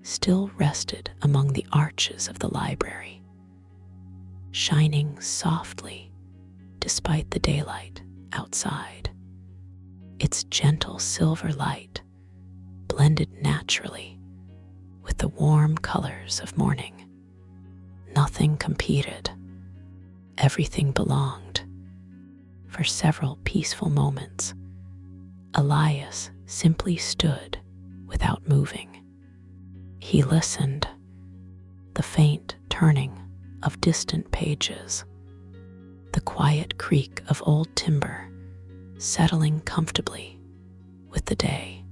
still rested among the arches of the library, shining softly despite the daylight outside. Its gentle silver light blended naturally with the warm colors of morning. Nothing competed. Everything belonged. For several peaceful moments, Elias simply stood without moving. He listened, the faint turning of distant pages, the quiet creak of old timber settling comfortably with the day,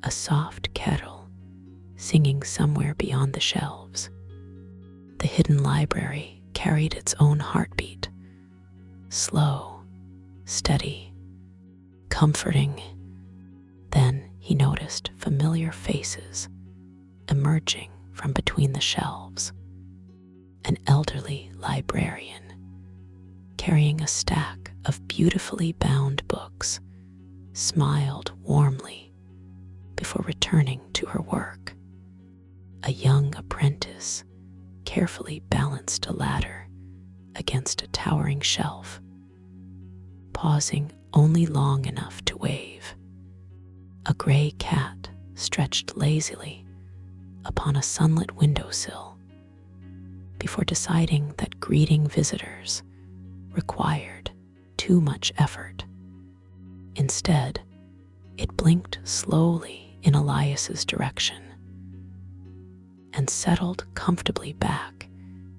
a soft kettle singing somewhere beyond the shelves. The hidden library carried its own heartbeat, slow, steady, comforting. Then he noticed familiar faces emerging from between the shelves. An elderly librarian carrying a stack of beautifully bound books smiled warmly before returning to her work. A young apprentice carefully balanced a ladder against a towering shelf, pausing only long enough to wave. A gray cat stretched lazily upon a sunlit windowsill before deciding that greeting visitors required too much effort. Instead, it blinked slowly in Elias's direction and settled comfortably back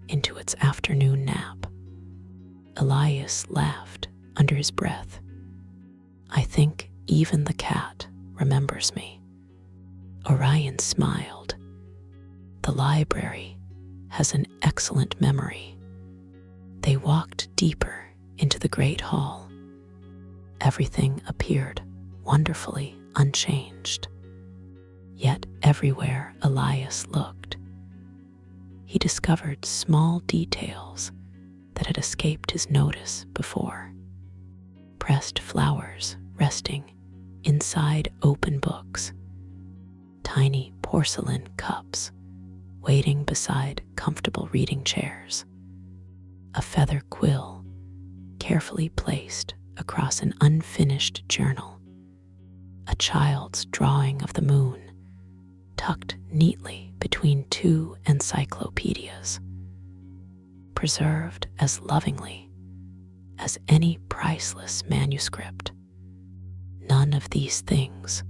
into its afternoon nap. Elias laughed under his breath. "I think even the cat remembers me." Orion smiled. "The library has an excellent memory." They walked deeper into the great hall. Everything appeared wonderfully unchanged. Yet everywhere Elias looked, he discovered small details that had escaped his notice before. Pressed flowers resting inside open books, tiny porcelain cups waiting beside comfortable reading chairs, a feather quill carefully placed across an unfinished journal, a child's drawing of the moon tucked neatly between two encyclopedias, preserved as lovingly as any priceless manuscript. None of these things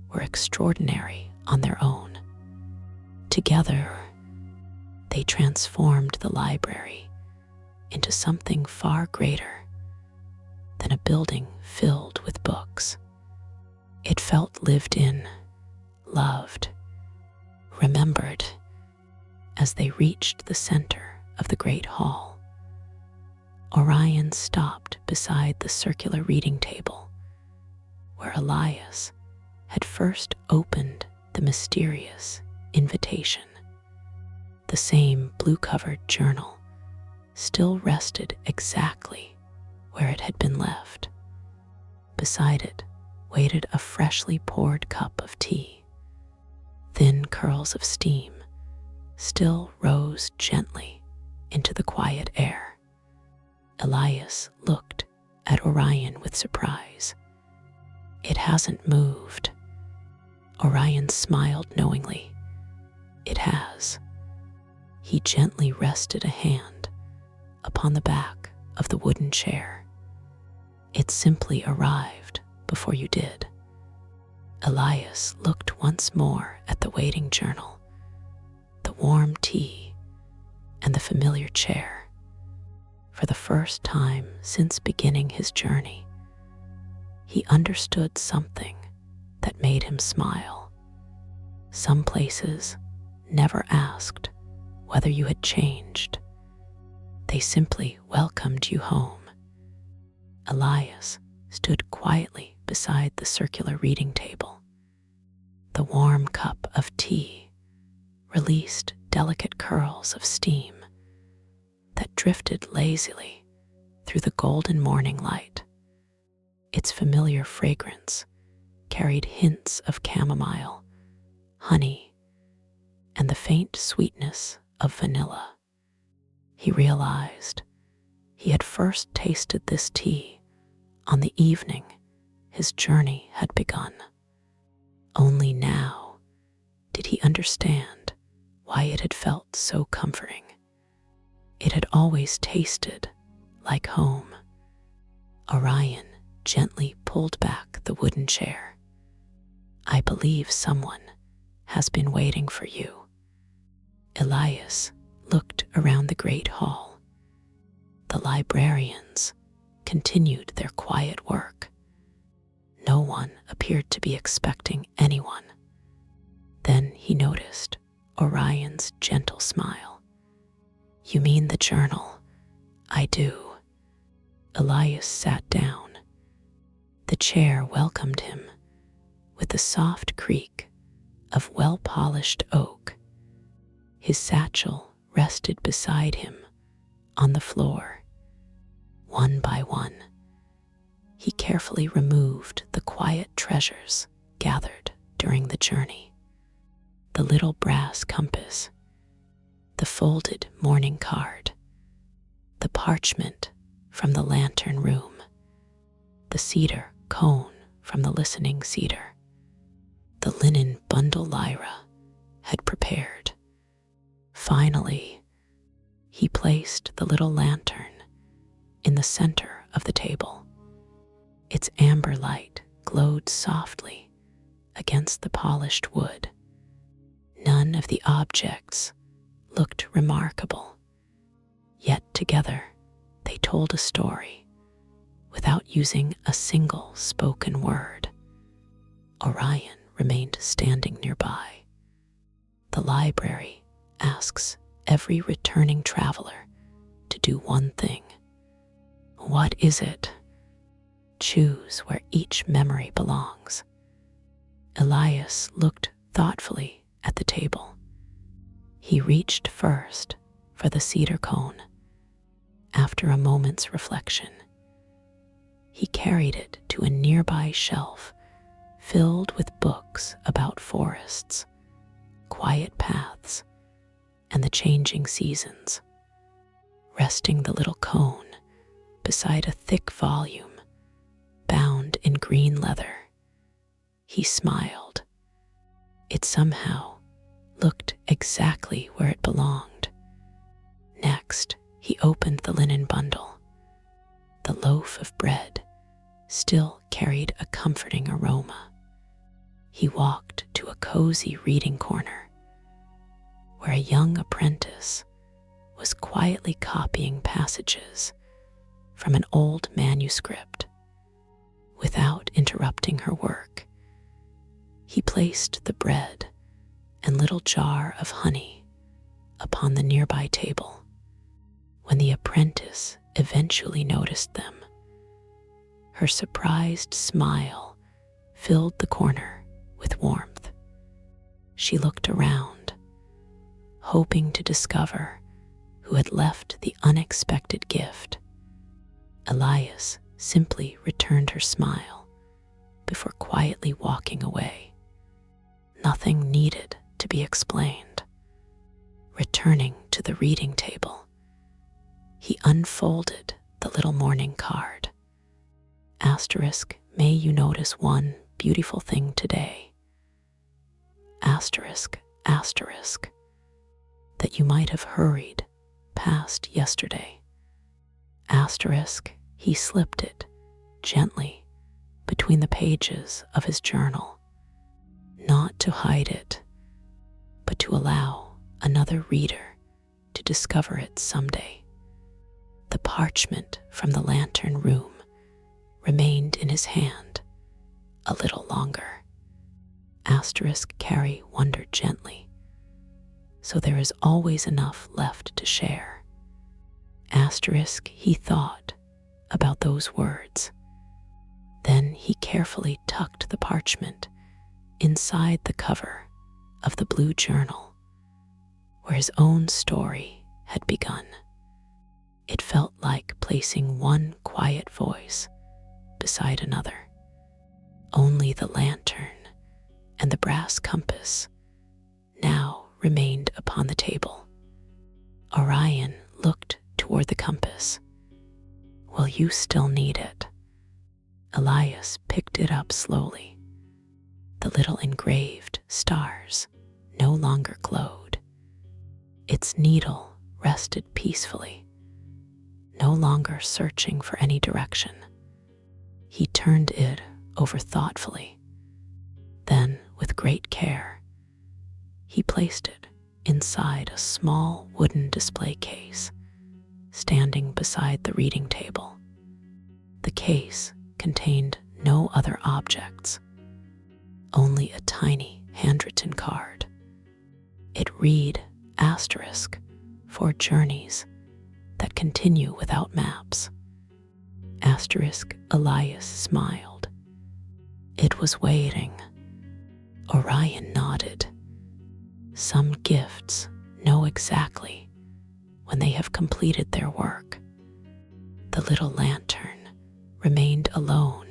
were extraordinary on their own. Together, they transformed the library into something far greater than a building filled with books. It felt lived in, loved, remembered. As they reached the center of the great hall, Orion stopped beside the circular reading table where Elias had first opened the mysterious invitation. The same blue-covered journal still rested exactly where it had been left. Beside it waited a freshly poured cup of tea. Thin curls of steam still rose gently into the quiet air. Elias looked at Orion with surprise. "It hasn't moved." Orion smiled knowingly. "It has." He gently rested a hand upon the back of the wooden chair. "It simply arrived before you did." Elias looked once more at the waiting journal, the warm tea, and the familiar chair. For the first time since beginning his journey, he understood something that made him smile. Some places never asked whether you had changed. They simply welcomed you home. Elias stood quietly beside the circular reading table. The warm cup of tea released delicate curls of steam that drifted lazily through the golden morning light. Its familiar fragrance carried hints of chamomile, honey, and the faint sweetness of vanilla. He realized he had first tasted this tea on the evening his journey had begun. Only now did he understand why it had felt so comforting. It had always tasted like home. Orion gently pulled back the wooden chair. "I believe someone has been waiting for you." Elias looked around the great hall. The librarians continued their quiet work. No one appeared to be expecting anyone. Then he noticed Orion's gentle smile. "You mean the journal?" "I do." Elias sat down. The chair welcomed him with the soft creak of well-polished oak. His satchel rested beside him on the floor. One by one, he carefully removed the quiet treasures gathered during the journey. The little brass compass, the folded morning card, the parchment from the lantern room, the cedar cone from the listening cedar, the linen bundle Lyra had prepared. Finally, he placed the little lantern in the center of the table. Its amber light glowed softly against the polished wood. None of the objects looked remarkable, yet together they told a story without using a single spoken word. Orion remained standing nearby. The library asks every returning traveler to do one thing. What is it? Choose where each memory belongs. Elias looked thoughtfully at the table. He reached first for the cedar cone. After a moment's reflection, he carried it to a nearby shelf filled with books about forests, quiet paths, and the changing seasons. Resting the little cone beside a thick volume bound in green leather, he smiled. It somehow looked exactly where it belonged. Next, he opened the linen bundle. The loaf of bread still carried a comforting aroma. He walked to a cozy reading corner where a young apprentice was quietly copying passages from an old manuscript. Without interrupting her work, he placed the bread and little jar of honey upon the nearby table. When the apprentice eventually noticed them, her surprised smile filled the corner with warmth. She looked around, hoping to discover who had left the unexpected gift. Elias simply returned her smile before quietly walking away. Nothing needed to be explained. Returning to the reading table, he unfolded the little morning card. Asterisk, may you notice one beautiful thing today. Asterisk, asterisk, that you might have hurried past yesterday. Asterisk, he slipped it gently between the pages of his journal, not to hide it, but to allow another reader to discover it someday. The parchment from the lantern room remained in his hand a little longer. Asterisk, Carrie wondered gently, so there is always enough left to share. Asterisk, he thought about those words. Then he carefully tucked the parchment inside the cover of the blue journal where his own story had begun. It felt like placing one quiet voice beside another. Only the lantern and the brass compass now remained upon the table. Orion looked toward the compass. "Will you still need it?" Elias picked it up slowly. The little engraved stars no longer glowed. Its needle rested peacefully, no longer searching for any direction. He turned it over thoughtfully. Then, with great care, he placed it inside a small wooden display case standing beside the reading table. The case contained no other objects, only a tiny handwritten card. It read asterisk for journeys that continue without maps. Asterisk. Elias smiled. It was waiting. Orion nodded. Some gifts know exactly when they have completed their work. The little lantern remained alone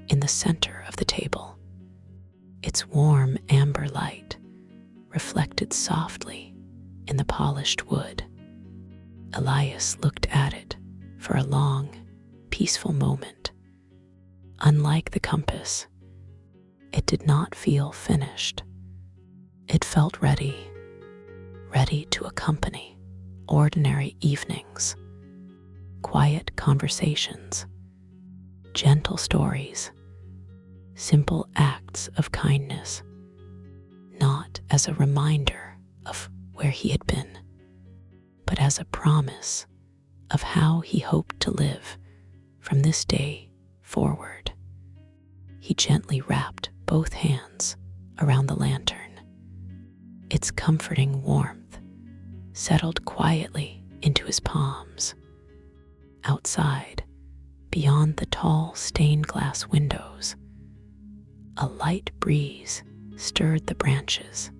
in the center of the table. Its warm amber light reflected softly in the polished wood. Elias looked at it for a long, peaceful moment. Unlike the compass, it did not feel finished. It felt ready to accompany ordinary evenings, quiet conversations, gentle stories, simple acts of kindness, not as a reminder of where he had been, but as a promise of how he hoped to live from this day forward. He gently wrapped both hands around the lantern. Its comforting warmth settled quietly into his palms. Outside, beyond the tall stained glass windows, a light breeze stirred the branches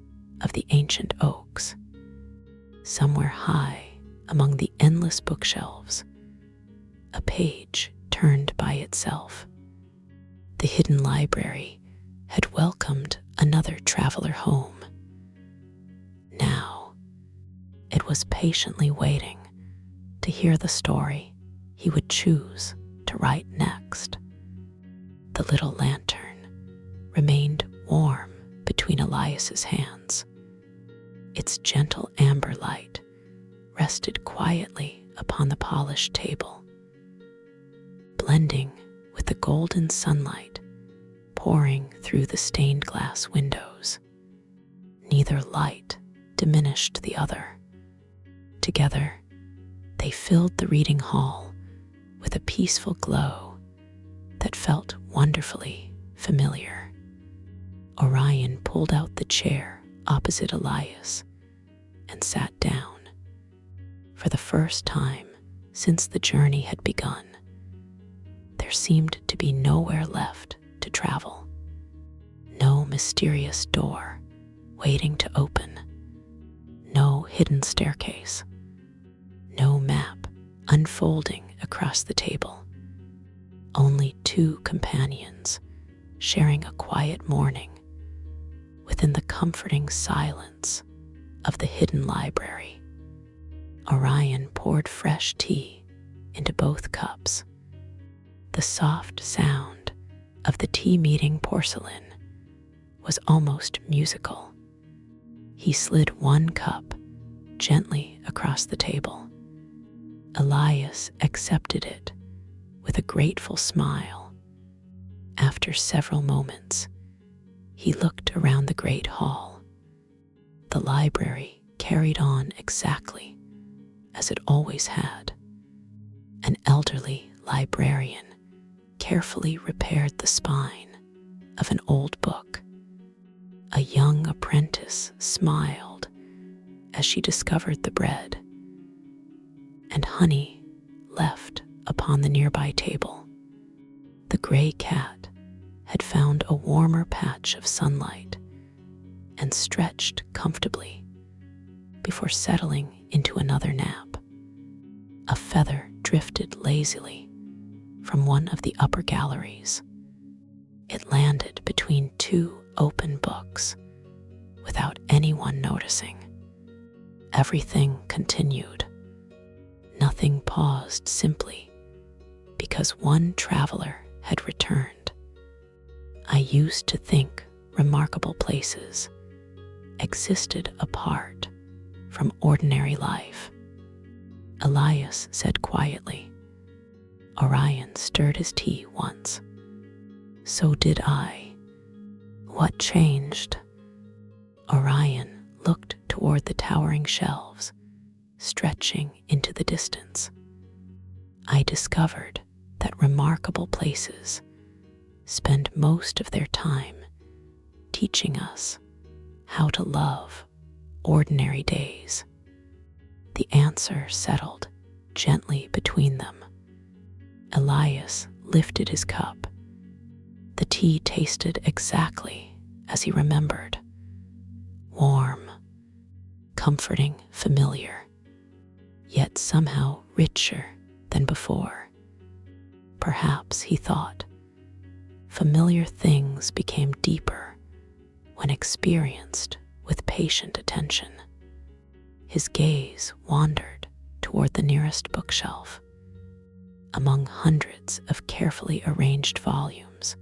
of the ancient oaks. Somewhere high among the endless bookshelves, a page turned by itself. The hidden library had welcomed another traveler home. Now, it was patiently waiting to hear the story he would choose to write next. The little lantern remained warm between Elias's hands. Its gentle amber light rested quietly upon the polished table, blending with the golden sunlight pouring through the stained glass windows. Neither light diminished the other. Together, they filled the reading hall with a peaceful glow that felt wonderfully familiar. Orion pulled out the chair opposite Elias and sat down. For the first time since the journey had begun, there seemed to be nowhere left to travel. No mysterious door waiting to open. No hidden staircase. No map unfolding across the table. Only two companions sharing a quiet morning within the comforting silence of the hidden library. Orion poured fresh tea into both cups. The soft sound of the tea-meeting porcelain was almost musical. He slid one cup gently across the table. Elias accepted it with a grateful smile. After several moments, he looked around the great hall. The library carried on exactly as it always had. An elderly librarian carefully repaired the spine of an old book. A young apprentice smiled as she discovered the bread and honey left upon the nearby table. The gray cat had found a warmer patch of sunlight and stretched comfortably before settling into another nap. A feather drifted lazily from one of the upper galleries. It landed between two open books without anyone noticing. Everything continued. Nothing paused simply because one traveler had returned. I used to think remarkable places existed apart from ordinary life, Elias said quietly. Orion stirred his tea once. So did I. What changed? Orion looked toward the towering shelves, stretching into the distance. I discovered that remarkable places spend most of their time teaching us how to love ordinary days. The answer settled gently between them. Elias lifted his cup. The tea tasted exactly as he remembered. Warm, comforting, familiar, yet somehow richer than before. Perhaps, he thought, familiar things became deeper when experienced with patient attention. His gaze wandered toward the nearest bookshelf. Among hundreds of carefully arranged volumes,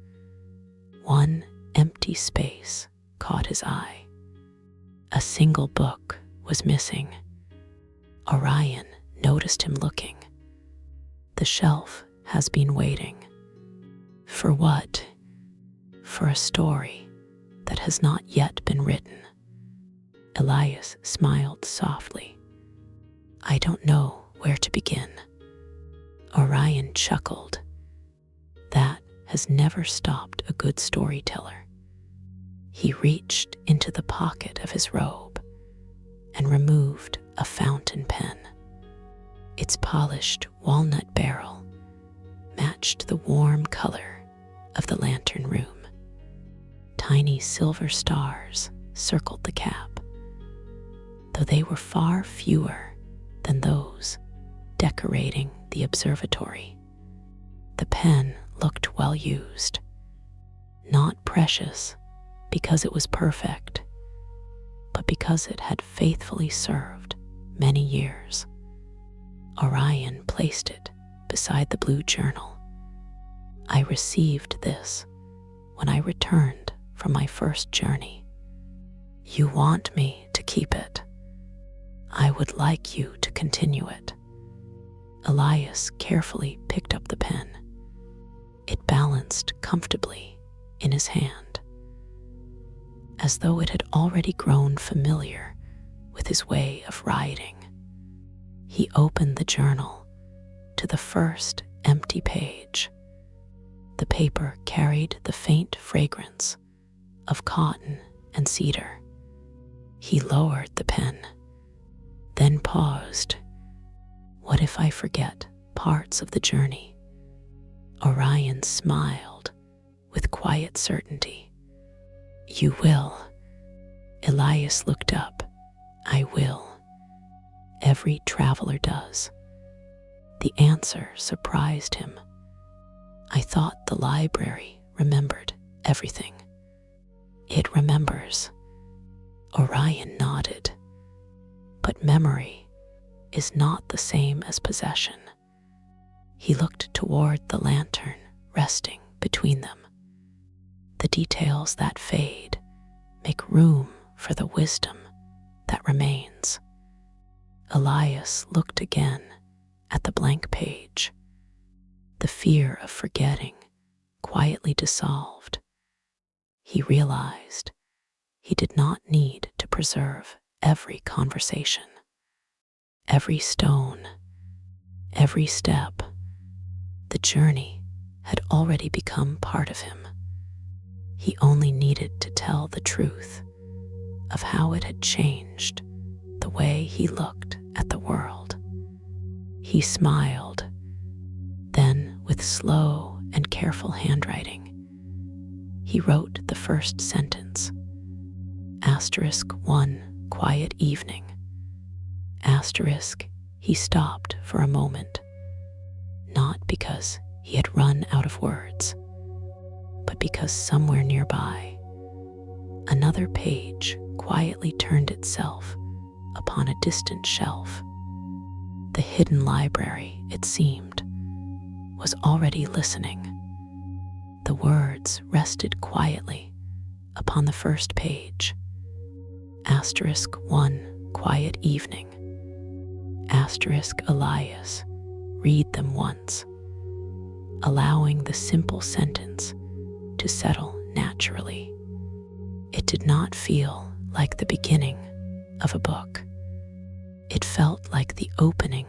one empty space caught his eye. A single book was missing. Orion noticed him looking. The shelf has been waiting. For what? For a story that has not yet been written. Elias smiled softly. I don't know where to begin. Orion chuckled. That has never stopped a good storyteller. He reached into the pocket of his robe and removed a fountain pen. Its polished walnut barrel matched the warm color of the lantern room. Tiny silver stars circled the cap, though they were far fewer than those decorating the observatory. The pen looked well used, not precious because it was perfect, but because it had faithfully served many years. Orion placed it beside the blue journal. I received this when I returned from my first journey. You want me to keep it? I would like you to continue it. Elias carefully picked up the pen. It balanced comfortably in his hand, as though it had already grown familiar with his way of writing. He opened the journal to the first empty page. The paper carried the faint fragrance of cotton and cedar. He lowered the pen, then paused. What if I forget parts of the journey? Orion smiled with quiet certainty. You will. Elias looked up. I will. Every traveler does. The answer surprised him. I thought the library remembered everything. It remembers. Orion nodded. But memory is not the same as possession. He looked toward the lantern resting between them. The details that fade make room for the wisdom that remains. Elias looked again at the blank page. The fear of forgetting quietly dissolved. He realized he did not need to preserve every conversation, every stone, every step. The journey had already become part of him. He only needed to tell the truth of how it had changed the way he looked at the world. He smiled. Then, with slow and careful handwriting, he wrote the first sentence. *1 quiet evening. He stopped for a moment, not because he had run out of words, but because somewhere nearby, another page quietly turned itself upon a distant shelf. The hidden library, it seemed, was already listening. The words rested quietly upon the first page. *1 Quiet evening. Elias, read them once, allowing the simple sentence to settle naturally. It did not feel like the beginning of a book. It felt like the opening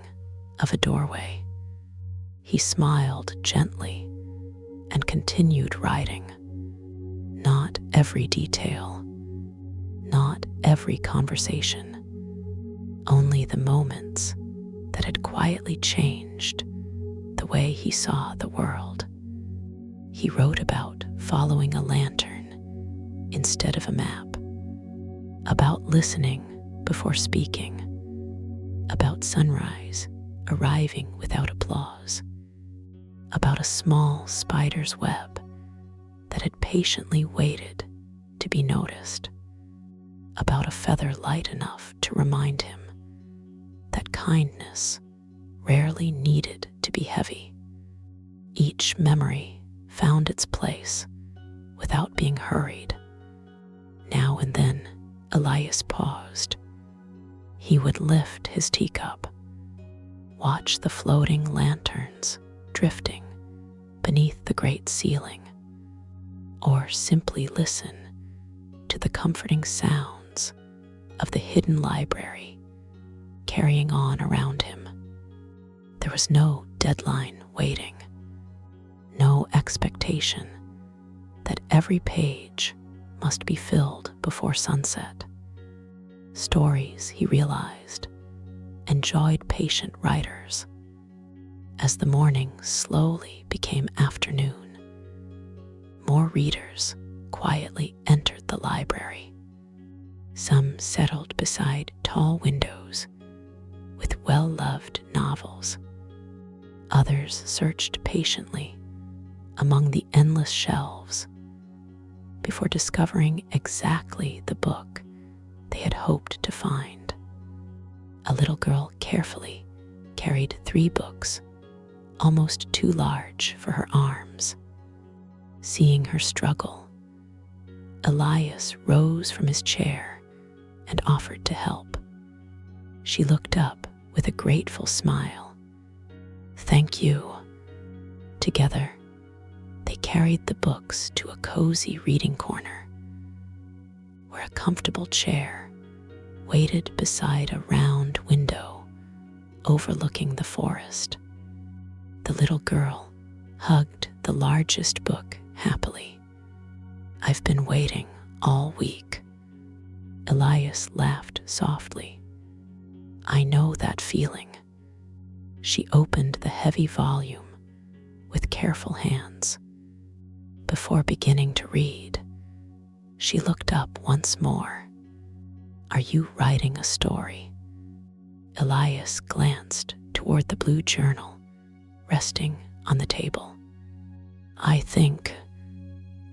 of a doorway. He smiled gently and continued writing. Not every detail, not every conversation, only the moments that had quietly changed the way he saw the world. He wrote about following a lantern instead of a map, about listening before speaking, about sunrise arriving without applause, about a small spider's web that had patiently waited to be noticed, about a feather light enough to remind him that kindness rarely needed to be heavy. Each memory found its place without being hurried. Now and then, Elias paused. He would lift his teacup, watch the floating lanterns drifting beneath the great ceiling, or simply listen to the comforting sounds of the hidden library carrying on around him. There was no deadline waiting, no expectation that every page must be filled before sunset. Stories, he realized, enjoyed patient writers. As the morning slowly became afternoon, more readers quietly entered the library. Some settled beside tall windows with well-loved novels. Others searched patiently among the endless shelves before discovering exactly the book they had hoped to find. A little girl carefully carried 3 books, almost too large for her arms. Seeing her struggle, Elias rose from his chair and offered to help. She looked up with a grateful smile. "Thank you." Together, they carried the books to a cozy reading corner, where a comfortable chair waited beside a round window overlooking the forest. The little girl hugged the largest book happily. "I've been waiting all week." Elias laughed softly. "I know that feeling." She opened the heavy volume with careful hands. Before beginning to read, she looked up once more. "Are you writing a story?" Elias glanced toward the blue journal resting on the table. "I think,"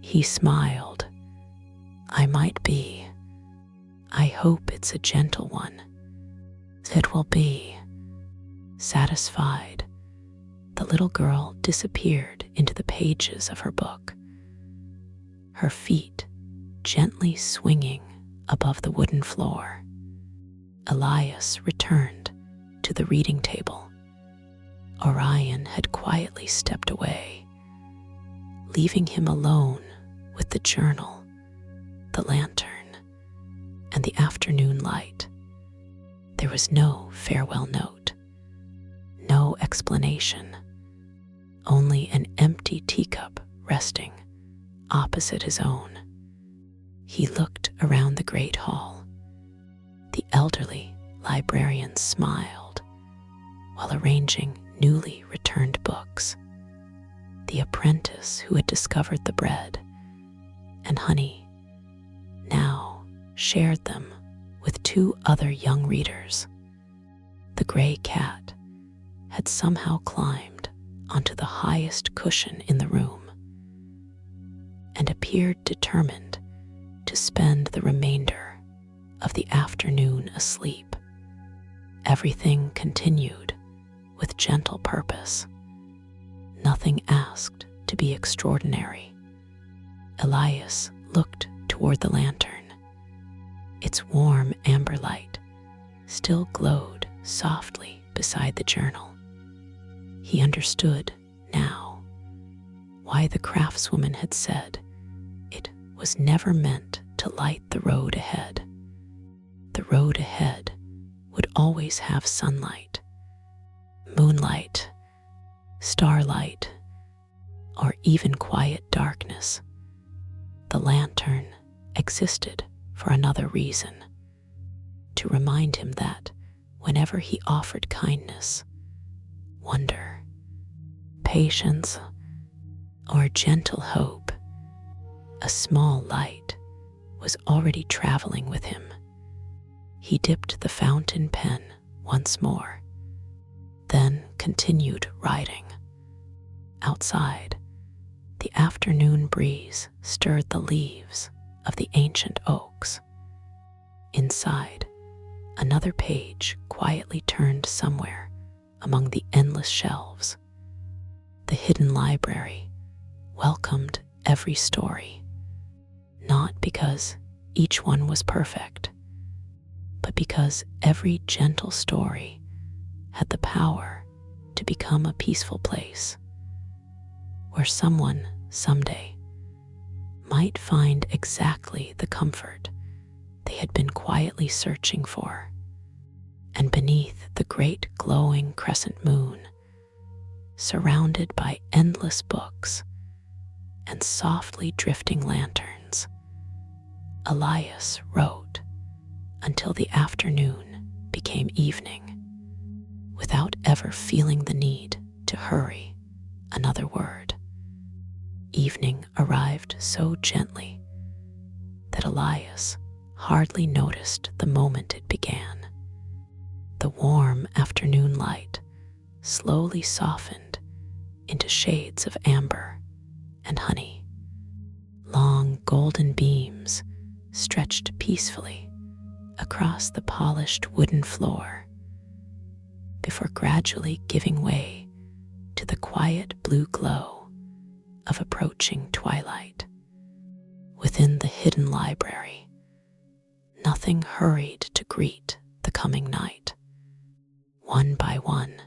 he smiled, "I might be. I hope it's a gentle one." "It will be." Satisfied, the little girl disappeared into the pages of her book, her feet gently swinging above the wooden floor. Elias returned to the reading table. Orion had quietly stepped away, leaving him alone with the journal, the lantern, and the afternoon light. There was no farewell note, no explanation, only an empty teacup resting opposite his own. He looked around the great hall. The elderly librarian smiled while arranging newly returned books. The apprentice who had discovered the bread and honey now shared them with 2 other young readers. The gray cat had somehow climbed onto the highest cushion in the room. and appeared determined to spend the remainder of the afternoon asleep. Everything continued with gentle purpose. Nothing asked to be extraordinary. Elias looked toward the lantern. Its warm amber light still glowed softly beside the journal. He understood now why the craftswoman had said it was never meant to light the road ahead. The road ahead would always have sunlight, moonlight, starlight, or even quiet darkness. The lantern existed for another reason, to rmind him that whenever he offered kindness, wonder, patience, or gentle hope, a small light was already traveling with him. He dipped the fountain pen once more, then continued writing. Outside, the afternoon breeze stirred the leaves of the ancient oaks. Inside, another page quietly turned somewhere among the endless shelves. The hidden library welcomed every story, not because each one was perfect, but because every gentle story had the power to become a peaceful place where someone someday might find exactly the comfort they had been quietly searching for. And beneath the great glowing crescent moon, surrounded by endless books and softly drifting lanterns, Elias wrote until the afternoon became evening, without ever feeling the need to hurry another word. Evening arrived so gently that Elias hardly noticed the moment it began. The warm afternoon light slowly softened into shades of amber and honey. Long golden beams stretched peacefully across the polished wooden floor before gradually giving way to the quiet blue glow of approaching twilight. Within the hidden library, nothing hurried to greet the coming night. One by one,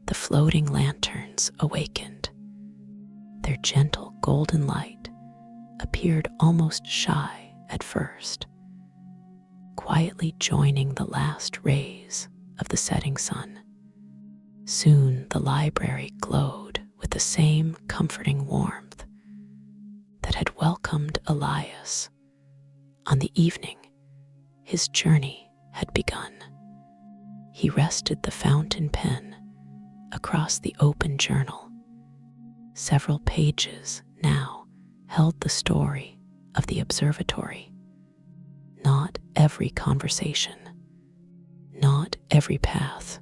the floating lanterns awakened. Their gentle golden light appeared almost shy at first, quietly joining the last rays of the setting sun. Soon the library glowed with the same comforting warmth that had welcomed Elias on the evening his journey had begun. He rested the fountain pen across the open journal. Several pages now held the story of the observatory. Not every conversation, not every path,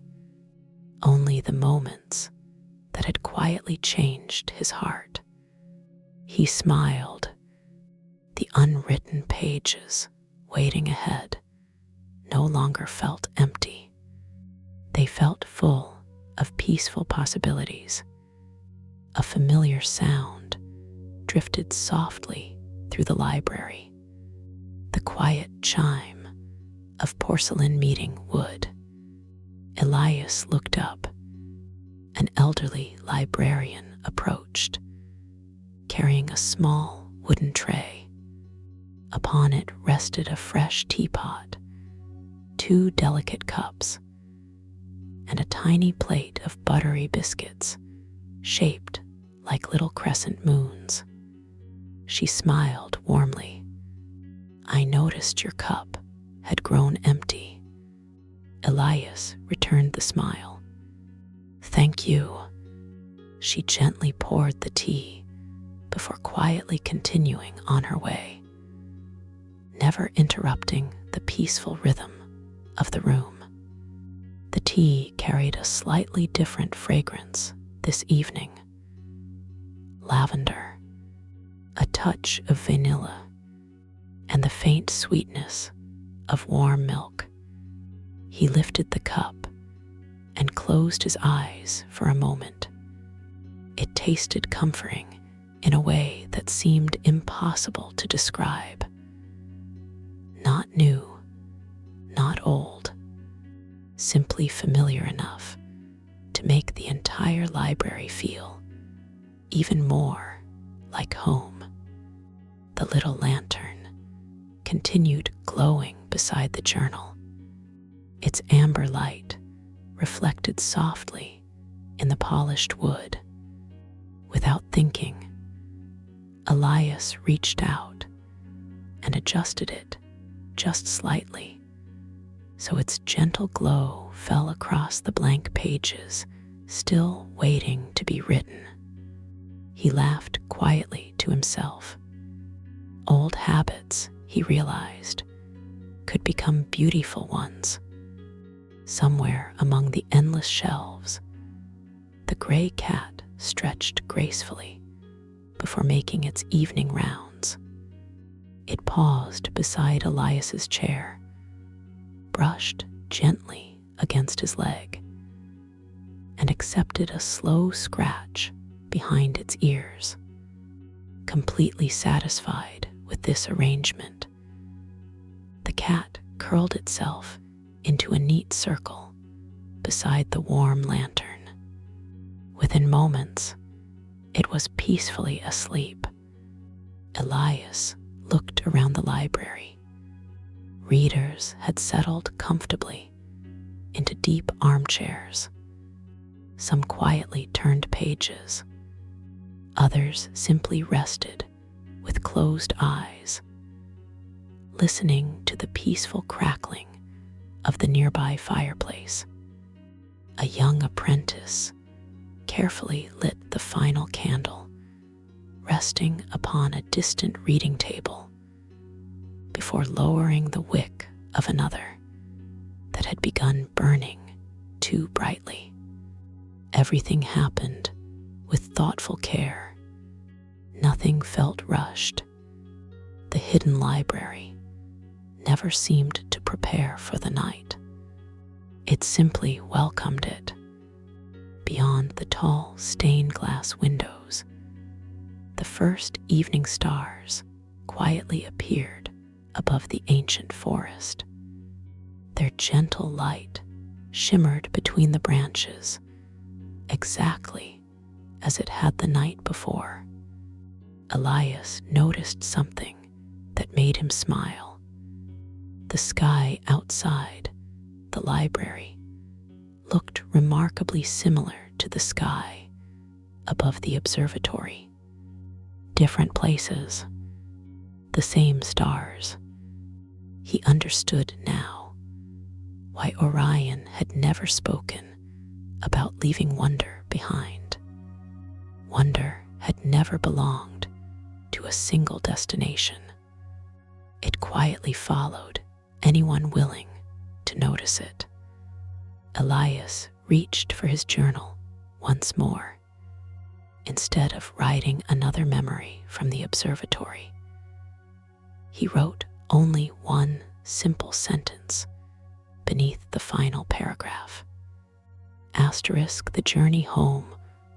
only the moments that had quietly changed his heart. He smiled. The unwritten pages waiting ahead no longer felt empty. They felt full of peaceful possibilities. A familiar sound drifted softly through the library, the quiet chime of porcelain meeting wood. Elias looked up. An elderly librarian approached, carrying a small wooden tray. Upon it rested a fresh teapot, 2 delicate cups, and a tiny plate of buttery biscuits shaped like little crescent moons. She smiled warmly. "I noticed your cup had grown empty." Elias returned the smile. "Thank you." She gently poured the tea before quietly continuing on her way, never interrupting the peaceful rhythm of the room. The tea carried a slightly different fragrance this evening. Lavender, a touch of vanilla and the faint sweetness of warm milk. He lifted the cup and closed his eyes for a moment. It tasted comforting in a way that seemed impossible to describe. Not new, not old, simply familiar enough to make the entire library feel even more like home. The little lantern continued glowing beside the journal. Its amber light reflected softly in the polished wood. Without thinking, Elias reached out and adjusted it just slightly so its gentle glow fell across the blank pages still waiting to be written. He laughed quietly to himself. Old habits, he realized, could become beautiful ones. Somewhere among the endless shelves, the gray cat stretched gracefully before making its evening rounds. It paused beside Elias's chair, brushed gently against his leg, and accepted a slow scratch behind its ears. Completely satisfied with this arrangement, the cat curled itself into a neat circle beside the warm lantern. Within moments, it was peacefully asleep. Elias looked around the library. Readers had settled comfortably into deep armchairs. Some quietly turned pages. Others simply rested with closed eyes, listening to the peaceful crackling of the nearby fireplace. A young apprentice carefully lit the final candle, resting upon a distant reading table before lowering the wick of another that had begun burning too brightly. Everything happened with thoughtful care. Nothing felt rushed. The hidden library never seemed to prepare for the night. It simply welcomed it. Beyond the tall stained glass windows, the first evening stars quietly appeared above the ancient forest. Their gentle light shimmered between the branches, exactly as it had the night before. Elias noticed something that made him smile. The sky outside the library looked remarkably similar to the sky above the observatory. Different places, the same stars. He understood now why Orion had never spoken about leaving wonder behind. Wonder had never belonged to a single destination. It quietly followed anyone willing to notice it. Elias reached for his journal once more. Instead of writing another memory from the observatory, he wrote only one simple sentence beneath the final paragraph. Asterisk, the journey home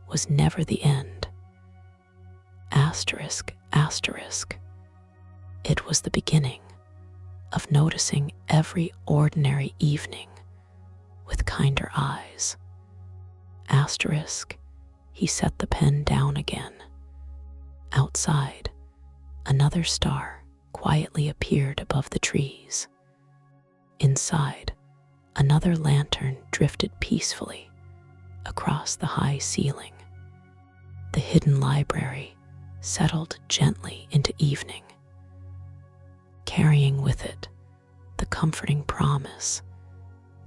was never the end. Asterisk, asterisk, it was the beginning of noticing every ordinary evening with kinder eyes. Asterisk, he set the pen down again. Outside, another star quietly appeared above the trees. Inside, another lantern drifted peacefully across the high ceiling. The hidden library settled gently into evening, carrying with it the comforting promise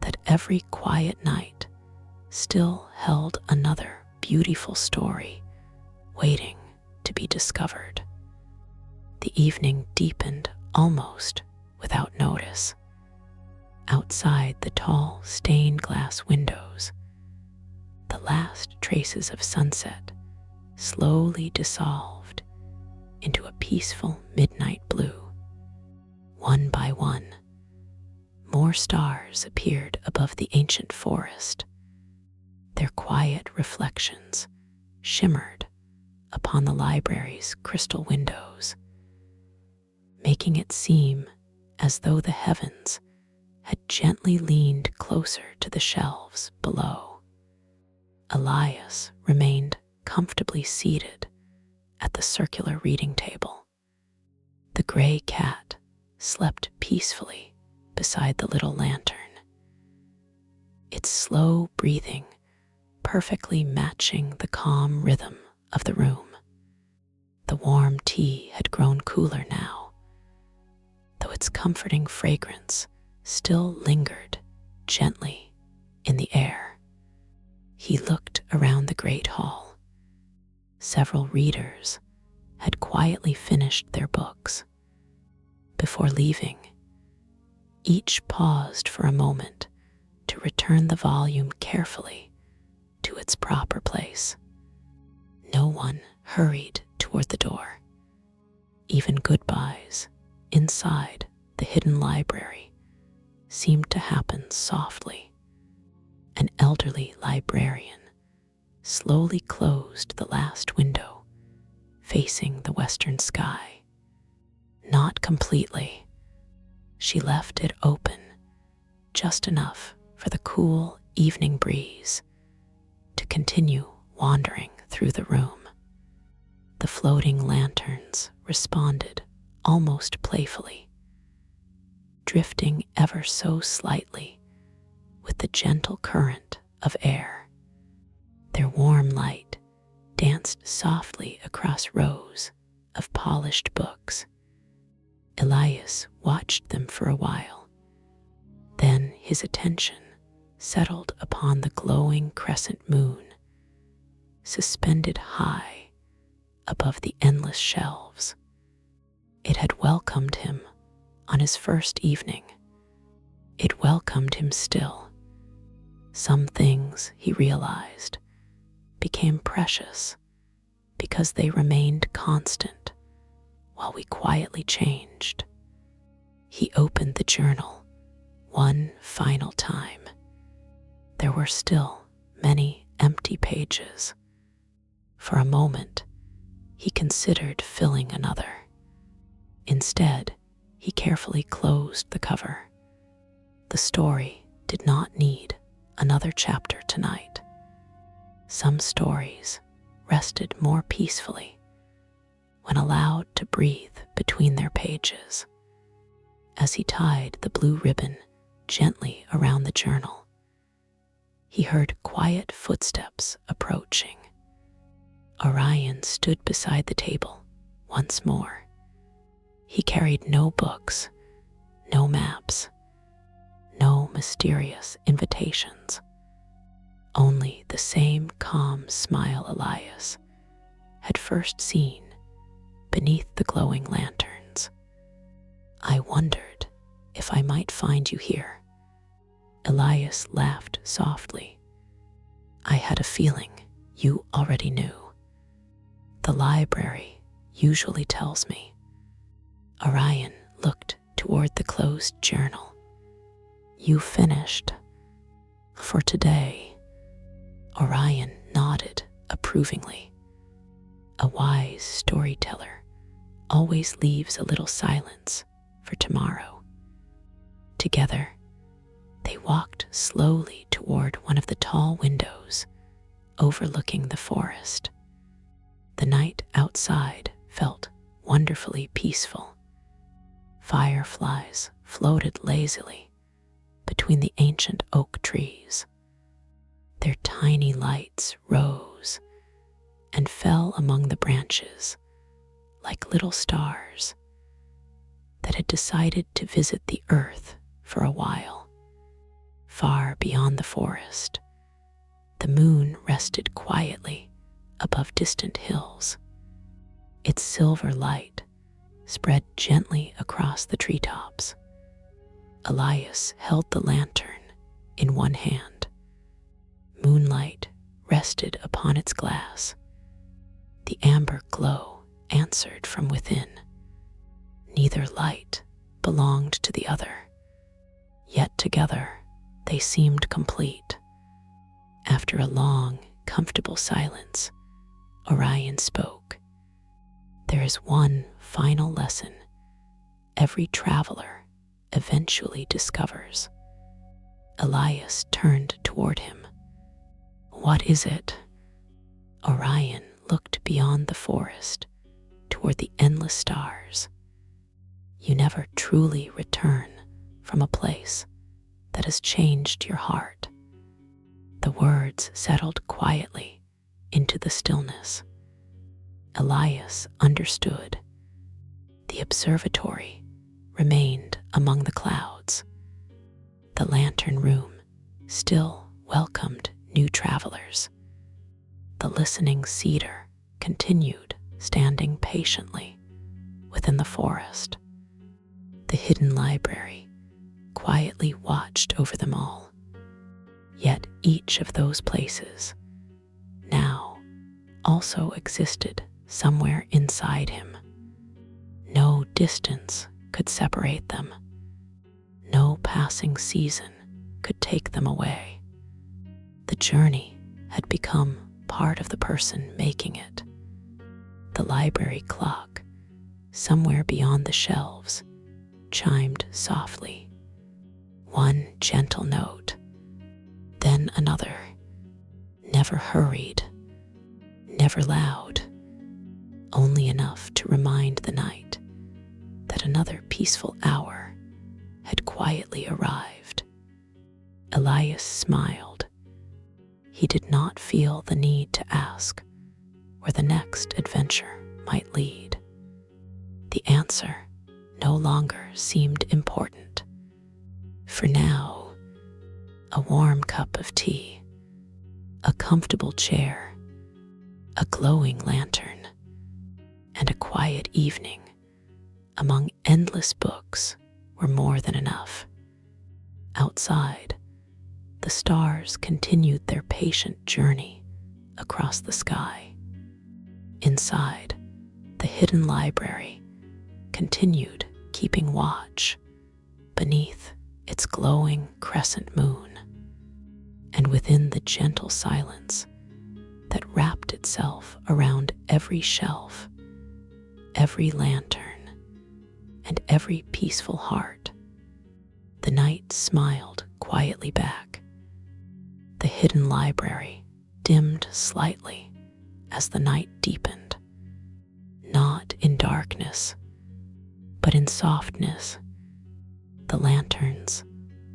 that every quiet night still held another beautiful story waiting to be discovered. The evening deepened almost without notice. Outside the tall stained glass windows, the last traces of sunset slowly dissolved into a peaceful midnight blue. One by one, more stars appeared above the ancient forest. Their quiet reflections shimmered upon the library's crystal windows, making it seem as though the heavens had gently leaned closer to the shelves below. Elias remained comfortably seated at the circular reading table. The gray cat slept peacefully beside the little lantern, its slow breathing perfectly matching the calm rhythm of the room. The warm tea had grown cooler now, though its comforting fragrance still lingered gently in the air. He looked around the great hall. Several readers had quietly finished their books. Before leaving, each paused for a moment to return the volume carefully to its proper place. No one hurried toward the door. Even goodbyes inside the hidden library seemed to happen softly. An elderly librarian slowly closed the last window facing the western sky. Not completely. She left it open just enough for the cool evening breeze to continue wandering through the room. The floating lanterns responded almost playfully, drifting ever so slightly with the gentle current of air. Their warm light danced softly across rows of polished books. Elias watched them for a while. Then his attention settled upon the glowing crescent moon, suspended high above the endless shelves. It had welcomed him on his first evening. It welcomed him still. Some things, he realized, became precious because they remained constant while we quietly changed. He opened the journal one final time. There were still many empty pages. For a moment, he considered filling another. Instead, he carefully closed the cover. The story did not need another chapter tonight. Some stories rested more peacefully when allowed to breathe between their pages. As he tied the blue ribbon gently around the journal, he heard quiet footsteps approaching. Orion stood beside the table once more. He carried no books, no maps, no mysterious invitations, only the same calm smile Elias had first seen beneath the glowing lanterns. "I wondered if I might find you here." Elias laughed softly. "I had a feeling you already knew. The library usually tells me." Orion looked toward the closed journal. "You finished for today?" Orion nodded approvingly. A wise storyteller always leaves a little silence for tomorrow. Together, they walked slowly toward one of the tall windows overlooking the forest. The night outside felt wonderfully peaceful. Fireflies floated lazily between the ancient oak trees. Their tiny lights rose and fell among the branches like little stars that had decided to visit the earth for a while. Far beyond the forest, the moon rested quietly above distant hills. Its silver light spread gently across the treetops. Elias held the lantern in one hand. Moonlight rested upon its glass. The amber glow answered from within. Neither light belonged to the other, yet together they seemed complete. After a long, comfortable silence, Orion spoke. There is one final lesson every traveler eventually discovers. Elias turned toward him. What is it? Orion looked beyond the forest toward the endless stars. You never truly return from a place that has changed your heart. The words settled quietly into the stillness. Elias understood. The observatory remained among the clouds. The lantern room still welcomed new travelers. The listening cedar continued standing patiently within the forest. The hidden library quietly watched over them all. Yet each of those places now also existed somewhere inside him. No distance could separate them. No passing season could take them away. The journey had become part of the person making it. The library clock, somewhere beyond the shelves, chimed softly. One gentle note, then another, never hurried, never loud, only enough to remind the night that another peaceful hour had quietly arrived. Elias smiled. He did not feel the need to ask where the next adventure might lead. The answer no longer seemed important. For now, a warm cup of tea, a comfortable chair, a glowing lantern, and a quiet evening among endless books were more than enough. Outside, the stars continued their patient journey across the sky. Inside, the hidden library continued keeping watch beneath its glowing crescent moon. And within the gentle silence that wrapped itself around every shelf, every lantern, and every peaceful heart, the night smiled quietly back. The hidden library dimmed slightly as the night deepened, not in darkness, but in softness. The lanterns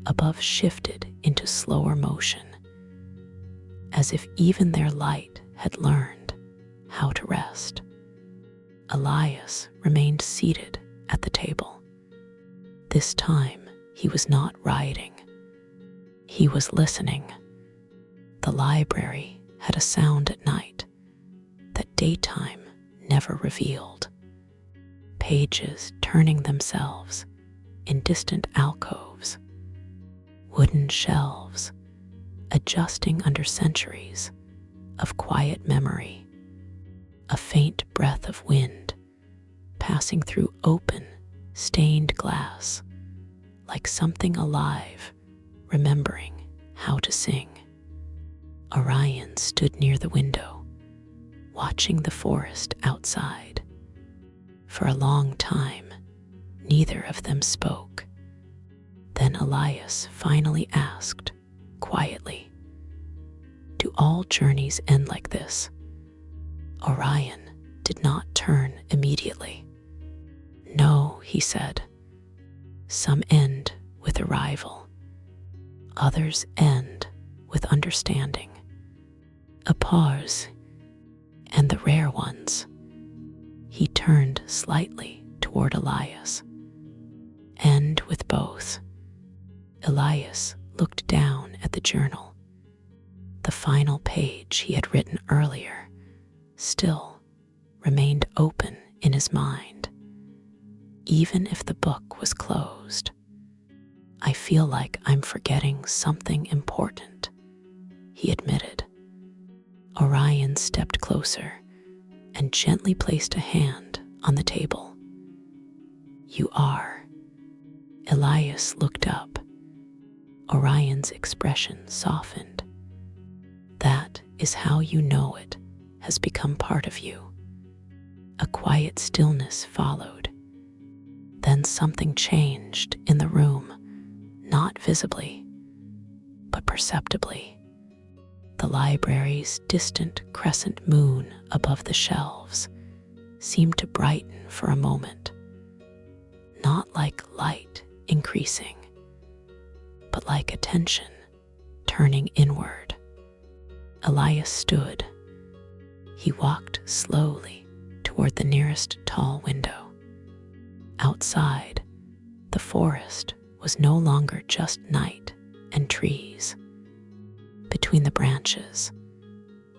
above shifted into slower motion, as if even their light had learned how to rest. Elias remained seated at the table. This time he was not writing. He was listening. The library had a sound at night that daytime never revealed. Pages turning themselves in distant alcoves, wooden shelves adjusting under centuries of quiet memory, a faint breath of wind passing through open, stained glass, like something alive remembering how to sing. Orion stood near the window, watching the forest outside. For a long time, neither of them spoke. Then Elias finally asked, quietly, "Do all journeys end like this?" Orion did not turn immediately. "No," he said. "Some end with arrival. Others end with understanding. A pause, and the rare ones." He turned slightly toward Elias. "End with both." Elias looked down at the journal. The final page he had written earlier still remained open in his mind, even if the book was closed. "I feel like I'm forgetting something important," he admitted. Orion stepped closer and gently placed a hand on the table. "You are." Elias looked up. Orion's expression softened. "That is how you know it has become part of you." A quiet stillness followed. Then something changed in the room, not visibly, but perceptibly. The library's distant crescent moon above the shelves seemed to brighten for a moment, not like light increasing, but like attention turning inward. Elias stood. He walked slowly toward the nearest tall window. Outside, the forest was no longer just night and trees. Between the branches,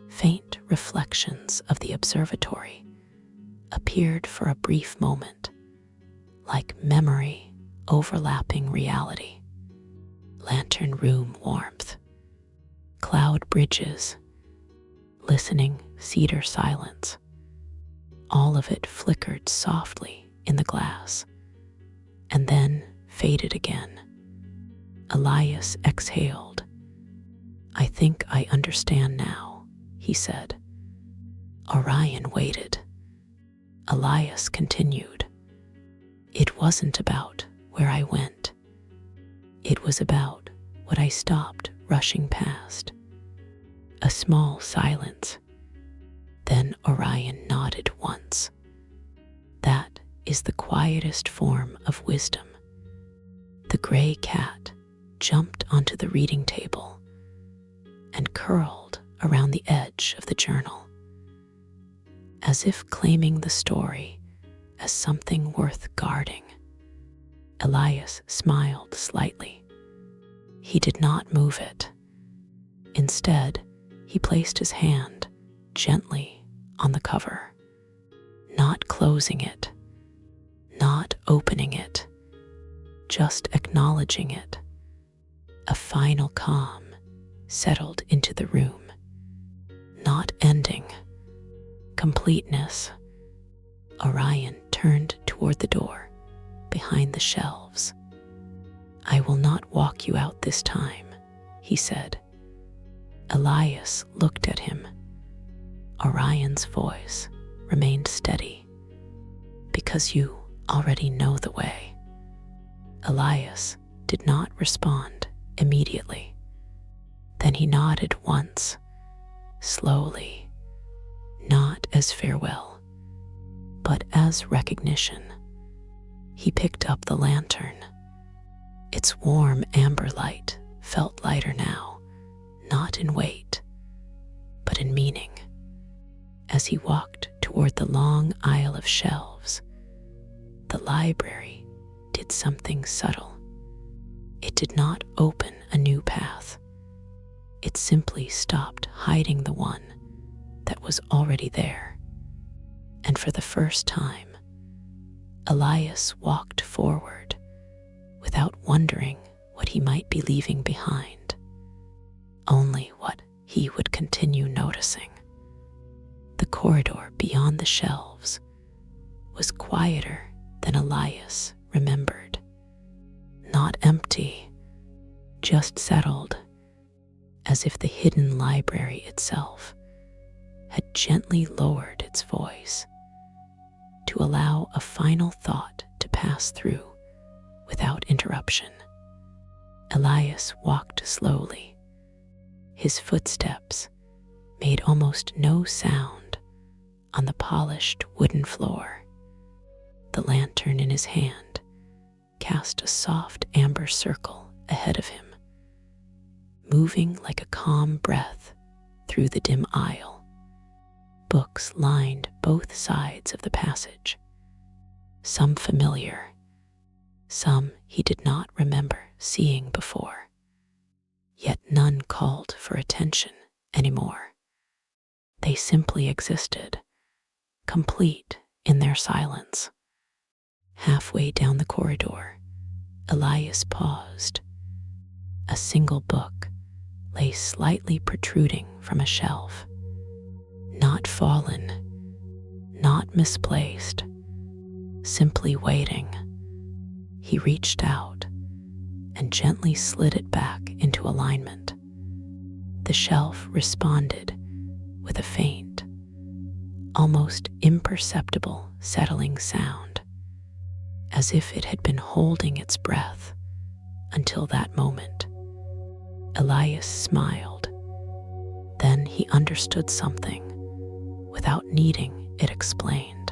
faint reflections of the observatory appeared for a brief moment, like memory overlapping reality. Lantern room warmth, cloud bridges, listening cedar silence. All of it flickered softly in the glass, and then faded again. Elias exhaled. "I think I understand now," he said. Orion waited. Elias continued. "It wasn't about where I went. It was about what I stopped rushing past." A small silence. Then Orion nodded once. "That is the quietest form of wisdom." The gray cat jumped onto the reading table and curled around the edge of the journal, as if claiming the story as something worth guarding. Elias smiled slightly. He did not move it. Instead, he placed his hand gently on the cover, not closing it, not opening it, just acknowledging it. A final calm settled into the room. Not ending, completeness. Orion turned toward the door behind the shelves. "I will not walk you out this time," he said. Elias looked at him. Orion's voice remained steady. "Because you already know the way." Elias did not respond immediately. Then he nodded once, slowly, not as farewell, but as recognition. He picked up the lantern. Its warm amber light felt lighter now, not in weight, but in meaning. As he walked toward the long aisle of shelves, the library did something subtle. It did not open a new path. It simply stopped hiding the one that was already there. And for the first time, Elias walked forward without wondering what he might be leaving behind, only what he would continue noticing. The corridor beyond the shelves was quieter than Elias remembered. Not empty, just settled, as if the hidden library itself had gently lowered its voice to allow a final thought to pass through without interruption. Elias walked slowly. His footsteps made almost no sound on the polished wooden floor. The lantern in his hand cast a soft amber circle ahead of him, moving like a calm breath through the dim aisle. Books lined both sides of the passage, some familiar, some he did not remember seeing before. Yet none called for attention anymore. They simply existed, complete in their silence. Halfway down the corridor, Elias paused. A single book lay slightly protruding from a shelf. Not fallen, not misplaced, simply waiting. He reached out and gently slid it back into alignment. The shelf responded with a faint, almost imperceptible settling sound, as if it had been holding its breath until that moment. Elias smiled. Then he understood something without needing it explained.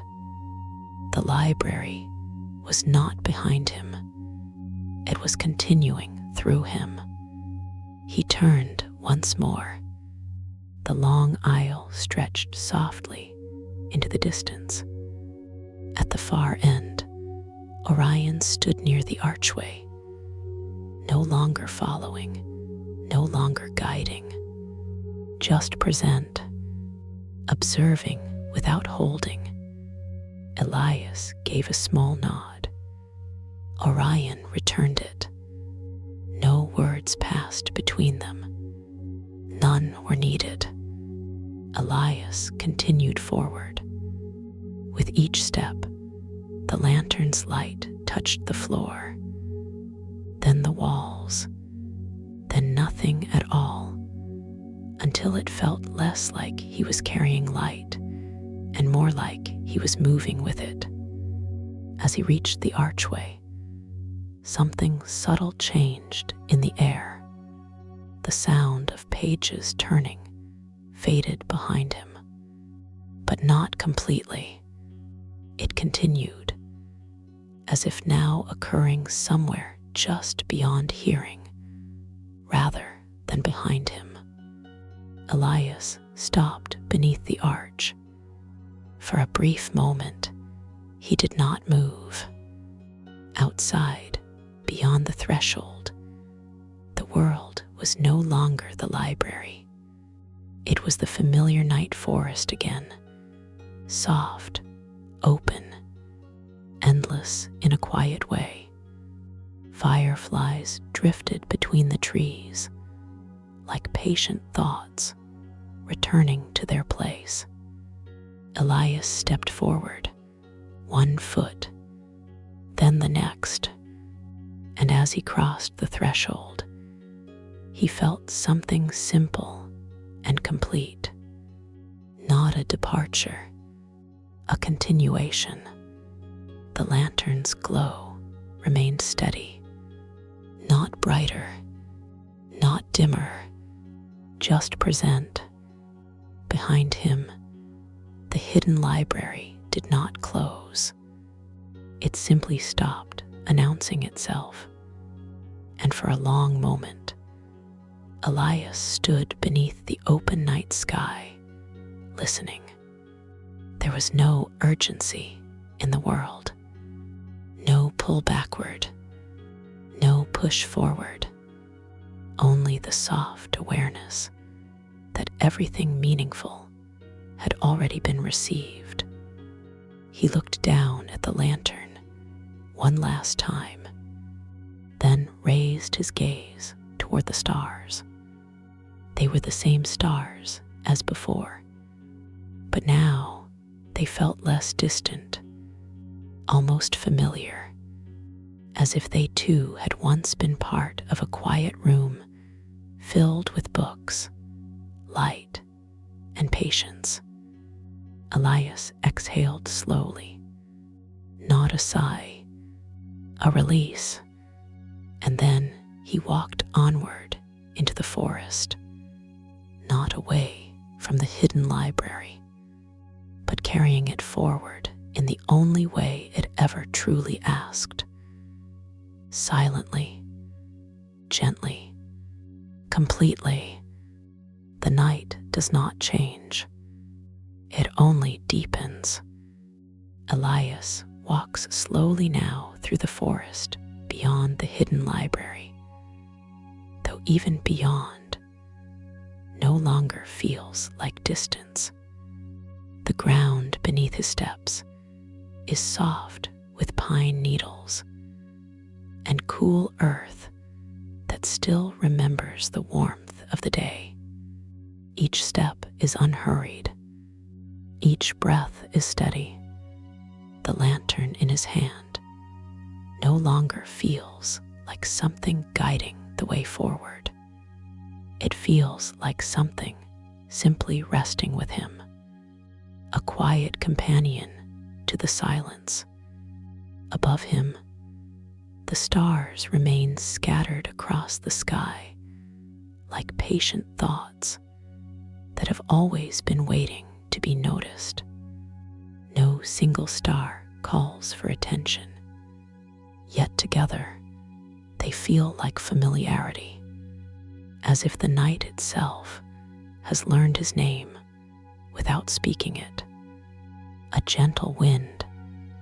The library was not behind him. It was continuing through him. He turned once more. The long aisle stretched softly into the distance. At the far end, Orion stood near the archway, no longer following, no longer guiding, just present, observing without holding. Elias gave a small nod. Orion returned it. No words passed between them. None were needed. Elias continued forward. With each step, the lantern's light touched the floor, then the walls, then nothing at all, until it felt less like he was carrying light and more like he was moving with it. As he reached the archway, something subtle changed in the air. The sound of pages turning faded behind him, but not completely. It continued, as if now occurring somewhere just beyond hearing, rather than behind him. Elias stopped beneath the arch. For a brief moment, he did not move. Outside, beyond the threshold, the world was no longer the library. It was the familiar night forest again, soft, open, endless in a quiet way. Fireflies drifted between the trees, like patient thoughts returning to their place. Elias stepped forward, one foot, then the next, and as he crossed the threshold, he felt something simple and complete. Not a departure, a continuation. The lantern's glow remained steady, not brighter, not dimmer, just present. Behind him, the hidden library did not close. It simply stopped announcing itself, and for a long moment, Elias stood beneath the open night sky, listening. There was no urgency in the world, no pull backward, no push forward, only the soft awareness that everything meaningful had already been received. He looked down at the lantern one last time, then raised his gaze toward the stars. They were the same stars as before, but now they felt less distant, almost familiar, as if they too had once been part of a quiet room filled with books, light, and patience. Elias exhaled slowly, not a sigh, a release, and then he walked onward into the forest, not away from the hidden library, but carrying it forward in the only way it ever truly asked. Silently, gently, completely. The night does not change. It only deepens. Elias walks slowly now through the forest beyond the hidden library, though even beyond no longer feels like distance. The ground beneath his steps is soft with pine needles and cool earth that still remembers the warmth of the day. Each step is unhurried, Each breath is steady. The lantern in his hand no longer feels like something guiding the way forward. It feels like something simply resting with him, a quiet companion to the silence. Above him, the stars remain scattered across the sky like patient thoughts that have always been waiting to be noticed. No single star calls for attention, yet together they feel like familiarity, as if the night itself has learned his name without speaking it. A gentle wind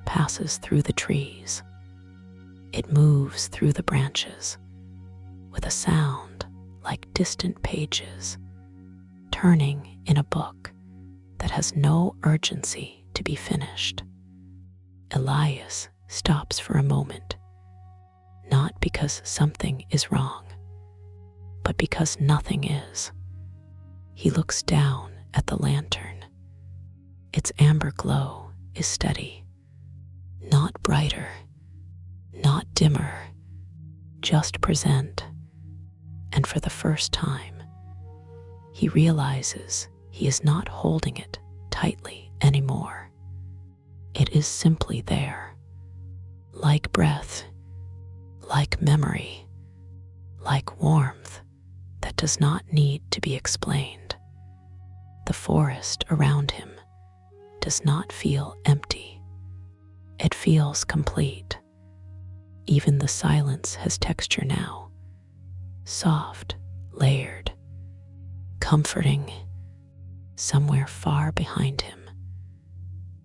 passes through the trees. It moves through the branches with a sound like distant pages turning in a book that has no urgency to be finished. Elias stops for a moment, not because something is wrong, but because nothing is. He looks down at the lantern. Its amber glow is steady, not brighter, not dimmer, just present. And for the first time, he realizes he is not holding it tightly anymore. It is simply there, like breath, like memory, like warmth that does not need to be explained. The forest around him does not feel empty. It feels complete. Even the silence has texture now, soft, layered, comforting. Somewhere far behind him,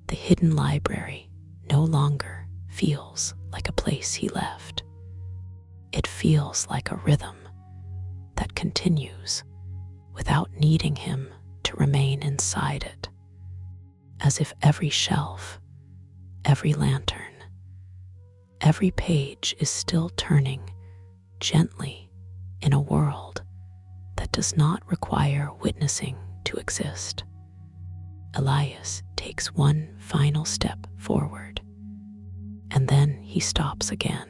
the hidden library no longer feels like a place he left. It feels like a rhythm that continues without needing him to remain inside it, as if every shelf, every lantern, every page is still turning gently in a world that does not require witnessing to exist. Elias takes one final step forward, and then he stops again.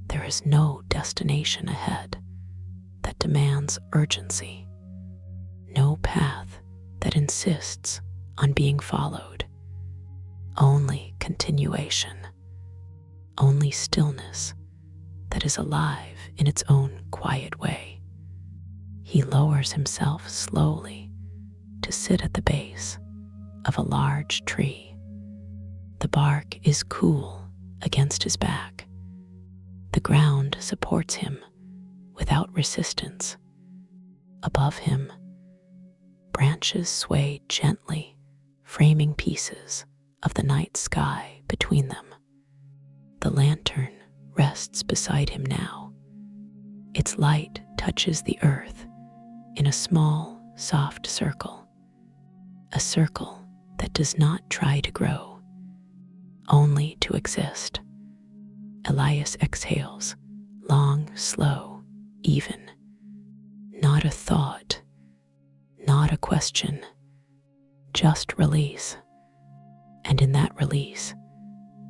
There is no destination ahead that demands urgency, no path that insists on being followed, only continuation, only stillness that is alive in its own quiet way. He lowers himself slowly to sit at the base of a large tree. The bark is cool against his back. The ground supports him without resistance. Above him, branches sway gently, framing pieces of the night sky between them. The lantern rests beside him now. Its light touches the earth in a small, soft circle, a circle that does not try to grow, only to exist. Elias exhales, long, slow, even. Not a thought, not a question, just release. And in that release,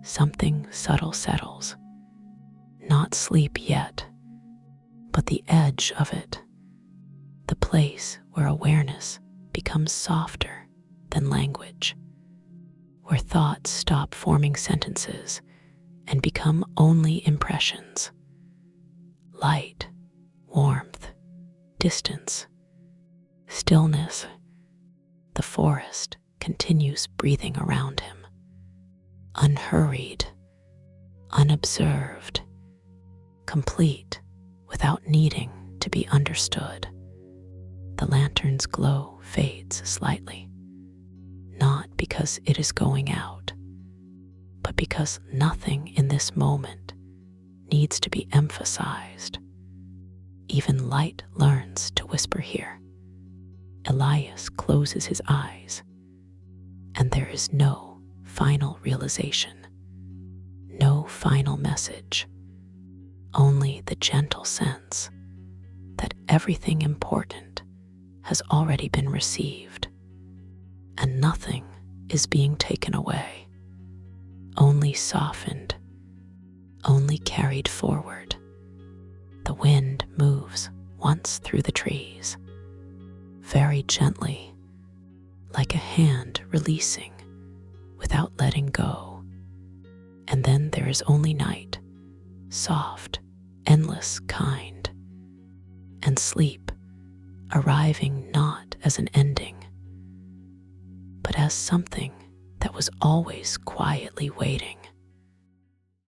something subtle settles. Not sleep yet, but the edge of it. The place where awareness becomes softer than language, where thoughts stop forming sentences and become only impressions. Light, warmth, distance, stillness. The forest continues breathing around him, unhurried, unobserved, complete without needing to be understood. The lantern's glow fades slightly, not because it is going out, but because nothing in this moment needs to be emphasized. Even light learns to whisper here. Elias closes his eyes, and there is no final realization, no final message, only the gentle sense that everything important has already been received. and nothing is being taken away, only softened, only carried forward. The wind moves once through the trees, very gently, like a hand releasing without letting go. And then there is only night, soft, endless, kind, and sleep arriving not as an ending, but as something that was always quietly waiting.